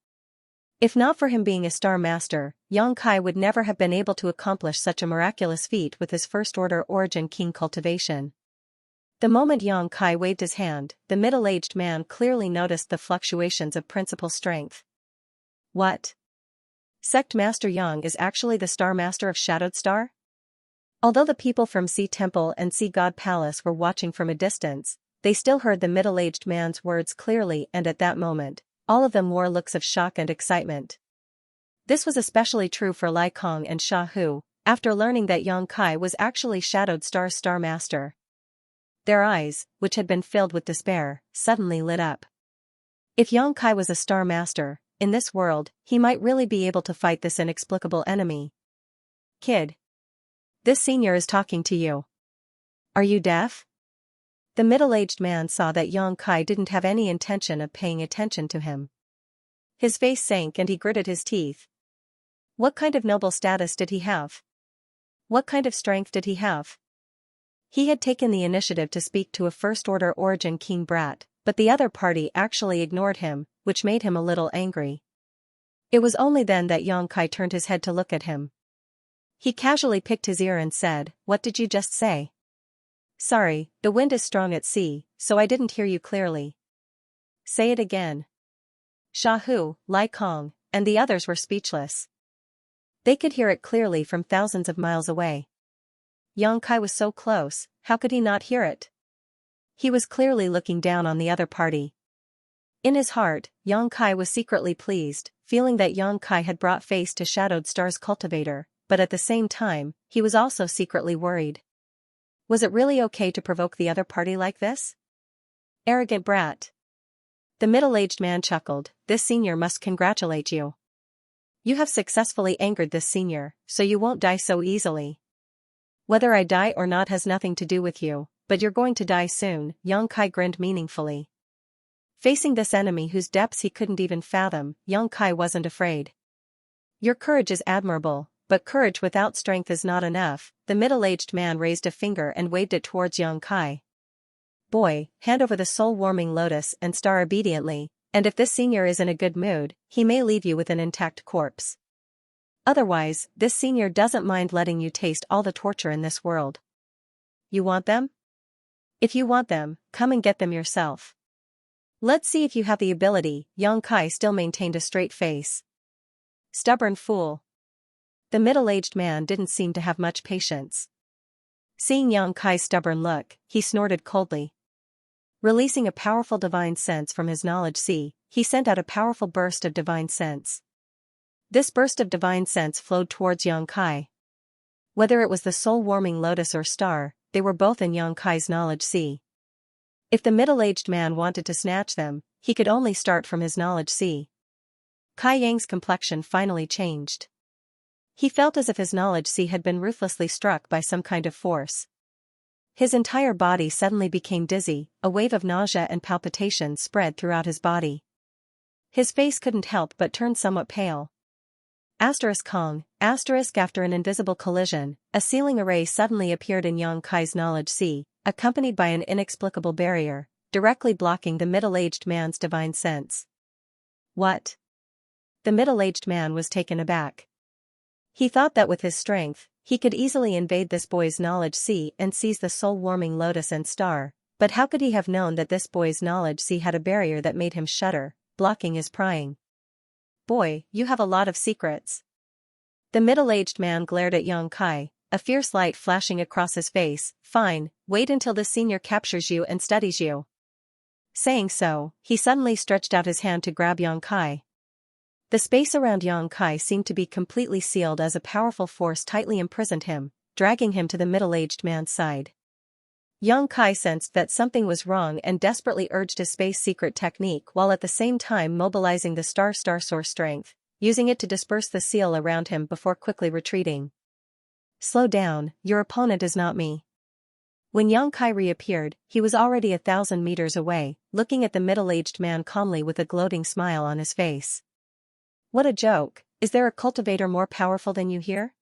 If not for him being a Star Master, Yang Kai would never have been able to accomplish such a miraculous feat with his first-order Origin King cultivation. The moment Yang Kai waved his hand, the middle-aged man clearly noticed the fluctuations of principal strength. What? Sect Master Yang is actually the Star Master of Shadowed Star? Although the people from Sea Temple and Sea God Palace were watching from a distance, they still heard the middle-aged man's words clearly, and at that moment, all of them wore looks of shock and excitement. This was especially true for Lai Kong and Sha Hu, after learning that Yang Kai was actually Shadowed Star's Star Master. Their eyes, which had been filled with despair, suddenly lit up. If Yang Kai was a Star Master, in this world, he might really be able to fight this inexplicable enemy. Kid. This senior is talking to you. Are you deaf? The middle-aged man saw that Yang Kai didn't have any intention of paying attention to him. His face sank and he gritted his teeth. What kind of noble status did he have? What kind of strength did he have? He had taken the initiative to speak to a first-order Origin King brat, but the other party actually ignored him, which made him a little angry. It was only then that Yang Kai turned his head to look at him. He casually picked his ear and said, "What did you just say?" "Sorry, the wind is strong at sea, so I didn't hear you clearly." "Say it again." Sha Hu, Lai Kong, and the others were speechless. They could hear it clearly from thousands of miles away. Yang Kai was so close, how could he not hear it? He was clearly looking down on the other party. In his heart, Yang Kai was secretly pleased, feeling that Yang Kai had brought face to Shadowed Star's cultivator, but at the same time, he was also secretly worried. Was it really okay to provoke the other party like this? Arrogant brat. The middle-aged man chuckled, "This senior must congratulate you. You have successfully angered this senior, so you won't die so easily. Whether I die or not has nothing to do with you, but you're going to die soon." Yang Kai grinned meaningfully. Facing this enemy whose depths he couldn't even fathom, Yang Kai wasn't afraid. "Your courage is admirable, but courage without strength is not enough." The middle-aged man raised a finger and waved it towards Yang Kai. "Boy, hand over the soul-warming lotus and star obediently, and if this senior is in a good mood, he may leave you with an intact corpse. Otherwise, this senior doesn't mind letting you taste all the torture in this world. You want them? If you want them, come and get them yourself. Let's see if you have the ability." Yang Kai still maintained a straight face. Stubborn fool. The middle-aged man didn't seem to have much patience. Seeing Yang Kai's stubborn look, he snorted coldly. Releasing a powerful divine sense from his knowledge sea, he sent out a powerful burst of divine sense. This burst of divine sense flowed towards Yang Kai. Whether it was the soul-warming lotus or star, they were both in Yang Kai's knowledge sea. If the middle-aged man wanted to snatch them, he could only start from his knowledge sea. Kai Yang's complexion finally changed. He felt as if his knowledge sea had been ruthlessly struck by some kind of force. His entire body suddenly became dizzy, a wave of nausea and palpitations spread throughout his body. His face couldn't help but turn somewhat pale. Kong, after an invisible collision, a sealing array suddenly appeared in Yang Kai's knowledge sea, accompanied by an inexplicable barrier, directly blocking the middle-aged man's divine sense. What? The middle-aged man was taken aback. He thought that with his strength, he could easily invade this boy's knowledge sea and seize the soul-warming lotus and star, but how could he have known that this boy's knowledge sea had a barrier that made him shudder, blocking his prying? Boy, you have a lot of secrets. The middle-aged man glared at Yang Kai, a fierce light flashing across his face. Fine, wait until the senior captures you and studies you. Saying so, he suddenly stretched out his hand to grab Yang Kai. The space around Yang Kai seemed to be completely sealed as a powerful force tightly imprisoned him, dragging him to the middle-aged man's side. Yang Kai sensed that something was wrong and desperately urged his space secret technique while at the same time mobilizing the star source strength, using it to disperse the seal around him before quickly retreating. Slow down, your opponent is not me. When Yang Kai reappeared, he was already 1,000 meters away, looking at the middle-aged man calmly with a gloating smile on his face. What a joke, is there a cultivator more powerful than you here?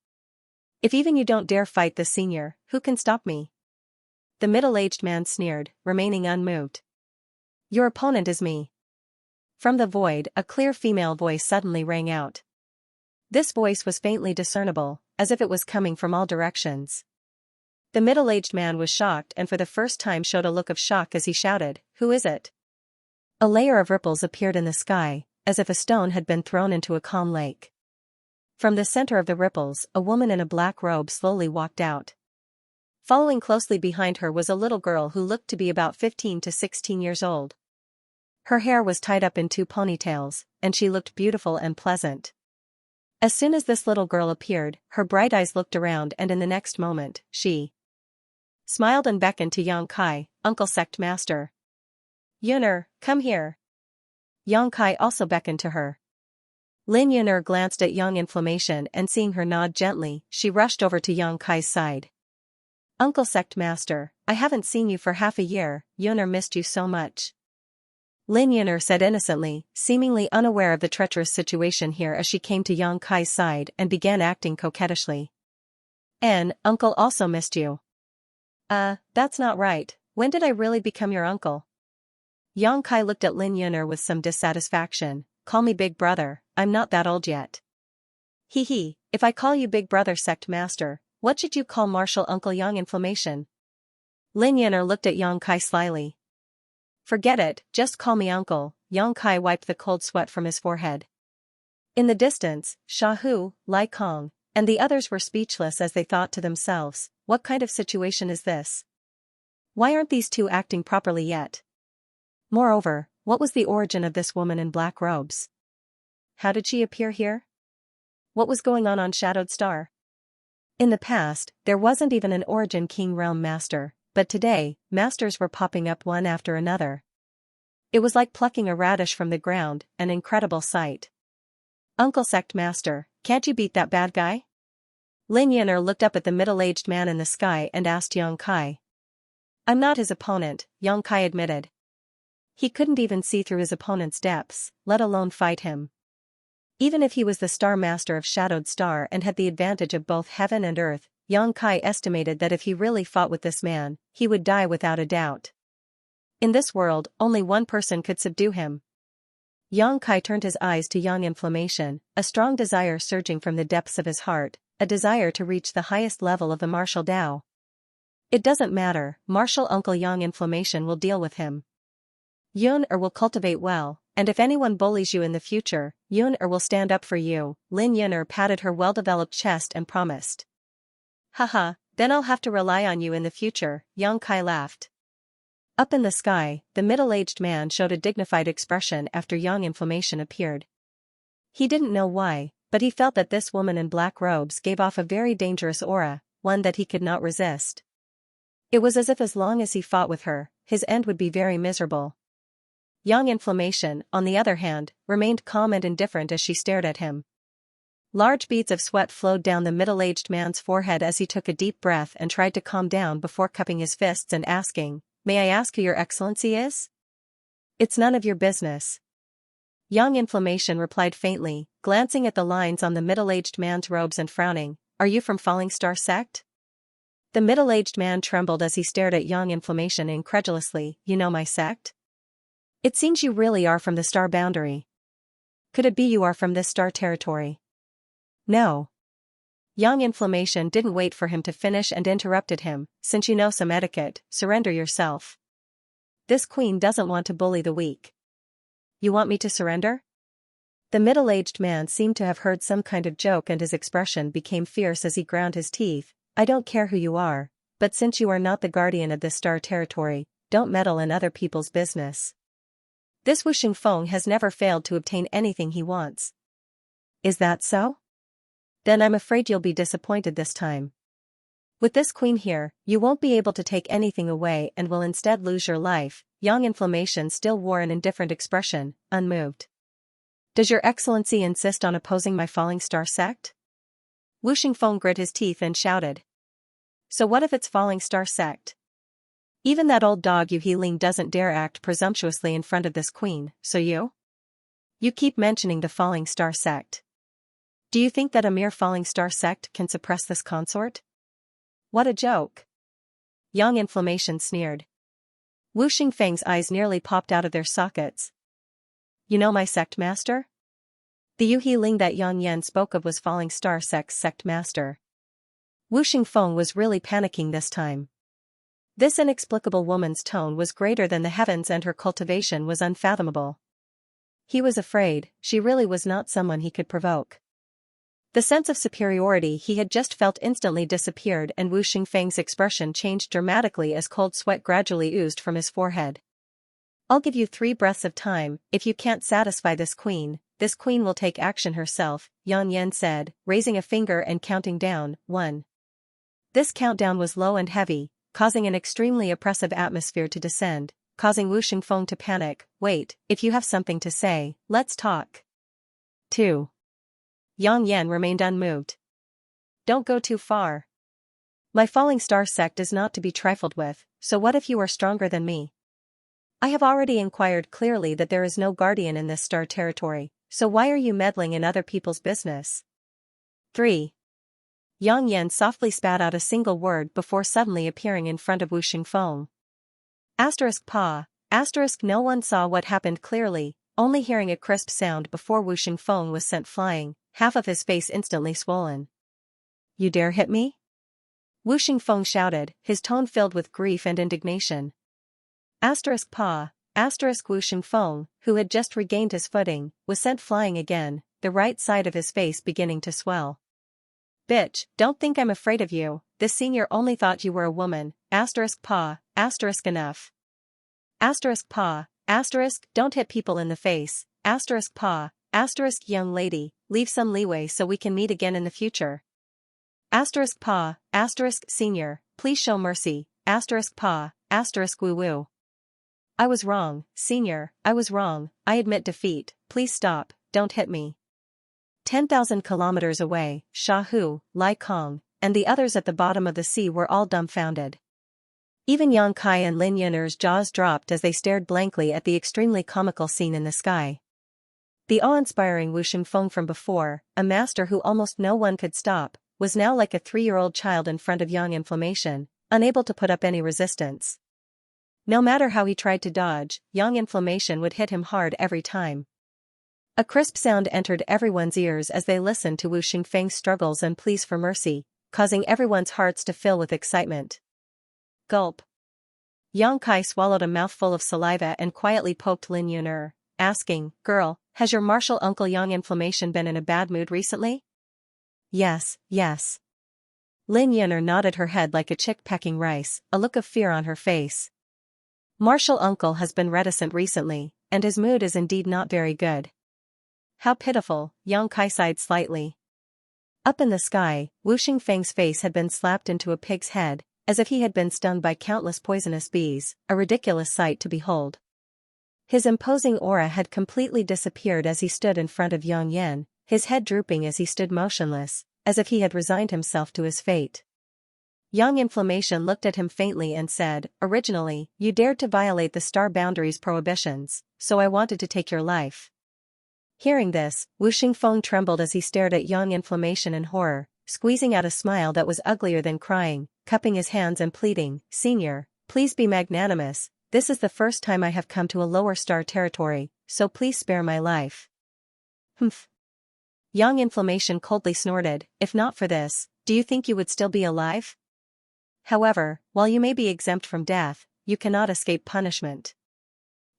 If even you don't dare fight the senior, who can stop me? The middle-aged man sneered, remaining unmoved. Your opponent is me. From the void, a clear female voice suddenly rang out. This voice was faintly discernible, as if it was coming from all directions. The middle-aged man was shocked and for the first time showed a look of shock as he shouted, "Who is it?" A layer of ripples appeared in the sky, as if a stone had been thrown into a calm lake. From the center of the ripples, a woman in a black robe slowly walked out. Following closely behind her was a little girl who looked to be about 15 to 16 years old. Her hair was tied up in 2 ponytails, and she looked beautiful and pleasant. As soon as this little girl appeared, her bright eyes looked around and in the next moment, she smiled and beckoned to Yang Kai, Uncle Sect Master. Yuner, come here. Yang Kai also beckoned to her. Lin Yuner glanced at Yang Inflammation and seeing her nod gently, she rushed over to Yang Kai's side. Uncle Sect Master, I haven't seen you for half a year, Yuner missed you so much. Lin Yuner said innocently, seemingly unaware of the treacherous situation here as she came to Yang Kai's side and began acting coquettishly. Uncle also missed you. That's not right, when did I really become your uncle? Yang Kai looked at Lin Yuner with some dissatisfaction. Call me big brother, I'm not that old yet. Hee, if I call you big brother Sect Master, what should you call Martial Uncle Yang Inflammation? Lin Yuner looked at Yang Kai slyly. Forget it, just call me uncle, Yang Kai wiped the cold sweat from his forehead. In the distance, Sha Hu, Lai Kong, and the others were speechless as they thought to themselves, what kind of situation is this? Why aren't these two acting properly yet? Moreover, what was the origin of this woman in black robes? How did she appear here? What was going on Shadowed Star? In the past, there wasn't even an Origin King Realm Master, but today, masters were popping up one after another. It was like plucking a radish from the ground, an incredible sight. Uncle Sect Master, can't you beat that bad guy? Lin Yuner looked up at the middle-aged man in the sky and asked Yang Kai. I'm not his opponent, Yang Kai admitted. He couldn't even see through his opponent's depths, let alone fight him. Even if he was the Star Master of Shadowed Star and had the advantage of both heaven and earth, Yang Kai estimated that if he really fought with this man, he would die without a doubt. In this world, only one person could subdue him. Yang Kai turned his eyes to Yang Inflammation, a strong desire surging from the depths of his heart, a desire to reach the highest level of the martial Dao. It doesn't matter, Martial Uncle Yang Inflammation will deal with him. Yuner will cultivate well, and if anyone bullies you in the future, Yuner will stand up for you, Lin Yuner patted her well-developed chest and promised. Haha, then I'll have to rely on you in the future, Yang Kai laughed. Up in the sky, the middle-aged man showed a dignified expression after Yang Inflammation appeared. He didn't know why, but he felt that this woman in black robes gave off a very dangerous aura, one that he could not resist. It was as if as long as he fought with her, his end would be very miserable. Yang Inflammation, on the other hand, remained calm and indifferent as she stared at him. Large beads of sweat flowed down the middle-aged man's forehead as he took a deep breath and tried to calm down before cupping his fists and asking, "May I ask who your excellency is?" "It's none of your business." Yang Inflammation replied faintly, glancing at the lines on the middle-aged man's robes and frowning, "Are you from Falling Star Sect?" The middle-aged man trembled as he stared at Yang Inflammation incredulously. "You know my sect? It seems you really are from the star boundary. Could it be you are from this star territory?" "No." Yang Inflammation didn't wait for him to finish and interrupted him, "Since you know some etiquette, surrender yourself. This queen doesn't want to bully the weak." "You want me to surrender?" The middle-aged man seemed to have heard some kind of joke and his expression became fierce as he ground his teeth. "I don't care who you are, but since you are not the guardian of this star territory, don't meddle in other people's business. This Wuxing Feng has never failed to obtain anything he wants." "Is that so? Then I'm afraid you'll be disappointed this time. With this queen here, you won't be able to take anything away and will instead lose your life." Yang Inflammation still wore an indifferent expression, unmoved. "Does your excellency insist on opposing my Falling Star Sect?" Wuxing Feng grit his teeth and shouted. "So what if it's Falling Star Sect? Even that old dog Yu Healing doesn't dare act presumptuously in front of this queen, so You keep mentioning the falling star sect. Do you think that a mere falling star sect can suppress this consort? What a joke. Yang Inflammation sneered. Wu Xingfeng's eyes nearly popped out of their sockets. You know my sect master? The Yu Healing that Yang Yan spoke of was falling star sect's sect master. Wu Xingfeng was really panicking this time. This inexplicable woman's tone was greater than the heavens and her cultivation was unfathomable. He was afraid, she really was not someone he could provoke. The sense of superiority he had just felt instantly disappeared and Wu Xingfeng's expression changed dramatically as cold sweat gradually oozed from his forehead. I'll give you 3 breaths of time. If you can't satisfy this queen will take action herself, Yan Yan said, raising a finger and counting down. 1. This countdown was low and heavy, causing an extremely oppressive atmosphere to descend, causing Wu Xingfeng to panic. Wait, if you have something to say, let's talk. 2. Yang Yan remained unmoved. Don't go too far. My falling star sect is not to be trifled with, so what if you are stronger than me? I have already inquired clearly that there is no guardian in this star territory, so why are you meddling in other people's business? 3. Yang Yan softly spat out a single word before suddenly appearing in front of Wu Xingfeng. *Pa. No one saw what happened clearly, only hearing a crisp sound before Wu Xingfeng was sent flying, half of his face instantly swollen. You dare hit me? Wu Xingfeng shouted, his tone filled with grief and indignation. *Pa. Wu Xingfeng, who had just regained his footing, was sent flying again, the right side of his face beginning to swell. Bitch, don't think I'm afraid of you, this senior only thought you were a woman, *Pa, enough. *Pa, don't hit people in the face, *Pa, young lady, leave some leeway so we can meet again in the future. *Pa, senior, please show mercy, *Pa, woo woo. I was wrong, senior, I was wrong, I admit defeat, please stop, don't hit me. 10,000 kilometers away, Sha Hu, Lai Kong, and the others at the bottom of the sea were all dumbfounded. Even Yang Kai and Lin Yun'er's jaws dropped as they stared blankly at the extremely comical scene in the sky. The awe-inspiring Wu Xingfeng from before, a master who almost no one could stop, was now like a 3-year-old child in front of Yang Inflammation, unable to put up any resistance. No matter how he tried to dodge, Yang Inflammation would hit him hard every time. A crisp sound entered everyone's ears as they listened to Wu Xingfeng's struggles and pleas for mercy, causing everyone's hearts to fill with excitement. Gulp. Yang Kai swallowed a mouthful of saliva and quietly poked Lin Yun'er, asking, Girl, has your martial uncle Yang Inflammation been in a bad mood recently? Yes. Lin Yun'er nodded her head like a chick pecking rice, a look of fear on her face. Martial uncle has been reticent recently, and his mood is indeed not very good. How pitiful, Yang Kai sighed slightly. Up in the sky, Wu Xingfeng's face had been slapped into a pig's head, as if he had been stung by countless poisonous bees, a ridiculous sight to behold. His imposing aura had completely disappeared as he stood in front of Yang Yan, his head drooping as he stood motionless, as if he had resigned himself to his fate. Yang Inflammation looked at him faintly and said, Originally, you dared to violate the star boundaries prohibitions, so I wanted to take your life. Hearing this, Wu Xingfeng trembled as he stared at Yang Inflammation in horror, squeezing out a smile that was uglier than crying, cupping his hands and pleading, Senior, please be magnanimous, this is the first time I have come to a lower star territory, so please spare my life. Humph. Yang Inflammation coldly snorted, If not for this, do you think you would still be alive? However, while you may be exempt from death, you cannot escape punishment.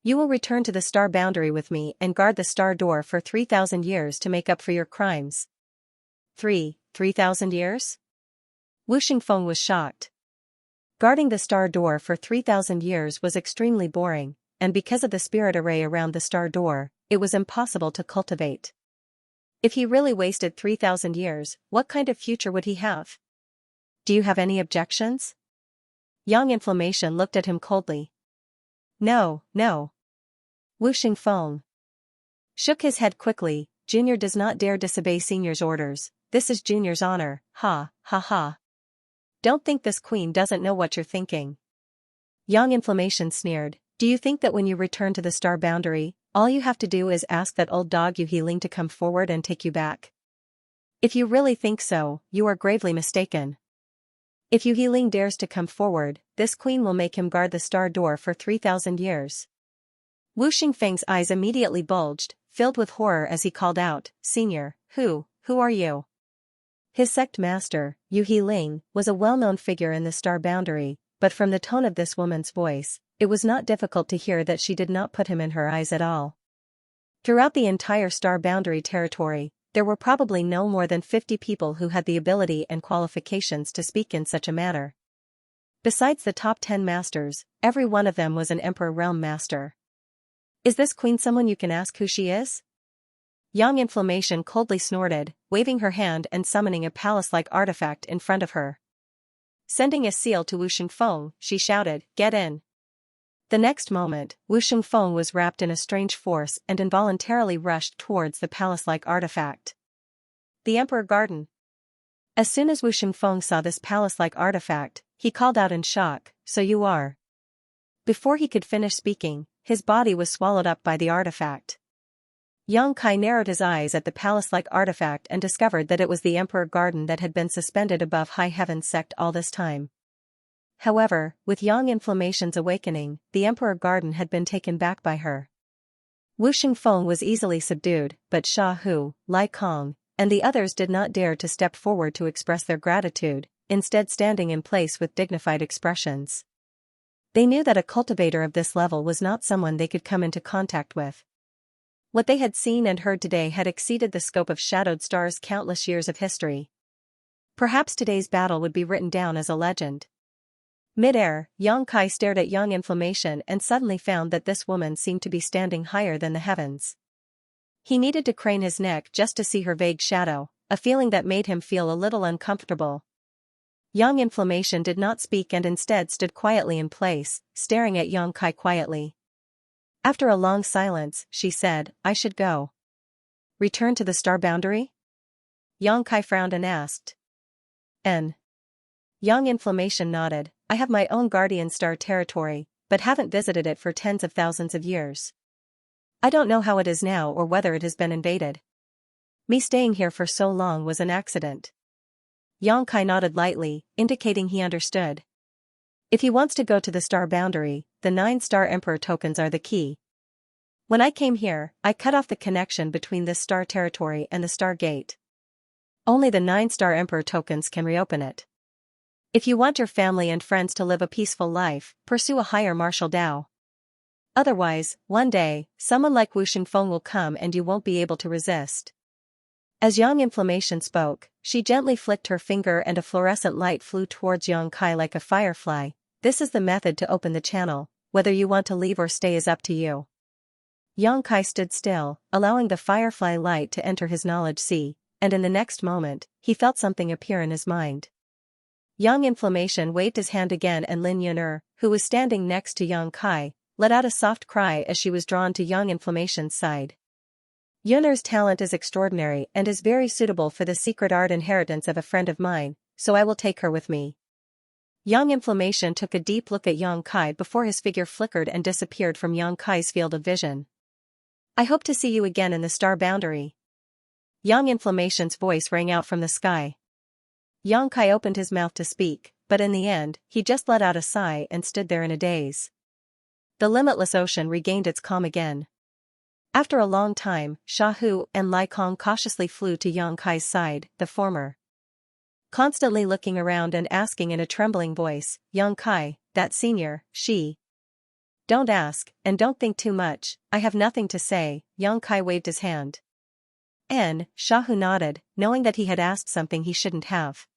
You will return to the star boundary with me and guard the star door for 3,000 years to make up for your crimes. 3,000 years? Wu Xingfeng was shocked. Guarding the star door for 3,000 years was extremely boring, and because of the spirit array around the star door, it was impossible to cultivate. If he really wasted 3,000 years, what kind of future would he have? Do you have any objections? Yang Inflammation looked at him coldly. No. Wu Xingfeng shook his head quickly, Junior does not dare disobey Senior's orders, this is Junior's honor, ha. Don't think this queen doesn't know what you're thinking. Yang Inflammation sneered, do you think that when you return to the star boundary, all you have to do is ask that old dog Yu Healing to come forward and take you back? If you really think so, you are gravely mistaken. If Yu Healing dares to come forward, this queen will make him guard the star door for 3,000 years. Wu Xingfeng's eyes immediately bulged, filled with horror as he called out, Senior, who are you? His sect master, Yu Healing, was a well-known figure in the star boundary, but from the tone of this woman's voice, it was not difficult to hear that she did not put him in her eyes at all. Throughout the entire star boundary territory, there were probably no more than 50 people who had the ability and qualifications to speak in such a manner. Besides the top 10 masters, every one of them was an Emperor Realm master. Is this queen someone you can ask who she is? Yang Inflammation coldly snorted, waving her hand and summoning a palace-like artifact in front of her. Sending a seal to Wu Xingfeng, she shouted, Get in. The next moment, Wu Xingfeng was wrapped in a strange force and involuntarily rushed towards the palace-like artifact. The Emperor Garden. As soon as Wu Xingfeng saw this palace-like artifact, he called out in shock, So you are. Before he could finish speaking, his body was swallowed up by the artifact. Yang Kai narrowed his eyes at the palace-like artifact and discovered that it was the Emperor Garden that had been suspended above High Heaven's sect all this time. However, with Yang Inflammation's awakening, the Emperor Garden had been taken back by her. Wu Xingfeng was easily subdued, but Sha Hu, Lai Kong, and the others did not dare to step forward to express their gratitude, instead standing in place with dignified expressions. They knew that a cultivator of this level was not someone they could come into contact with. What they had seen and heard today had exceeded the scope of Shadowed Star's countless years of history. Perhaps today's battle would be written down as a legend. Mid-air, Yang Kai stared at Yang Inflammation and suddenly found that this woman seemed to be standing higher than the heavens. He needed to crane his neck just to see her vague shadow, a feeling that made him feel a little uncomfortable. Yang Inflammation did not speak and instead stood quietly in place, staring at Yang Kai quietly. After a long silence, she said, I should go. Return to the star boundary? Yang Kai frowned and asked. N. Yang Inflammation nodded, I have my own guardian star territory, but haven't visited it for tens of thousands of years. I don't know how it is now or whether it has been invaded. Me staying here for so long was an accident. Yang Kai nodded lightly, indicating he understood. If he wants to go to the star boundary, the 9-star Emperor tokens are the key. When I came here, I cut off the connection between this star territory and the star gate. Only the 9-star Emperor tokens can reopen it. If you want your family and friends to live a peaceful life, pursue a higher martial Dao. Otherwise, one day, someone like Wu Xingfeng will come and you won't be able to resist. As Yang Inflammation spoke, she gently flicked her finger and a fluorescent light flew towards Yang Kai like a firefly. This is the method to open the channel, whether you want to leave or stay is up to you. Yang Kai stood still, allowing the firefly light to enter his knowledge sea, and in the next moment, he felt something appear in his mind. Yang Inflammation waved his hand again and Lin Yuner, who was standing next to Yang Kai, let out a soft cry as she was drawn to Yang Inflammation's side. Yuner's talent is extraordinary and is very suitable for the secret art inheritance of a friend of mine, so I will take her with me. Yang Inflammation took a deep look at Yang Kai before his figure flickered and disappeared from Yang Kai's field of vision. I hope to see you again in the star boundary. Yang Inflammation's voice rang out from the sky. Yang Kai opened his mouth to speak, but in the end, he just let out a sigh and stood there in a daze. The limitless ocean regained its calm again. After a long time, Sha Hu and Lai Kong cautiously flew to Yang Kai's side, the former constantly looking around and asking in a trembling voice, Yang Kai, that senior, she. Don't ask, and don't think too much, I have nothing to say, Yang Kai waved his hand. Sha Hu nodded, knowing that he had asked something he shouldn't have.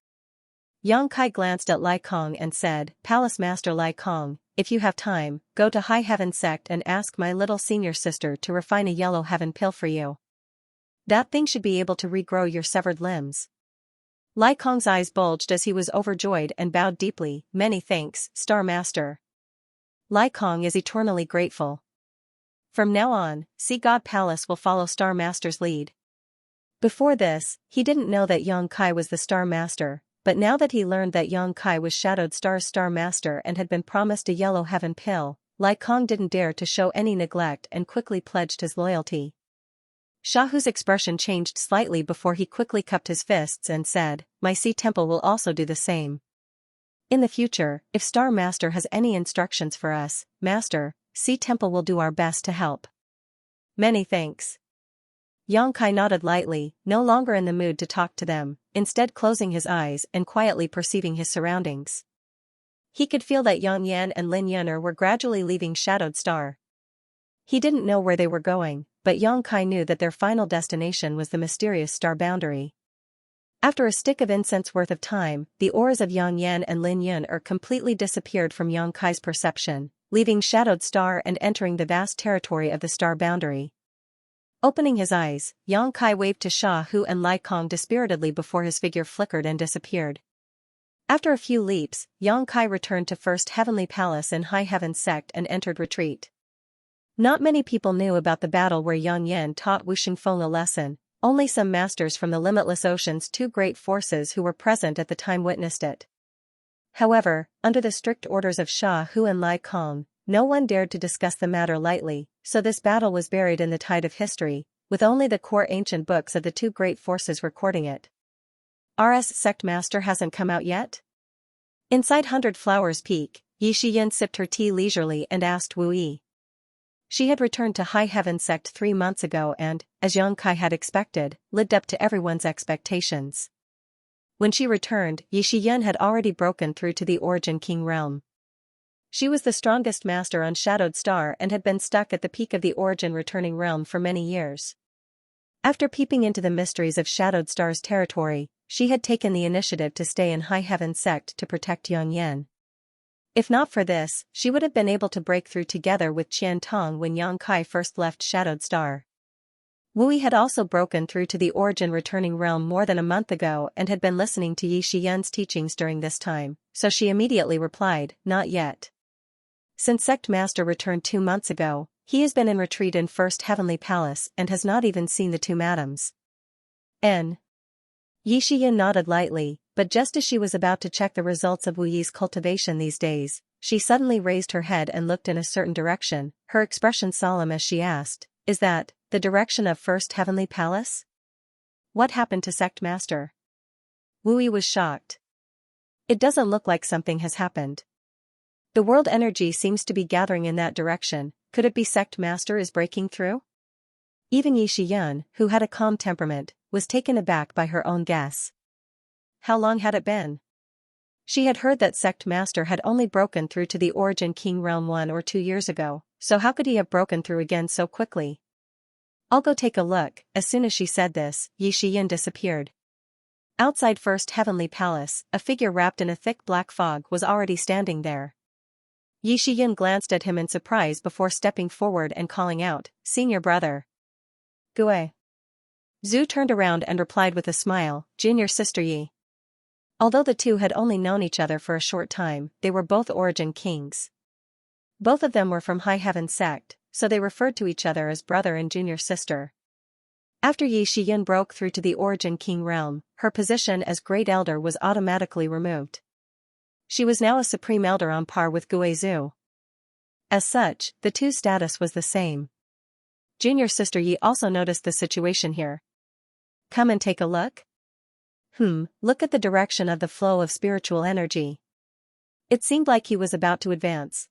Yang Kai glanced at Lai Kong and said, Palace Master Lai Kong, if you have time, go to High Heaven Sect and ask my little senior sister to refine a yellow heaven pill for you. That thing should be able to regrow your severed limbs. Lai Kong's eyes bulged as he was overjoyed and bowed deeply, many thanks, Star Master. Lai Kong is eternally grateful. From now on, Sea God Palace will follow Star Master's lead. Before this, he didn't know that Yang Kai was the Star Master, but now that he learned that Yang Kai was Shadowed Star's Star Master and had been promised a yellow heaven pill, Lai Kong didn't dare to show any neglect and quickly pledged his loyalty. Shahu's expression changed slightly before he quickly cupped his fists and said, "My Sea Temple will also do the same. In the future, if Star Master has any instructions for us, Master, Sea Temple will do our best to help." "Many thanks." Yang Kai nodded lightly, no longer in the mood to talk to them, instead closing his eyes and quietly perceiving his surroundings. He could feel that Yang Yan and Lin Yuner were gradually leaving Shadowed Star. He didn't know where they were going, but Yang Kai knew that their final destination was the mysterious star boundary. After a stick of incense worth of time, the auras of Yang Yan and Lin Yuner completely disappeared from Yang Kai's perception, leaving Shadowed Star and entering the vast territory of the star boundary. Opening his eyes, Yang Kai waved to Sha Hu and Lai Kong dispiritedly before his figure flickered and disappeared. After a few leaps, Yang Kai returned to First Heavenly Palace in High Heaven Sect and entered retreat. Not many people knew about the battle where Yang Yan taught Wu Xingfeng a lesson, only some masters from the Limitless Ocean's two great forces who were present at the time witnessed it. However, under the strict orders of Sha Hu and Lai Kong, no one dared to discuss the matter lightly, so this battle was buried in the tide of history, with only the core ancient books of the two great forces recording it. "RS Sect Master hasn't come out yet?" Inside 100 Flowers Peak, Yi Shiyin sipped her tea leisurely and asked Wu Yi. She had returned to High Heaven Sect 3 months ago and, as Yang Kai had expected, lived up to everyone's expectations. When she returned, Yi Shiyin had already broken through to the Origin King realm. She was the strongest master on Shadowed Star and had been stuck at the peak of the Origin Returning Realm for many years. After peeping into the mysteries of Shadowed Star's territory, she had taken the initiative to stay in High Heaven Sect to protect Yang Yan. If not for this, she would have been able to break through together with Qian Tong when Yang Kai first left Shadowed Star. Wu Yi had also broken through to the Origin Returning Realm more than a month ago and had been listening to Yi Shiyin's teachings during this time, so she immediately replied, "Not yet. Since Sect Master returned 2 months ago, he has been in retreat in First Heavenly Palace and has not even seen the two madams." N. Yi Shiyin nodded lightly, but just as she was about to check the results of Wu Yi's cultivation these days, she suddenly raised her head and looked in a certain direction, her expression solemn as she asked, "Is that the direction of First Heavenly Palace? What happened to Sect Master?" Wu Yi was shocked. "It doesn't look like something has happened. The world energy seems to be gathering in that direction. Could it be Sect Master is breaking through?" Even Yi Shiyin, who had a calm temperament, was taken aback by her own guess. How long had it been? She had heard that Sect Master had only broken through to the Origin King realm 1 or 2 years ago, so how could he have broken through again so quickly? "I'll go take a look." As soon as she said this, Yi Shiyin disappeared. Outside First Heavenly Palace, a figure wrapped in a thick black fog was already standing there. Yi Shiyin glanced at him in surprise before stepping forward and calling out, "Senior brother." "Gue." Zhu turned around and replied with a smile, "Junior sister Yi." Although the two had only known each other for a short time, they were both Origin Kings. Both of them were from High Heaven Sect, so they referred to each other as brother and junior sister. After Yi Shiyin broke through to the Origin King realm, her position as Great Elder was automatically removed. She was now a Supreme Elder on par with Gue Zhu. As such, the two's status was the same. Junior sister Yi also noticed the situation here. "Come and take a look?" Look at the direction of the flow of spiritual energy. It seemed like he was about to advance.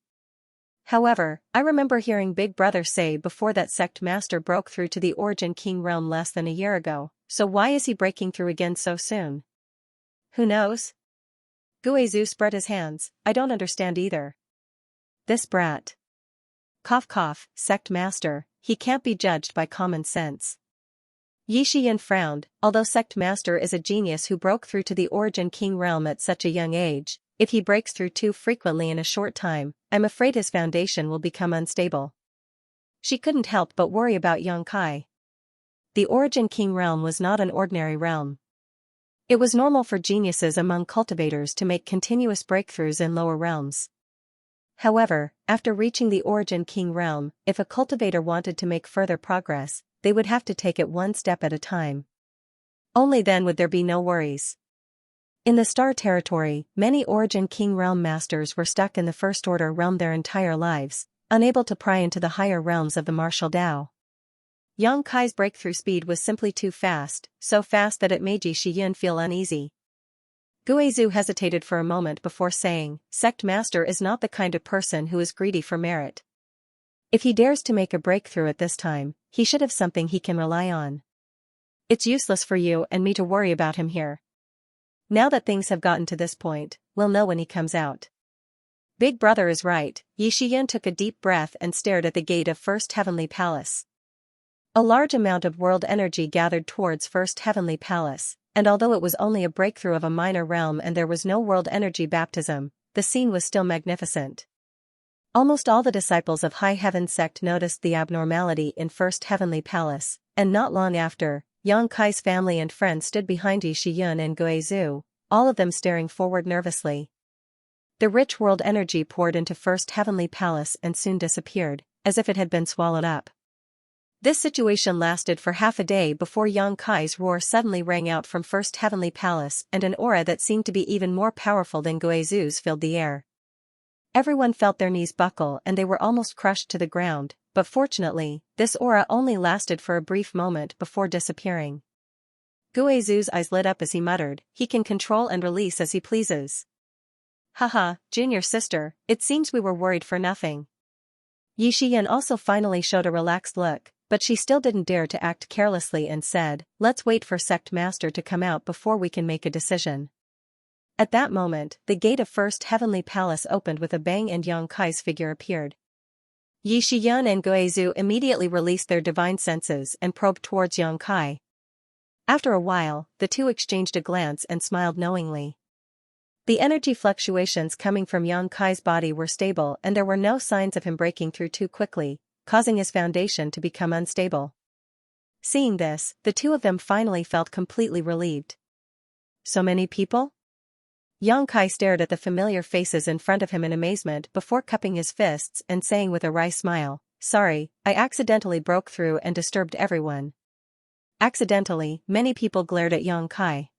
However, I remember hearing Big Brother say before that Sect Master broke through to the Origin King realm less than a year ago, so why is he breaking through again so soon? Who knows? Gue Zhu spread his hands, "I don't understand either. This brat. Cough cough, Sect Master, he can't be judged by common sense." Yi Shiyin frowned. Although Sect Master is a genius who broke through to the Origin King realm at such a young age, if he breaks through too frequently in a short time, I'm afraid his foundation will become unstable. She couldn't help but worry about Yang Kai. The Origin King realm was not an ordinary realm. It was normal for geniuses among cultivators to make continuous breakthroughs in lower realms. However, after reaching the Origin King realm, if a cultivator wanted to make further progress, they would have to take it one step at a time. Only then would there be no worries. In the Star Territory, many Origin King Realm Masters were stuck in the First Order realm their entire lives, unable to pry into the higher realms of the martial Dao. Yang Kai's breakthrough speed was simply too fast, so fast that it made Yi Shiyun feel uneasy. Guizhu hesitated for a moment before saying, "Sect Master is not the kind of person who is greedy for merit. If he dares to make a breakthrough at this time, he should have something he can rely on. It's useless for you and me to worry about him here. Now that things have gotten to this point, we'll know when he comes out." Big Brother is right. Yi Shiyun took a deep breath and stared at the gate of First Heavenly Palace. A large amount of world energy gathered towards First Heavenly Palace, and although it was only a breakthrough of a minor realm and there was no world energy baptism, the scene was still magnificent. Almost all the disciples of High Heaven Sect noticed the abnormality in First Heavenly Palace, and not long after, Yang Kai's family and friends stood behind Yi Shiyun and Guizhu, all of them staring forward nervously. The rich world energy poured into First Heavenly Palace and soon disappeared, as if it had been swallowed up. This situation lasted for half a day before Yang Kai's roar suddenly rang out from First Heavenly Palace and an aura that seemed to be even more powerful than Guizhu's filled the air. Everyone felt their knees buckle and they were almost crushed to the ground, but fortunately, this aura only lasted for a brief moment before disappearing. Guizhu's eyes lit up as he muttered, "He can control and release as he pleases. Haha, junior sister, it seems we were worried for nothing." Yi Shiyun also finally showed a relaxed look, but she still didn't dare to act carelessly and said, "Let's wait for Sect Master to come out before we can make a decision." At that moment, the gate of First Heavenly Palace opened with a bang and Yang Kai's figure appeared. Yi Shiyun and Guizhu immediately released their divine senses and probed towards Yang Kai. After a while, the two exchanged a glance and smiled knowingly. The energy fluctuations coming from Yang Kai's body were stable and there were no signs of him breaking through too quickly, causing his foundation to become unstable. Seeing this, the two of them finally felt completely relieved. So many people? Yang Kai stared at the familiar faces in front of him in amazement before cupping his fists and saying with a wry smile, "Sorry, I accidentally broke through and disturbed everyone." Accidentally, many people glared at Yang Kai.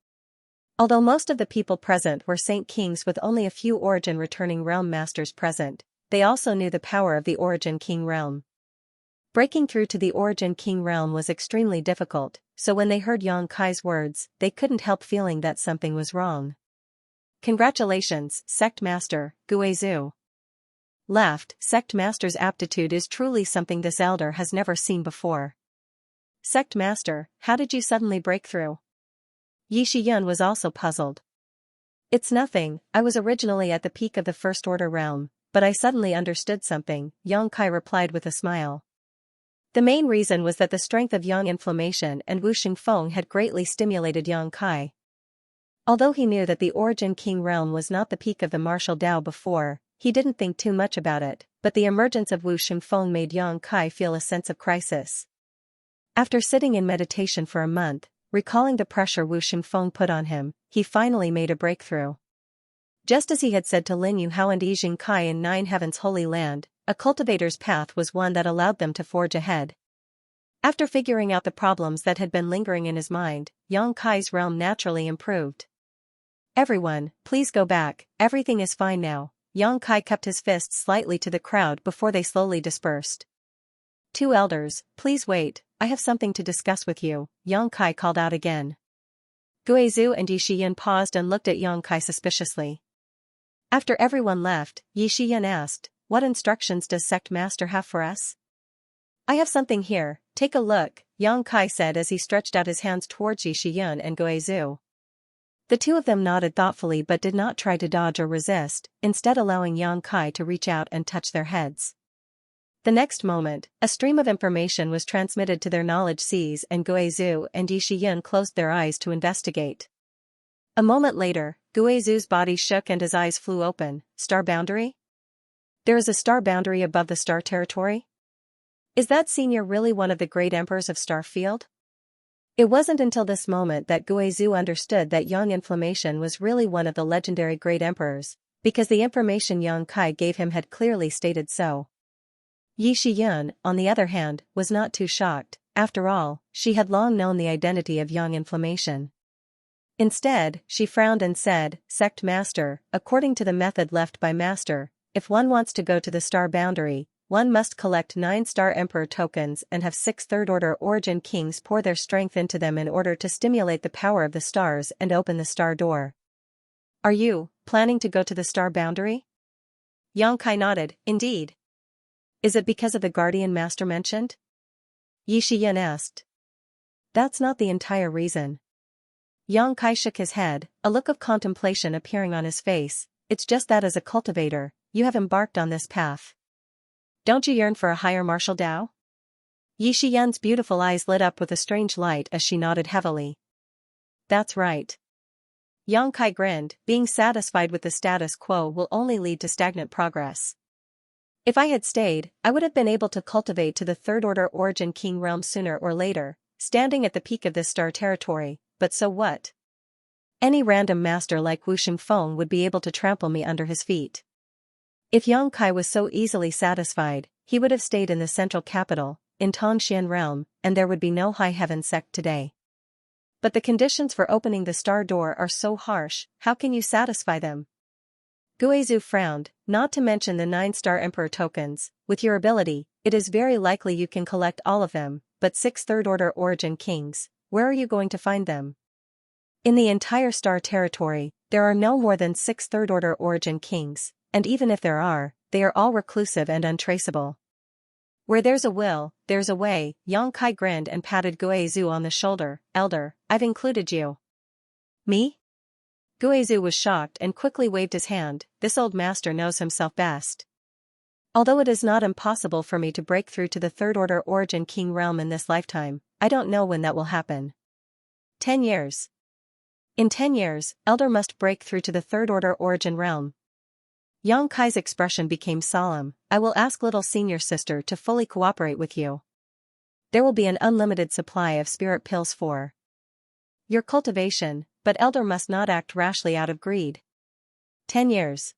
Although most of the people present were Saint Kings with only a few Origin returning realm masters present, they also knew the power of the Origin King realm. Breaking through to the Origin King realm was extremely difficult, so when they heard Yang Kai's words, they couldn't help feeling that something was wrong. "Congratulations, Sect Master," Guizhu laughed. "Sect Master's aptitude is truly something this elder has never seen before." "Sect Master, how did you suddenly break through?" Yi Shiyun was also puzzled. "It's nothing, I was originally at the peak of the First Order realm, but I suddenly understood something," Yang Kai replied with a smile. The main reason was that the strength of Yang Inflammation and Wu Xingfeng had greatly stimulated Yang Kai. Although he knew that the Origin King realm was not the peak of the martial Dao before, he didn't think too much about it, but the emergence of Wu Xingfeng made Yang Kai feel a sense of crisis. After sitting in meditation for a month, recalling the pressure Wu Xingfeng put on him, he finally made a breakthrough. Just as he had said to Lin Yuhao and Yi Jingkai in Nine Heaven's Holy Land, a cultivator's path was one that allowed them to forge ahead. After figuring out the problems that had been lingering in his mind, Yang Kai's realm naturally improved. "Everyone, please go back, everything is fine now." Yang Kai cupped his fists slightly to the crowd before they slowly dispersed. "Two elders, please wait, I have something to discuss with you," Yang Kai called out again. Guizhu and Yi Shiyun paused and looked at Yang Kai suspiciously. After everyone left, Yi Shiyun asked, "What instructions does Sect Master have for us?" "I have something here, take a look," Yang Kai said as he stretched out his hands towards Yi Shiyun and Guizhu. The two of them nodded thoughtfully but did not try to dodge or resist, instead allowing Yang Kai to reach out and touch their heads. The next moment, a stream of information was transmitted to their knowledge seas and Guizhu and Yi Shiyun closed their eyes to investigate. A moment later, Guizhu's body shook and his eyes flew open. "Star boundary? There is a star boundary above the Star Territory? Is that senior really one of the great emperors of Starfield?" It wasn't until this moment that Guizhu understood that Yang Inflammation was really one of the legendary great emperors, because the information Yang Kai gave him had clearly stated so. Yi Shiyun, on the other hand, was not too shocked. After all, she had long known the identity of Yang Inflammation. Instead, she frowned and said, Sect Master, according to the method left by Master, if one wants to go to the star boundary, one must collect 9 Star Emperor tokens and have 6 third-order origin kings pour their strength into them in order to stimulate the power of the stars and open the star door. Are you planning to go to the star boundary? Xianxia nodded, indeed. Is it because of the guardian master mentioned? Xianxia asked. That's not the entire reason. Xianxia shook his head, a look of contemplation appearing on his face. It's just that as a cultivator, you have embarked on this path. Don't you yearn for a higher martial Tao? Yixian's beautiful eyes lit up with a strange light as she nodded heavily. That's right. Xianxia grinned, being satisfied with the status quo will only lead to stagnant progress. If I had stayed, I would have been able to cultivate to the third-order origin king realm sooner or later, standing at the peak of this star territory, but so what? Any random master like Wu Xingfeng would be able to trample me under his feet. If Xianxia was so easily satisfied, he would have stayed in the central capital, in Tongxian realm, and there would be no High Heaven sect today. But the conditions for opening the star door are so harsh, how can you satisfy them? Guizhu frowned, not to mention the 9 Star Emperor tokens. With your ability, it is very likely you can collect all of them, but 6 third-order origin kings, where are you going to find them? In the entire star territory, there are no more than 6 third-order origin kings, and even if there are, they are all reclusive and untraceable. Where there's a will, there's a way. Xianxia grinned and patted Guizhu on the shoulder. Elder, I've included you. Me? Guizhu was shocked and quickly waved his hand. This old master knows himself best. Although it is not impossible for me to break through to the third-order origin king realm in this lifetime, I don't know when that will happen. 10 years. In 10 years, Elder must break through to the third-order origin realm. Xianxia's expression became solemn. I will ask little senior sister to fully cooperate with you. There will be an unlimited supply of spirit pills for your cultivation, but Elder must not act rashly out of greed. 10 years.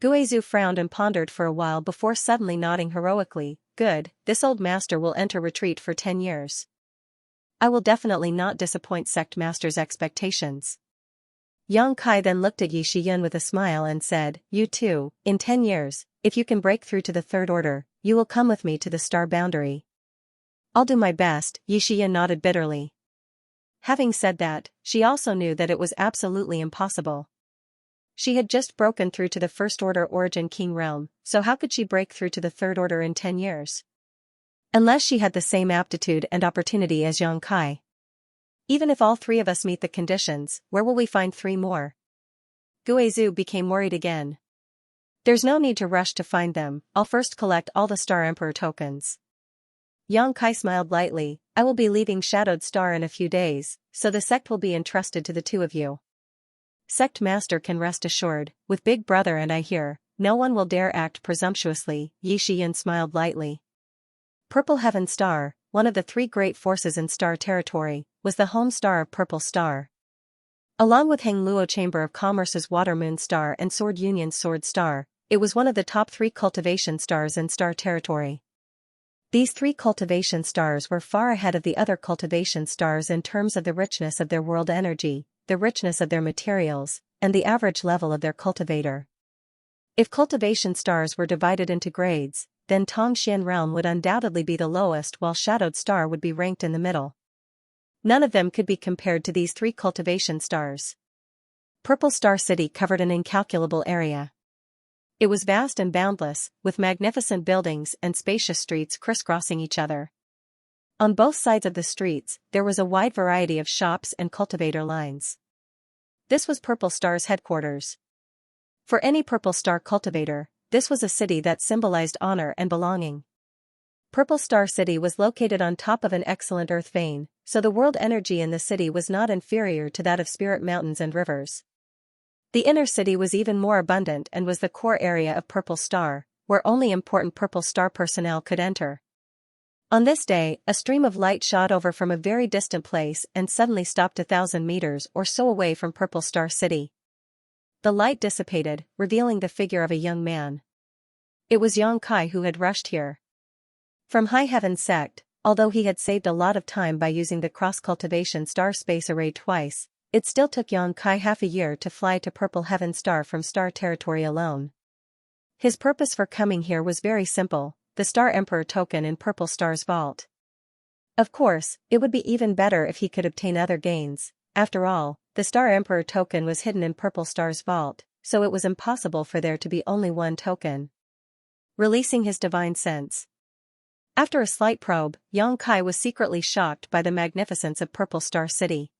Guizhu frowned and pondered for a while before suddenly nodding heroically. Good, this old master will enter retreat for 10 years. I will definitely not disappoint sect master's expectations. Xianxia then looked at Yixian with a smile and said, You too, in 10 years, if you can break through to the third order, you will come with me to the star boundary. I'll do my best, Yixian nodded bitterly. Having said that, she also knew that it was absolutely impossible. She had just broken through to the first order origin king realm, so how could she break through to the third order in 10 years? Unless she had the same aptitude and opportunity as Xianxia. Even if all 3 of us meet the conditions, where will we find 3 more? Guizhu became worried again. There's no need to rush to find them, I'll first collect all the Star Emperor tokens. Xianxia smiled lightly, I will be leaving Shadowed Star in a few days, so the sect will be entrusted to the 2 of you. Sect Master can rest assured, with Big Brother and I here, no one will dare act presumptuously, Yixian smiled lightly. Purple Heaven Star, one of the 3 great forces in Star Territory, was the home star of Purple Star. Along with Hangluo Chamber of Commerce's Water Moon Star and Sword Union's Sword Star, it was one of the top 3 cultivation stars in Star Territory. These 3 cultivation stars were far ahead of the other cultivation stars in terms of the richness of their world energy, the richness of their materials, and the average level of their cultivator. If cultivation stars were divided into grades, then Tongxian Realm would undoubtedly be the lowest while Shadowed Star would be ranked in the middle. None of them could be compared to these 3 cultivation stars. Purple Star City covered an incalculable area. It was vast and boundless, with magnificent buildings and spacious streets crisscrossing each other. On both sides of the streets, there was a wide variety of shops and cultivator lines. This was Purple Star's headquarters. For any Purple Star cultivator, this was a city that symbolized honor and belonging. Purple Star City was located on top of an excellent earth vein, so the world energy in the city was not inferior to that of spirit mountains and rivers. The inner city was even more abundant and was the core area of Purple Star, where only important Purple Star personnel could enter. On this day, a stream of light shot over from a very distant place and suddenly stopped 1,000 meters or so away from Purple Star City. The light dissipated, revealing the figure of a young man. It was Xianxia who had rushed here. From High Heaven Sect, although he had saved a lot of time by using the cross-cultivation star space array twice, It still took Yang Kai half a year to fly to Purple Heaven Star from Star Territory alone. His purpose for coming here was very simple, the Star Emperor token in Purple Star's vault. Of course, it would be even better if he could obtain other gains. After all, the Star Emperor token was hidden in Purple Star's vault, so it was impossible for there to be only one token. Releasing his divine sense. After a slight probe, Yang Kai was secretly shocked by the magnificence of Purple Star City.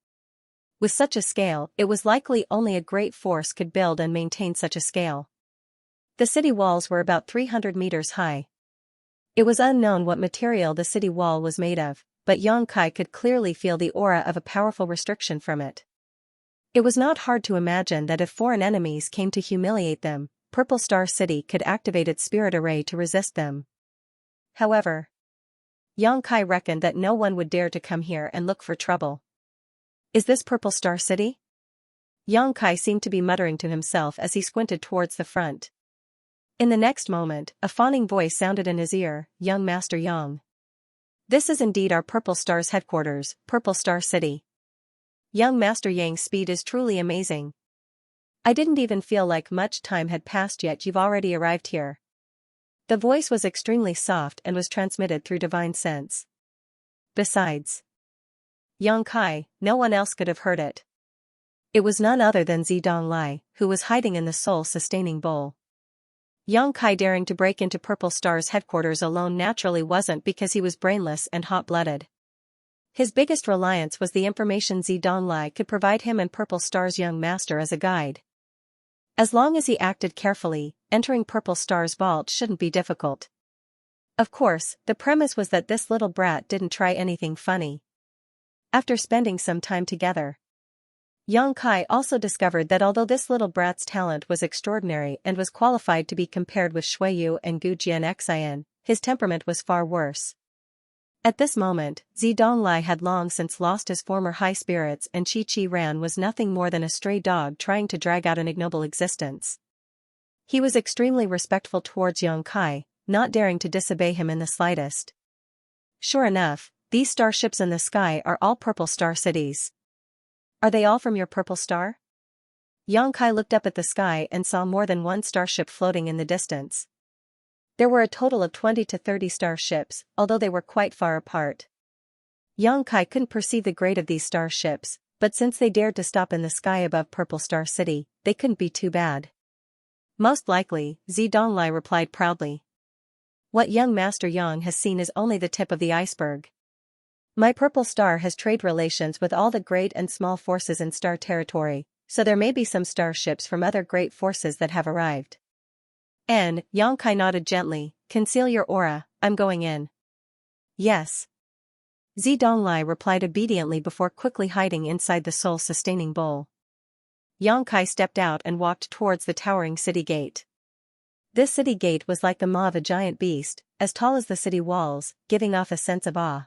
With such a scale, it was likely only a great force could build and maintain such a scale. The city walls were about 300 meters high. It was unknown what material the city wall was made of, but Yang Kai could clearly feel the aura of a powerful restriction from it. It was not hard to imagine that if foreign enemies came to humiliate them, Purple Star City could activate its spirit array to resist them. However, Yang Kai reckoned that no one would dare to come here and look for trouble. Is this Purple Star City? Yang Kai seemed to be muttering to himself as he squinted towards the front. In the next moment, a fawning voice sounded in his ear, "Young Master Yang. This is indeed our Purple Star's headquarters, Purple Star City. Young Master Yang's speed is truly amazing. I didn't even feel like much time had passed yet you've already arrived here." The voice was extremely soft and was transmitted through divine sense. Besides Yang Kai, no one else could have heard it. It was none other than Zidong, who was hiding in the soul-sustaining bowl. Yang Kai daring to break into Purple Star's headquarters alone naturally wasn't because he was brainless and hot-blooded. His biggest reliance was the information Zidong could provide him and Purple Star's young master as a guide. As long as he acted carefully, entering Purple Star's vault shouldn't be difficult. Of course, the premise was that this little brat didn't try anything funny. After spending some time together, Yang Kai also discovered that although this little brat's talent was extraordinary and was qualified to be compared with Shuiyu and Gu Jianxian, his temperament was far worse. At this moment, Zidong had long since lost his former high spirits and Chi Ran was nothing more than a stray dog trying to drag out an ignoble existence. He was extremely respectful towards Yang Kai, not daring to disobey him in the slightest. Sure enough, these starships in the sky are all Purple Star cities. Are they all from your Purple Star? Yang Kai looked up at the sky and saw more than one starship floating in the distance. There were a total of 20 to 30 starships, although they were quite far apart. Yang Kai couldn't perceive the grade of these starships, but since they dared to stop in the sky above Purple Star City, they couldn't be too bad. Most likely, Zidong replied proudly. What young Master Yang has seen is only the tip of the iceberg. My Purple Star has trade relations with all the great and small forces in Star Territory, so there may be some starships from other great forces that have arrived. And, Yang Kai nodded gently, "Conceal your aura, I'm going in." Yes. Zidong replied obediently before quickly hiding inside the soul-sustaining bowl. Yang Kai stepped out and walked towards the towering city gate. This city gate was like the maw of a giant beast, as tall as the city walls, giving off a sense of awe.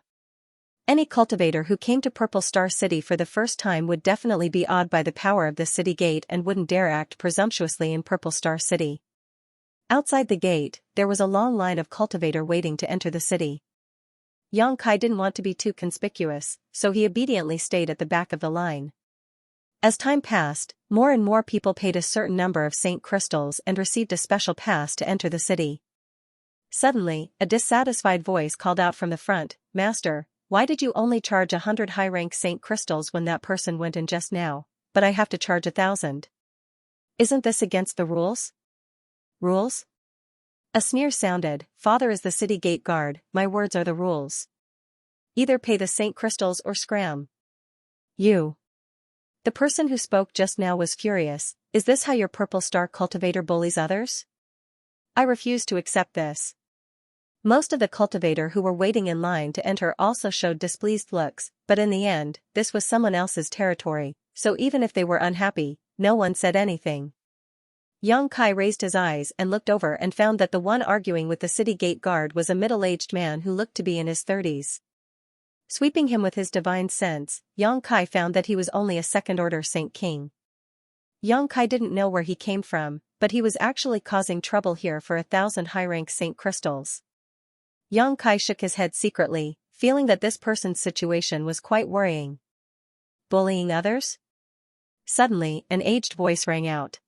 Any cultivator who came to Purple Star City for the first time would definitely be awed by the power of the city gate and wouldn't dare act presumptuously in Purple Star City. Outside the gate, there was a long line of cultivator waiting to enter the city. Yang Kai didn't want to be too conspicuous, so he obediently stayed at the back of the line. As time passed, more and more people paid a certain number of Saint Crystals and received a special pass to enter the city. Suddenly, a dissatisfied voice called out from the front, "Master, why did you only charge 100 high-rank Saint Crystals when that person went in just now, but I have to charge 1,000? Isn't this against the rules?" "Rules?" A sneer sounded. "Father is the city gate guard, my words are the rules. Either pay the Saint Crystals or scram." "You." The person who spoke just now was furious. "Is this how your Purple Star cultivator bullies others? I refuse to accept this." Most of the cultivator who were waiting in line to enter also showed displeased looks, but in the end, this was someone else's territory, so even if they were unhappy, no one said anything. Yang Kai raised his eyes and looked over and found that the one arguing with the city gate guard was a middle-aged man who looked to be in his 30s. Sweeping him with his divine sense, Yang Kai found that he was only a second-order Saint King. Yang Kai didn't know where he came from, but he was actually causing trouble here for 1,000 high-rank Saint Crystals. Yang Kai shook his head secretly, feeling that this person's situation was quite worrying. Bullying others? Suddenly, an aged voice rang out.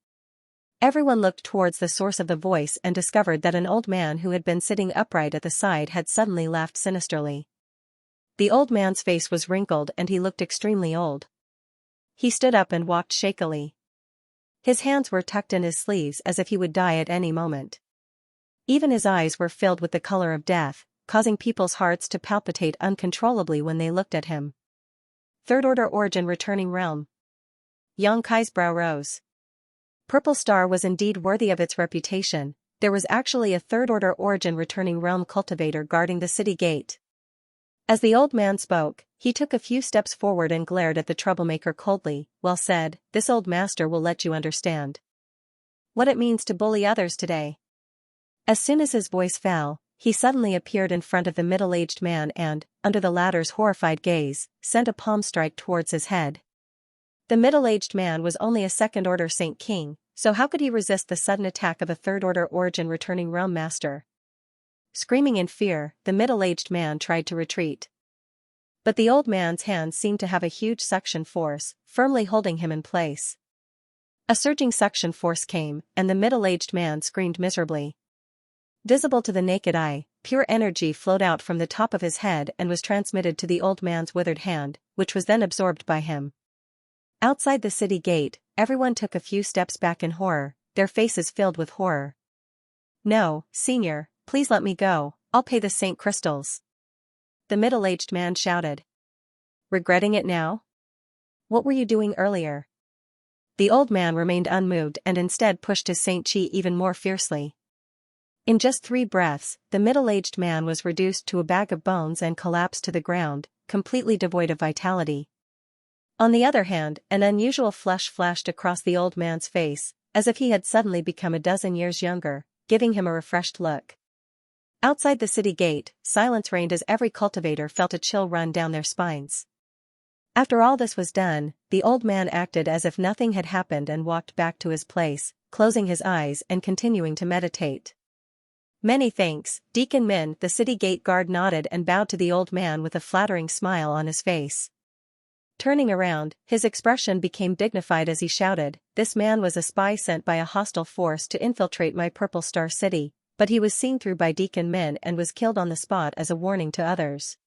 Everyone looked towards the source of the voice and discovered that an old man who had been sitting upright at the side had suddenly laughed sinisterly. The old man's face was wrinkled and he looked extremely old. He stood up and walked shakily. His hands were tucked in his sleeves as if he would die at any moment. Even his eyes were filled with the color of death, causing people's hearts to palpitate uncontrollably when they looked at him. Third Order Origin Returning Realm. Xianxia's brow rose. Purple Star was indeed worthy of its reputation. There was actually a Third Order Origin Returning Realm cultivator guarding the city gate. As the old man spoke, he took a few steps forward and glared at the troublemaker coldly. Well said, this old master will let you understand what it means to bully others today. As soon as his voice fell, he suddenly appeared in front of the middle-aged man and, under the latter's horrified gaze, sent a palm strike towards his head. The middle-aged man was only a second-order Saint King, so how could he resist the sudden attack of a third-order origin returning realm master? Screaming in fear, the middle-aged man tried to retreat. But the old man's hands seemed to have a huge suction force, firmly holding him in place. A surging suction force came, and the middle-aged man screamed miserably. Visible to the naked eye, pure energy flowed out from the top of his head and was transmitted to the old man's withered hand, which was then absorbed by him. Outside the city gate, everyone took a few steps back in horror, their faces filled with horror. No, Senior, please let me go, I'll pay the Saint Crystals. The middle-aged man shouted. Regretting it now? What were you doing earlier? The old man remained unmoved and instead pushed his Saint Chi even more fiercely. In just 3 breaths, the middle-aged man was reduced to a bag of bones and collapsed to the ground, completely devoid of vitality. On the other hand, an unusual flush flashed across the old man's face, as if he had suddenly become a dozen years younger, giving him a refreshed look. Outside the city gate, silence reigned as every cultivator felt a chill run down their spines. After all this was done, the old man acted as if nothing had happened and walked back to his place, closing his eyes and continuing to meditate. Many thanks, Deacon Min. The city gate guard nodded and bowed to the old man with a flattering smile on his face. Turning around, his expression became dignified as he shouted, this man was a spy sent by a hostile force to infiltrate my Purple Star City, but he was seen through by Deacon Min and was killed on the spot as a warning to others.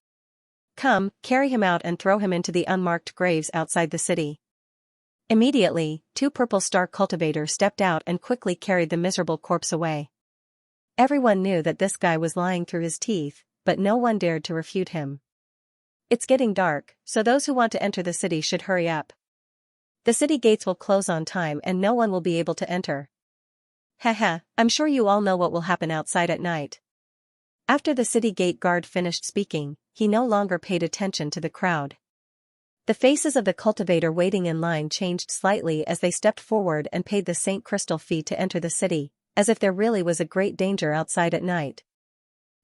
Come, carry him out and throw him into the unmarked graves outside the city. Immediately, 2 Purple Star cultivators stepped out and quickly carried the miserable corpse away. Everyone knew that this guy was lying through his teeth, but no one dared to refute him. It's getting dark, so those who want to enter the city should hurry up. The city gates will close on time and no one will be able to enter. Haha, I'm sure you all know what will happen outside at night. After the city gate guard finished speaking, he no longer paid attention to the crowd. The faces of the cultivator waiting in line changed slightly as they stepped forward and paid the Saint Crystal fee to enter the city, as if there really was a great danger outside at night.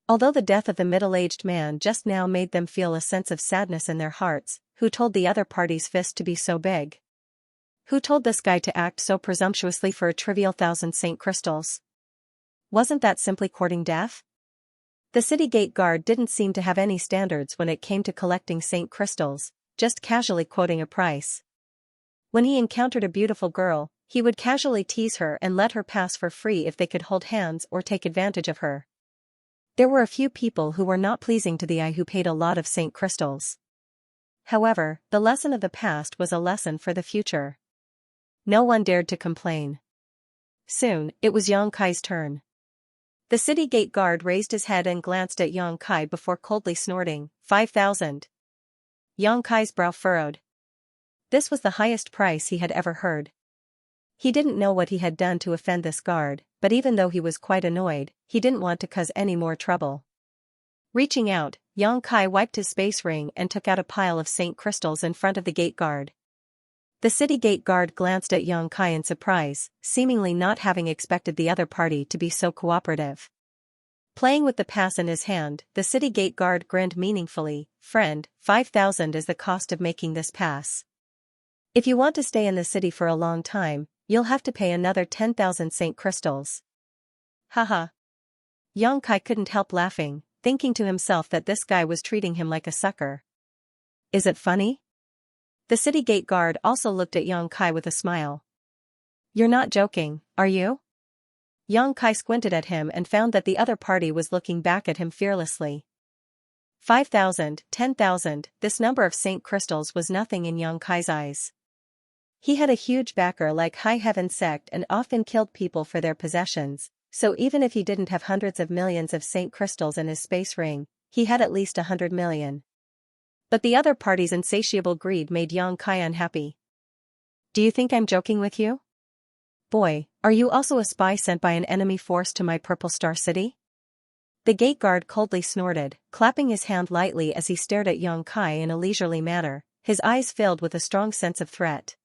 Although the death of the middle-aged man just now made them feel a sense of sadness in their hearts, who told the other party's fist to be so big? Who told this guy to act so presumptuously for a trivial 1,000 Saint Crystals? Wasn't that simply courting death? The city gate guard didn't seem to have any standards when it came to collecting Saint Crystals, just casually quoting a price. When he encountered a beautiful girl, he would casually tease her and let her pass for free if they could hold hands or take advantage of her. There were a few people who were not pleasing to the eye who paid a lot of Saint Crystals. However, the lesson of the past was a lesson for the future. No one dared to complain. Soon, it was Xianxia's turn. The city gate guard raised his head and glanced at Xianxia before coldly snorting, 5,000. Xianxia's brow furrowed. This was the highest price he had ever heard. He didn't know what he had done to offend this guard, but even though he was quite annoyed, he didn't want to cause any more trouble. Reaching out, Xianxia wiped his space ring and took out a pile of Saint Crystals in front of the gate guard. The city gate guard glanced at Xianxia in surprise, seemingly not having expected the other party to be so cooperative. Playing with the pass in his hand, the city gate guard grinned meaningfully, friend, 5,000 is the cost of making this pass. If you want to stay in the city for a long time, you'll have to pay another 10,000 Saint Crystals. Haha. Xianxia couldn't help laughing, thinking to himself that this guy was treating him like a sucker. Is it funny? The city gate guard also looked at Yang Kai with a smile. "You're not joking, are you?" Yang Kai squinted at him and found that the other party was looking back at him fearlessly. 5,000, 10,000, this number of Saint crystals was nothing in Yang Kai's eyes. He had a huge backer like High Heaven sect and often killed people for their possessions, so even if he didn't have hundreds of millions of Saint crystals in his space ring, he had at least 100 million. But the other party's insatiable greed made Yang Kai unhappy. "Do you think I'm joking with you? Boy, are you also a spy sent by an enemy force to my Purple Star City?" The gate guard coldly snorted, clapping his hand lightly as he stared at Yang Kai in a leisurely manner, his eyes filled with a strong sense of threat.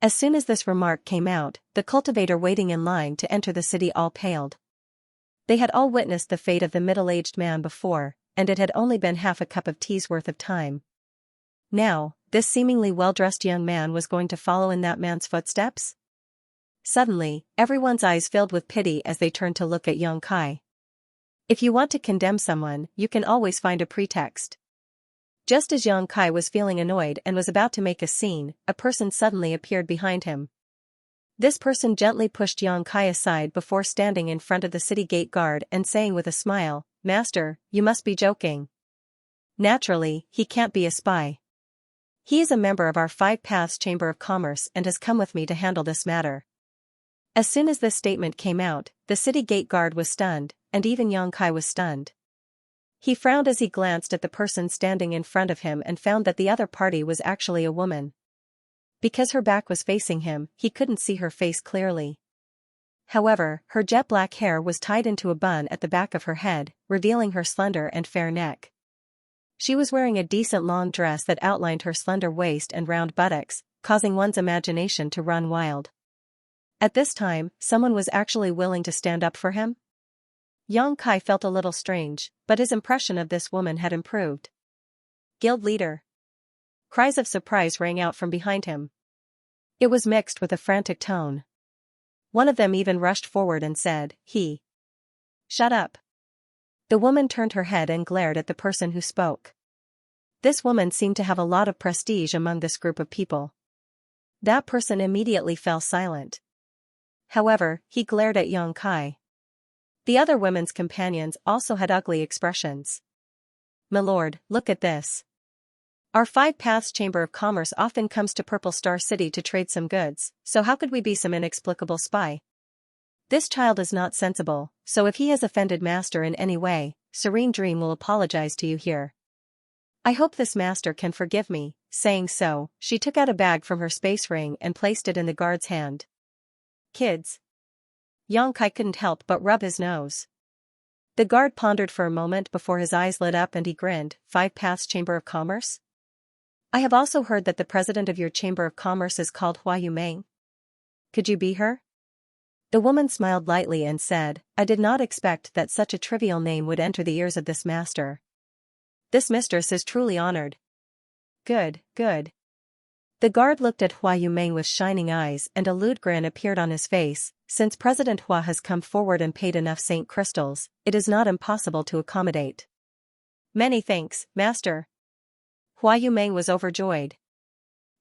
As soon as this remark came out, the cultivator waiting in line to enter the city all paled. They had all witnessed the fate of the middle-aged man before, and it had only been half a cup of tea's worth of time. Now, this seemingly well-dressed young man was going to follow in that man's footsteps? Suddenly, everyone's eyes filled with pity as they turned to look at Yang Kai. If you want to condemn someone, you can always find a pretext. Just as Yang Kai was feeling annoyed and was about to make a scene, a person suddenly appeared behind him. This person gently pushed Yang Kai aside before standing in front of the city gate guard and saying with a smile, "Master, you must be joking. Naturally, he can't be a spy. He is a member of our Five Paths Chamber of Commerce and has come with me to handle this matter." As soon as this statement came out, the city gate guard was stunned, and even Yang Kai was stunned. He frowned as he glanced at the person standing in front of him and found that the other party was actually a woman. Because her back was facing him, he couldn't see her face clearly. However, her jet black hair was tied into a bun at the back of her head, revealing her slender and fair neck. She was wearing a decent long dress that outlined her slender waist and round buttocks, causing one's imagination to run wild. At this time, someone was actually willing to stand up for him? Yang Kai felt a little strange, but his impression of this woman had improved. "Guild leader!" Cries of surprise rang out from behind him. It was mixed with a frantic tone. One of them even rushed forward and said, "Shut up." The woman turned her head and glared at the person who spoke. This woman seemed to have a lot of prestige among this group of people. That person immediately fell silent. However, he glared at Yang Kai. The other women's companions also had ugly expressions. "My lord, look at this. Our Five Paths Chamber of Commerce often comes to Purple Star City to trade some goods, so how could we be some inexplicable spy? This child is not sensible, so if he has offended Master in any way, Serene Dream will apologize to you here. I hope this Master can forgive me." Saying so, she took out a bag from her space ring and placed it in the guard's hand. "Kids." Yang Kai couldn't help but rub his nose. The guard pondered for a moment before his eyes lit up and he grinned. "Five Paths Chamber of Commerce? I have also heard that the president of your Chamber of Commerce is called Hua Yumeng. Could you be her?" The woman smiled lightly and said, "I did not expect that such a trivial name would enter the ears of this master. This mistress is truly honored." "Good, good." The guard looked at Hua Yumeng with shining eyes and a lewd grin appeared on his face. "Since President Hua has come forward and paid enough Saint crystals, it is not impossible to accommodate." "Many thanks, Master." Hua Yumeng was overjoyed.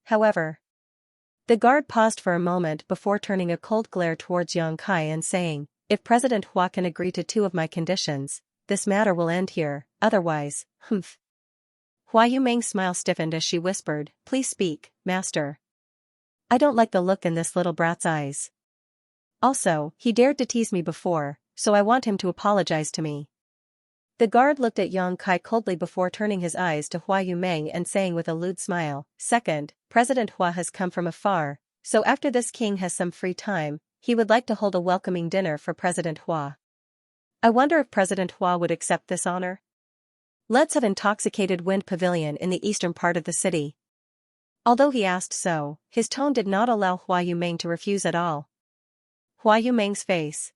However, the guard paused for a moment before turning a cold glare towards Yang Kai and saying, "If President Hua can agree to two of my conditions, this matter will end here, otherwise, humph." Hua Yumeng's smile stiffened as she whispered, "Please speak, Master. I don't like the look in this little brat's eyes. Also, he dared to tease me before, so I want him to apologize to me." The guard looked at Yang Kai coldly before turning his eyes to Hua Yumeng and saying with a lewd smile, "Second, President Hua has come from afar, so after this king has some free time, he would like to hold a welcoming dinner for President Hua. I wonder if President Hua would accept this honor? Let's have intoxicated wind pavilion in the eastern part of the city." Although he asked so, his tone did not allow Hua Yumeng to refuse at all. Hua Yumeng's face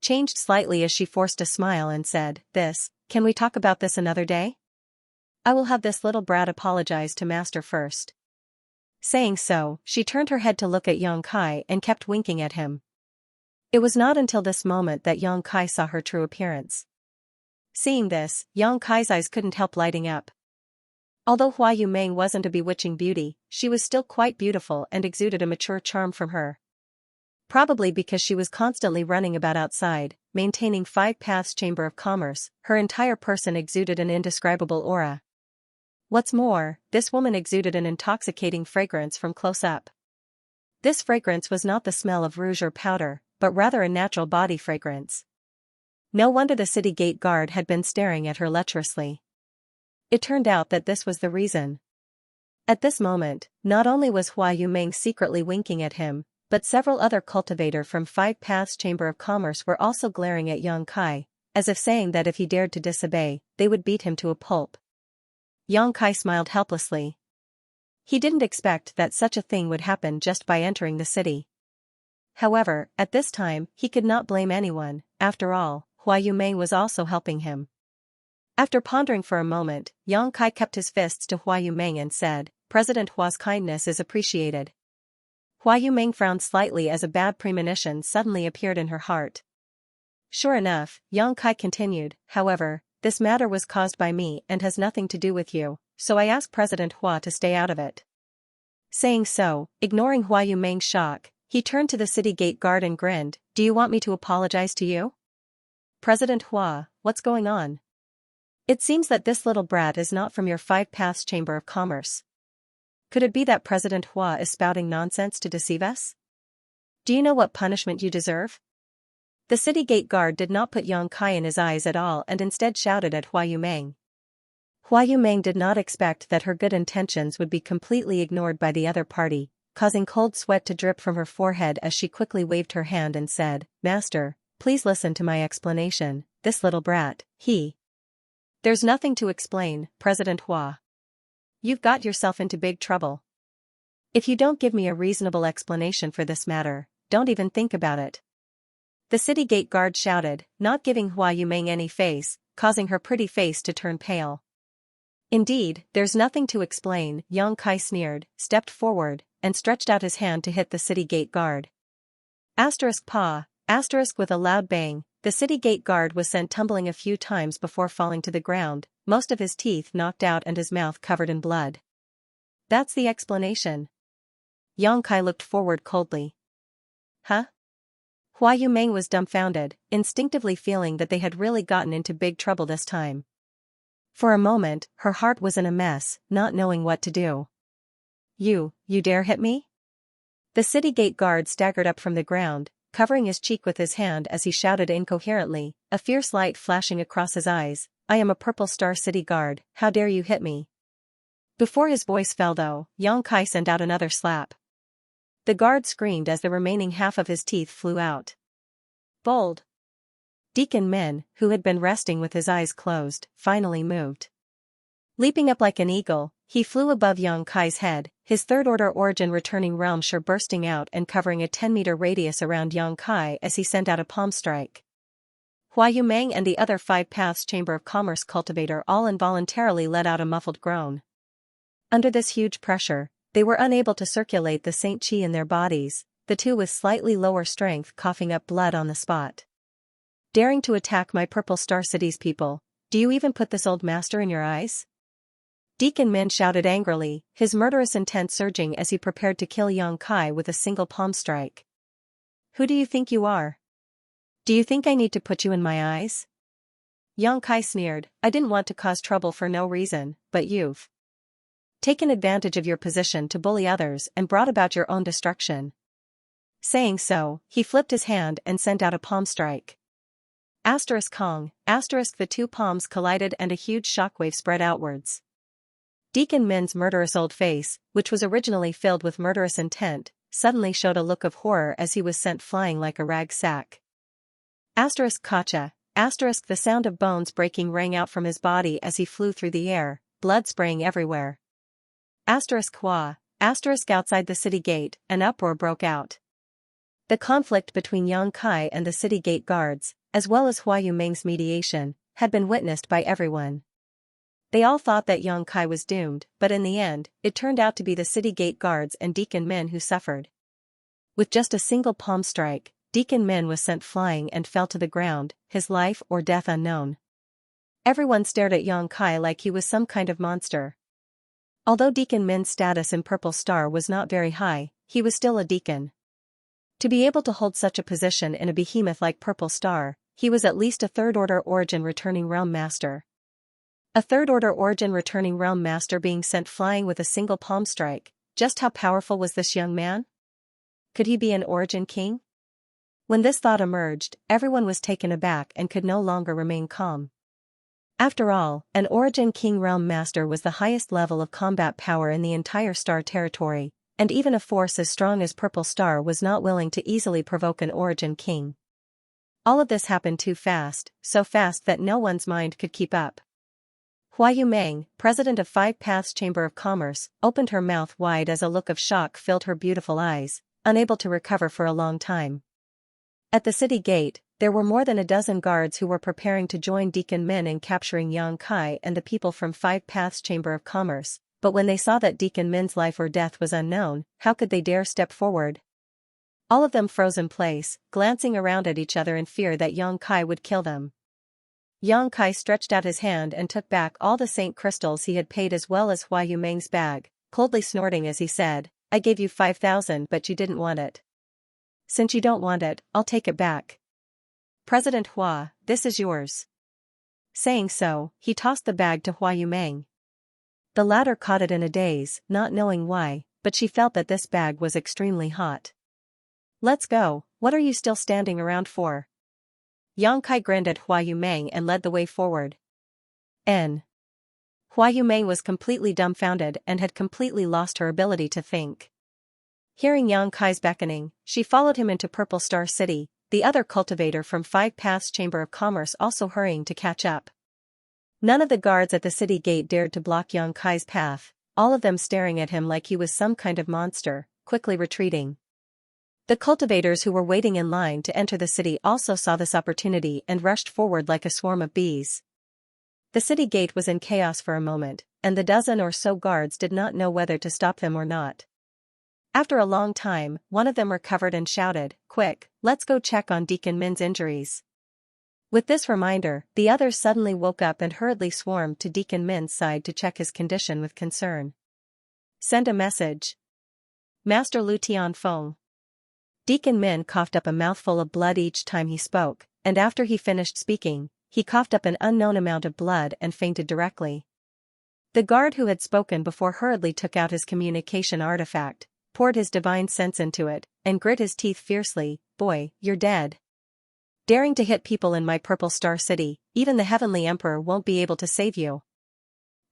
changed slightly as she forced a smile and said, Can we talk about this another day? I will have this little brat apologize to Master first." Saying so, she turned her head to look at Yang Kai and kept winking at him. It was not until this moment that Yang Kai saw her true appearance. Seeing this, Yang Kai's eyes couldn't help lighting up. Although Hua Yumeng wasn't a bewitching beauty, she was still quite beautiful and exuded a mature charm from her. Probably because she was constantly running about outside, maintaining 5 Paths Chamber of Commerce, her entire person exuded an indescribable aura. What's more, this woman exuded an intoxicating fragrance from close up. This fragrance was not the smell of rouge or powder, but rather a natural body fragrance. No wonder the city gate guard had been staring at her lecherously. It turned out that this was the reason. At this moment, not only was Hua Yumeng secretly winking at him, but several other cultivators from 5 Paths Chamber of Commerce were also glaring at Yang Kai, as if saying that if he dared to disobey, they would beat him to a pulp. Yang Kai smiled helplessly. He didn't expect that such a thing would happen just by entering the city. However, at this time, he could not blame anyone. After all, Hua Yumeng was also helping him. After pondering for a moment, Yang Kai kept his fists to Hua Yumeng and said, "President Hua's kindness is appreciated." Hua Yumeng frowned slightly as a bad premonition suddenly appeared in her heart. Sure enough, Yang Kai continued, "However, this matter was caused by me and has nothing to do with you, so I ask President Hua to stay out of it." Saying so, ignoring Hua Yumeng's shock, he turned to the city gate guard and grinned, "Do you want me to apologize to you? President Hua, what's going on? It seems that this little brat is not from your 5 Paths Chamber of Commerce. Could it be that President Hua is spouting nonsense to deceive us? Do you know what punishment you deserve?" The city gate guard did not put Yang Kai in his eyes at all and instead shouted at Hua Yumeng. Hua Yumeng did not expect that her good intentions would be completely ignored by the other party, causing cold sweat to drip from her forehead as she quickly waved her hand and said, "Master, please listen to my explanation. This little brat, There's nothing to explain, President Hua. You've got yourself into big trouble. If you don't give me a reasonable explanation for this matter, don't even think about it." The city gate guard shouted, not giving Hua Yumeng any face, causing her pretty face to turn pale. "Indeed, there's nothing to explain," Yang Kai sneered, stepped forward, and stretched out his hand to hit the city gate guard. With a loud bang, the city gate guard was sent tumbling a few times before falling to the ground, most of his teeth knocked out and his mouth covered in blood. "That's the explanation?" Yang Kai looked forward coldly. "Huh?" Hua Yumeng was dumbfounded, instinctively feeling that they had really gotten into big trouble this time. For a moment, her heart was in a mess, not knowing what to do. You dare hit me?" The city gate guard staggered up from the ground, covering his cheek with his hand as he shouted incoherently, a fierce light flashing across his eyes, "I am a Purple Star City Guard, how dare you hit me?" Before his voice fell though, Yang Kai sent out another slap. The guard screamed as the remaining half of his teeth flew out. Bold. Deacon Min, who had been resting with his eyes closed, finally moved. Leaping up like an eagle, he flew above Yang Kai's head, his third-order origin returning realm sure bursting out and covering a 10-meter radius around Yang Kai as he sent out a palm strike. Hua Yumeng and the other 5 Paths Chamber of Commerce cultivator all involuntarily let out a muffled groan. Under this huge pressure, they were unable to circulate the Saint Chi in their bodies, the two with slightly lower strength coughing up blood on the spot. "Daring to attack my Purple Star City's people, do you even put this old master in your eyes?" Deacon Min shouted angrily, his murderous intent surging as he prepared to kill Yang Kai with a single palm strike. "Who do you think you are? Do you think I need to put you in my eyes?" Yang Kai sneered, "I didn't want to cause trouble for no reason, but you've taken advantage of your position to bully others and brought about your own destruction." Saying so, he flipped his hand and sent out a palm strike. Kong, the two palms collided and a huge shockwave spread outwards. Deacon Min's murderous old face, which was originally filled with murderous intent, suddenly showed a look of horror as he was sent flying like a rag sack. Kacha, the sound of bones breaking rang out from his body as he flew through the air, blood spraying everywhere. Hua, outside the city gate, an uproar broke out. The conflict between Yang Kai and the city gate guards, as well as Hua Yumeng's mediation, had been witnessed by everyone. They all thought that Yang Kai was doomed, but in the end, it turned out to be the city gate guards and Deacon Min who suffered. With just a single palm strike, Deacon Min was sent flying and fell to the ground, his life or death unknown. Everyone stared at Yang Kai like he was some kind of monster. Although Deacon Min's status in Purple Star was not very high, he was still a deacon. To be able to hold such a position in a behemoth like Purple Star, he was at least a third-order origin returning realm master. A third-order origin returning realm master being sent flying with a single palm strike. Just how powerful was this young man? Could he be an origin king? When this thought emerged, everyone was taken aback and could no longer remain calm. After all, an origin king realm master was the highest level of combat power in the entire star territory, and even a force as strong as Purple Star was not willing to easily provoke an origin king. All of this happened too fast, so fast that no one's mind could keep up. Hua Yumeng, president of Five Paths Chamber of Commerce, opened her mouth wide as a look of shock filled her beautiful eyes, unable to recover for a long time. At the city gate, there were more than a dozen guards who were preparing to join Deacon Min in capturing Yang Kai and the people from Five Paths Chamber of Commerce, but when they saw that Deacon Min's life or death was unknown, how could they dare step forward? All of them froze in place, glancing around at each other in fear that Yang Kai would kill them. Yang Kai stretched out his hand and took back all the saint crystals he had paid as well as Hua Yumeng's bag, coldly snorting as he said, "I gave you 5,000 but you didn't want it. Since you don't want it, I'll take it back. President Hua, this is yours." Saying so, he tossed the bag to Hua Yumeng. The latter caught it in a daze, not knowing why, but she felt that this bag was extremely hot. "Let's go, what are you still standing around for?" Yang Kai grinned at Hua Yumeng and led the way forward. Hua Yumeng was completely dumbfounded and had completely lost her ability to think. Hearing Yang Kai's beckoning, she followed him into Purple Star City, the other cultivator from Five Paths Chamber of Commerce also hurrying to catch up. None of the guards at the city gate dared to block Yang Kai's path, all of them staring at him like he was some kind of monster, quickly retreating. The cultivators who were waiting in line to enter the city also saw this opportunity and rushed forward like a swarm of bees. The city gate was in chaos for a moment, and the dozen or so guards did not know whether to stop them or not. After a long time, one of them recovered and shouted, "Quick, let's go check on Deacon Min's injuries." With this reminder, the others suddenly woke up and hurriedly swarmed to Deacon Min's side to check his condition with concern. "Send a message. Master Lu Tianfeng." Deacon Min coughed up a mouthful of blood each time he spoke, and after he finished speaking, he coughed up an unknown amount of blood and fainted directly. The guard who had spoken before hurriedly took out his communication artifact, poured his divine sense into it, and grit his teeth fiercely. "Boy, you're dead. Daring to hit people in my Purple Star City, even the Heavenly Emperor won't be able to save you."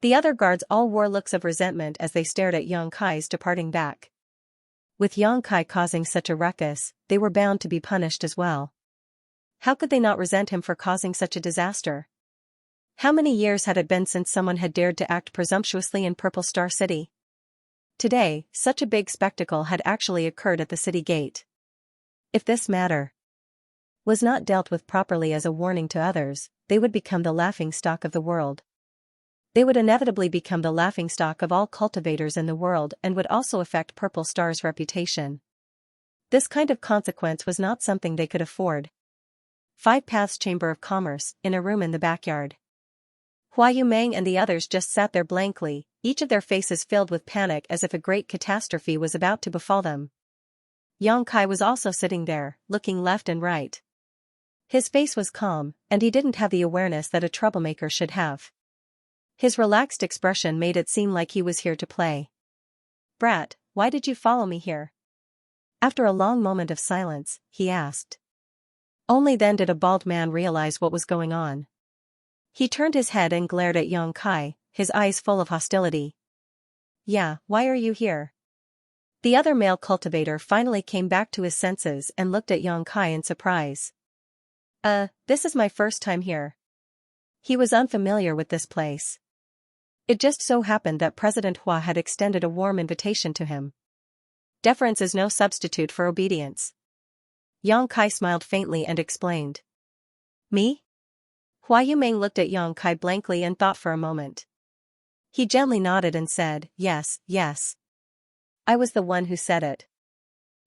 The other guards all wore looks of resentment as they stared at Yang Kai's departing back. With Yang Kai causing such a ruckus, they were bound to be punished as well. How could they not resent him for causing such a disaster? How many years had it been since someone had dared to act presumptuously in Purple Star City? Today, such a big spectacle had actually occurred at the city gate. If this matter was not dealt with properly as a warning to others, they would become the laughingstock of the world. They would inevitably become the laughingstock of all cultivators in the world and would also affect Purple Star's reputation. This kind of consequence was not something they could afford. Five Paths Chamber of Commerce, in a room in the backyard. Hua Yumeng and the others just sat there blankly, each of their faces filled with panic as if a great catastrophe was about to befall them. Yang Kai was also sitting there, looking left and right. His face was calm, and he didn't have the awareness that a troublemaker should have. His relaxed expression made it seem like he was here to play. "Brat, why did you follow me here?" After a long moment of silence, he asked. Only then did a bald man realize what was going on. He turned his head and glared at Yang Kai, his eyes full of hostility. "Yeah, why are you here?" The other male cultivator finally came back to his senses and looked at Yang Kai in surprise. This is my first time here." He was unfamiliar with this place. It just so happened that President Hua had extended a warm invitation to him. Deference is no substitute for obedience. Yang Kai smiled faintly and explained. "Me?" Hua Yumeng looked at Yang Kai blankly and thought for a moment. He gently nodded and said, "Yes, yes. I was the one who said it."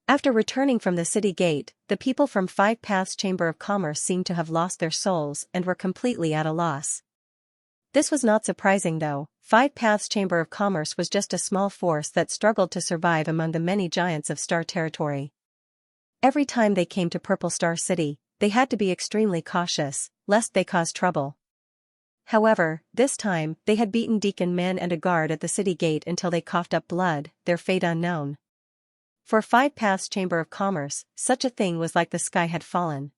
After returning from the city gate, the people from Five Paths Chamber of Commerce seemed to have lost their souls and were completely at a loss. This was not surprising though. Five Paths Chamber of Commerce was just a small force that struggled to survive among the many giants of Star Territory. Every time they came to Purple Star City, they had to be extremely cautious, lest they cause trouble. However, this time, they had beaten Deacon Min and a guard at the city gate until they coughed up blood, their fate unknown. For Five Paths Chamber of Commerce, such a thing was like the sky had fallen.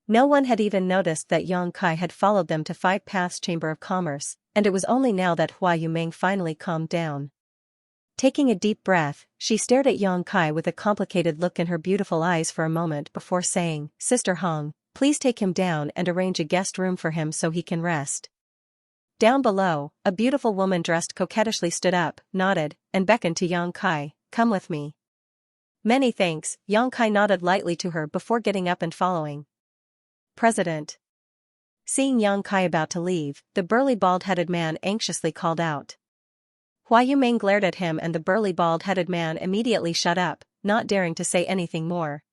No one had even noticed that Yang Kai had followed them to Five Paths Chamber of Commerce, and it was only now that Hua Yumeng finally calmed down. Taking a deep breath, she stared at Yang Kai with a complicated look in her beautiful eyes for a moment before saying, "Sister Hong, please take him down and arrange a guest room for him so he can rest." Down below, a beautiful woman dressed coquettishly stood up, nodded, and beckoned to Yang Kai, "Come with me." "Many thanks," Yang Kai nodded lightly to her before getting up and following. "President." Seeing Yang Kai about to leave, the burly bald-headed man anxiously called out. Hua Yumeng glared at him and the burly bald-headed man immediately shut up, not daring to say anything more.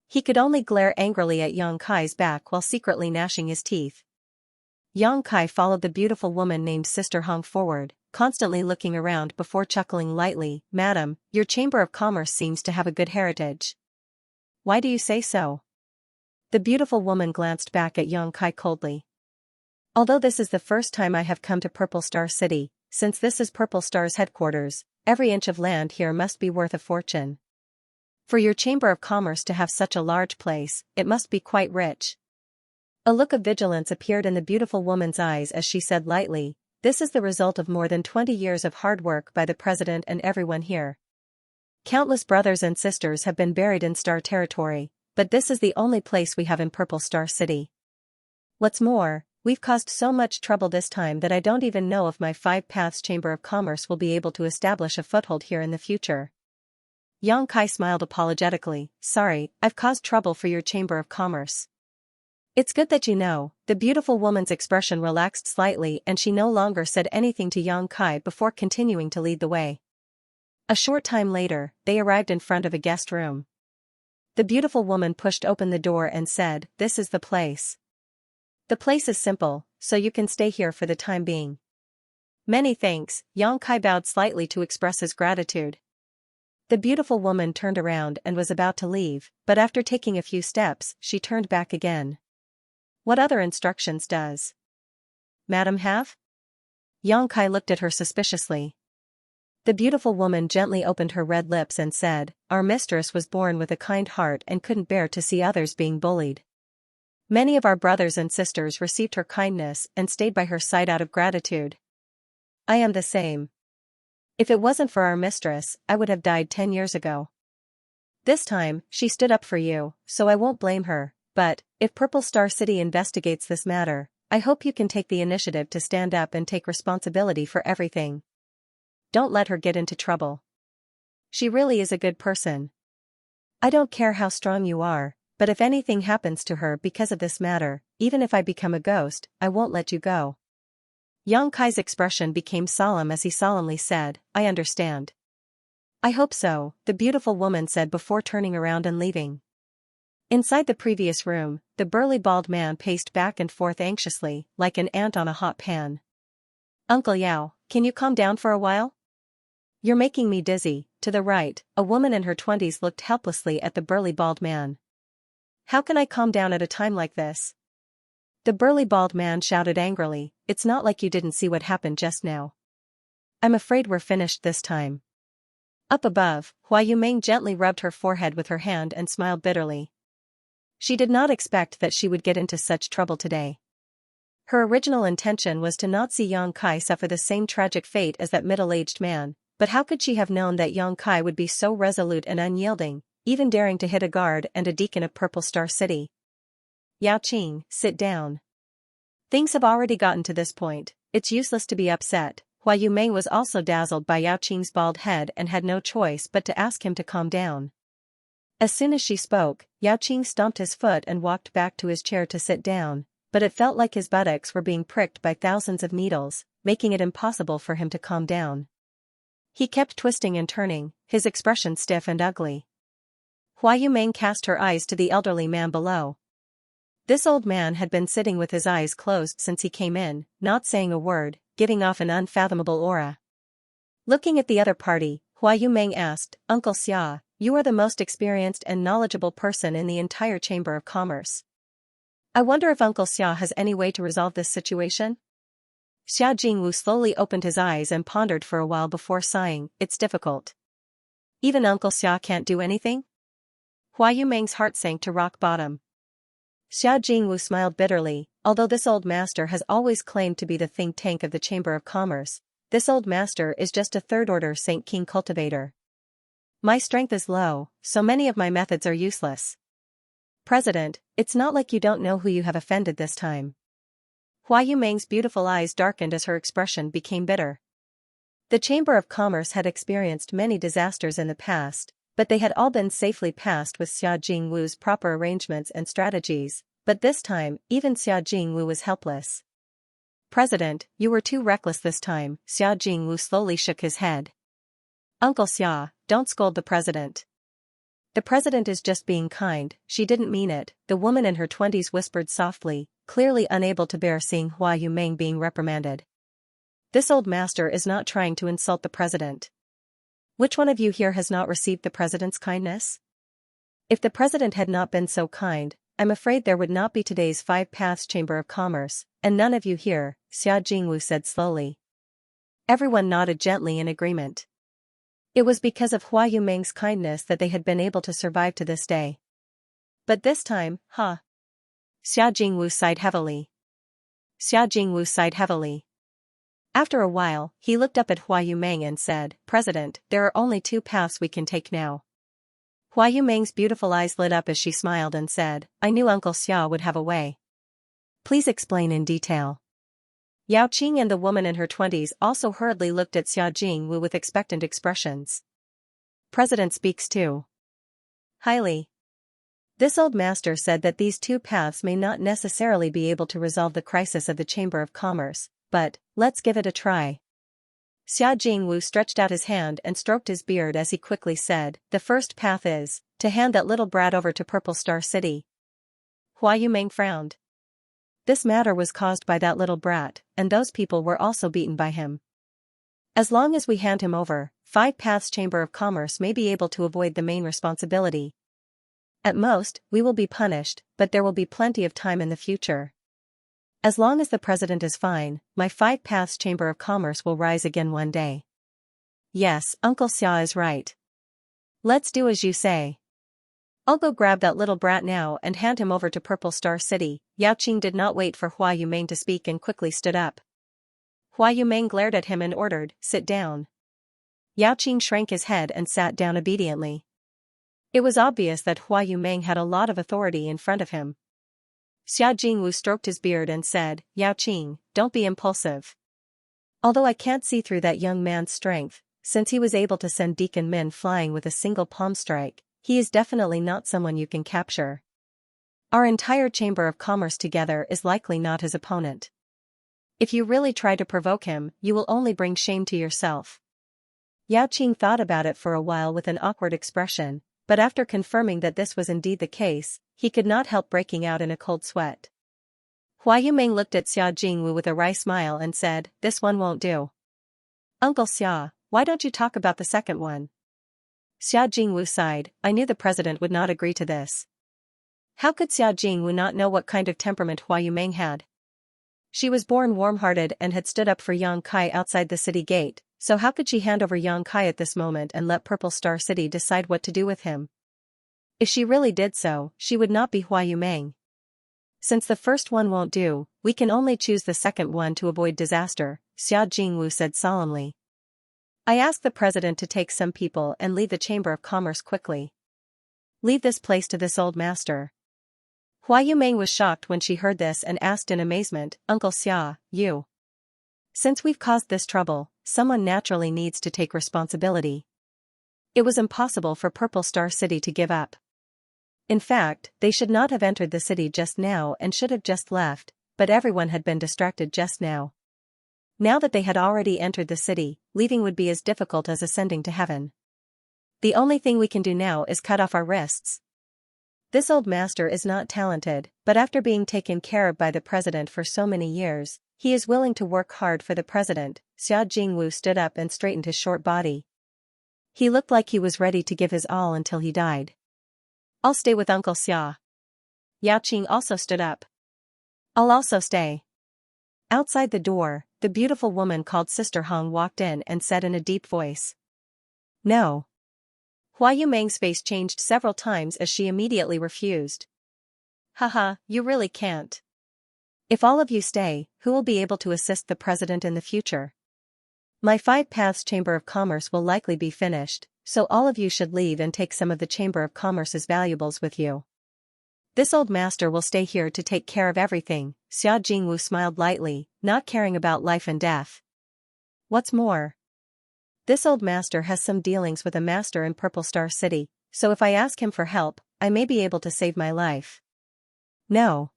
He could only glare angrily at Yang Kai's back while secretly gnashing his teeth. Yang Kai followed the beautiful woman named Sister Hong forward, constantly looking around before chuckling lightly, "Madam, your Chamber of Commerce seems to have a good heritage." "Why do you say so?" The beautiful woman glanced back at Yang Kai coldly. "Although this is the first time I have come to Purple Star City, since this is Purple Star's headquarters, every inch of land here must be worth a fortune. For your Chamber of Commerce to have such a large place, it must be quite rich." A look of vigilance appeared in the beautiful woman's eyes as she said lightly, "This is the result of more than 20 years of hard work by the president and everyone here. Countless brothers and sisters have been buried in Star Territory, but this is the only place we have in Purple Star City. What's more, we've caused so much trouble this time that I don't even know if my Five Paths Chamber of Commerce will be able to establish a foothold here in the future." Yang Kai smiled apologetically, "Sorry, I've caused trouble for your Chamber of Commerce." "It's good that you know." The beautiful woman's expression relaxed slightly and she no longer said anything to Yang Kai before continuing to lead the way. A short time later, they arrived in front of a guest room. The beautiful woman pushed open the door and said, "This is the place. The place is simple, so you can stay here for the time being." "Many thanks," Yang Kai bowed slightly to express his gratitude. The beautiful woman turned around and was about to leave, but after taking a few steps, she turned back again. "What other instructions does Madam have?" Yang Kai looked at her suspiciously. The beautiful woman gently opened her red lips and said, "Our mistress was born with a kind heart and couldn't bear to see others being bullied. Many of our brothers and sisters received her kindness and stayed by her side out of gratitude. I am the same. If it wasn't for our mistress, I would have died 10 years ago. This time, she stood up for you, so I won't blame her, but, if Purple Star City investigates this matter, I hope you can take the initiative to stand up and take responsibility for everything. Don't let her get into trouble. She really is a good person. I don't care how strong you are, but if anything happens to her because of this matter, even if I become a ghost, I won't let you go." Yang Kai's expression became solemn as he solemnly said, "I understand." "I hope so," the beautiful woman said before turning around and leaving. Inside the previous room, the burly bald man paced back and forth anxiously, like an ant on a hot pan. "Uncle Yao, can you calm down for a while? You're making me dizzy." To the right, a woman in her 20s looked helplessly at the burly bald man. "How can I calm down at a time like this?" The burly bald man shouted angrily, "It's not like you didn't see what happened just now. I'm afraid we're finished this time." Up above, Hua Yumeng gently rubbed her forehead with her hand and smiled bitterly. She did not expect that she would get into such trouble today. Her original intention was to not see Yang Kai suffer the same tragic fate as that middle-aged man, but how could she have known that Yang Kai would be so resolute and unyielding, even daring to hit a guard and a deacon of Purple Star City? "Yao Qing, sit down. Things have already gotten to this point, it's useless to be upset." Hua Yumeng was also dazzled by Yao Qing's bald head and had no choice but to ask him to calm down. As soon as she spoke, Yao Qing stomped his foot and walked back to his chair to sit down, but it felt like his buttocks were being pricked by thousands of needles, making it impossible for him to calm down. He kept twisting and turning, his expression stiff and ugly. Hua Yumeng cast her eyes to the elderly man below. This old man had been sitting with his eyes closed since he came in, not saying a word, giving off an unfathomable aura. Looking at the other party, Hua Yumeng asked, "Uncle Xia, you are the most experienced and knowledgeable person in the entire Chamber of Commerce. I wonder if Uncle Xia has any way to resolve this situation?" Xia Jingwu slowly opened his eyes and pondered for a while before sighing, "It's difficult. Even Uncle Xia can't do anything?" Hua Yumeng's heart sank to rock bottom. Xia Jingwu smiled bitterly. Although this old master has always claimed to be the think tank of the Chamber of Commerce, this old master is just a third-order Saint King cultivator. My strength is low, so many of my methods are useless. President, it's not like you don't know who you have offended this time. Hua Yumeng's beautiful eyes darkened as her expression became bitter. The Chamber of Commerce had experienced many disasters in the past, but they had all been safely passed with Xia Jingwu's proper arrangements and strategies, but this time, even Xia Jingwu was helpless. President, you were too reckless this time, Xia Jingwu slowly shook his head. Uncle Xia, don't scold the president. The president is just being kind, she didn't mean it, the woman in her 20s whispered softly, clearly unable to bear seeing Hua Yumeng being reprimanded. This old master is not trying to insult the president. Which one of you here has not received the president's kindness? If the president had not been so kind, I'm afraid there would not be today's 5 Paths Chamber of Commerce, and none of you here, Xia Jingwu said slowly. Everyone nodded gently in agreement. It was because of Hua Yumeng's kindness that they had been able to survive to this day. But this time, huh? Xia Jingwu sighed heavily. Xia Jingwu sighed heavily. After a while, he looked up at Hua Yumeng and said, "President, there are only 2 paths we can take now." Hua Yumeng's beautiful eyes lit up as she smiled and said, "I knew Uncle Xia would have a way. Please explain in detail." Yao Qing and the woman in her 20s also hurriedly looked at Xia Jingwu with expectant expressions. President speaks too. Highly. This old master said that these 2 paths may not necessarily be able to resolve the crisis of the Chamber of Commerce, but, let's give it a try. Xia Jingwu stretched out his hand and stroked his beard as he quickly said, "The first path is, to hand that little brat over to Purple Star City." Hua Yumeng frowned. This matter was caused by that little brat, and those people were also beaten by him. As long as we hand him over, 5 Paths Chamber of Commerce may be able to avoid the main responsibility. At most, we will be punished, but there will be plenty of time in the future. As long as the president is fine, my 5 Paths Chamber of Commerce will rise again one day. Yes, Uncle Xia is right. Let's do as you say. I'll go grab that little brat now and hand him over to Purple Star City. Yao Qing did not wait for Hua Yumeng to speak and quickly stood up. Hua Yumeng glared at him and ordered, "Sit down." Yao Qing shrank his head and sat down obediently. It was obvious that Hua Yumeng had a lot of authority in front of him. Xia Jingwu stroked his beard and said, "Yao Qing, don't be impulsive. Although I can't see through that young man's strength, since he was able to send Deacon Min flying with a single palm strike, he is definitely not someone you can capture. Our entire Chamber of Commerce together is likely not his opponent. If you really try to provoke him, you will only bring shame to yourself." Yao Qing thought about it for a while with an awkward expression, but after confirming that this was indeed the case, he could not help breaking out in a cold sweat. Hua Yumeng looked at Xia Jingwu with a wry smile and said, "This one won't do. Uncle Xia, why don't you talk about the second one?" Xia Jingwu sighed, "I knew the president would not agree to this." How could Xia Jingwu not know what kind of temperament Hua Yumeng had? She was born warm-hearted and had stood up for Yang Kai outside the city gate, so how could she hand over Yang Kai at this moment and let Purple Star City decide what to do with him? If she really did so, she would not be Hua Yumeng. Since the first one won't do, we can only choose the second one to avoid disaster, Xia Jingwu said solemnly. I ask the president to take some people and leave the Chamber of Commerce quickly. Leave this place to this old master. Hua Yumeng was shocked when she heard this and asked in amazement, "Uncle Xia, you. Since we've caused this trouble, someone naturally needs to take responsibility." It was impossible for Purple Star City to give up. In fact, they should not have entered the city just now and should have just left, but everyone had been distracted just now. Now that they had already entered the city, leaving would be as difficult as ascending to heaven. The only thing we can do now is cut off our wrists. This old master is not talented, but after being taken care of by the president for so many years, he is willing to work hard for the president. Xia Jingwu stood up and straightened his short body. He looked like he was ready to give his all until he died. I'll stay with Uncle Xia. Yao Qing also stood up. I'll also stay. Outside the door, the beautiful woman called Sister Hong walked in and said in a deep voice. No. Hua Yumeng's face changed several times as she immediately refused. Haha, you really can't. If all of you stay, who will be able to assist the president in the future? My 5 Paths Chamber of Commerce will likely be finished, so all of you should leave and take some of the Chamber of Commerce's valuables with you. This old master will stay here to take care of everything. Xia Jingwu smiled lightly, not caring about life and death. What's more, this old master has some dealings with a master in Purple Star City, so if I ask him for help, I may be able to save my life. No.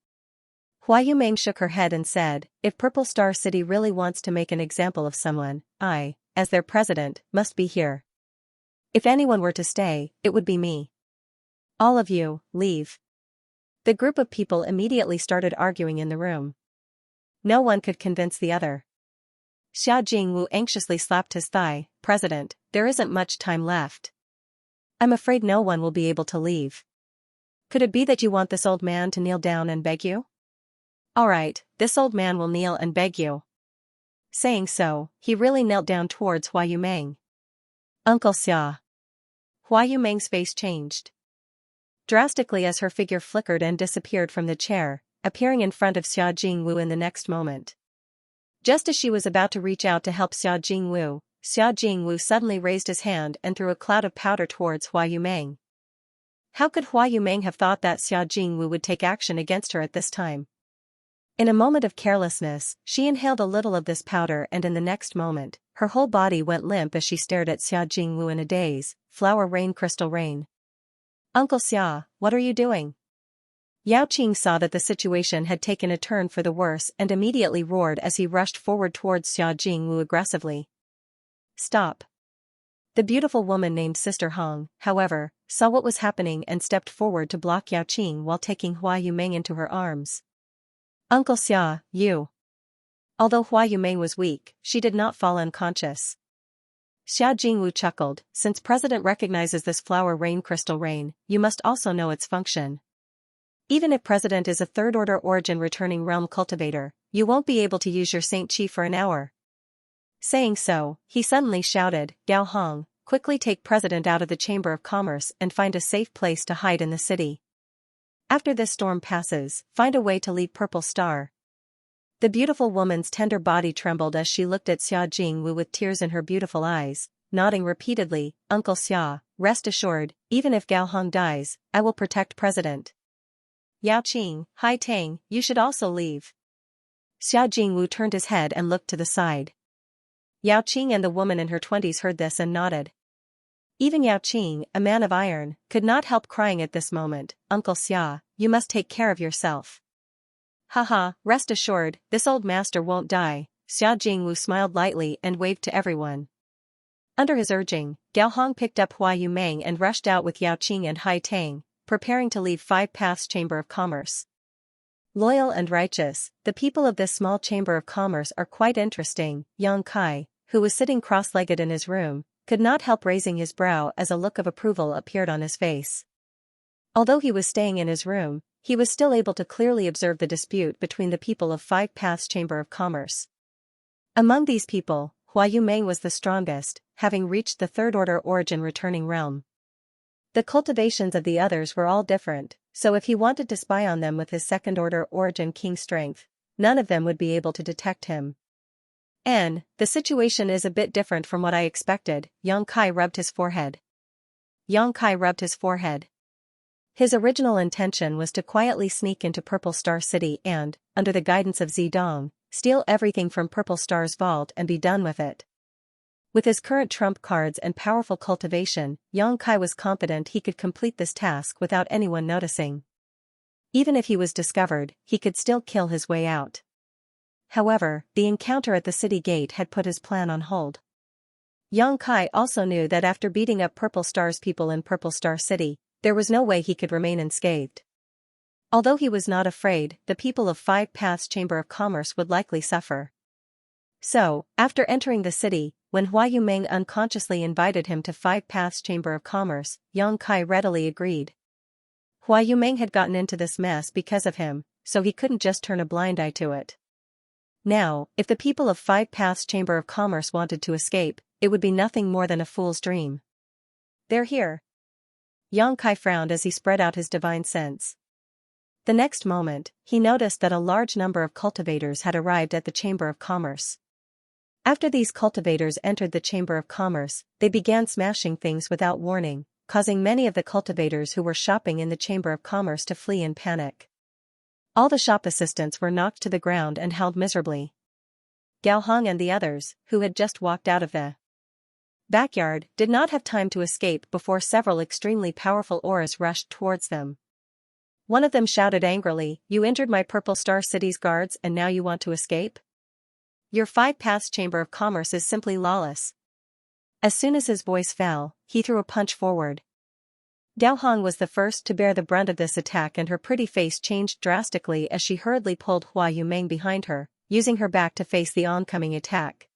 Hua Yumeng shook her head and said, if Purple Star City really wants to make an example of someone, I, as their president, must be here. If anyone were to stay, it would be me. All of you, leave. The group of people immediately started arguing in the room. No one could convince the other. Xia Jingwu anxiously slapped his thigh. President, there isn't much time left. I'm afraid no one will be able to leave. Could it be that you want this old man to kneel down and beg you? All right, this old man will kneel and beg you. Saying so, he really knelt down towards Hua Yumeng. Uncle Xia. Hua Yumeng's face changed drastically as her figure flickered and disappeared from the chair, appearing in front of Xia Jingwu in the next moment. Just as she was about to reach out to help Xia Jingwu suddenly raised his hand and threw a cloud of powder towards Hua Yumeng. How could Hua Yumeng have thought that Xia Jingwu would take action against her at this time? In a moment of carelessness, she inhaled a little of this powder and in the next moment, her whole body went limp as she stared at Xia Jingwu in a daze. Flower rain, crystal rain. Uncle Xia, what are you doing? Yao Qing saw that the situation had taken a turn for the worse and immediately roared as he rushed forward towards Xia Jingwu aggressively. Stop. The beautiful woman named Sister Hong, however, saw what was happening and stepped forward to block Yao Qing while taking Hua Yumeng into her arms. Uncle Xia, you. Although Hua Yumeng was weak, she did not fall unconscious. Xia Jingwu chuckled, since President recognizes this flower rain crystal rain, you must also know its function. Even if President is a third-order origin returning realm cultivator, you won't be able to use your Saint Chi for an hour. Saying so, he suddenly shouted, Gao Hong, quickly take President out of the Chamber of Commerce and find a safe place to hide in the city. After this storm passes, find a way to leave Purple Star. The beautiful woman's tender body trembled as she looked at Xia Jingwu with tears in her beautiful eyes, nodding repeatedly, Uncle Xia, rest assured, even if Gao Hong dies, I will protect President. Yao Qing, Hai Tang, you should also leave. Xia Jingwu turned his head and looked to the side. Yao Qing and the woman in her 20s heard this and nodded. Even Yao Qing, a man of iron, could not help crying at this moment, Uncle Xia, you must take care of yourself. Haha, rest assured, this old master won't die. Xia Jingwu smiled lightly and waved to everyone. Under his urging, Gao Hong picked up Hua Yumeng and rushed out with Yao Qing and Hai Tang, preparing to leave 5 Paths Chamber of Commerce. Loyal and righteous, the people of this small Chamber of Commerce are quite interesting. Yang Kai, who was sitting cross-legged in his room, could not help raising his brow as a look of approval appeared on his face. Although he was staying in his room, he was still able to clearly observe the dispute between the people of 5 Paths Chamber of Commerce. Among these people, Hua Yumeng was the strongest, having reached the third-order origin returning realm. The cultivations of the others were all different, so if he wanted to spy on them with his second-order origin king strength, none of them would be able to detect him. The situation is a bit different from what I expected. Yang Kai rubbed his forehead. His original intention was to quietly sneak into Purple Star City and, under the guidance of Zidong, steal everything from Purple Star's vault and be done with it. With his current trump cards and powerful cultivation, Yang Kai was confident he could complete this task without anyone noticing. Even if he was discovered, he could still kill his way out. However, the encounter at the city gate had put his plan on hold. Yang Kai also knew that after beating up Purple Star's people in Purple Star City, there was no way he could remain unscathed. Although he was not afraid, the people of Five Paths Chamber of Commerce would likely suffer. So, after entering the city, when Hua Yumeng unconsciously invited him to Five Paths Chamber of Commerce, Yang Kai readily agreed. Hua Yumeng had gotten into this mess because of him, so he couldn't just turn a blind eye to it. Now, if the people of Five Paths Chamber of Commerce wanted to escape, it would be nothing more than a fool's dream. They're here. Yang Kai frowned as he spread out his divine sense. The next moment, he noticed that a large number of cultivators had arrived at the Chamber of Commerce. After these cultivators entered the Chamber of Commerce, they began smashing things without warning, causing many of the cultivators who were shopping in the Chamber of Commerce to flee in panic. All the shop assistants were knocked to the ground and held miserably. Gao Hong and the others, who had just walked out of the backyard, did not have time to escape before several extremely powerful auras rushed towards them. One of them shouted angrily, "You injured my Purple Star City's guards and now you want to escape? Your Five Paths Chamber of Commerce is simply lawless." As soon as his voice fell, he threw a punch forward. Gao Hong was the first to bear the brunt of this attack, and her pretty face changed drastically as she hurriedly pulled Hua Yumeng behind her, using her back to face the oncoming attack.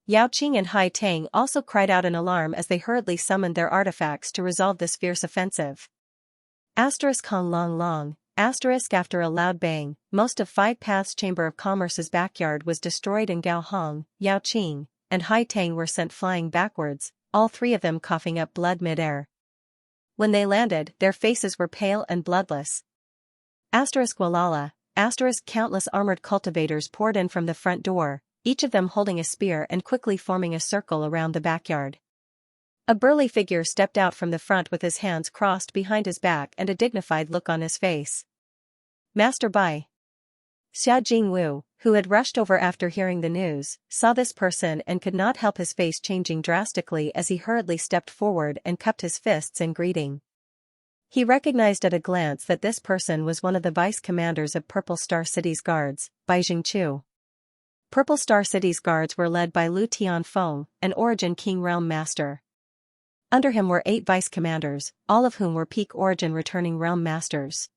Yao Qing and Hai Tang also cried out in alarm as they hurriedly summoned their artifacts to resolve this fierce offensive. Hong Long Long, after a loud bang, most of Five Paths Chamber of Commerce's backyard was destroyed and Gao Hong, Yao Qing, and Hai Tang were sent flying backwards, all three of them coughing up blood mid-air. When they landed, their faces were pale and bloodless. Walala, countless armored cultivators poured in from the front door, each of them holding a spear and quickly forming a circle around the backyard. A burly figure stepped out from the front with his hands crossed behind his back and a dignified look on his face. Master Bai. Xia Jingwu, who had rushed over after hearing the news, saw this person and could not help his face changing drastically as he hurriedly stepped forward and cupped his fists in greeting. He recognized at a glance that this person was one of the vice-commanders of Purple Star City's guards, Bai Jingchu. Purple Star City's guards were led by Lu Tianfeng, an Origin King Realm Master. Under him were 8 vice-commanders, all of whom were peak Origin returning Realm Masters.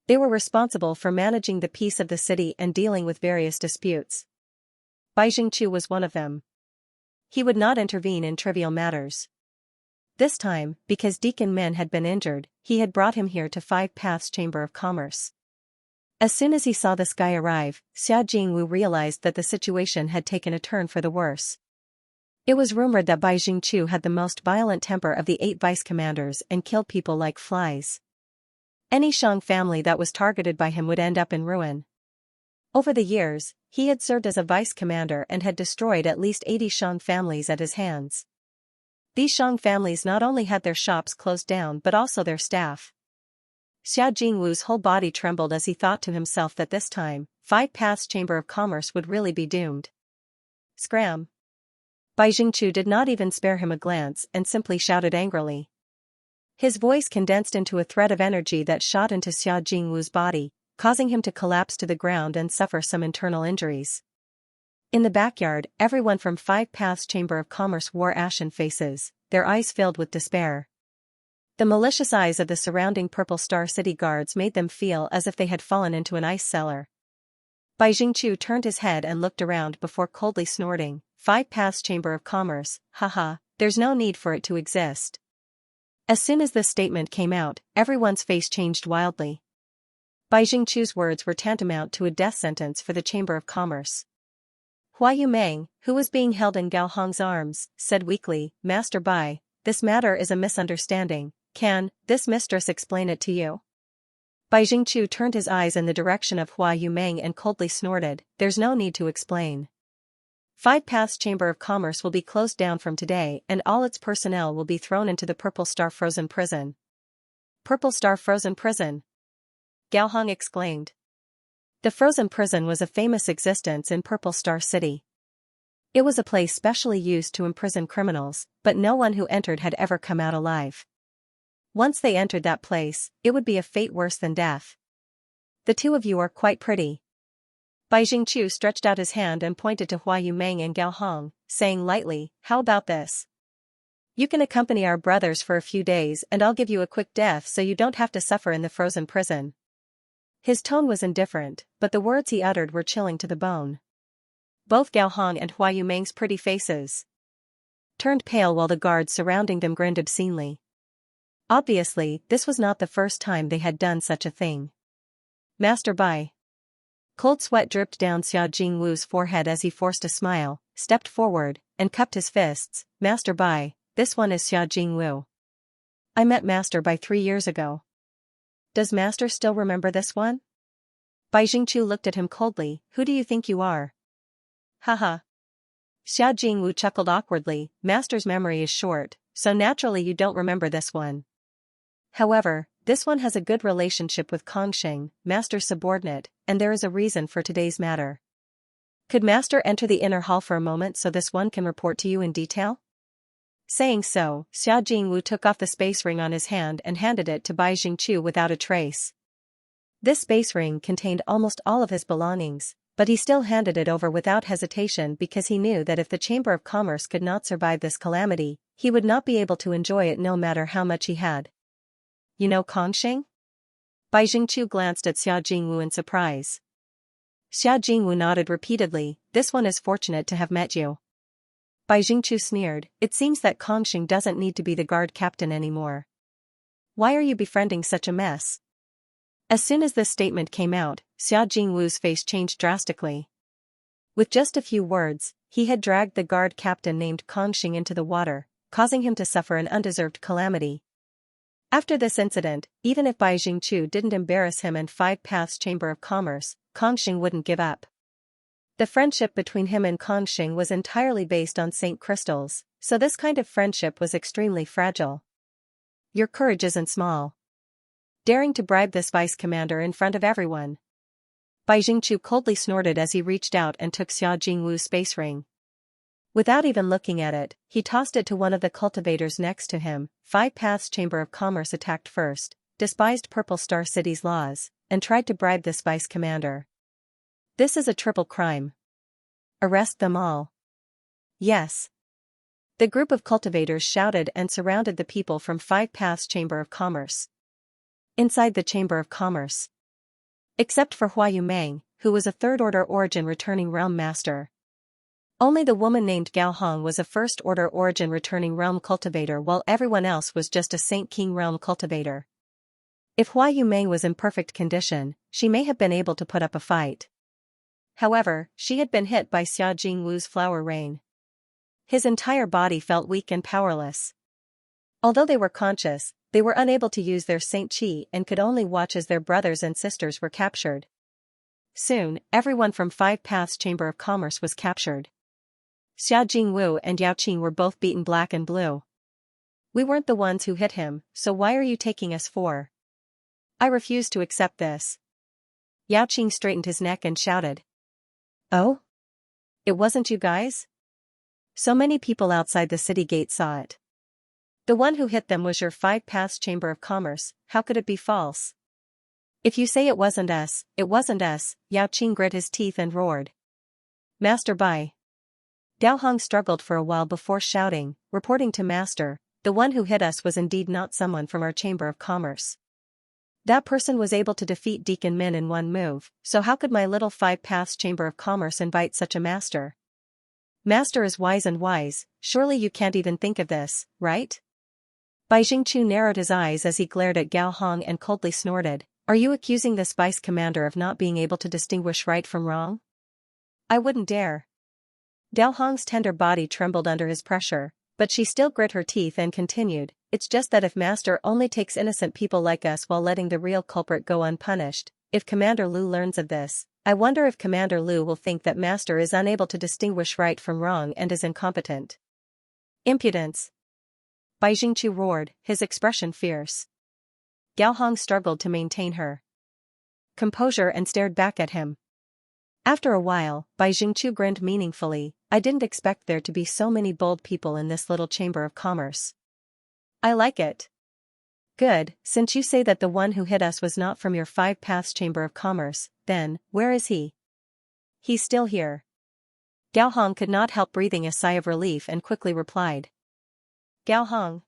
They were responsible for managing the peace of the city and dealing with various disputes. Bai Jingchu was one of them. He would not intervene in trivial matters. This time, because Deacon Min had been injured, he had brought him here to Five Paths Chamber of Commerce. As soon as he saw this guy arrive, Xia Jingwu realized that the situation had taken a turn for the worse. It was rumored that Bai Jingchu had the most violent temper of the 8 vice-commanders and killed people like flies. Any Shang family that was targeted by him would end up in ruin. Over the years, he had served as a vice-commander and had destroyed at least 80 Shang families at his hands. These Shang families not only had their shops closed down but also their staff. Xia Jingwu's whole body trembled as he thought to himself that this time, Five Paths Chamber of Commerce would really be doomed. Scram! Bai Jingchu did not even spare him a glance and simply shouted angrily. His voice condensed into a thread of energy that shot into Xia Jingwu's body, causing him to collapse to the ground and suffer some internal injuries. In the backyard, everyone from Five Paths Chamber of Commerce wore ashen faces, their eyes filled with despair. The malicious eyes of the surrounding Purple Star City guards made them feel as if they had fallen into an ice cellar. Bai Jingchu turned his head and looked around before coldly snorting, "Five Paths Chamber of Commerce, haha, there's no need for it to exist." As soon as this statement came out, everyone's face changed wildly. Bai Jingchu's words were tantamount to a death sentence for the Chamber of Commerce. Hua Yumeng, who was being held in Gao Hong's arms, said weakly, "Master Bai, this matter is a misunderstanding. Can this mistress explain it to you?" Bai Jingchu turned his eyes in the direction of Hua Yumeng and coldly snorted, "There's no need to explain. Five Paths Chamber of Commerce will be closed down from today and all its personnel will be thrown into the Purple Star Frozen Prison." "Purple Star Frozen Prison?" Gao Hong exclaimed. The Frozen Prison was a famous existence in Purple Star City. It was a place specially used to imprison criminals, but no one who entered had ever come out alive. Once they entered that place, it would be a fate worse than death. "The two of you are quite pretty." Bai Jingchu stretched out his hand and pointed to Hua Yumeng and Gao Hong, saying lightly, "How about this?" You can accompany our brothers for a few days and I'll give you a quick death so you don't have to suffer in the frozen prison. His tone was indifferent, but the words he uttered were chilling to the bone. Both Gao Hong and Hua Yumeng's pretty faces turned pale while the guards surrounding them grinned obscenely. Obviously, this was not the first time they had done such a thing. Master Bai. Cold sweat dripped down Xia Jingwu's forehead as he forced a smile, stepped forward, and cupped his fists. Master Bai, this one is Xia Jingwu. I met Master Bai 3 years ago. Does Master still remember this one? Bai Jingchu looked at him coldly. Who do you think you are? Haha. Xia Jingwu chuckled awkwardly. Master's memory is short, so naturally you don't remember this one. However, this one has a good relationship with Kongsheng, Master's subordinate, and there is a reason for today's matter. Could Master enter the inner hall for a moment so this one can report to you in detail? Saying so, Xia Jingwu took off the space ring on his hand and handed it to Bai Jingchu without a trace. This space ring contained almost all of his belongings, but he still handed it over without hesitation because he knew that if the Chamber of Commerce could not survive this calamity, he would not be able to enjoy it no matter how much he had. You know Kongsheng? Bai Jingchu glanced at Xia Jingwu in surprise. Xia Jingwu nodded repeatedly. This one is fortunate to have met you. Bai Jingchu sneered. It seems that Kongsheng doesn't need to be the guard captain anymore. Why are you befriending such a mess? As soon as this statement came out, Xia Jingwu's face changed drastically. With just a few words, he had dragged the guard captain named Kongsheng into the water, causing him to suffer an undeserved calamity. After this incident, even if Bai Jingchu didn't embarrass him and Five Paths Chamber of Commerce, Kongsheng wouldn't give up. The friendship between him and Kongsheng was entirely based on Saint crystals, so this kind of friendship was extremely fragile. Your courage isn't small. Daring to bribe this vice commander in front of everyone. Bai Jingchu coldly snorted as he reached out and took Xia Jingwu's space ring. Without even looking at it, he tossed it to one of the cultivators next to him. Five Paths Chamber of Commerce attacked first, despised Purple Star City's laws, and tried to bribe this vice commander. This is a triple crime. Arrest them all. Yes. The group of cultivators shouted and surrounded the people from Five Paths Chamber of Commerce. Inside the Chamber of Commerce. Except for Hua Yumeng, who was a third-order origin returning realm master. Only the woman named Gao Hong was a first-order origin returning realm cultivator while everyone else was just a Saint King realm cultivator. If Hua Yumeng was in perfect condition, she may have been able to put up a fight. However, she had been hit by Xia Jingwu's flower rain. His entire body felt weak and powerless. Although they were conscious, they were unable to use their Saint Qi and could only watch as their brothers and sisters were captured. Soon, everyone from Five Paths Chamber of Commerce was captured. Xia Jingwu and Yao Qing were both beaten black and blue. We weren't the ones who hit him, so why are you taking us for? I refuse to accept this. Yao Qing straightened his neck and shouted. Oh? It wasn't you guys? So many people outside the city gate saw it. The one who hit them was your Five Paths Chamber of Commerce. How could it be false? If you say it wasn't us, Yao Qing grit his teeth and roared. Master Bai. Gao Hong struggled for a while before shouting, reporting to Master, the one who hit us was indeed not someone from our Chamber of Commerce. That person was able to defeat Deacon Min in one move, so how could my little Five Paths Chamber of Commerce invite such a master? Master is wise and wise, surely you can't even think of this, right? Bai Jingchu narrowed his eyes as he glared at Gao Hong and coldly snorted. Are you accusing this vice commander of not being able to distinguish right from wrong? I wouldn't dare. Gao Hong's tender body trembled under his pressure, but she still grit her teeth and continued, it's just that if Master only takes innocent people like us while letting the real culprit go unpunished, if Commander Lu learns of this, I wonder if Commander Lu will think that Master is unable to distinguish right from wrong and is incompetent. Impudence. Bai Jingchu roared, his expression fierce. Gao Hong struggled to maintain her composure and stared back at him. After a while, Bai Jingchu grinned meaningfully. I didn't expect there to be so many bold people in this little Chamber of Commerce. I like it. Good, since you say that the one who hit us was not from your Five Paths Chamber of Commerce, then, where is he? He's still here. Gao Hong could not help breathing a sigh of relief and quickly replied. Gao Hong.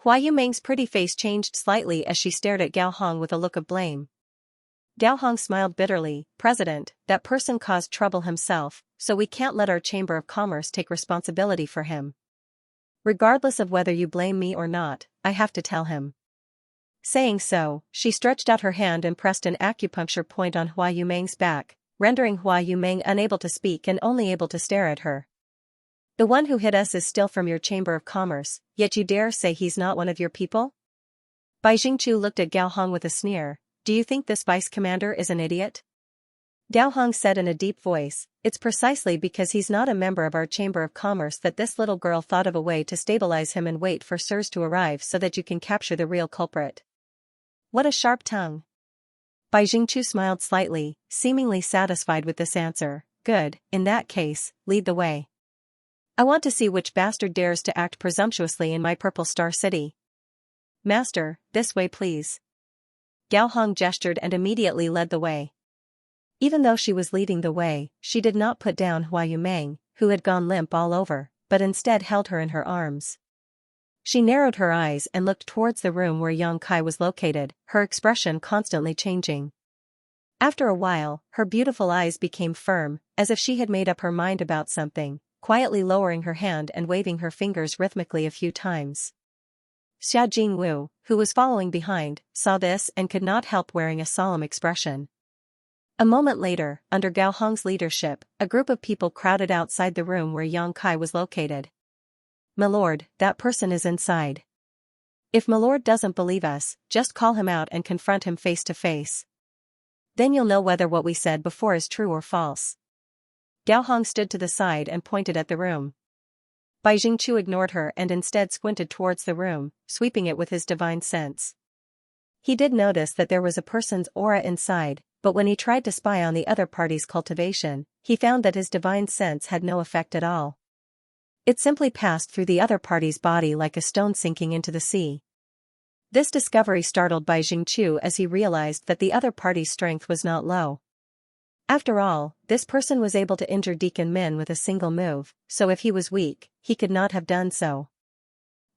Hua Yumeng's pretty face changed slightly as she stared at Gao Hong with a look of blame. Gao Hong smiled bitterly. President, that person caused trouble himself, so we can't let our Chamber of Commerce take responsibility for him. Regardless of whether you blame me or not, I have to tell him. Saying so, she stretched out her hand and pressed an acupuncture point on Hua Yumeng's back, rendering Hua Yumeng unable to speak and only able to stare at her. The one who hit us is still from your Chamber of Commerce, yet you dare say he's not one of your people? Bai Jingchu looked at Gao Hong with a sneer. Do you think this vice commander is an idiot? Gao Hong said in a deep voice, it's precisely because he's not a member of our Chamber of Commerce that this little girl thought of a way to stabilize him and wait for sirs to arrive so that you can capture the real culprit. What a sharp tongue. Bai Jingchu smiled slightly, seemingly satisfied with this answer. Good, in that case, lead the way. I want to see which bastard dares to act presumptuously in my Purple Star City. Master, this way please. Gao Hong gestured and immediately led the way. Even though she was leading the way, she did not put down Hua Yumeng, who had gone limp all over, but instead held her in her arms. She narrowed her eyes and looked towards the room where Yang Kai was located, her expression constantly changing. After a while, her beautiful eyes became firm, as if she had made up her mind about something, quietly lowering her hand and waving her fingers rhythmically a few times. Xia Jingwu, who was following behind, saw this and could not help wearing a solemn expression. A moment later, under Gao Hong's leadership, a group of people crowded outside the room where Yang Kai was located. "Milord, that person is inside. If Milord doesn't believe us, just call him out and confront him face to face. Then you'll know whether what we said before is true or false." Gao Hong stood to the side and pointed at the room. Bai Jingchu ignored her and instead squinted towards the room, sweeping it with his divine sense. He did notice that there was a person's aura inside, but when he tried to spy on the other party's cultivation, he found that his divine sense had no effect at all. It simply passed through the other party's body like a stone sinking into the sea. This discovery startled Bai Jingchu as he realized that the other party's strength was not low. After all, this person was able to injure Deacon Min with a single move, so if he was weak, he could not have done so.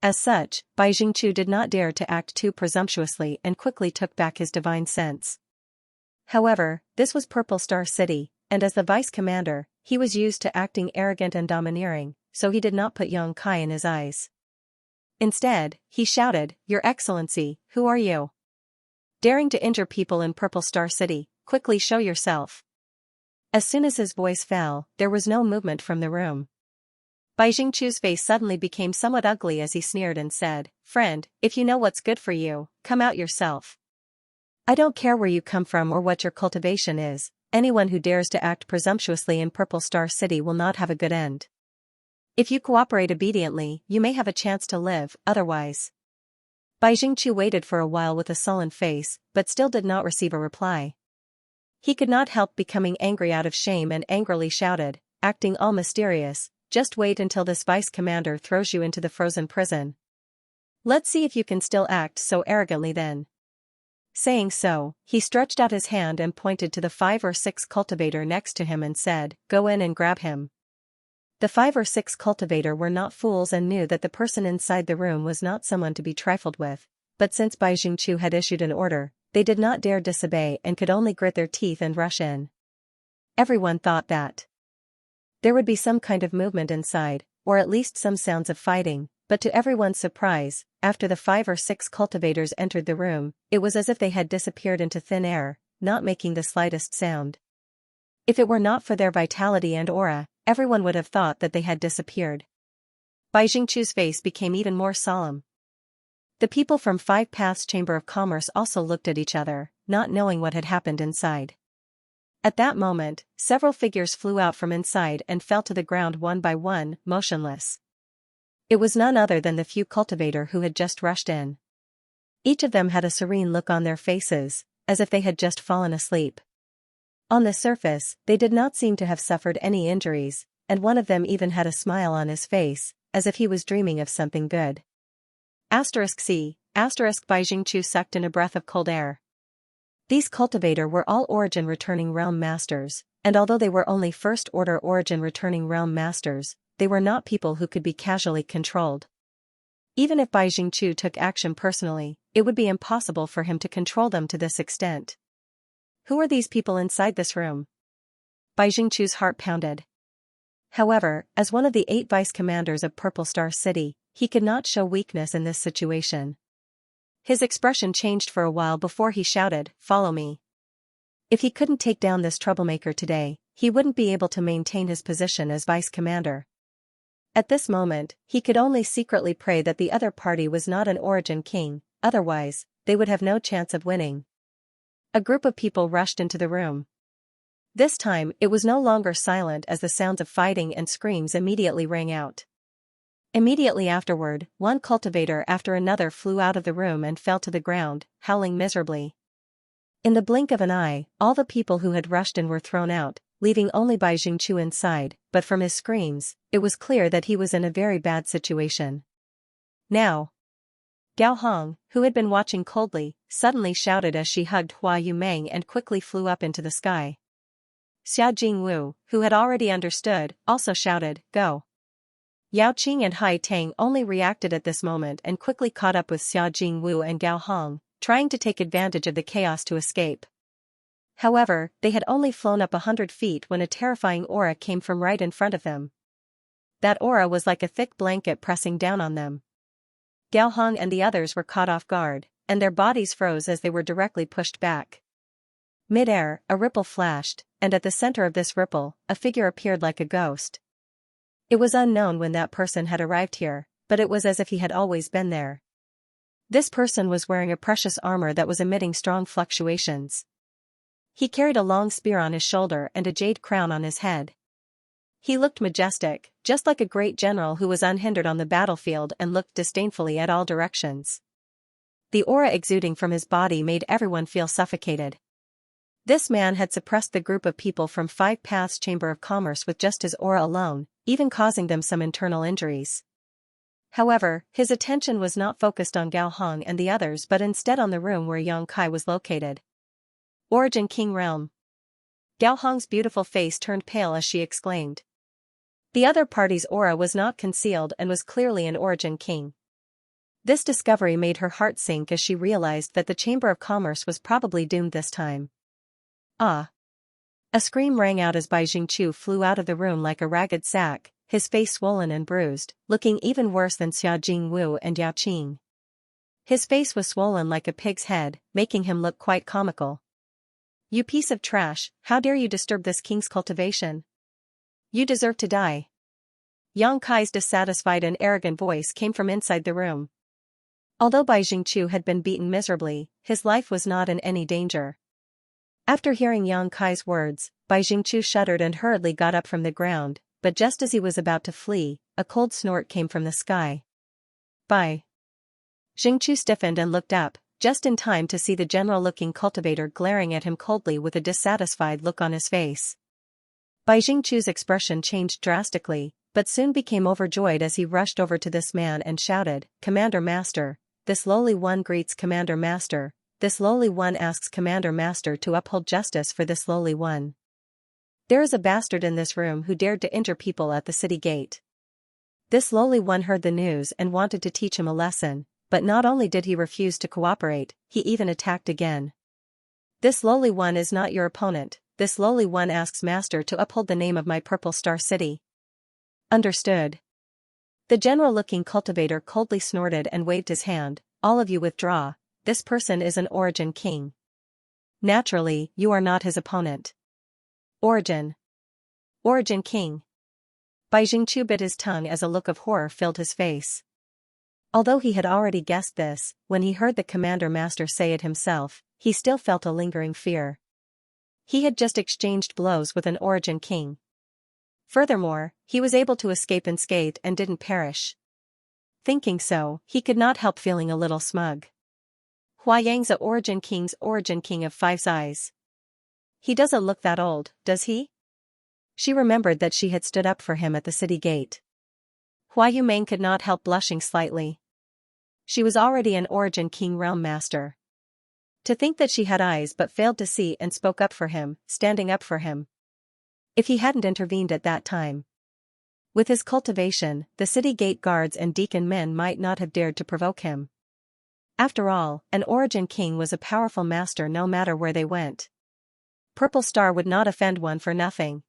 As such, Bai Jingchu did not dare to act too presumptuously and quickly took back his divine sense. However, this was Purple Star City, and as the vice commander, he was used to acting arrogant and domineering, so he did not put Yang Kai in his eyes. Instead, he shouted, "Your Excellency, who are you? Daring to injure people in Purple Star City, quickly show yourself." As soon as his voice fell, there was no movement from the room. Bai Jingchu's face suddenly became somewhat ugly as he sneered and said, "Friend, if you know what's good for you, come out yourself. I don't care where you come from or what your cultivation is, anyone who dares to act presumptuously in Purple Star City will not have a good end. If you cooperate obediently, you may have a chance to live, otherwise." Bai Jingchu waited for a while with a sullen face, but still did not receive a reply. He could not help becoming angry out of shame and angrily shouted, acting all mysterious, "Just wait until this vice commander throws you into the frozen prison. Let's see if you can still act so arrogantly then." Saying so, he stretched out his hand and pointed to the 5 or 6 cultivator next to him and said, "Go in and grab him." The 5 or 6 cultivator were not fools and knew that the person inside the room was not someone to be trifled with, but since Bai Jingchu had issued an order, they did not dare disobey and could only grit their teeth and rush in. Everyone thought that there would be some kind of movement inside, or at least some sounds of fighting, but to everyone's surprise, after the 5 or 6 cultivators entered the room, it was as if they had disappeared into thin air, not making the slightest sound. If it were not for their vitality and aura, everyone would have thought that they had disappeared. Bai Jingchu's face became even more solemn. The people from 5 Paths Chamber of Commerce also looked at each other, not knowing what had happened inside. At that moment, several figures flew out from inside and fell to the ground one by one, motionless. It was none other than the few cultivator who had just rushed in. Each of them had a serene look on their faces, as if they had just fallen asleep. On the surface, they did not seem to have suffered any injuries, and one of them even had a smile on his face, as if he was dreaming of something good. C. Bai Jingchu sucked in a breath of cold air. These cultivator were all Origin Returning Realm Masters, and although they were only First Order Origin Returning Realm Masters, they were not people who could be casually controlled. Even if Bai Jingchu took action personally, it would be impossible for him to control them to this extent. Who are these people inside this room? Bai Jingchu's heart pounded. However, as one of the 8 vice commanders of Purple Star City, he could not show weakness in this situation. His expression changed for a while before he shouted, "Follow me." If he couldn't take down this troublemaker today, he wouldn't be able to maintain his position as vice commander. At this moment, he could only secretly pray that the other party was not an origin king, otherwise, they would have no chance of winning. A group of people rushed into the room. This time, it was no longer silent as the sounds of fighting and screams immediately rang out. Immediately afterward, one cultivator after another flew out of the room and fell to the ground, howling miserably. In the blink of an eye, all the people who had rushed in were thrown out, leaving only Bai Jingchu inside, but from his screams, it was clear that he was in a very bad situation. Now! Gao Hong, who had been watching coldly, suddenly shouted as she hugged Hua Yumeng and quickly flew up into the sky. Xia Jingwu, who had already understood, also shouted, "Go!" Yao Qing and Hai Tang only reacted at this moment and quickly caught up with Xia Jingwu and Gao Hong, trying to take advantage of the chaos to escape. However, they had only flown up 100 feet when a terrifying aura came from right in front of them. That aura was like a thick blanket pressing down on them. Gao Hong and the others were caught off guard, and their bodies froze as they were directly pushed back. Mid-air, a ripple flashed, and at the center of this ripple, a figure appeared like a ghost. It was unknown when that person had arrived here, but it was as if he had always been there. This person was wearing a precious armor that was emitting strong fluctuations. He carried a long spear on his shoulder and a jade crown on his head. He looked majestic, just like a great general who was unhindered on the battlefield and looked disdainfully at all directions. The aura exuding from his body made everyone feel suffocated. This man had suppressed the group of people from 5 Paths Chamber of Commerce with just his aura alone, even causing them some internal injuries. However, his attention was not focused on Gao Hong and the others but instead on the room where Yang Kai was located. Origin King Realm. Gao Hong's beautiful face turned pale as she exclaimed. The other party's aura was not concealed and was clearly an Origin King. This discovery made her heart sink as she realized that the Chamber of Commerce was probably doomed this time. Ah! A scream rang out as Bai Jingchu flew out of the room like a ragged sack, his face swollen and bruised, looking even worse than Xia Jingwu and Yao Qing. His face was swollen like a pig's head, making him look quite comical. "You piece of trash, how dare you disturb this king's cultivation? You deserve to die." Yang Kai's dissatisfied and arrogant voice came from inside the room. Although Bai Jingchu had been beaten miserably, his life was not in any danger. After hearing Yang Kai's words, Bai Jingchu shuddered and hurriedly got up from the ground, but just as he was about to flee, a cold snort came from the sky. Bai Jingchu stiffened and looked up, just in time to see the general-looking cultivator glaring at him coldly with a dissatisfied look on his face. Bai Jingchu's expression changed drastically, but soon became overjoyed as he rushed over to this man and shouted, "Commander Master, this lowly one greets Commander Master, this lowly one asks Commander Master to uphold justice for this lowly one. There is a bastard in this room who dared to injure people at the city gate." This lowly one heard the news and wanted to teach him a lesson, but not only did he refuse to cooperate, he even attacked again. "This lowly one is not your opponent, this lowly one asks Master to uphold the name of my Purple Star City." Understood. The general-looking cultivator coldly snorted and waved his hand, "All of you withdraw, this person is an Origin King. Naturally, you are not his opponent." Origin King. Bai Jingchu bit his tongue as a look of horror filled his face. Although he had already guessed this, when he heard the Commander Master say it himself, he still felt a lingering fear. He had just exchanged blows with an Origin King. Furthermore, he was able to escape unscathed and didn't perish. Thinking so, he could not help feeling a little smug. Huayang's a Origin King's Origin King of 5 eyes. He doesn't look that old, does he? She remembered that she had stood up for him at the city gate. Hua Yumeng could not help blushing slightly. She was already an Origin King Realm Master. To think that she had eyes but failed to see and spoke up for him, standing up for him. If he hadn't intervened at that time. With his cultivation, the city gate guards and deacon men might not have dared to provoke him. After all, an Origin king was a powerful master no matter where they went. Purple Star would not offend one for nothing.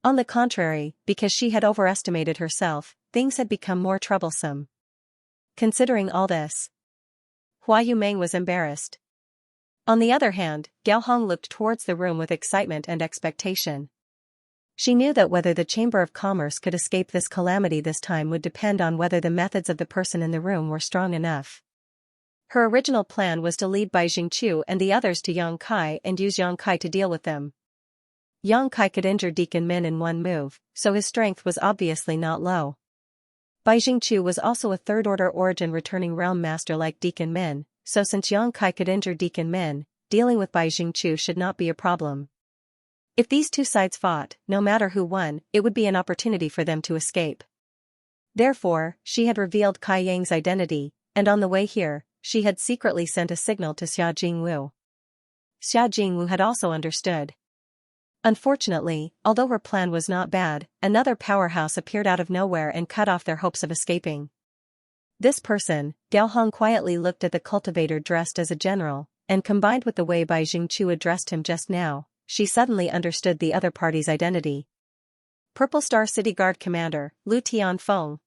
On the contrary, because she had overestimated herself, things had become more troublesome. Considering all this, Hua Yumeng was embarrassed. On the other hand, Gao Hong looked towards the room with excitement and expectation. She knew that whether the Chamber of Commerce could escape this calamity this time would depend on whether the methods of the person in the room were strong enough. Her original plan was to lead Bai Jingqiu and the others to Yang Kai and use Yang Kai to deal with them. Yang Kai could injure Deacon Min in one move, so his strength was obviously not low. Bai Jingqiu was also a third-order Origin returning realm master like Deacon Min, so since Yang Kai could injure Deacon Min, dealing with Bai Jingqiu should not be a problem. If these two sides fought, no matter who won, it would be an opportunity for them to escape. Therefore, she had revealed Kai Yang's identity, and on the way here, she had secretly sent a signal to Xia Jingwu. Xia Jingwu had also understood. Unfortunately, although her plan was not bad, another powerhouse appeared out of nowhere and cut off their hopes of escaping. This person, Gao Hong quietly looked at the cultivator dressed as a general, and combined with the way Bai Jingqiu addressed him just now, she suddenly understood the other party's identity. Purple Star City Guard Commander, Lu Tianfeng.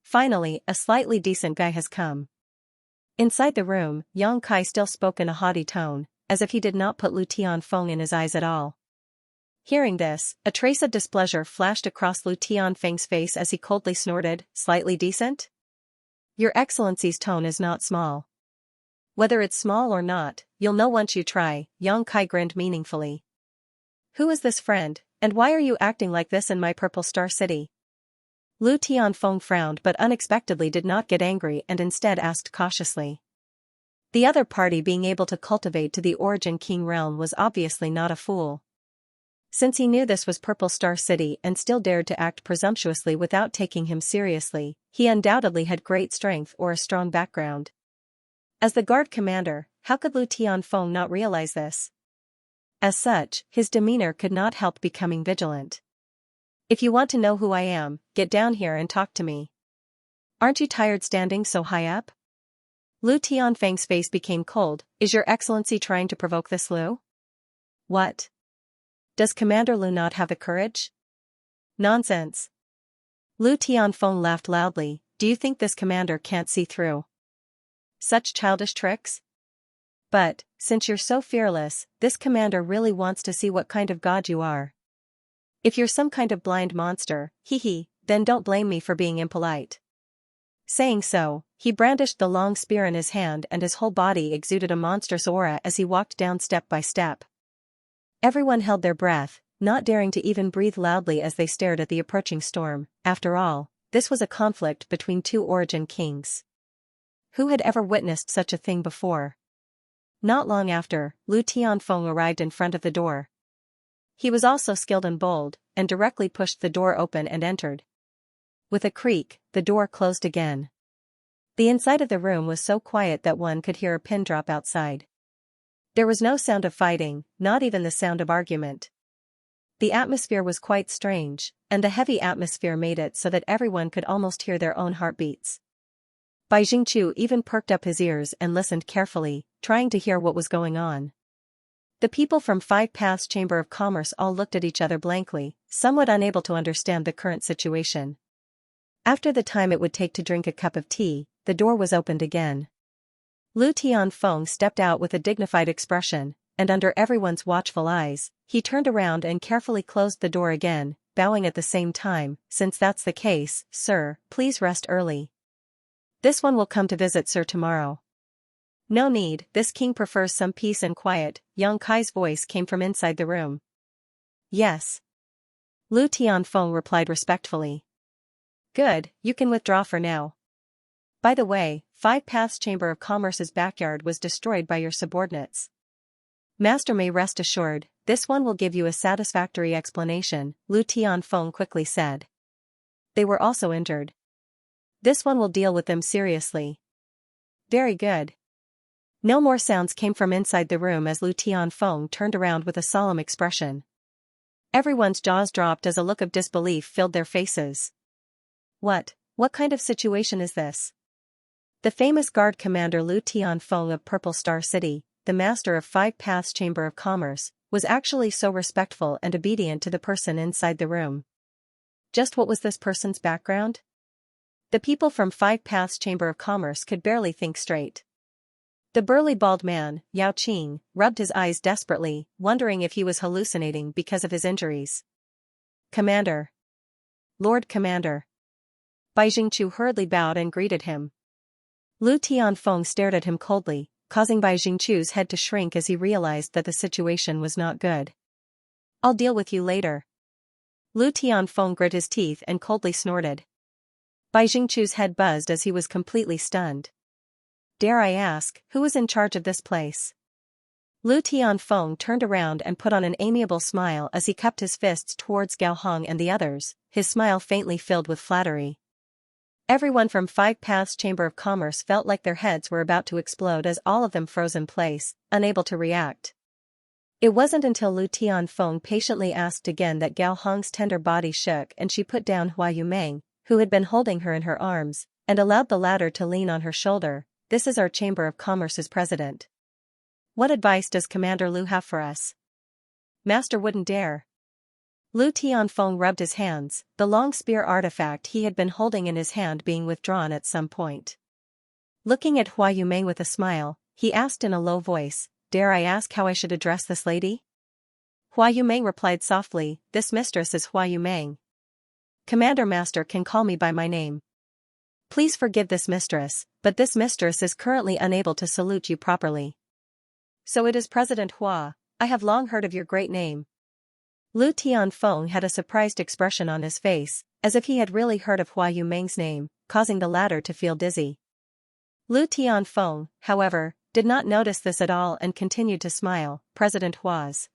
Finally, a slightly decent guy has come. Inside the room, Yang Kai still spoke in a haughty tone, as if he did not put Lu Tianfeng in his eyes at all. Hearing this, a trace of displeasure flashed across Lu Tianfeng's face as he coldly snorted, "Slightly decent? Your Excellency's tone is not small." "Whether it's small or not, you'll know once you try," Yang Kai grinned meaningfully. "Who is this friend, and why are you acting like this in my Purple Star City?" Lu Tianfeng frowned but unexpectedly did not get angry and instead asked cautiously. The other party being able to cultivate to the Origin King realm was obviously not a fool. Since he knew this was Purple Star City and still dared to act presumptuously without taking him seriously, he undoubtedly had great strength or a strong background. As the guard commander, how could Lu Tianfeng not realize this? As such, his demeanor could not help becoming vigilant. "If you want to know who I am, get down here and talk to me. Aren't you tired standing so high up?" Lu Tianfeng's face became cold. "Is your Excellency trying to provoke this Lu?" "What? Does Commander Lu not have the courage?" "Nonsense." Lu Tianfeng laughed loudly. "Do you think this commander can't see through such childish tricks? But, since you're so fearless, this commander really wants to see what kind of god you are. If you're some kind of blind monster, then don't blame me for being impolite." Saying so, he brandished the long spear in his hand and his whole body exuded a monstrous aura as he walked down step by step. Everyone held their breath, not daring to even breathe loudly as they stared at the approaching storm. After all, this was a conflict between two Origin kings. Who had ever witnessed such a thing before? Not long after, Lu Tianfeng arrived in front of the door. He was also skilled and bold, and directly pushed the door open and entered. With a creak, the door closed again. The inside of the room was so quiet that one could hear a pin drop outside. There was no sound of fighting, not even the sound of argument. The atmosphere was quite strange, and the heavy atmosphere made it so that everyone could almost hear their own heartbeats. Bai Jingqiu even perked up his ears and listened carefully, trying to hear what was going on. The people from Five Paths Chamber of Commerce all looked at each other blankly, somewhat unable to understand the current situation. After the time it would take to drink a cup of tea, the door was opened again. Lu Tianfeng stepped out with a dignified expression, and under everyone's watchful eyes, he turned around and carefully closed the door again, bowing at the same time. "Since that's the case, sir, please rest early. This one will come to visit sir tomorrow." "No need, this king prefers some peace and quiet," Yang Kai's voice came from inside the room. "Yes." Lu Tianfeng replied respectfully. "Good, you can withdraw for now. By the way, Five Paths Chamber of Commerce's backyard was destroyed by your subordinates. Master may rest assured, this one will give you a satisfactory explanation," Lu Tianfeng quickly said. "They were also injured. This one will deal with them seriously." "Very good." No more sounds came from inside the room as Lu Tianfeng turned around with a solemn expression. Everyone's jaws dropped as a look of disbelief filled their faces. What kind of situation is this? The famous guard commander Lu Tianfeng of Purple Star City, the master of Five Paths Chamber of Commerce, was actually so respectful and obedient to the person inside the room. Just what was this person's background? The people from Five Paths Chamber of Commerce could barely think straight. The burly bald man, Yao Qing, rubbed his eyes desperately, wondering if he was hallucinating because of his injuries. Commander. Lord Commander. Bai Jingchu hurriedly bowed and greeted him. Lu Tianfeng stared at him coldly, causing Bai Jingchu's head to shrink as he realized that the situation was not good. I'll deal with you later. Lu Tianfeng grit his teeth and coldly snorted. Bai Jingchu's head buzzed as he was completely stunned. Dare I ask, who was in charge of this place? Lu Tianfeng turned around and put on an amiable smile as he cupped his fists towards Gao Hong and the others, his smile faintly filled with flattery. Everyone from Five Paths Chamber of Commerce felt like their heads were about to explode as all of them froze in place, unable to react. It wasn't until Lu Tianfeng patiently asked again that Gao Hong's tender body shook and she put down Hua Yumeng, who had been holding her in her arms, and allowed the latter to lean on her shoulder. This is our Chamber of Commerce's president. What advice does Commander Lu have for us? Master wouldn't dare. Lu Tianfeng rubbed his hands, the long spear artifact he had been holding in his hand being withdrawn at some point. Looking at Hua Yumeng with a smile, he asked in a low voice, "Dare I ask how I should address this lady?" Hua Yumeng replied softly, "This mistress is Hua Yumeng. Commander Master can call me by my name. Please forgive this mistress, but this mistress is currently unable to salute you properly." So it is President Hua, I have long heard of your great name. Lu Tianfeng had a surprised expression on his face, as if he had really heard of Hua Yumeng's name, causing the latter to feel dizzy. Lu Tianfeng, however, did not notice this at all and continued to smile. President Hua's,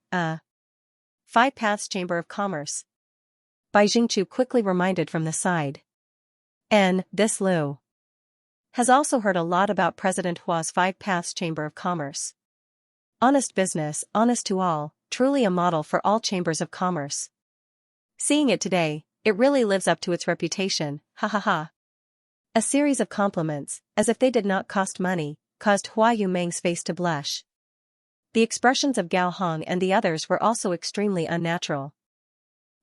Five Paths Chamber of Commerce. Bai Jingchu quickly reminded from the side. This Lu has also heard a lot about President Hua's Five Paths Chamber of Commerce. Honest business, honest to all, truly a model for all chambers of commerce. Seeing it today, it really lives up to its reputation, ha ha ha. A series of compliments, as if they did not cost money, caused Hua Yumeng's face to blush. The expressions of Gao Hong and the others were also extremely unnatural.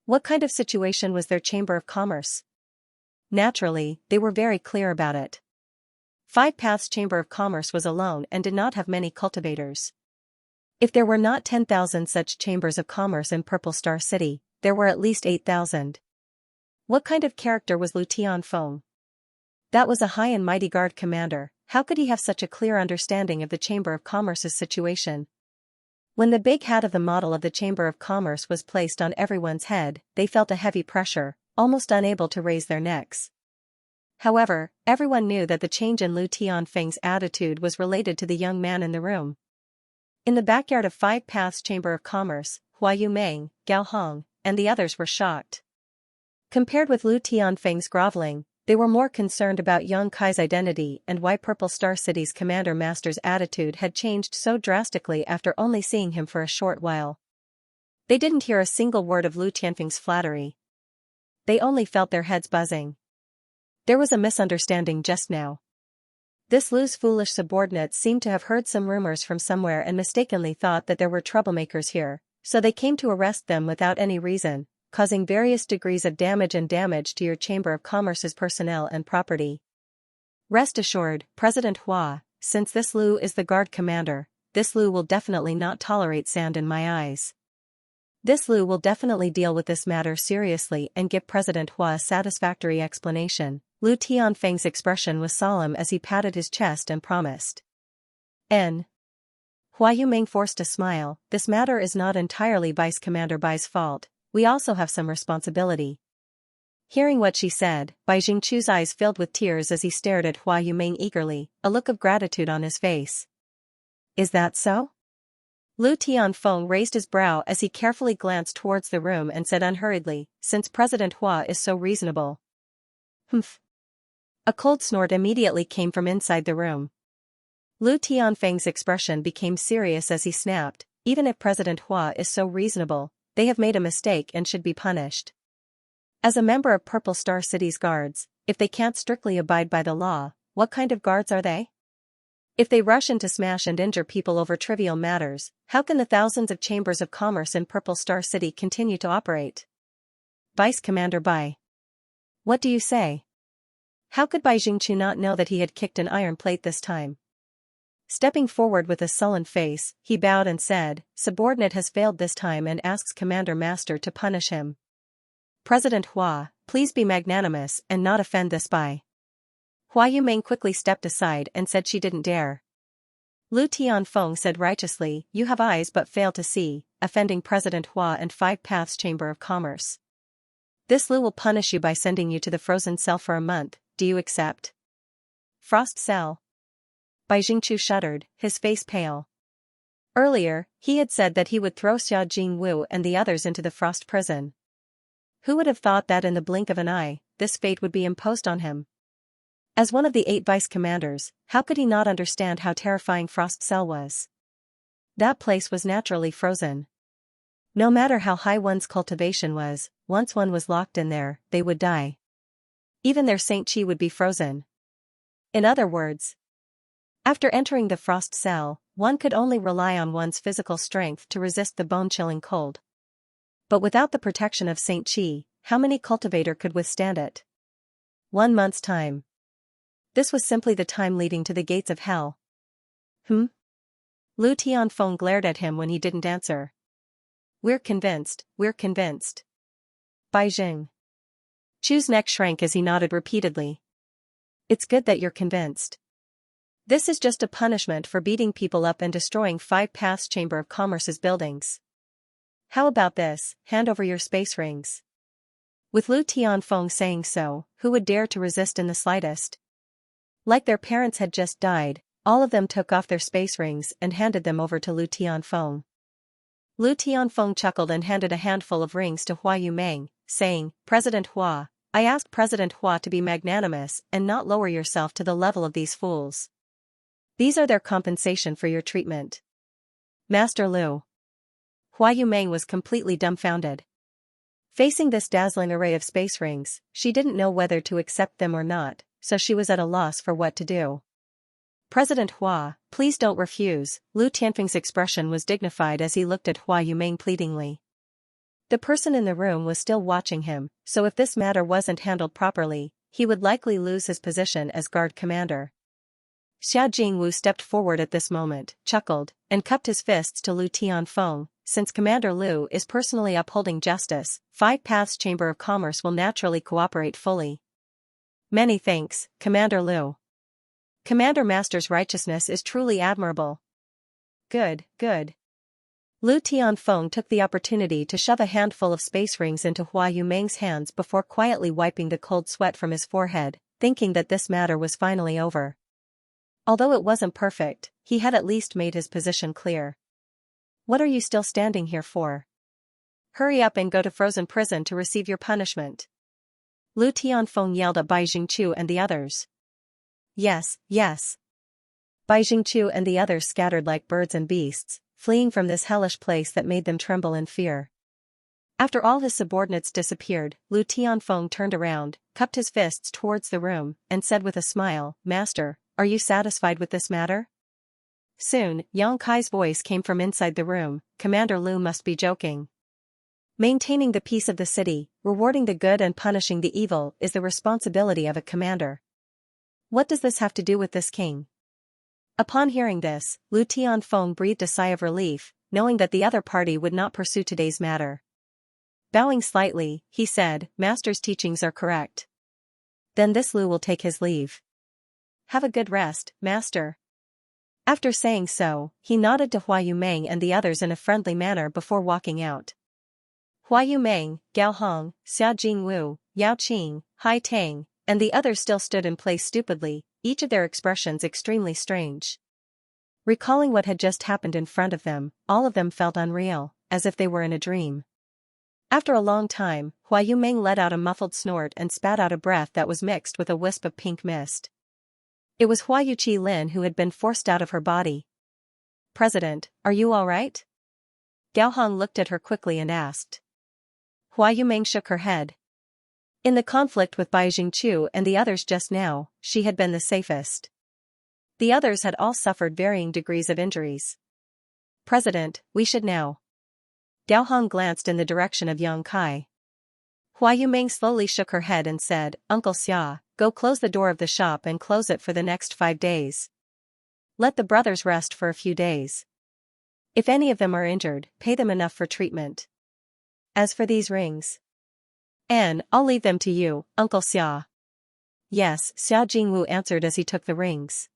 What kind of situation was their Chamber of Commerce? Naturally, they were very clear about it. Five Paths Chamber of Commerce was alone and did not have many cultivators. If there were not 10,000 such chambers of commerce in Purple Star City, there were at least 8,000. What kind of character was Lu Tianfeng? That was a high and mighty guard commander. How could he have such a clear understanding of the Chamber of Commerce's situation? When the big hat of the model of the Chamber of Commerce was placed on everyone's head, they felt a heavy pressure, almost unable to raise their necks. However, everyone knew that the change in Lu Tianfeng's attitude was related to the young man in the room. In the backyard of Five Paths Chamber of Commerce, Hua Yumeng, Gao Hong, and the others were shocked. Compared with Lu Tianfeng's groveling, they were more concerned about Yang Kai's identity and why Purple Star City's Commander Master's attitude had changed so drastically after only seeing him for a short while. They didn't hear a single word of Lu Tianfeng's flattery. They only felt their heads buzzing. There was a misunderstanding just now. This Lu's foolish subordinates seemed to have heard some rumors from somewhere and mistakenly thought that there were troublemakers here, so they came to arrest them without any reason, causing various degrees of damage to your Chamber of Commerce's personnel and property. Rest assured, President Hua, since this Lu is the guard commander, this Lu will definitely not tolerate sand in my eyes. This Lu will definitely deal with this matter seriously and give President Hua a satisfactory explanation. Lu Tianfeng's expression was solemn as he patted his chest and promised. Hua Yumeng forced a smile. This matter is not entirely Vice Commander Bai's fault. We also have some responsibility. Hearing what she said, Bai Jingchu's eyes filled with tears as he stared at Hua Yumeng eagerly, a look of gratitude on his face. Is that so? Lu Tianfeng raised his brow as he carefully glanced towards the room and said unhurriedly, since President Hua is so reasonable. Humph. A cold snort immediately came from inside the room. Lu Tianfeng's expression became serious as he snapped, even if President Hua is so reasonable, they have made a mistake and should be punished. As a member of Purple Star City's guards, if they can't strictly abide by the law, what kind of guards are they? If they rush in to smash and injure people over trivial matters, how can the thousands of chambers of commerce in Purple Star City continue to operate? Vice Commander Bai. What do you say? How could Bai Jingchu not know that he had kicked an iron plate this time? Stepping forward with a sullen face, he bowed and said, "Subordinate has failed this time and asks Commander Master to punish him. President Hua, please be magnanimous and not offend this Bai." Hua Yumeng quickly stepped aside and said she didn't dare. Lu Tianfeng said righteously, "You have eyes but fail to see," offending President Hua and Five Paths Chamber of Commerce. "This Lu will punish you by sending you to the frozen cell for a month, do you accept?" Frost cell. Bai Jingchu shuddered, his face pale. Earlier, he had said that he would throw Xia Jingwu and the others into the frost prison. Who would have thought that in the blink of an eye, this fate would be imposed on him? As one of the 8 vice commanders, how could he not understand how terrifying Frost Cell was? That place was naturally frozen. No matter how high one's cultivation was, once one was locked in there, they would die. Even their Saint Chi would be frozen. In other words, after entering the Frost Cell, one could only rely on one's physical strength to resist the bone-chilling cold. But without the protection of Saint Chi, how many cultivator could withstand it? 1 month's time. This was simply the time leading to the gates of hell. Lu Tianfeng glared at him when he didn't answer. We're convinced. Bai Jing. Chu's neck shrank as he nodded repeatedly. It's good that you're convinced. This is just a punishment for beating people up and destroying Five Paths Chamber of Commerce's buildings. How about this, hand over your space rings? With Lu Tianfeng saying so, who would dare to resist in the slightest? Like their parents had just died, all of them took off their space rings and handed them over to Lu Tianfeng. Lu Tianfeng chuckled and handed a handful of rings to Hua Yumeng, saying, "President Hua, I ask President Hua to be magnanimous and not lower yourself to the level of these fools. These are their compensation for your treatment." Master Lu. Hua Yumeng was completely dumbfounded. Facing this dazzling array of space rings, she didn't know whether to accept them or not, so she was at a loss for what to do. "President Hua, please don't refuse." Lu Tianfeng's expression was dignified as he looked at Hua Yumeng pleadingly. The person in the room was still watching him, so if this matter wasn't handled properly, he would likely lose his position as guard commander. Xia Jingwu stepped forward at this moment, chuckled, and cupped his fists to Lu Tianfeng. Since Commander Lu is personally upholding justice, Five Paths Chamber of Commerce will naturally cooperate fully. Many thanks, Commander Lu. Commander Master's righteousness is truly admirable. Good. Lu Tianfeng took the opportunity to shove a handful of space rings into Hua Yumeng's hands before quietly wiping the cold sweat from his forehead, thinking that this matter was finally over. Although it wasn't perfect, he had at least made his position clear. What are you still standing here for? Hurry up and go to frozen prison to receive your punishment. Lu Tianfeng yelled at Bai Jingchu and the others. Yes. Bai Jingchu and the others scattered like birds and beasts, fleeing from this hellish place that made them tremble in fear. After all his subordinates disappeared, Lu Tianfeng turned around, cupped his fists towards the room, and said with a smile, "Master, are you satisfied with this matter?" Soon, Yang Kai's voice came from inside the room. "Commander Lu must be joking. Maintaining the peace of the city, rewarding the good and punishing the evil is the responsibility of a commander. What does this have to do with this king?" Upon hearing this, Lu Tianfeng breathed a sigh of relief, knowing that the other party would not pursue today's matter. Bowing slightly, he said, "Master's teachings are correct. Then this Lu will take his leave. Have a good rest, Master." After saying so, he nodded to Hua Yumeng and the others in a friendly manner before walking out. Hua Yumeng, Gao Hong, Xia Jingwu, Yao Qing, Hai Tang, and the others still stood in place stupidly, each of their expressions extremely strange. Recalling what had just happened in front of them, all of them felt unreal, as if they were in a dream. After a long time, Hua Yumeng let out a muffled snort and spat out a breath that was mixed with a wisp of pink mist. It was Hua Yuqi Lin who had been forced out of her body. "President, are you all right?" Gao Hong looked at her quickly and asked. Hua Yumeng shook her head. In the conflict with Bai Jingchu and the others just now, she had been the safest. The others had all suffered varying degrees of injuries. President, we should now. Gao Hong glanced in the direction of Yang Kai. Hua Yumeng slowly shook her head and said, Uncle Xia, go close the door of the shop and close it for the next 5 days. Let the brothers rest for a few days. If any of them are injured, pay them enough for treatment. As for these rings, I'll leave them to you, Uncle Xia. Yes, Xia Jingwu answered as he took the rings.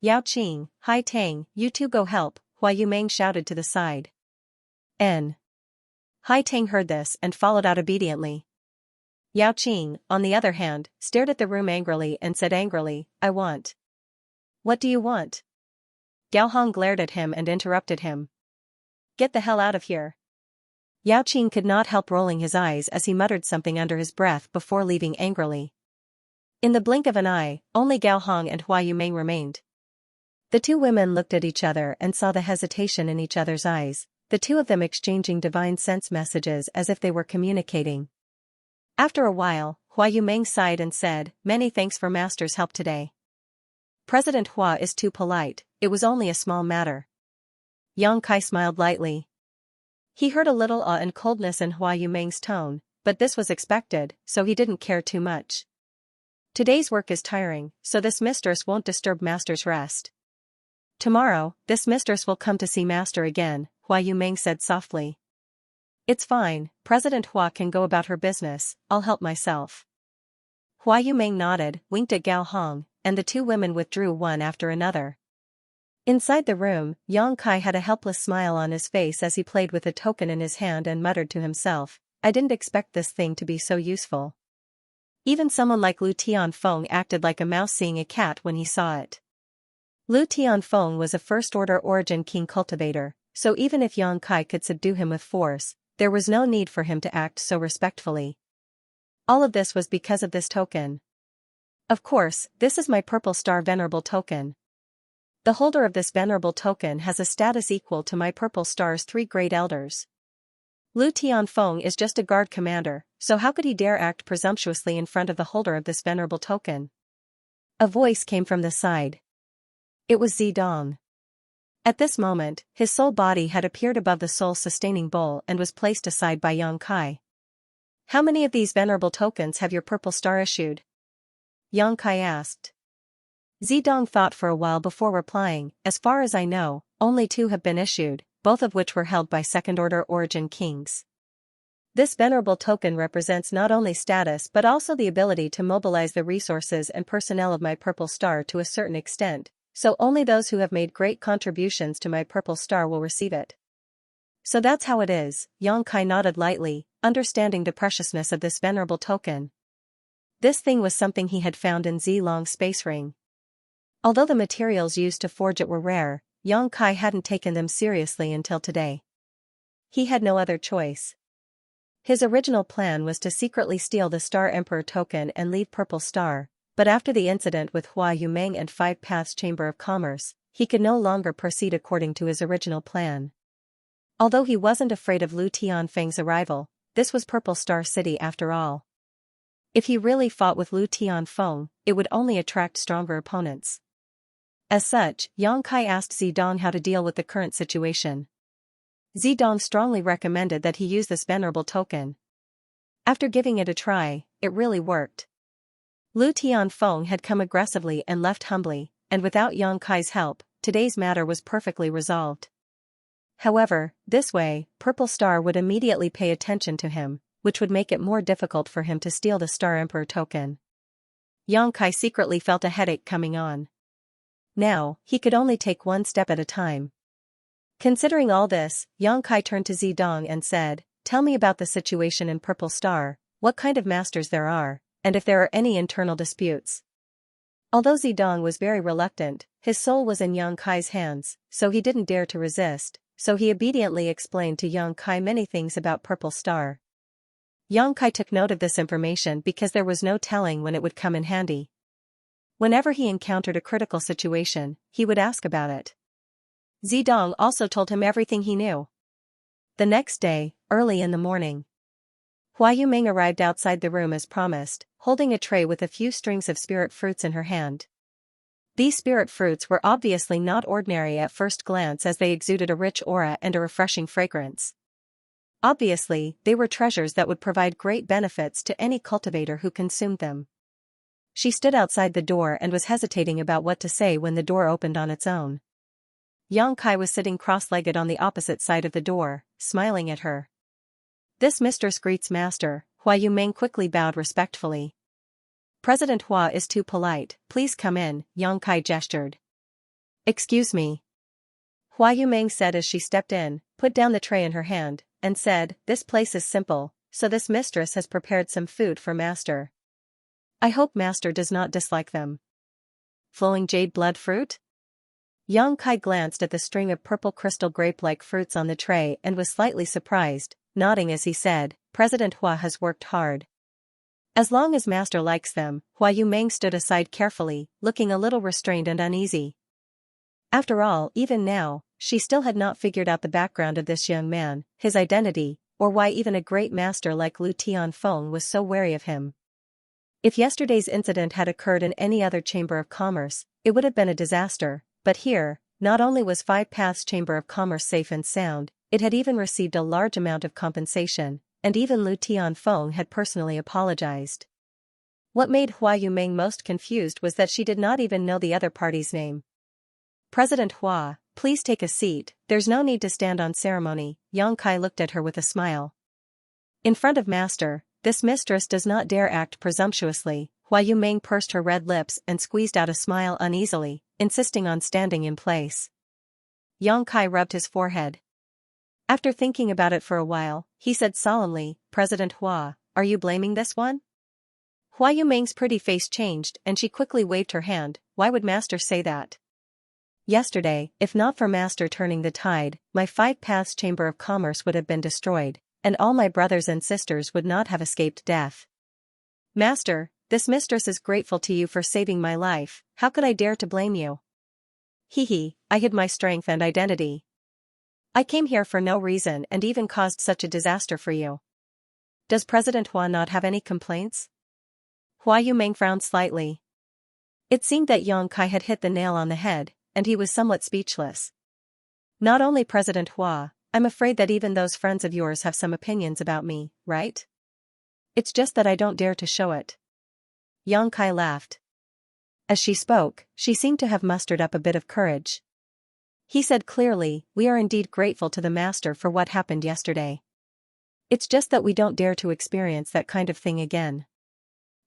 Yao Qing, Hai Tang, you two go help, Hua Yumeng shouted to the side. Hai Tang heard this and followed out obediently. Yao Qing, on the other hand, stared at the room angrily and said angrily, I want. What do you want? Gao Hong glared at him and interrupted him. Get the hell out of here. Yao Qing could not help rolling his eyes as he muttered something under his breath before leaving angrily. In the blink of an eye, only Gao Hong and Hua Yumeng remained. The two women looked at each other and saw the hesitation in each other's eyes, the two of them exchanging divine sense messages as if they were communicating. After a while, Hua Yumeng sighed and said, Many thanks for Master's help today. President Hua is too polite, it was only a small matter. Yang Kai smiled lightly. He heard a little awe and coldness in Hua Yumeng's tone, but this was expected, so he didn't care too much. Today's work is tiring, so this mistress won't disturb Master's rest. Tomorrow, this mistress will come to see Master again, Hua Yumeng said softly. It's fine, President Hua can go about her business, I'll help myself. Hua Yumeng nodded, winked at Gao Hong, and the two women withdrew one after another. Inside the room, Yang Kai had a helpless smile on his face as he played with a token in his hand and muttered to himself, I didn't expect this thing to be so useful. Even someone like Lu Tianfeng acted like a mouse seeing a cat when he saw it. Lu Tianfeng was a first-order origin king cultivator, so even if Yang Kai could subdue him with force, there was no need for him to act so respectfully. All of this was because of this token. Of course, this is my purple star venerable token. The holder of this venerable token has a status equal to my purple star's 3 great elders. Lu Tianfeng is just a guard commander, so how could he dare act presumptuously in front of the holder of this venerable token? A voice came from the side. It was Zidong. At this moment, his soul body had appeared above the soul-sustaining bowl and was placed aside by Yang Kai. How many of these venerable tokens have your purple star issued? Yang Kai asked. Zidong thought for a while before replying, as far as I know, only 2 have been issued, both of which were held by second-order origin kings. This venerable token represents not only status but also the ability to mobilize the resources and personnel of my purple star to a certain extent, so only those who have made great contributions to my purple star will receive it. So that's how it is, Yang Kai nodded lightly, understanding the preciousness of this venerable token. This thing was something he had found in Zilong's space ring. Although the materials used to forge it were rare, Yang Kai hadn't taken them seriously until today. He had no other choice. His original plan was to secretly steal the Star Emperor token and leave Purple Star, but after the incident with Hua Yumeng and Five Paths Chamber of Commerce, he could no longer proceed according to his original plan. Although he wasn't afraid of Lu Tianfeng's arrival, this was Purple Star City after all. If he really fought with Lu Tianfeng, it would only attract stronger opponents. As such, Yang Kai asked Zidong how to deal with the current situation. Zidong strongly recommended that he use this venerable token. After giving it a try, it really worked. Lu Tianfeng had come aggressively and left humbly, and without Yang Kai's help, today's matter was perfectly resolved. However, this way, Purple Star would immediately pay attention to him, which would make it more difficult for him to steal the Star Emperor token. Yang Kai secretly felt a headache coming on. Now, he could only take one step at a time. Considering all this, Yang Kai turned to Zidong and said, "Tell me about the situation in Purple Star, what kind of masters there are, and if there are any internal disputes." Although Zidong was very reluctant, his soul was in Yang Kai's hands, so he didn't dare to resist, so he obediently explained to Yang Kai many things about Purple Star. Yang Kai took note of this information because there was no telling when it would come in handy. Whenever he encountered a critical situation, he would ask about it. Zidong also told him everything he knew. The next day, early in the morning, Hua Yuming arrived outside the room as promised, holding a tray with a few strings of spirit fruits in her hand. These spirit fruits were obviously not ordinary at first glance as they exuded a rich aura and a refreshing fragrance. Obviously, they were treasures that would provide great benefits to any cultivator who consumed them. She stood outside the door and was hesitating about what to say when the door opened on its own. Yang Kai was sitting cross-legged on the opposite side of the door, smiling at her. "This mistress greets master," Hua Yuming quickly bowed respectfully. "President Hua is too polite, please come in," Yang Kai gestured. "Excuse me," Hua Yuming said as she stepped in, put down the tray in her hand, and said, "This place is simple, so this mistress has prepared some food for master. I hope master does not dislike them." "Flowing jade blood fruit?" Yang Kai glanced at the string of purple crystal grape-like fruits on the tray and was slightly surprised, nodding as he said, "President Hua has worked hard. As long as master likes them." Hua Yuming stood aside carefully, looking a little restrained and uneasy. After all, even now, she still had not figured out the background of this young man, his identity, or why even a great master like Lu Tianfeng was so wary of him. If yesterday's incident had occurred in any other chamber of commerce, it would have been a disaster, but here, not only was Five Paths Chamber of Commerce safe and sound, it had even received a large amount of compensation, and even Lu Tianfeng had personally apologized. What made Hua Yuming most confused was that she did not even know the other party's name. "President Hua, please take a seat, there's no need to stand on ceremony," Yang Kai looked at her with a smile. "In front of master, this mistress does not dare act presumptuously." Hua Yuming pursed her red lips and squeezed out a smile uneasily, insisting on standing in place. Yang Kai rubbed his forehead. After thinking about it for a while, he said solemnly, "President Hua, are you blaming this one?" Hua Yuming's pretty face changed and she quickly waved her hand. "Why would master say that? Yesterday, if not for master turning the tide, my Five Paths Chamber of Commerce would have been destroyed, and all my brothers and sisters would not have escaped death. Master, this mistress is grateful to you for saving my life, how could I dare to blame you? Hee, I hid my strength and identity. I came here for no reason and even caused such a disaster for you. Does President Hua not have any complaints?" Hua Yuming frowned slightly. It seemed that Yang Kai had hit the nail on the head, and he was somewhat speechless. "Not only President Hua, I'm afraid that even those friends of yours have some opinions about me, right? It's just that I don't dare to show it." Yang Kai laughed. As she spoke, she seemed to have mustered up a bit of courage. He said clearly, "We are indeed grateful to the master for what happened yesterday. It's just that we don't dare to experience that kind of thing again.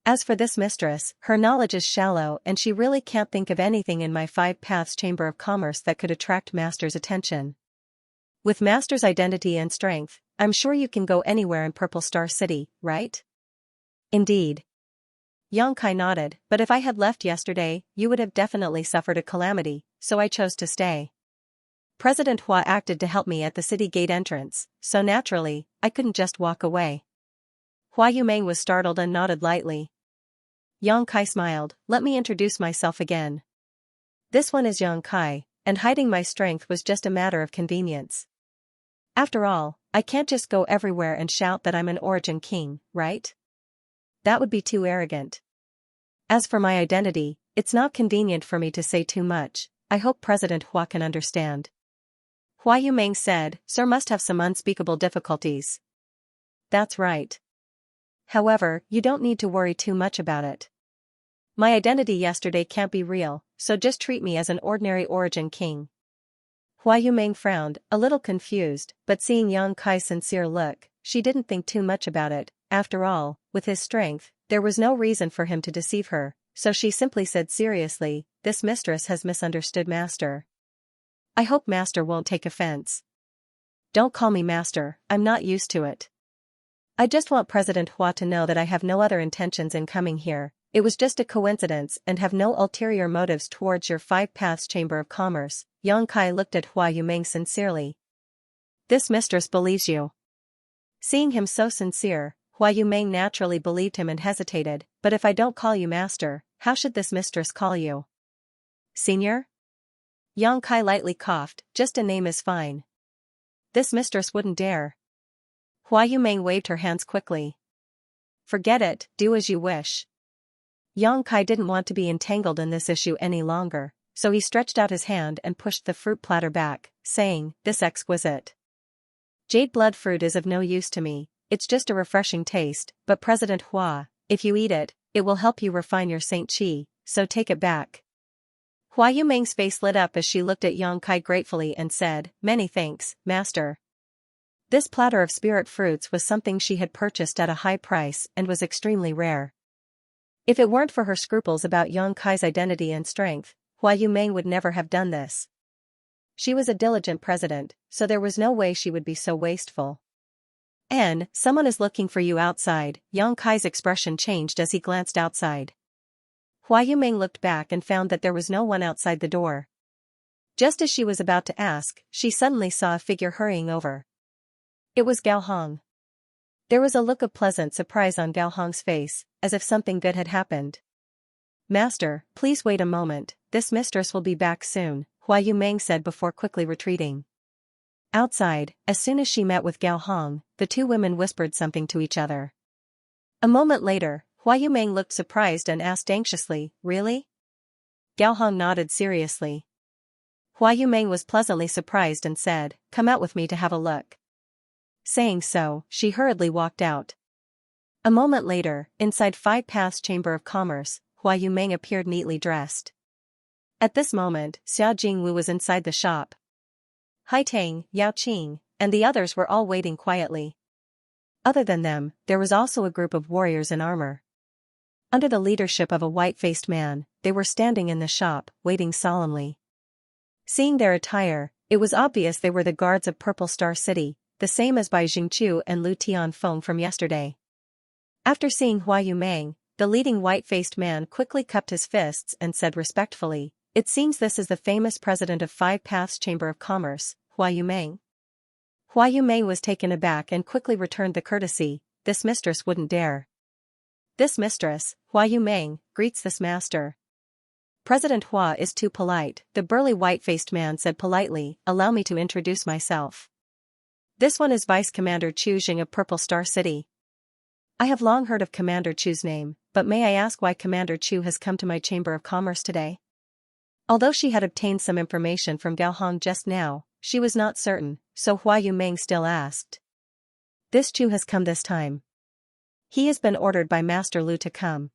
As for this mistress, her knowledge is shallow and she really can't think of anything in my Five Paths Chamber of Commerce that could attract master's attention. With master's identity and strength, I'm sure you can go anywhere in Purple Star City, right?" "Indeed." Yang Kai nodded, "But if I had left yesterday, you would have definitely suffered a calamity, so I chose to stay. President Hua acted to help me at the city gate entrance, so naturally, I couldn't just walk away." Hua Yuming was startled and nodded lightly. Yang Kai smiled, "Let me introduce myself again. This one is Yang Kai, and hiding my strength was just a matter of convenience. After all, I can't just go everywhere and shout that I'm an origin king, right? That would be too arrogant. As for my identity, it's not convenient for me to say too much, I hope President Hua can understand." Hua Yuming said, "Sir must have some unspeakable difficulties." "That's right. However, you don't need to worry too much about it. My identity yesterday can't be real, so just treat me as an ordinary origin king." Hua Yuming frowned, a little confused, but seeing Yang Kai's sincere look, she didn't think too much about it. After all, with his strength, there was no reason for him to deceive her, so she simply said seriously, "This mistress has misunderstood master. I hope master won't take offense." "Don't call me master, I'm not used to it. I just want President Hua to know that I have no other intentions in coming here. It was just a coincidence and have no ulterior motives towards your Five Paths Chamber of Commerce." Yang Kai looked at Hua Yuming sincerely. "This mistress believes you." Seeing him so sincere, Hua Yuming naturally believed him and hesitated, "But if I don't call you master, how should this mistress call you?" "Senior?" Yang Kai lightly coughed, "Just a name is fine." this mistress wouldn't dare. Hua Yumeng waved her hands quickly. Forget it, do as you wish. Yang Kai didn't want to be entangled in this issue any longer, so he stretched out his hand and pushed the fruit platter back, saying, this exquisite jade blood fruit is of no use to me, it's just a refreshing taste, but President Hua, if you eat it, it will help you refine your Saint Qi, so take it back. Hua Yumeng's face lit up as she looked at Yang Kai gratefully and said, many thanks, master. This platter of spirit fruits was something she had purchased at a high price and was extremely rare. If it weren't for her scruples about Yang Kai's identity and strength, Hua Yumeng would never have done this. She was a diligent president, so there was no way she would be so wasteful. And, someone is looking for you outside, Yang Kai's expression changed as he glanced outside. Hua Yumeng looked back and found that there was no one outside the door. Just as she was about to ask, she suddenly saw a figure hurrying over. It was Gao Hong. There was a look of pleasant surprise on Gao Hong's face, as if something good had happened. Master, please wait a moment, this mistress will be back soon, Hua Yumeng said before quickly retreating. Outside, as soon as she met with Gao Hong, the two women whispered something to each other. A moment later, Hua Yumeng looked surprised and asked anxiously, really? Gao Hong nodded seriously. Hua Yumeng was pleasantly surprised and said, come out with me to have a look. Saying so, she hurriedly walked out. A moment later, inside 5 Paths Chamber of Commerce, Hua Yumeng appeared neatly dressed. At this moment, Xia Jingwu was inside the shop. Hai Tang, Yao Qing, and the others were all waiting quietly. Other than them, there was also a group of warriors in armor. Under the leadership of a white-faced man, they were standing in the shop, waiting solemnly. Seeing their attire, it was obvious they were the guards of Purple Star City, the same as Bai Jingchu and Lu Tianfeng from yesterday. After seeing Hua Yumeng, the leading white-faced man quickly cupped his fists and said respectfully, it seems this is the famous president of 5 Paths Chamber of Commerce, Hua Yumeng. Hua Yumeng was taken aback and quickly returned the courtesy, this mistress wouldn't dare. This mistress, Hua Yumeng, greets this master. President Hua is too polite, the burly white-faced man said politely, allow me to introduce myself. This one is Vice Commander Chu Jing of Purple Star City. I have long heard of Commander Chu's name, but may I ask why Commander Chu has come to my Chamber of Commerce today? Although she had obtained some information from Gao Hong just now, she was not certain, so Hua Yumeng still asked. This Chu has come this time. He has been ordered by Master Lu to come.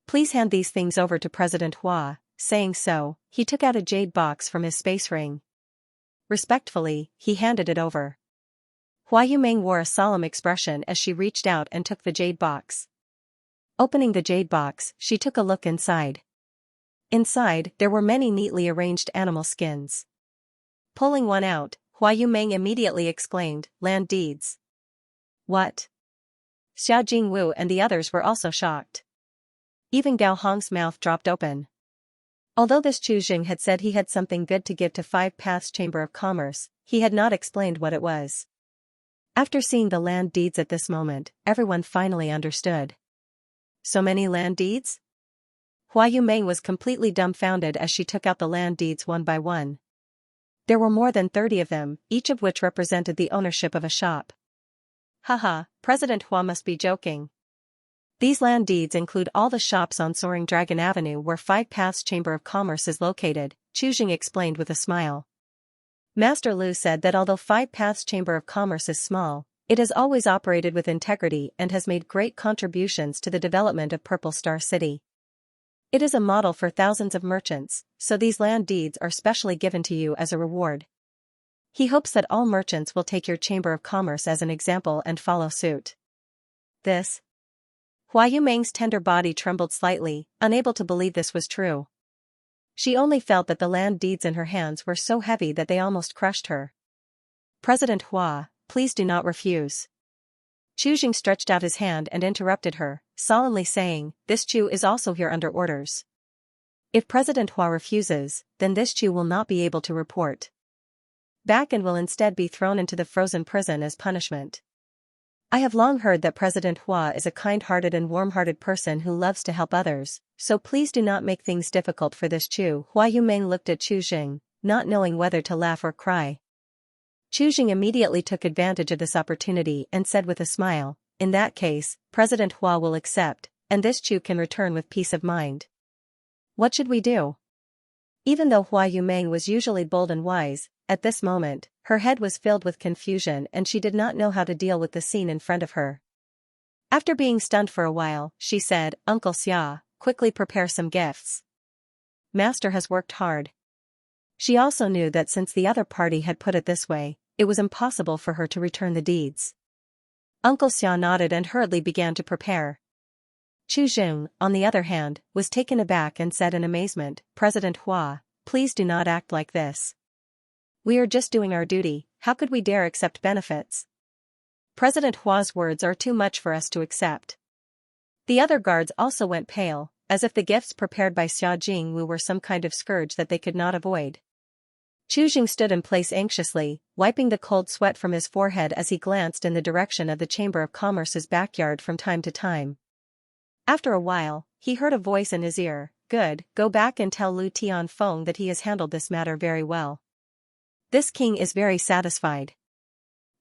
Please hand these things over to President Hua, saying so, he took out a jade box from his space ring. Respectfully, he handed it over. Hua Yumeng wore a solemn expression as she reached out and took the jade box. Opening the jade box, she took a look inside. Inside, there were many neatly arranged animal skins. Pulling one out, Hua Yumeng immediately exclaimed, land deeds. What? Xia Jingwu and the others were also shocked. Even Gao Hong's mouth dropped open. Although this Chu Jing had said he had something good to give to 5 Paths Chamber of Commerce, he had not explained what it was. After seeing the land deeds at this moment, everyone finally understood. So many land deeds? Hua Yumeng was completely dumbfounded as she took out the land deeds one by one. There were more than 30 of them, each of which represented the ownership of a shop. Haha, President Hua must be joking. These land deeds include all the shops on Soaring Dragon Avenue where 5 Paths Chamber of Commerce is located, Chu Jing explained with a smile. Master Lu said that although 5 Paths Chamber of Commerce is small, it has always operated with integrity and has made great contributions to the development of Purple Star City. It is a model for thousands of merchants, so these land deeds are specially given to you as a reward. He hopes that all merchants will take your Chamber of Commerce as an example and follow suit. This. Hua Yumeng's tender body trembled slightly, unable to believe this was true. She only felt that the land deeds in her hands were so heavy that they almost crushed her. President Hua, please do not refuse. Chu Jing stretched out his hand and interrupted her, solemnly saying, this Chu is also here under orders. If President Hua refuses, then this Chu will not be able to report back and will instead be thrown into the frozen prison as punishment. I have long heard that President Hua is a kind-hearted and warm-hearted person who loves to help others, so please do not make things difficult for this Chu. Hua Yumeng looked at Chu Jing, not knowing whether to laugh or cry. Chu Jing immediately took advantage of this opportunity and said with a smile, "In that case, President Hua will accept, and this Chu can return with peace of mind." What should we do? Even though Hua Yumeng was usually bold and wise, at this moment, her head was filled with confusion and she did not know how to deal with the scene in front of her. After being stunned for a while, she said, "Uncle Xia, quickly prepare some gifts. Master has worked hard." She also knew that since the other party had put it this way, it was impossible for her to return the deeds. Uncle Xia nodded and hurriedly began to prepare. Chu Jing, on the other hand, was taken aback and said in amazement, "President Hua, please do not act like this. We are just doing our duty, how could we dare accept benefits? President Hua's words are too much for us to accept." The other guards also went pale, as if the gifts prepared by Xia Jingwu were some kind of scourge that they could not avoid. Chu Jing stood in place anxiously, wiping the cold sweat from his forehead as he glanced in the direction of the Chamber of Commerce's backyard from time to time. After a while, he heard a voice in his ear, "Good, go back and tell Lu Tianfeng that he has handled this matter very well. This king is very satisfied."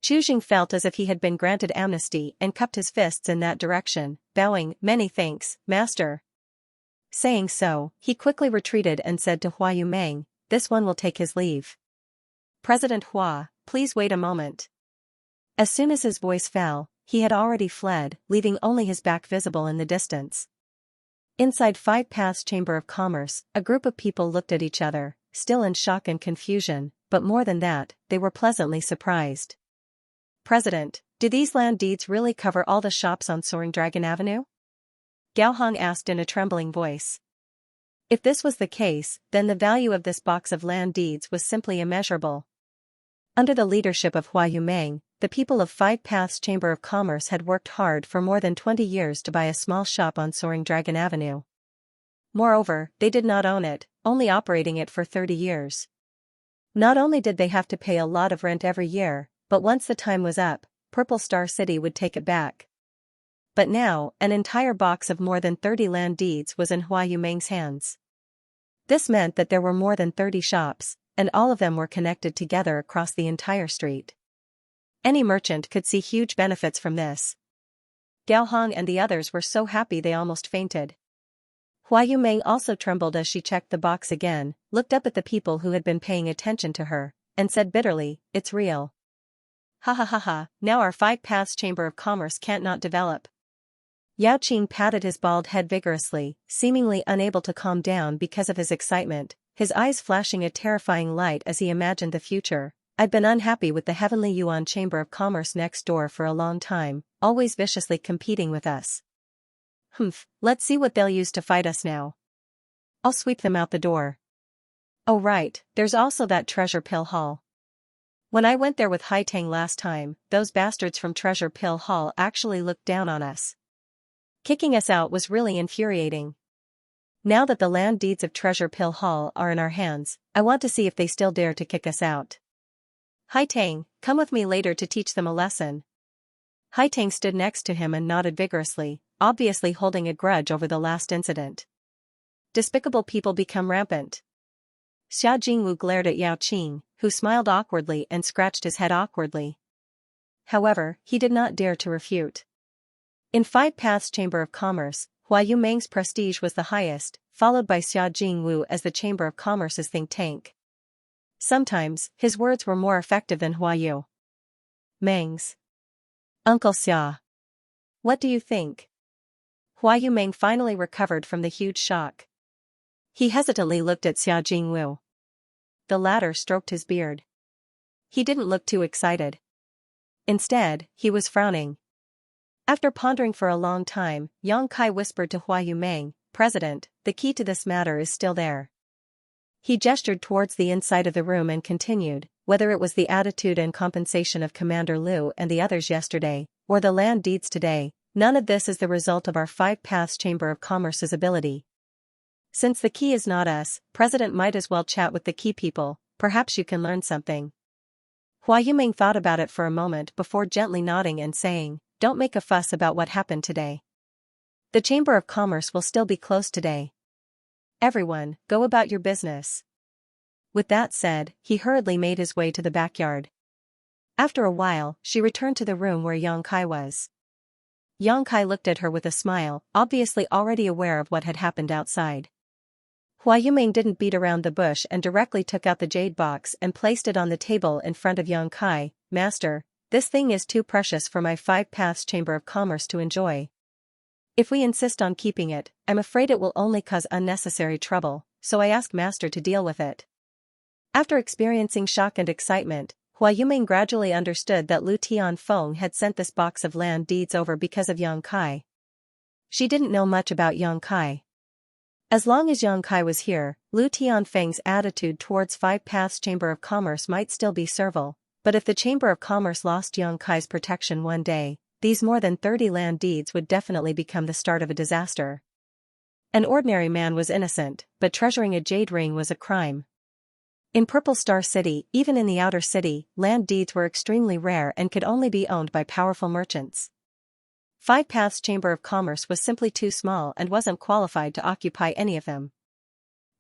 Chu Jing felt as if he had been granted amnesty and cupped his fists in that direction, bowing, "Many thanks, master." Saying so, he quickly retreated and said to Hua Yumeng, "This one will take his leave. President Hua, please wait a moment." As soon as his voice fell, he had already fled, leaving only his back visible in the distance. Inside Five Paths Chamber of Commerce, a group of people looked at each other, still in shock and confusion, but more than that, they were pleasantly surprised. "President, do these land deeds really cover all the shops on Soaring Dragon Avenue?" Gao Hong asked in a trembling voice. If this was the case, then the value of this box of land deeds was simply immeasurable. Under the leadership of Hua Yumeng, the people of Five Paths Chamber of Commerce had worked hard for more than 20 years to buy a small shop on Soaring Dragon Avenue. Moreover, they did not own it, only operating it for 30 years. Not only did they have to pay a lot of rent every year, but once the time was up, Purple Star City would take it back. But now, an entire box of more than 30 land deeds was in Hua Yumeng's hands. This meant that there were more than 30 shops, and all of them were connected together across the entire street. Any merchant could see huge benefits from this. Gao Hong and the others were so happy they almost fainted. Hua Yumeng also trembled as she checked the box again, looked up at the people who had been paying attention to her, and said bitterly, "It's real. Ha ha ha ha, now our Five Paths Chamber of Commerce can't not develop." Yao Qing patted his bald head vigorously, seemingly unable to calm down because of his excitement, his eyes flashing a terrifying light as he imagined the future. "I've been unhappy with the Heavenly Yuan Chamber of Commerce next door for a long time, always viciously competing with us. Let's see what they'll use to fight us now. I'll sweep them out the door. Oh right, there's also that Treasure Pill Hall. When I went there with Haitang last time, those bastards from Treasure Pill Hall actually looked down on us. Kicking us out was really infuriating. Now that the land deeds of Treasure Pill Hall are in our hands, I want to see if they still dare to kick us out. Haitang, come with me later to teach them a lesson." Haitang stood next to him and nodded vigorously, obviously holding a grudge over the last incident. Despicable people become rampant. Xia Jingwu glared at Yao Qing, who smiled awkwardly and scratched his head awkwardly. However, he did not dare to refute. In Five Paths Chamber of Commerce, Hua Yumeng's prestige was the highest, followed by Xia Jingwu as the Chamber of Commerce's think tank. Sometimes, his words were more effective than Hua Yumeng's. "Uncle Xia. What do you think?" Hua Yumeng finally recovered from the huge shock. He hesitantly looked at Xia Jingwu. The latter stroked his beard. He didn't look too excited. Instead, he was frowning. After pondering for a long time, Yang Kai whispered to Hua Yumeng, "President, the key to this matter is still there." He gestured towards the inside of the room and continued, "Whether it was the attitude and compensation of Commander Liu and the others yesterday, or the land deeds today, none of this is the result of our Five Paths Chamber of Commerce's ability. Since the key is not us, President might as well chat with the key people, perhaps you can learn something." Hua Yumeng thought about it for a moment before gently nodding and saying, "Don't make a fuss about what happened today. The Chamber of Commerce will still be closed today. Everyone, go about your business." With that said, he hurriedly made his way to the backyard. After a while, she returned to the room where Yang Kai was. Yang Kai looked at her with a smile, obviously already aware of what had happened outside. Hua Yuming didn't beat around the bush and directly took out the jade box and placed it on the table in front of Yang Kai. Master, this thing is too precious for my 5 Paths Chamber of Commerce to enjoy. If we insist on keeping it, I'm afraid it will only cause unnecessary trouble, so I ask Master to deal with it. After experiencing shock and excitement, Hua Yuming gradually understood that Lu Tianfeng had sent this box of land deeds over because of Yang Kai. She didn't know much about Yang Kai. As long as Yang Kai was here, Lu Tianfeng's attitude towards 5 Paths Chamber of Commerce might still be servile, but if the Chamber of Commerce lost Yang Kai's protection one day, these more than 30 land deeds would definitely become the start of a disaster. An ordinary man was innocent, but treasuring a jade ring was a crime. In Purple Star City, even in the outer city, land deeds were extremely rare and could only be owned by powerful merchants. 5 Paths Chamber of Commerce was simply too small and wasn't qualified to occupy any of them.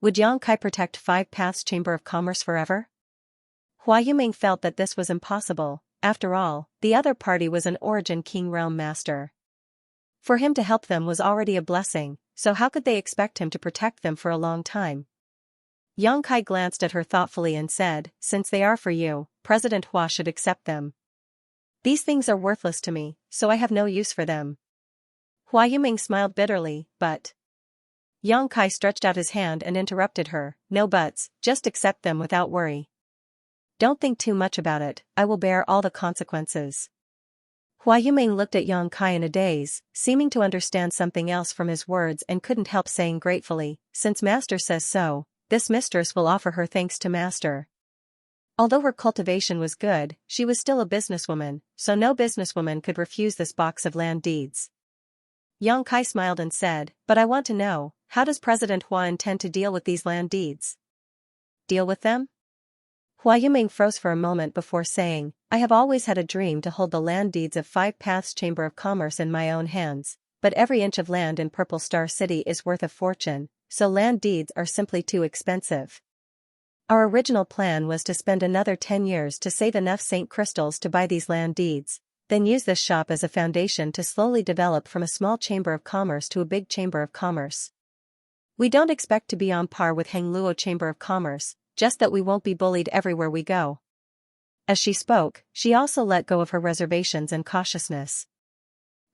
Would Yang Kai protect 5 Paths Chamber of Commerce forever? Hua Yuming felt that this was impossible. After all, the other party was an Origin King Realm Master. For him to help them was already a blessing, so how could they expect him to protect them for a long time? Yang Kai glanced at her thoughtfully and said, since they are for you, President Hua should accept them. These things are worthless to me, so I have no use for them. Hua Yuming smiled bitterly, but... Yang Kai stretched out his hand and interrupted her, no buts, just accept them without worry. Don't think too much about it, I will bear all the consequences. Hua Yuming looked at Yang Kai in a daze, seeming to understand something else from his words and couldn't help saying gratefully, since Master says so, this mistress will offer her thanks to Master. Although her cultivation was good, she was still a businesswoman, so no businesswoman could refuse this box of land deeds. Yang Kai smiled and said, but I want to know, how does President Hua intend to deal with these land deeds? Deal with them? Hua Yuming froze for a moment before saying, I have always had a dream to hold the land deeds of 5 Paths Chamber of Commerce in my own hands, but every inch of land in Purple Star City is worth a fortune, so land deeds are simply too expensive. Our original plan was to spend another 10 years to save enough Saint Crystals to buy these land deeds, then use this shop as a foundation to slowly develop from a small chamber of commerce to a big chamber of commerce. We don't expect to be on par with Hengluo Chamber of Commerce, just that we won't be bullied everywhere we go. As she spoke, she also let go of her reservations and cautiousness.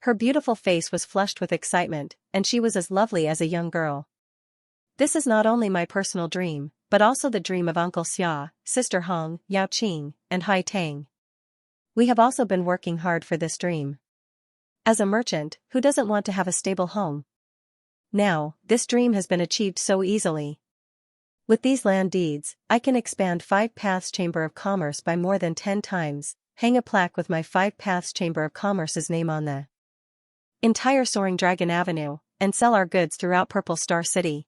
Her beautiful face was flushed with excitement, and she was as lovely as a young girl. This is not only my personal dream, but also the dream of Uncle Xia, Sister Hong, Yao Qing, and Hai Tang. We have also been working hard for this dream. As a merchant, who doesn't want to have a stable home? Now, this dream has been achieved so easily. With these land deeds, I can expand 5 Paths Chamber of Commerce by more than 10 times, hang a plaque with my 5 Paths Chamber of Commerce's name on the entire Soaring Dragon Avenue, and sell our goods throughout Purple Star City.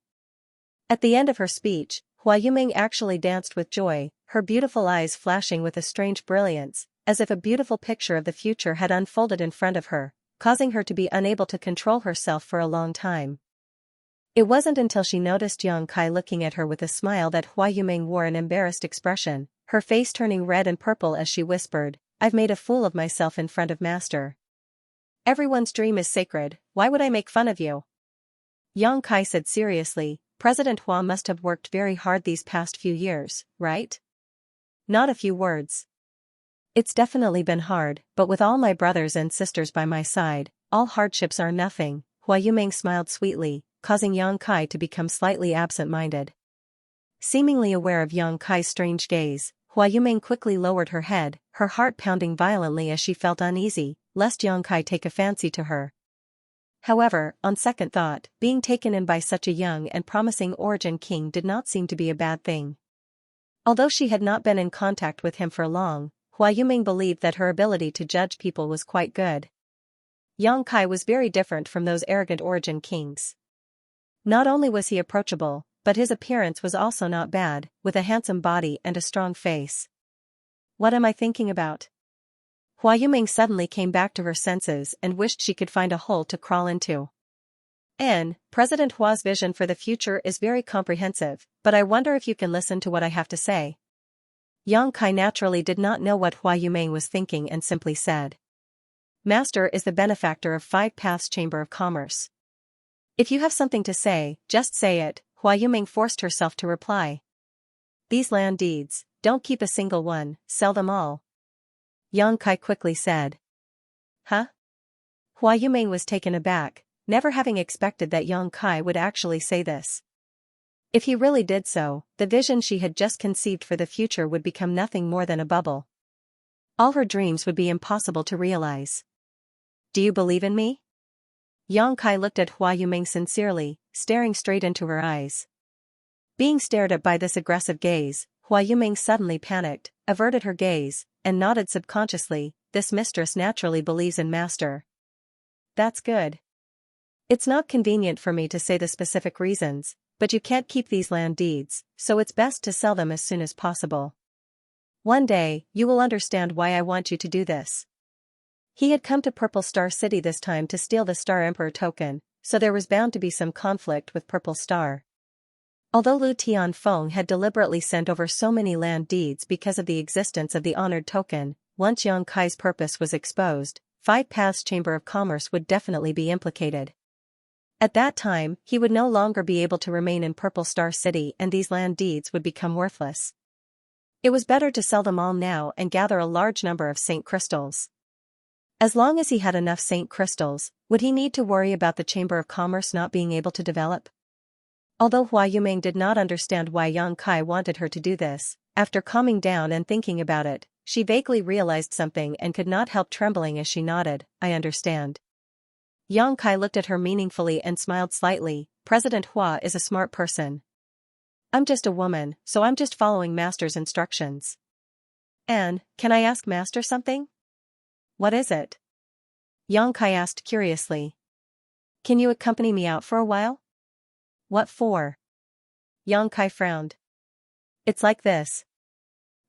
At the end of her speech, Hua Yuming actually danced with joy, her beautiful eyes flashing with a strange brilliance, as if a beautiful picture of the future had unfolded in front of her, causing her to be unable to control herself for a long time. It wasn't until she noticed Yang Kai looking at her with a smile that Hua Yuming wore an embarrassed expression, her face turning red and purple as she whispered, I've made a fool of myself in front of Master. Everyone's dream is sacred, why would I make fun of you? Yang Kai said seriously, President Hua must have worked very hard these past few years, right? Not a few words. It's definitely been hard, but with all my brothers and sisters by my side, all hardships are nothing. Hua Yuming smiled sweetly, causing Yang Kai to become slightly absent-minded. Seemingly aware of Yang Kai's strange gaze, Hua Yuming quickly lowered her head, her heart pounding violently as she felt uneasy, lest Yang Kai take a fancy to her. However, on second thought, being taken in by such a young and promising Origin King did not seem to be a bad thing. Although she had not been in contact with him for long, Hua Yuming believed that her ability to judge people was quite good. Yang Kai was very different from those arrogant Origin Kings. Not only was he approachable, but his appearance was also not bad, with a handsome body and a strong face. What am I thinking about? Hua Yuming suddenly came back to her senses and wished she could find a hole to crawl into. President Hua's vision for the future is very comprehensive, but I wonder if you can listen to what I have to say. Yang Kai naturally did not know what Hua Yumeng was thinking and simply said. Master is the benefactor of Five Paths Chamber of Commerce. If you have something to say, just say it, Hua Yumeng forced herself to reply. These land deeds, don't keep a single one, sell them all. Yang Kai quickly said. Huh? Hua Yumeng was taken aback, never having expected that Yang Kai would actually say this. If he really did so, the vision she had just conceived for the future would become nothing more than a bubble. All her dreams would be impossible to realize. Do you believe in me? Yang Kai looked at Hua Yumeng sincerely, staring straight into her eyes. Being stared at by this aggressive gaze, Hua Yumeng suddenly panicked, averted her gaze, and nodded subconsciously. This mistress naturally believes in master. That's good. It's not convenient for me to say the specific reasons, but you can't keep these land deeds, so it's best to sell them as soon as possible. One day, you will understand why I want you to do this. He had come to Purple Star City this time to steal the Star Emperor token, so there was bound to be some conflict with Purple Star. Although Lu Tianfeng had deliberately sent over so many land deeds because of the existence of the honored token, once Yang Kai's purpose was exposed, Five Paths Chamber of Commerce would definitely be implicated. At that time, he would no longer be able to remain in Purple Star City and these land deeds would become worthless. It was better to sell them all now and gather a large number of Saint Crystals. As long as he had enough Saint Crystals, would he need to worry about the Chamber of Commerce not being able to develop? Although Hua Yumeng did not understand why Yang Kai wanted her to do this, after calming down and thinking about it, she vaguely realized something and could not help trembling as she nodded. I understand. Yang Kai looked at her meaningfully and smiled slightly. President Hua is a smart person. I'm just a woman, so I'm just following Master's instructions. And, can I ask Master something? What is it? Yang Kai asked curiously. Can you accompany me out for a while? What for? Yang Kai frowned. It's like this.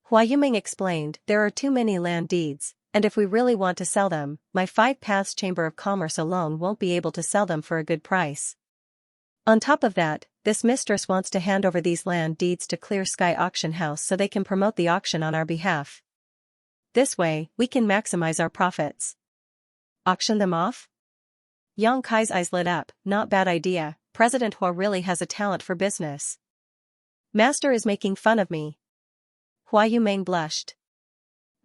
Hua Yumeng explained, there are too many land deeds, and if we really want to sell them, my Five Paths Chamber of Commerce alone won't be able to sell them for a good price. On top of that, this mistress wants to hand over these land deeds to Clear Sky Auction House so they can promote the auction on our behalf. This way, we can maximize our profits. Auction them off? Yang Kai's eyes lit up. Not bad idea. President Hua really has a talent for business. Master is making fun of me. Hua Yumeng blushed.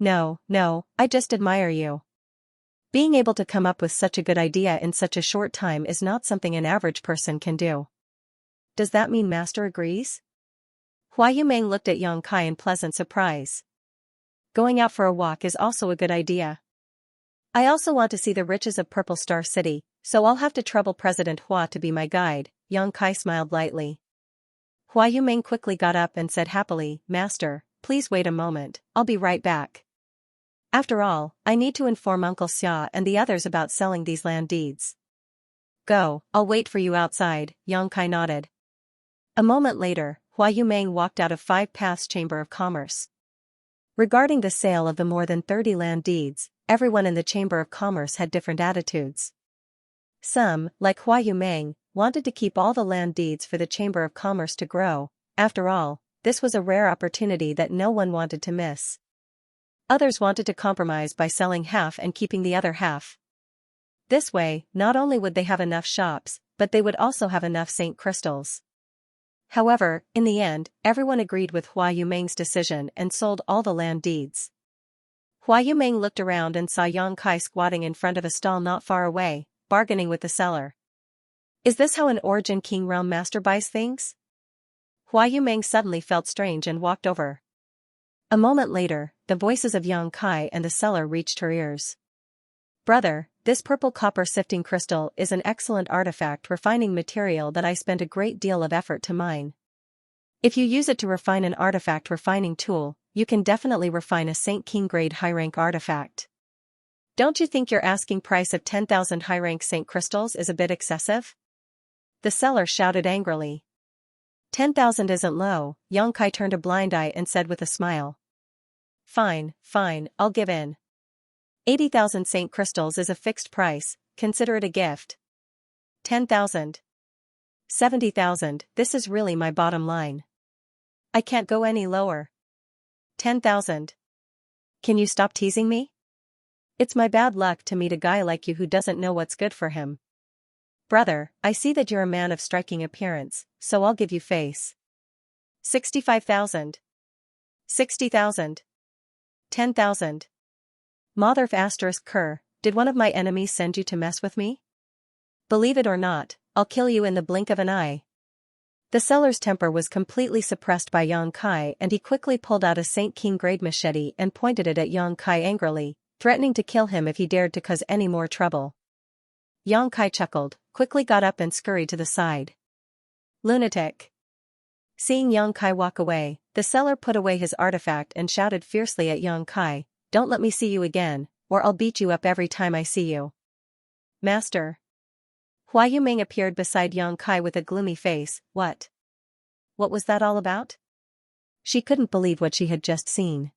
No, I just admire you. Being able to come up with such a good idea in such a short time is not something an average person can do. Does that mean Master agrees? Hua Yumeng looked at Yang Kai in pleasant surprise. Going out for a walk is also a good idea. I also want to see the riches of Purple Star City, so I'll have to trouble President Hua to be my guide. Yang Kai smiled lightly. Hua Yumeng quickly got up and said happily, Master, please wait a moment, I'll be right back. After all, I need to inform Uncle Xia and the others about selling these land deeds. Go, I'll wait for you outside. Yang Kai nodded. A moment later, Hua Yumeng walked out of Five Paths Chamber of Commerce. Regarding the sale of the more than 30 land deeds, everyone in the Chamber of Commerce had different attitudes. Some, like Hua Yumeng, wanted to keep all the land deeds for the Chamber of Commerce to grow. After all, this was a rare opportunity that no one wanted to miss. Others wanted to compromise by selling half and keeping the other half. This way, not only would they have enough shops, but they would also have enough Saint Crystals. However, in the end, everyone agreed with Hua Yumeng's decision and sold all the land deeds. Hua Yumeng looked around and saw Yang Kai squatting in front of a stall not far away, bargaining with the seller. Is this how an Origin King Realm Master buys things? Hua Yumeng suddenly felt strange and walked over. A moment later, the voices of Yang Kai and the seller reached her ears. Brother, this purple copper sifting crystal is an excellent artifact refining material that I spent a great deal of effort to mine. If you use it to refine an artifact refining tool, you can definitely refine a Saint King grade high-rank artifact. Don't you think your asking price of 10,000 high-rank Saint Crystals is a bit excessive? The seller shouted angrily. 10,000 isn't low. Yang Kai turned a blind eye and said with a smile. Fine, I'll give in. 80,000 Saint Crystals is a fixed price, consider it a gift. 10,000. 70,000, this is really my bottom line. I can't go any lower. 10,000. Can you stop teasing me? It's my bad luck to meet a guy like you who doesn't know what's good for him. Brother, I see that you're a man of striking appearance, so I'll give you face. 65,000. 60,000. 10,000. Motherf asterisk cur, did one of my enemies send you to mess with me? Believe it or not, I'll kill you in the blink of an eye. The seller's temper was completely suppressed by Yang Kai, and he quickly pulled out a Saint King grade machete and pointed it at Yang Kai angrily, threatening to kill him if he dared to cause any more trouble. Yang Kai chuckled, quickly got up and scurried to the side. Lunatic. Seeing Yang Kai walk away, the seller put away his artifact and shouted fiercely at Yang Kai, "Don't let me see you again, or I'll beat you up every time I see you." Master. Hua Yuming appeared beside Yang Kai with a gloomy face. What? What was that all about? She couldn't believe what she had just seen.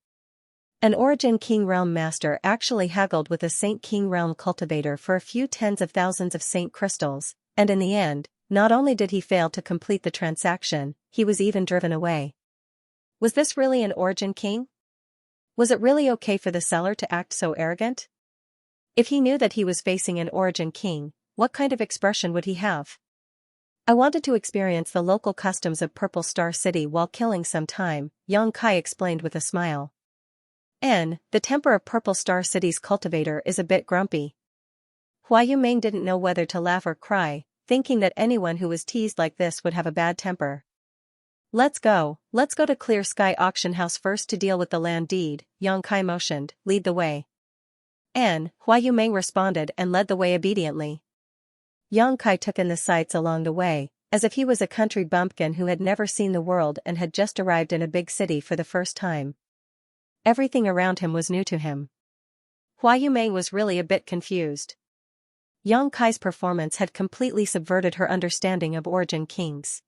An Origin King Realm Master actually haggled with a Saint King Realm cultivator for a few tens of thousands of Saint crystals, and in the end, not only did he fail to complete the transaction, he was even driven away. Was this really an Origin King? Was it really okay for the seller to act so arrogant? If he knew that he was facing an Origin King, what kind of expression would he have? I wanted to experience the local customs of Purple Star City while killing some time, Yang Kai explained with a smile. The temper of Purple Star City's cultivator is a bit grumpy. Hua Yuming didn't know whether to laugh or cry, thinking that anyone who was teased like this would have a bad temper. Let's go to Clear Sky Auction House first to deal with the land deed, Yang Kai motioned, lead the way. Hua Yuming responded and led the way obediently. Yang Kai took in the sights along the way, as if he was a country bumpkin who had never seen the world and had just arrived in a big city for the first time. Everything around him was new to him. Hua Yuming was really a bit confused. Yang Kai's performance had completely subverted her understanding of Origin Kings.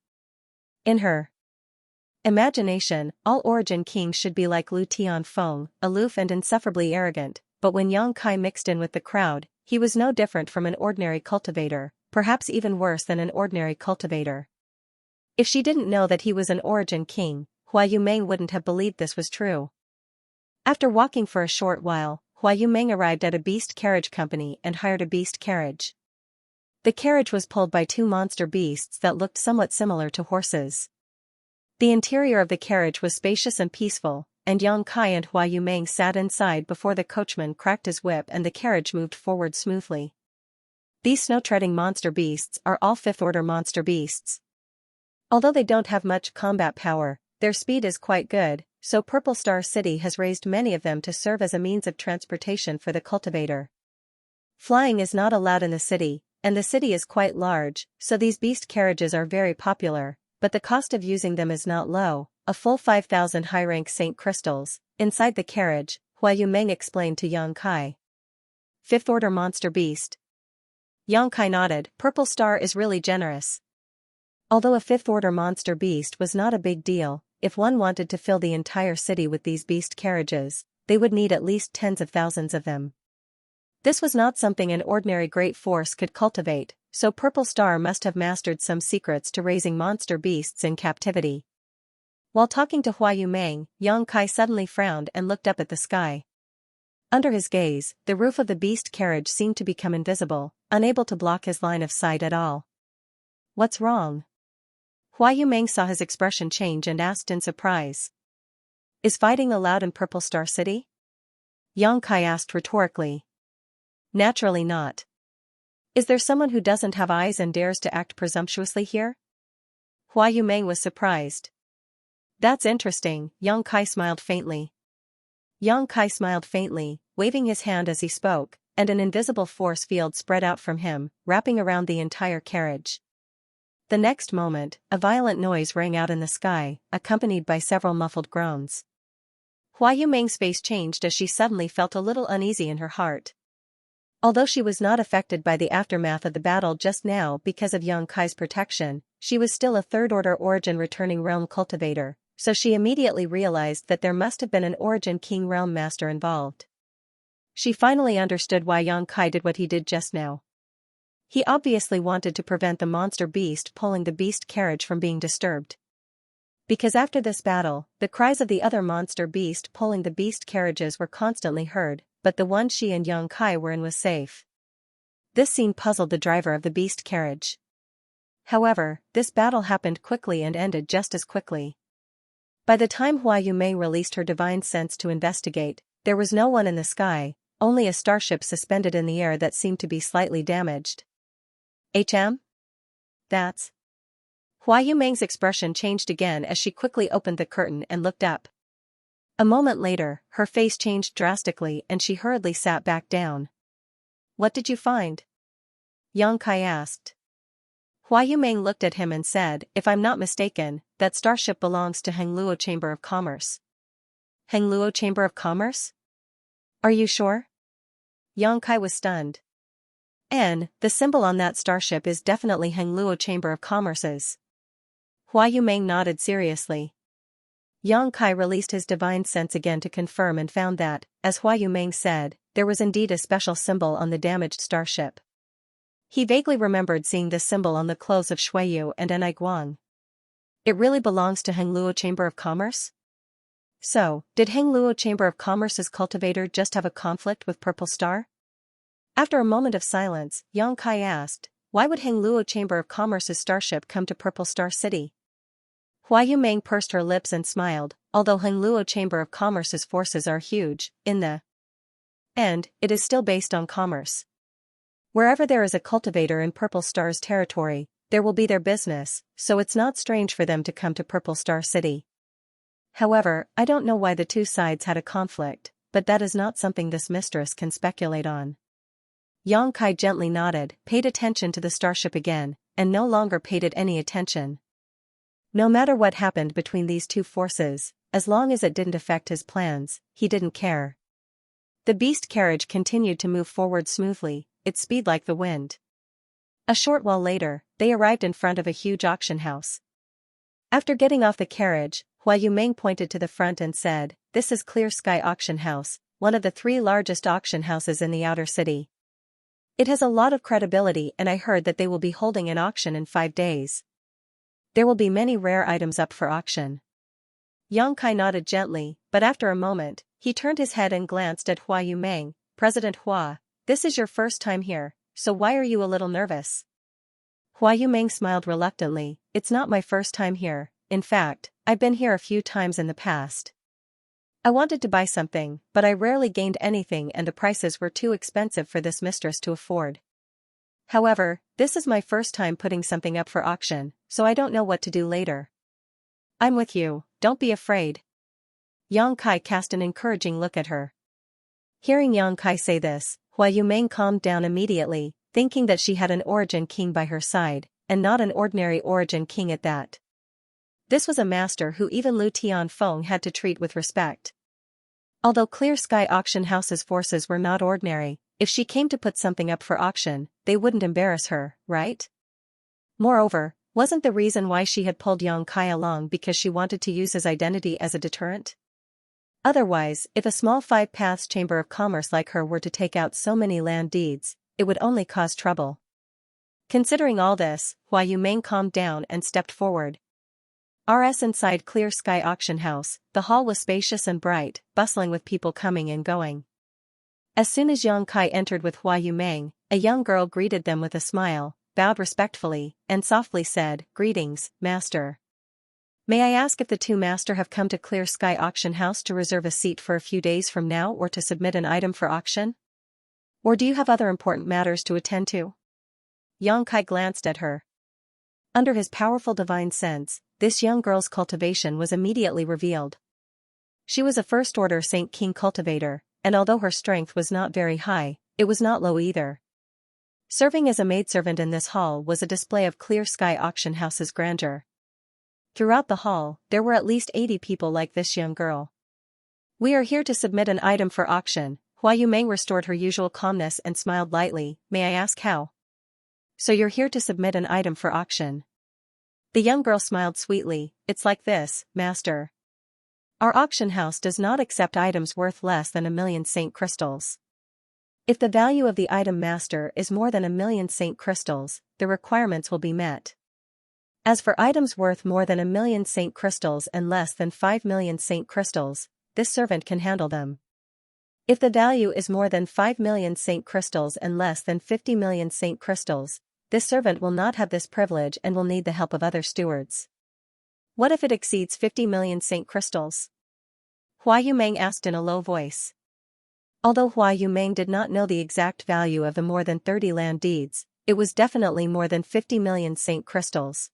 In her imagination, all Origin Kings should be like Lu Tianfeng, aloof and insufferably arrogant, but when Yang Kai mixed in with the crowd, he was no different from an ordinary cultivator, perhaps even worse than an ordinary cultivator. If she didn't know that he was an Origin King, Hua Yuming wouldn't have believed this was true. After walking for a short while, Hua Yuming arrived at a beast carriage company and hired a beast carriage. The carriage was pulled by two monster beasts that looked somewhat similar to horses. The interior of the carriage was spacious and peaceful, and Yang Kai and Hua Yuming sat inside before the coachman cracked his whip and the carriage moved forward smoothly. These snow-treading monster beasts are all fifth-order monster beasts. Although they don't have much combat power, their speed is quite good, so Purple Star City has raised many of them to serve as a means of transportation for the cultivator. Flying is not allowed in the city, and the city is quite large, so these beast carriages are very popular, but the cost of using them is not low, a full 5,000 high-rank Saint crystals. Inside the carriage, Hua Yuming explained to Yang Kai. Fifth-order monster beast. Yang Kai nodded. Purple Star is really generous. Although a fifth-order monster beast was not a big deal, if one wanted to fill the entire city with these beast carriages, they would need at least tens of thousands of them. This was not something an ordinary great force could cultivate, so Purple Star must have mastered some secrets to raising monster beasts in captivity. While talking to Hua Yuming, Yang Kai suddenly frowned and looked up at the sky. Under his gaze, the roof of the beast carriage seemed to become invisible, unable to block his line of sight at all. What's wrong? Hua Yuming saw his expression change and asked in surprise. Is fighting allowed in Purple Star City? Yang Kai asked rhetorically. Naturally not. Is there someone who doesn't have eyes and dares to act presumptuously here? Hua Yuming was surprised. That's interesting, Yang Kai smiled faintly. Yang Kai smiled faintly, waving his hand as he spoke, and an invisible force field spread out from him, wrapping around the entire carriage. The next moment, a violent noise rang out in the sky, accompanied by several muffled groans. Hua Yuming's face changed as she suddenly felt a little uneasy in her heart. Although she was not affected by the aftermath of the battle just now because of Yang Kai's protection, she was still a third-order Origin returning realm cultivator, so she immediately realized that there must have been an Origin King Realm Master involved. She finally understood why Yang Kai did what he did just now. He obviously wanted to prevent the monster beast pulling the beast carriage from being disturbed. Because after this battle, the cries of the other monster beast pulling the beast carriages were constantly heard, but the one she and Yang Kai were in was safe. This scene puzzled the driver of the beast carriage. However, this battle happened quickly and ended just as quickly. By the time Hua Yumei released her divine sense to investigate, there was no one in the sky, only a starship suspended in the air that seemed to be slightly damaged. That's... Hua Yumeng's expression changed again as she quickly opened the curtain and looked up. A moment later, her face changed drastically and she hurriedly sat back down. What did you find? Yang Kai asked. Hua Yumeng looked at him and said, if I'm not mistaken, that starship belongs to Hengluo Chamber of Commerce. Hengluo Chamber of Commerce? Are you sure? Yang Kai was stunned. The symbol on that starship is definitely Hengluo Chamber of Commerce's. Hua Yumeng nodded seriously. Yang Kai released his divine sense again to confirm and found that, as Hua Yumeng said, there was indeed a special symbol on the damaged starship. He vaguely remembered seeing this symbol on the clothes of Shuiyu and Enai Guang. It really belongs to Hengluo Chamber of Commerce? So, did Hengluo Chamber of Commerce's cultivator just have a conflict with Purple Star? After a moment of silence, Yang Kai asked, why would Hengluo Chamber of Commerce's starship come to Purple Star City? Hua Yumeng pursed her lips and smiled, although Hengluo Chamber of Commerce's forces are huge, in the end, it is still based on commerce. Wherever there is a cultivator in Purple Star's territory, there will be their business, so it's not strange for them to come to Purple Star City. However, I don't know why the two sides had a conflict, but that is not something this mistress can speculate on. Yang Kai gently nodded, paid attention to the starship again, and no longer paid it any attention. No matter what happened between these two forces, as long as it didn't affect his plans, he didn't care. The beast carriage continued to move forward smoothly, its speed like the wind. A short while later, they arrived in front of a huge auction house. After getting off the carriage, Hua Yumeng pointed to the front and said, this is Clear Sky Auction House, one of the 3 largest auction houses in the outer city. It has a lot of credibility and I heard that they will be holding an auction in 5 days. There will be many rare items up for auction. Yang Kai nodded gently, but after a moment, he turned his head and glanced at Hua Yumeng. President Hua, this is your first time here, so why are you a little nervous? Hua Yumeng smiled reluctantly, it's not my first time here, in fact, I've been here a few times in the past. I wanted to buy something, but I rarely gained anything and the prices were too expensive for this mistress to afford. However, this is my first time putting something up for auction, so I don't know what to do later. I'm with you, don't be afraid. Yang Kai cast an encouraging look at her. Hearing Yang Kai say this, Hua Yumeng calmed down immediately, thinking that she had an origin king by her side, and not an ordinary origin king at that. This was a master who even Lu Tianfeng had to treat with respect. Although Clear Sky Auction House's forces were not ordinary, if she came to put something up for auction, they wouldn't embarrass her, right? Moreover, wasn't the reason why she had pulled Yang Kai along because she wanted to use his identity as a deterrent? Otherwise, if a small 5 paths chamber of commerce like her were to take out so many land deeds, it would only cause trouble. Considering all this, Hua Yumeng calmed down and stepped forward. Inside Clear Sky Auction House, the hall was spacious and bright, bustling with people coming and going. As soon as Yang Kai entered with Hua Yumeng, a young girl greeted them with a smile, bowed respectfully, and softly said, "Greetings, Master. May I ask if the 2 Master have come to Clear Sky Auction House to reserve a seat for a few days from now or to submit an item for auction? Or do you have other important matters to attend to?" Yang Kai glanced at her. Under his powerful divine sense, this young girl's cultivation was immediately revealed. She was a first-order Saint King cultivator, and although her strength was not very high, it was not low either. Serving as a maidservant in this hall was a display of Clear Sky Auction House's grandeur. Throughout the hall, there were at least 80 people like this young girl. "We are here to submit an item for auction." Hua Yumeng restored her usual calmness and smiled lightly. "May I ask how?" "So you're here to submit an item for auction?" The young girl smiled sweetly. "It's like this, Master. Our auction house does not accept items worth less than 1,000,000 Saint crystals. If the value of the item, Master, is more than 1,000,000 Saint crystals, the requirements will be met. As for items worth more than 1,000,000 saint crystals and less than 5,000,000 saint crystals, this servant can handle them. If the value is more than 5,000,000 saint crystals and less than 50,000,000 saint crystals, this servant will not have this privilege and will need the help of other stewards. What if it exceeds 50,000,000 saint crystals? Hua Yumeng asked in a low voice. Although Hua Yumeng did not know the exact value of the more than 30 land deeds, it was definitely more than 50,000,000 saint crystals.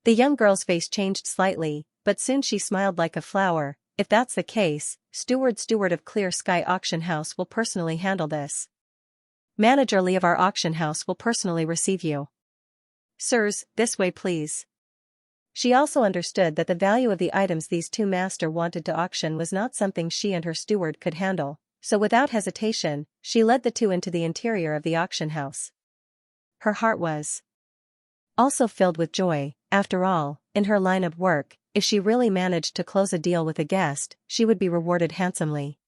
The young girl's face changed slightly, but soon she smiled like a flower. If that's the case, steward of Clear Sky Auction House will personally handle this. Manager Lee of our auction house will personally receive you. Sirs, this way please. She also understood that the value of the items these two master wanted to auction was not something she and her steward could handle, so without hesitation, she led the two into the interior of the auction house. Her heart was also filled with joy. After all, in her line of work, if she really managed to close a deal with a guest, she would be rewarded handsomely.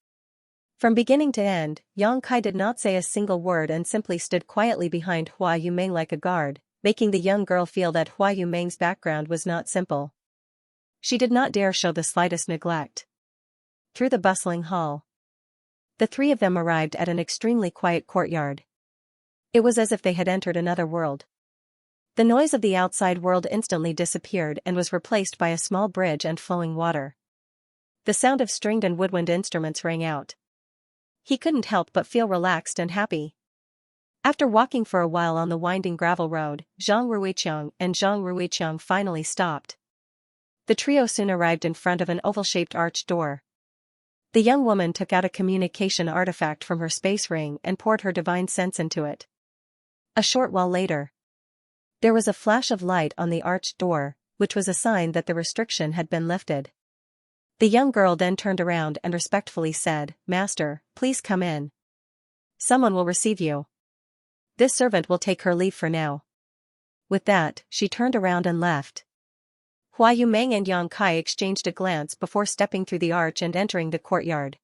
From beginning to end, Yang Kai did not say a single word and simply stood quietly behind Hua Yumeng like a guard, making the young girl feel that Hua Yumeng's background was not simple. She did not dare show the slightest neglect. Through the bustling hall, the three of them arrived at an extremely quiet courtyard. It was as if they had entered another world. The noise of the outside world instantly disappeared and was replaced by a small bridge and flowing water. The sound of stringed and woodwind instruments rang out. He couldn't help but feel relaxed and happy. After walking for a while on the winding gravel road, Zhang Ruiqiang and Zhang Ruiqiang finally stopped. The trio soon arrived in front of an oval-shaped arched door. The young woman took out a communication artifact from her space ring and poured her divine sense into it. A short while later, there was a flash of light on the arched door, which was a sign that the restriction had been lifted. The young girl then turned around and respectfully said, "Master, please come in. Someone will receive you. This servant will take her leave for now." With that, she turned around and left. Hua Yumeng and Yang Kai exchanged a glance before stepping through the arch and entering the courtyard.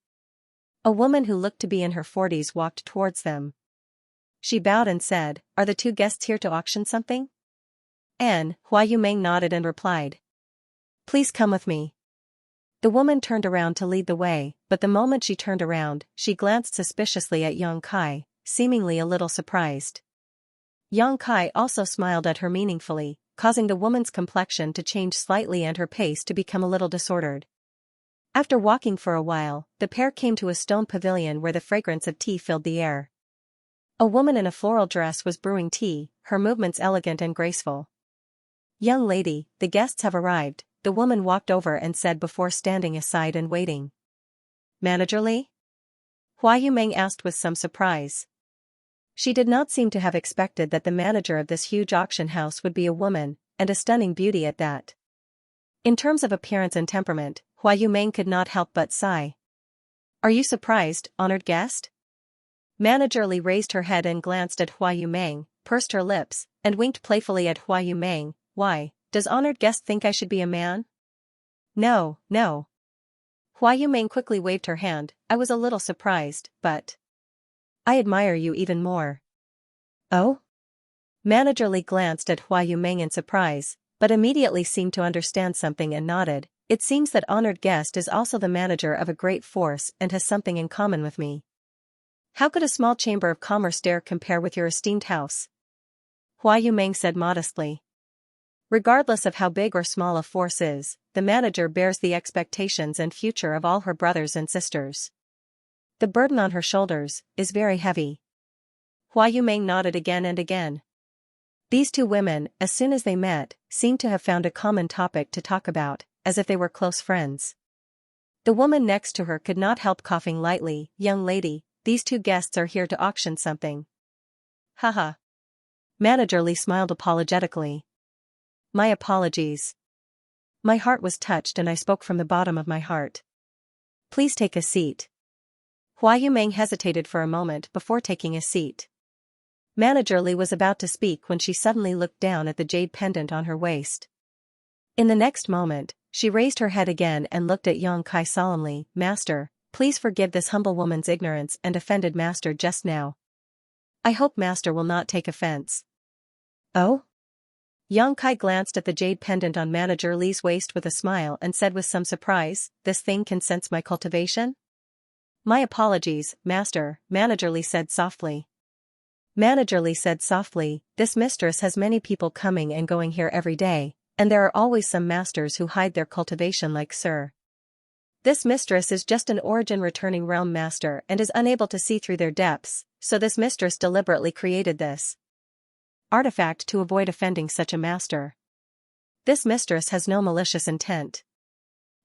A woman who looked to be in her 40s walked towards them. She bowed and said, "Are the two guests here to auction something?" Hua Yumeng nodded and replied, "Please come with me." The woman turned around to lead the way, but the moment she turned around, she glanced suspiciously at Yang Kai, seemingly a little surprised. Yang Kai also smiled at her meaningfully, causing the woman's complexion to change slightly and her pace to become a little disordered. After walking for a while, the pair came to a stone pavilion where the fragrance of tea filled the air. A woman in a floral dress was brewing tea, her movements elegant and graceful. "Young lady, the guests have arrived," the woman walked over and said before standing aside and waiting. "Manager Lee?" Hua Yumeng asked with some surprise. She did not seem to have expected that the manager of this huge auction house would be a woman, and a stunning beauty at that. In terms of appearance and temperament, Hua Yumeng could not help but sigh. "Are you surprised, honored guest?" Manager Lee raised her head and glanced at Hua Yumeng, pursed her lips, and winked playfully at Hua Yumeng. "Why, does honored guest think I should be a man?" No. Hua Yumeng quickly waved her hand. "I was a little surprised, but I admire you even more." "Oh?" Manager Lee glanced at Hua Yumeng in surprise, but immediately seemed to understand something and nodded. "It seems that honored guest is also the manager of a great force and has something in common with me. How could a small chamber of commerce dare compare with your esteemed house?" Hua Yumeng said modestly. Regardless of how big or small a force is, the manager bears the expectations and future of all her brothers and sisters. The burden on her shoulders is very heavy. Hua Yumeng nodded again and again. These two women, as soon as they met, seemed to have found a common topic to talk about, as if they were close friends. The woman next to her could not help coughing lightly. "Young lady, these two guests are here to auction something." "Haha." Manager Lee smiled apologetically. "My apologies. My heart was touched and I spoke from the bottom of my heart. Please take a seat." Hua Yumeng hesitated for a moment before taking a seat. Manager Lee was about to speak when she suddenly looked down at the jade pendant on her waist. In the next moment, she raised her head again and looked at Yang Kai solemnly. "Master, please forgive this humble woman's ignorance and offended Master just now. I hope Master will not take offense." "Oh? Yang Kai glanced at the jade pendant on Manager Li's waist with a smile and said with some surprise, "This thing can sense my cultivation?" "My apologies, Master," Manager Li said softly. Manager Li said softly, "This mistress has many people coming and going here every day, and there are always some masters who hide their cultivation like Sir. This mistress is just an origin returning realm master and is unable to see through their depths, so this mistress deliberately created this artifact to avoid offending such a master. This mistress has no malicious intent."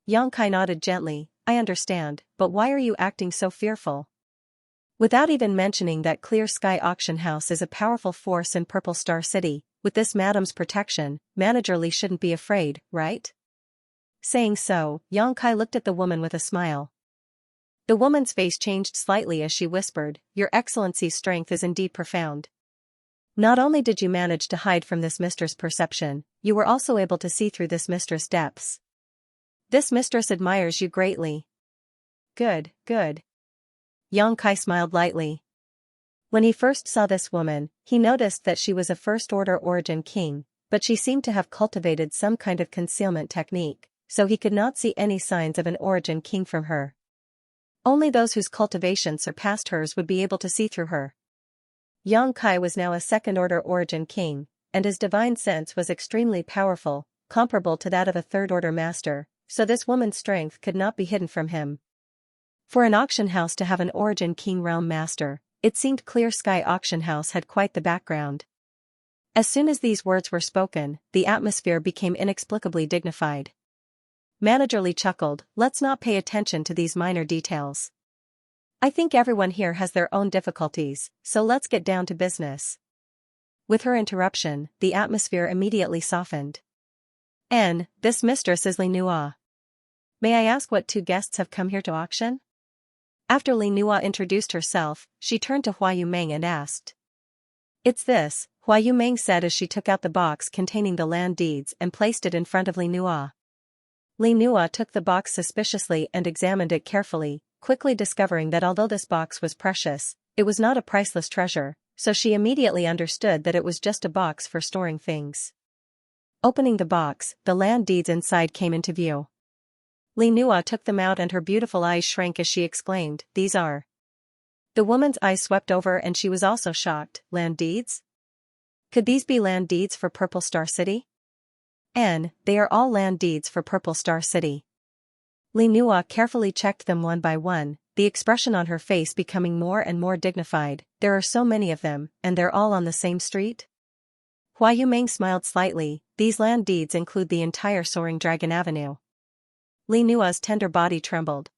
Yang Kai nodded gently, "I understand, but why are you acting so fearful?" Without even mentioning that Clear Sky Auction House is a powerful force in Purple Star City, with this madam's protection, Manager Li shouldn't be afraid, right? Saying so, Yang Kai looked at the woman with a smile. The woman's face changed slightly as she whispered, "Your Excellency's strength is indeed profound. Not only did you manage to hide from this mistress' perception, you were also able to see through this mistress' depths. This mistress admires you greatly." "Good, good." Yang Kai smiled lightly. When he first saw this woman, he noticed that she was a first-order origin king, but she seemed to have cultivated some kind of concealment technique, so he could not see any signs of an origin king from her. Only those whose cultivation surpassed hers would be able to see through her. Yang Kai was now a second-order origin king, and his divine sense was extremely powerful, comparable to that of a third-order master, so this woman's strength could not be hidden from him. For an auction house to have an origin king realm master, it seemed Clear Sky Auction House had quite the background. As soon as these words were spoken, the atmosphere became inexplicably dignified. Manager Li chuckled, "Let's not pay attention to these minor details. I think everyone here has their own difficulties, so let's get down to business." With her interruption, the atmosphere immediately softened. This mistress is Li Nua. May I ask what two guests have come here to auction?" After Li Nua introduced herself, she turned to Hua Yumeng and asked. "It's this," Hua Yumeng said as she took out the box containing the land deeds and placed it in front of Li Nua. Li Nua took the box suspiciously and examined it carefully, quickly discovering that although this box was precious, it was not a priceless treasure, so she immediately understood that it was just a box for storing things. Opening the box, the land deeds inside came into view. Li Nua took them out and her beautiful eyes shrank as she exclaimed, "These are..." The woman's eyes swept over and she was also shocked. Land deeds? Could these be land deeds for Purple Star City? They are all land deeds for Purple Star City. Li Nua carefully checked them one by one, the expression on her face becoming more and more dignified. "There are so many of them, and they're all on the same street?" Hua Yumeng smiled slightly. "These land deeds include the entire Soaring Dragon Avenue." Li Nua's tender body trembled.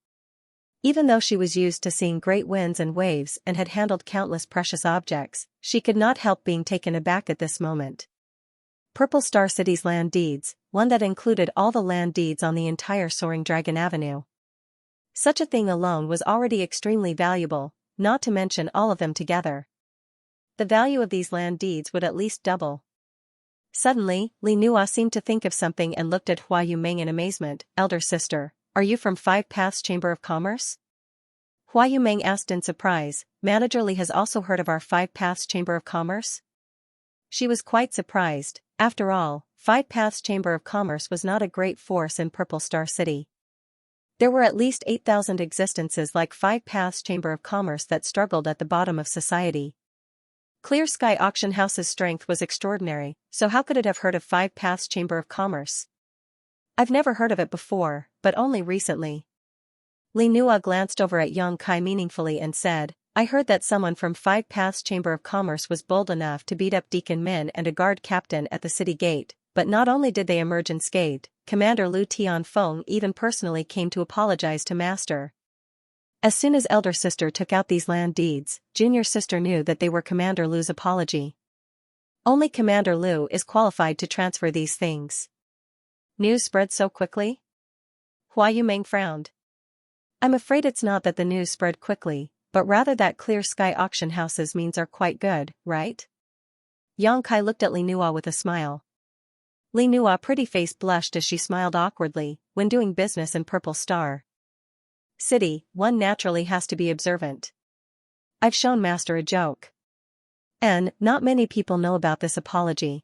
Even though she was used to seeing great winds and waves and had handled countless precious objects, she could not help being taken aback at this moment. Purple Star City's land deeds, one that included all the land deeds on the entire Soaring Dragon Avenue. Such a thing alone was already extremely valuable, not to mention all of them together. The value of these land deeds would at least double. Suddenly, Li Nua seemed to think of something and looked at Hua Yumeng in amazement. "Elder sister, are you from Five Paths Chamber of Commerce?" Hua Yumeng asked in surprise. "Manager Li has also heard of our Five Paths Chamber of Commerce?" She was quite surprised. After all, Five Paths Chamber of Commerce was not a great force in Purple Star City. There were at least 8,000 existences like Five Paths Chamber of Commerce that struggled at the bottom of society. Clear Sky Auction House's strength was extraordinary, so how could it have heard of Five Paths Chamber of Commerce? "I've never heard of it before, but only recently." Li Nua glanced over at Yang Kai meaningfully and said, "I heard that someone from Five Paths Chamber of Commerce was bold enough to beat up Deacon Min and a guard captain at the city gate, but not only did they emerge unscathed, Commander Lu Tianfeng even personally came to apologize to Master." As soon as elder sister took out these land deeds, junior sister knew that they were Commander Lu's apology. Only Commander Lu is qualified to transfer these things. News spread so quickly? Hua Yumeng frowned. "I'm afraid it's not that the news spread quickly, but rather that Clear Sky Auction House's means are quite good, right?" Yang Kai looked at Li Nua with a smile. Li Nua pretty face blushed as she smiled awkwardly. When doing business in Purple Star City, one naturally has to be observant. I've shown Master a joke. And not many people know about this apology.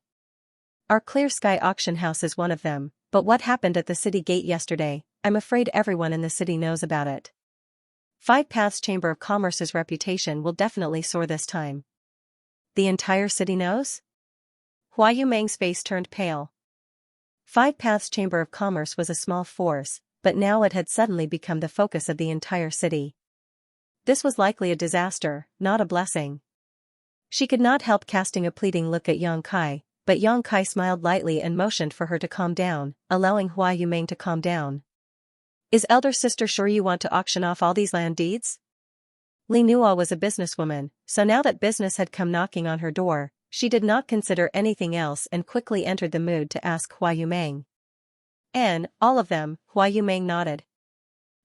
Our Clear Sky auction house is one of them, but what happened at the city gate yesterday, I'm afraid everyone in the city knows about it. Five Paths Chamber of Commerce's reputation will definitely soar this time. The entire city knows? Hua Yumeng's face turned pale. Five Paths Chamber of Commerce was a small force, but now it had suddenly become the focus of the entire city. This was likely a disaster, not a blessing. She could not help casting a pleading look at Yang Kai, but Yang Kai smiled lightly and motioned for her to calm down, allowing Hua Yumeng to calm down. Is elder sister sure you want to auction off all these land deeds? Li Nua was a businesswoman, so now that business had come knocking on her door, she did not consider anything else and quickly entered the mood to ask Hua Yumeng. And, all of them, Hua Yumeng nodded.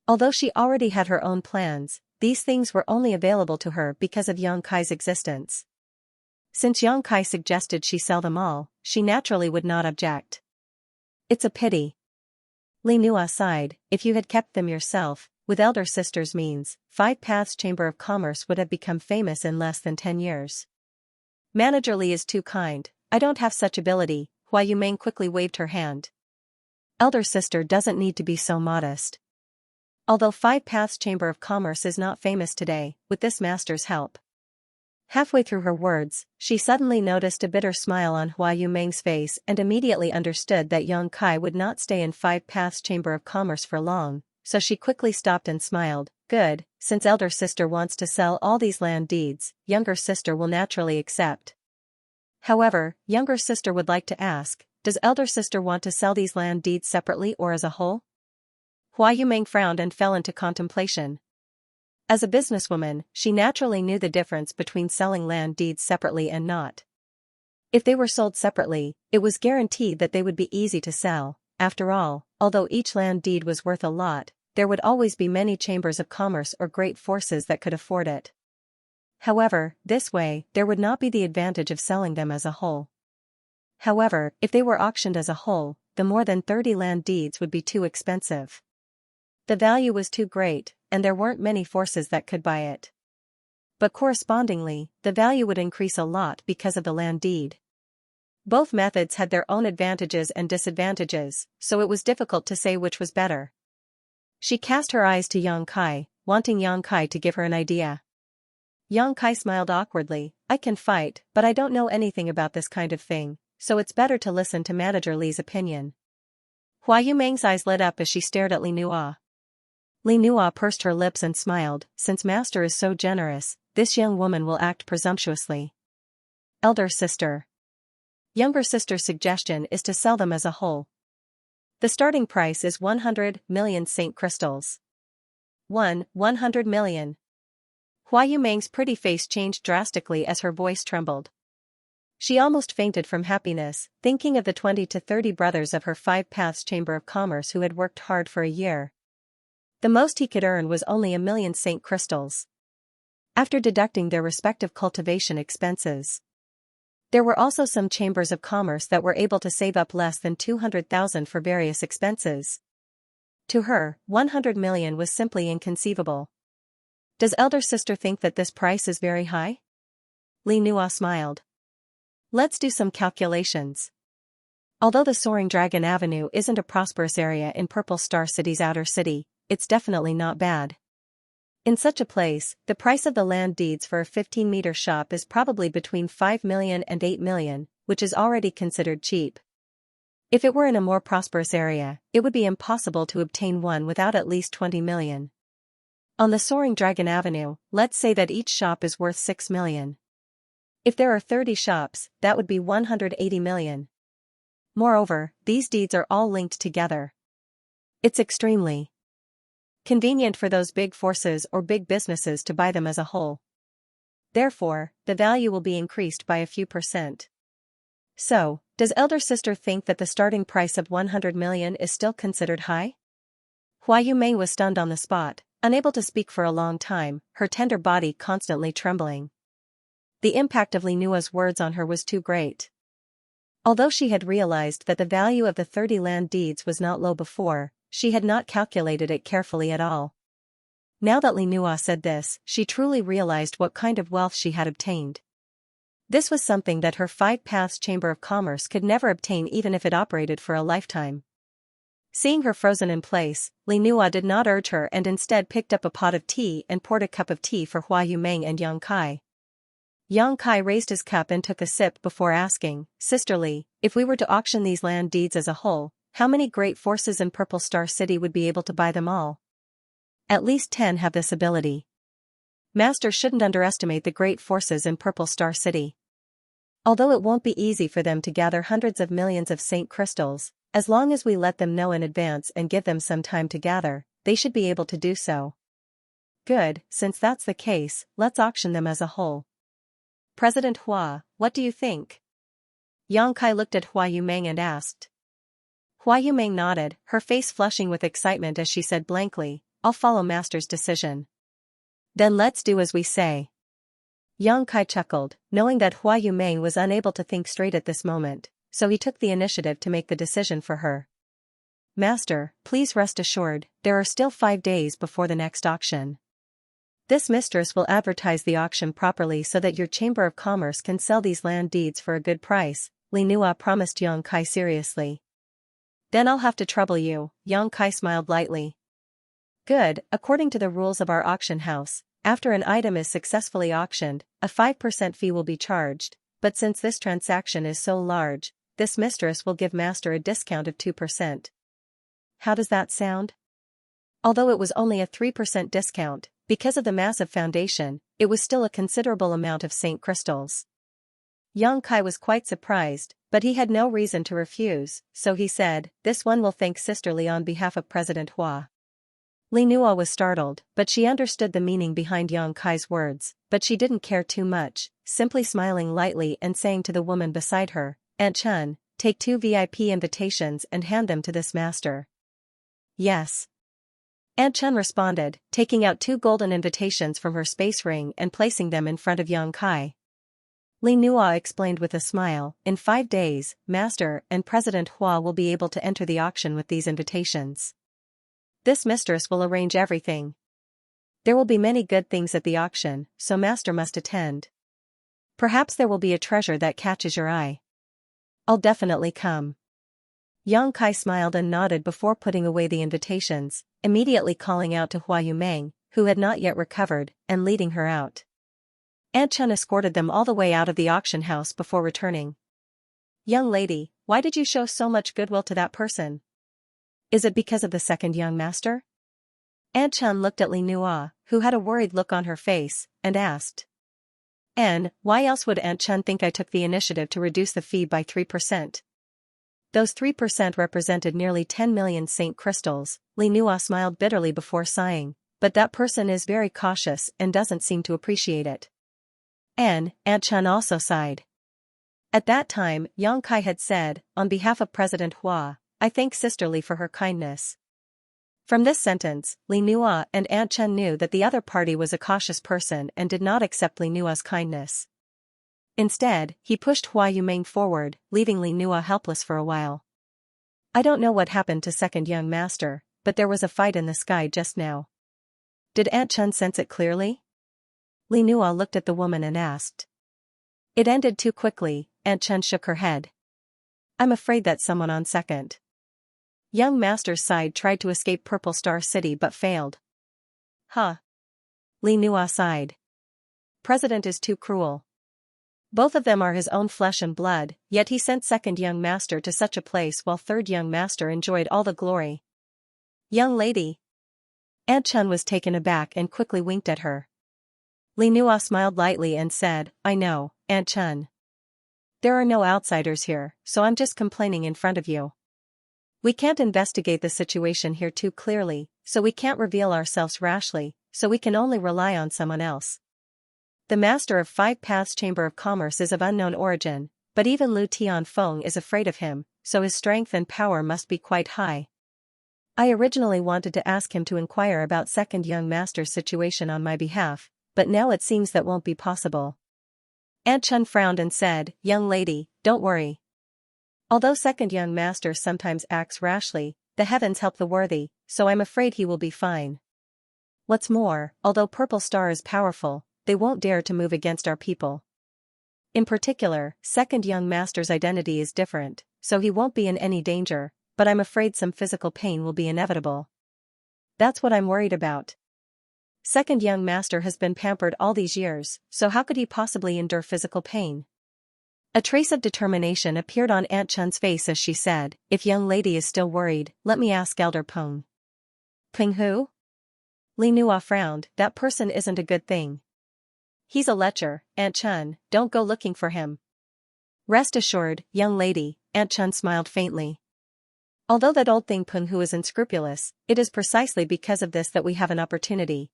Although she already had her own plans, these things were only available to her because of Yang Kai's existence. Since Yang Kai suggested she sell them all, she naturally would not object. It's a pity. Li Nua sighed. If you had kept them yourself, with elder sister's means, Five Paths Chamber of Commerce would have become famous in less than 10 years. Manager Li is too kind, I don't have such ability, Hua Yumeng quickly waved her hand. Elder sister doesn't need to be so modest. Although Five Paths Chamber of Commerce is not famous today, with this master's help. Halfway through her words, she suddenly noticed a bitter smile on Hua Yumeng's face and immediately understood that Yang Kai would not stay in Five Paths Chamber of Commerce for long, so she quickly stopped and smiled. Good, since elder sister wants to sell all these land deeds, younger sister will naturally accept. However, younger sister would like to ask, does elder sister want to sell these land deeds separately or as a whole? Hua Yumeng frowned and fell into contemplation. As a businesswoman, she naturally knew the difference between selling land deeds separately and not. If they were sold separately, it was guaranteed that they would be easy to sell. After all, although each land deed was worth a lot, there would always be many chambers of commerce or great forces that could afford it. However, this way, there would not be the advantage of selling them as a whole. However, if they were auctioned as a whole, the more than 30 land deeds would be too expensive. The value was too great, and there weren't many forces that could buy it. But correspondingly, the value would increase a lot because of the land deed. Both methods had their own advantages and disadvantages, so it was difficult to say which was better. She cast her eyes to Yang Kai, wanting Yang Kai to give her an idea. Yang Kai smiled awkwardly. I can fight, but I don't know anything about this kind of thing, so it's better to listen to Manager Li's opinion. Hua Yumeng's eyes lit up as she stared at Li Nua. Li Nua pursed her lips and smiled. Since master is so generous, this young woman will act presumptuously. Elder sister. Younger sister's suggestion is to sell them as a whole. The starting price is 100 million Saint crystals. 100 million. Hua Yumeng's pretty face changed drastically as her voice trembled. She almost fainted from happiness, thinking of the 20 to 30 brothers of her Five Paths Chamber of Commerce who had worked hard for a year. The most he could earn was only 1 million Saint crystals. After deducting their respective cultivation expenses. There were also some chambers of commerce that were able to save up less than 200,000 for various expenses. To her, 100 million was simply inconceivable. Does elder sister think that this price is very high? Li Nua smiled. Let's do some calculations. Although the Soaring Dragon Avenue isn't a prosperous area in Purple Star City's outer city, it's definitely not bad. In such a place, the price of the land deeds for a 15-meter shop is probably between 5 million and 8 million, which is already considered cheap. If it were in a more prosperous area, it would be impossible to obtain one without at least 20 million. On the Soaring Dragon Avenue, let's say that each shop is worth 6 million. If there are 30 shops, that would be 180 million. Moreover, these deeds are all linked together. It's extremely convenient for those big forces or big businesses to buy them as a whole. Therefore, the value will be increased by a few %. So, does elder sister think that the starting price of 100 million is still considered high? Hua Yumeng was stunned on the spot, unable to speak for a long time, her tender body constantly trembling. The impact of Li Nua's words on her was too great. Although she had realized that the value of the 30 land deeds was not low before, she had not calculated it carefully at all. Now that Li Nua said this, she truly realized what kind of wealth she had obtained. This was something that her Five Paths Chamber of Commerce could never obtain even if it operated for a lifetime. Seeing her frozen in place, Li Nua did not urge her and instead picked up a pot of tea and poured a cup of tea for Hua Yumeng and Yang Kai. Yang Kai raised his cup and took a sip before asking, "Sister Li, if we were to auction these land deeds as a whole, how many great forces in Purple Star City would be able to buy them all?" "At least 10 have this ability. Master shouldn't underestimate the great forces in Purple Star City. Although it won't be easy for them to gather hundreds of millions of Saint crystals, as long as we let them know in advance and give them some time to gather, they should be able to do so." "Good, since that's the case, let's auction them as a whole. President Hua, what do you think?" Yang Kai looked at Hua Yumeng and asked. Hua Yumeng nodded, her face flushing with excitement as she said blankly, "I'll follow Master's decision." "Then let's do as we say." Yang Kai chuckled, knowing that Hua Yumeng was unable to think straight at this moment, so he took the initiative to make the decision for her. "Master, please rest assured, there are still 5 days before the next auction. This mistress will advertise the auction properly so that your Chamber of Commerce can sell these land deeds for a good price," Li Nua promised Yang Kai seriously. "Then I'll have to trouble you," Yang Kai smiled lightly. "Good, according to the rules of our auction house, after an item is successfully auctioned, a 5% fee will be charged, but since this transaction is so large, this mistress will give Master a discount of 2%. How does that sound?" Although it was only a 3% discount, because of the massive foundation, it was still a considerable amount of Saint crystals. Yang Kai was quite surprised, but he had no reason to refuse, so he said, "This one will thank Sister Li on behalf of President Hua." Li Nua was startled, but she understood the meaning behind Yang Kai's words, but she didn't care too much, simply smiling lightly and saying to the woman beside her, "Aunt Chun, take 2 VIP invitations and hand them to this master." "Yes." Aunt Chun responded, taking out 2 golden invitations from her space ring and placing them in front of Yang Kai. Li Nua explained with a smile, "In 5 days, Master and President Hua will be able to enter the auction with these invitations. This mistress will arrange everything. There will be many good things at the auction, so Master must attend. Perhaps there will be a treasure that catches your eye. I'll definitely come." Yang Kai smiled and nodded before putting away the invitations, immediately calling out to Hua Yumeng, who had not yet recovered, and leading her out. Aunt Chun escorted them all the way out of the auction house before returning. "Young lady, why did you show so much goodwill to that person? Is it because of the second young master?" Aunt Chun looked at Li Nua, who had a worried look on her face, and asked. "And why else would Aunt Chun think I took the initiative to reduce the fee by 3%? Those 3% represented nearly 10 million Saint crystals." Li Nua smiled bitterly before sighing, "but that person is very cautious and doesn't seem to appreciate it." And Aunt Chun also sighed. At that time, Yang Kai had said, "On behalf of President Hua, I thank Sister Li for her kindness." From this sentence, Li Nua and Aunt Chun knew that the other party was a cautious person and did not accept Li Nua's kindness. Instead, he pushed Hua Yumeng forward, leaving Li Nua helpless for a while. "I don't know what happened to second young master, but there was a fight in the sky just now. Did Aunt Chun sense it clearly?" Li Nua looked at the woman and asked. "It ended too quickly," Aunt Chun shook her head. "I'm afraid that someone on second young master's side tried to escape Purple Star City but failed." "Huh." Li Nua sighed. "President is too cruel. Both of them are his own flesh and blood, yet he sent second young master to such a place while third young master enjoyed all the glory." "Young lady." Aunt Chun was taken aback and quickly winked at her. Li Nua smiled lightly and said, "I know, Aunt Chun. There are no outsiders here, so I'm just complaining in front of you. We can't investigate the situation here too clearly, so we can't reveal ourselves rashly, so we can only rely on someone else. The master of Five Paths Chamber of Commerce is of unknown origin, but even Lu Tianfeng is afraid of him, so his strength and power must be quite high. I originally wanted to ask him to inquire about second young master's situation on my behalf, but now it seems that won't be possible." Aunt Chun frowned and said, "Young lady, don't worry. Although second young master sometimes acts rashly, the heavens help the worthy, so I'm afraid he will be fine. What's more, although Purple Star is powerful, they won't dare to move against our people." In particular, second young master's identity is different, so he won't be in any danger, but I'm afraid some physical pain will be inevitable. That's what I'm worried about. Second young master has been pampered all these years, so how could he possibly endure physical pain? A trace of determination appeared on Aunt Chun's face as she said, if young lady is still worried, let me ask Elder Peng. Peng who? Li Nua frowned, that person isn't a good thing. He's a lecher, Aunt Chun, don't go looking for him. Rest assured, young lady, Aunt Chun smiled faintly. Although that old thing Peng Hu is unscrupulous, it is precisely because of this that we have an opportunity.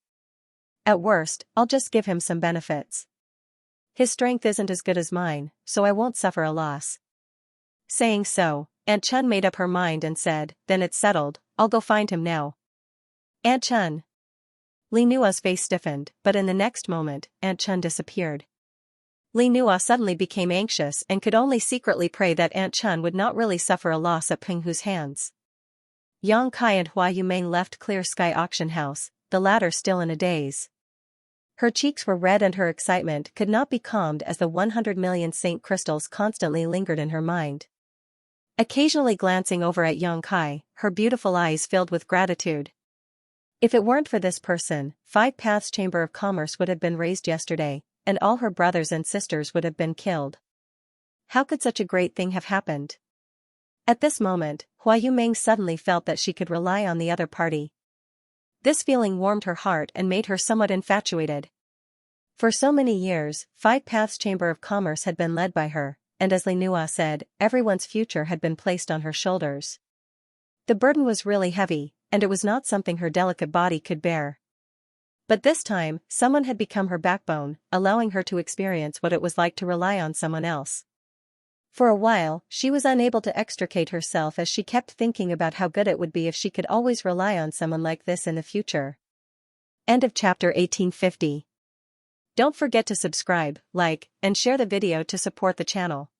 At worst, I'll just give him some benefits. His strength isn't as good as mine, so I won't suffer a loss. Saying so, Aunt Chun made up her mind and said, then it's settled, I'll go find him now. Aunt Chun. Li Nua's face stiffened, but in the next moment, Aunt Chun disappeared. Li Nua suddenly became anxious and could only secretly pray that Aunt Chun would not really suffer a loss at Peng Hu's hands. Yang Kai and Hua Yumeng left Clear Sky Auction House, the latter still in a daze. Her cheeks were red and her excitement could not be calmed as the 100 million saint crystals constantly lingered in her mind. Occasionally glancing over at Yang Kai, her beautiful eyes filled with gratitude. If it weren't for this person, 5 Paths Chamber of Commerce would have been razed yesterday, and all her brothers and sisters would have been killed. How could such a great thing have happened? At this moment, Hua Yumeng suddenly felt that she could rely on the other party. This feeling warmed her heart and made her somewhat infatuated. For so many years, 5 Paths Chamber of Commerce had been led by her, and as Li Nua said, everyone's future had been placed on her shoulders. The burden was really heavy, and it was not something her delicate body could bear. But this time, someone had become her backbone, allowing her to experience what it was like to rely on someone else. For a while, she was unable to extricate herself as she kept thinking about how good it would be if she could always rely on someone like this in the future. End of chapter 1850. Don't forget to subscribe, like, and share the video to support the channel.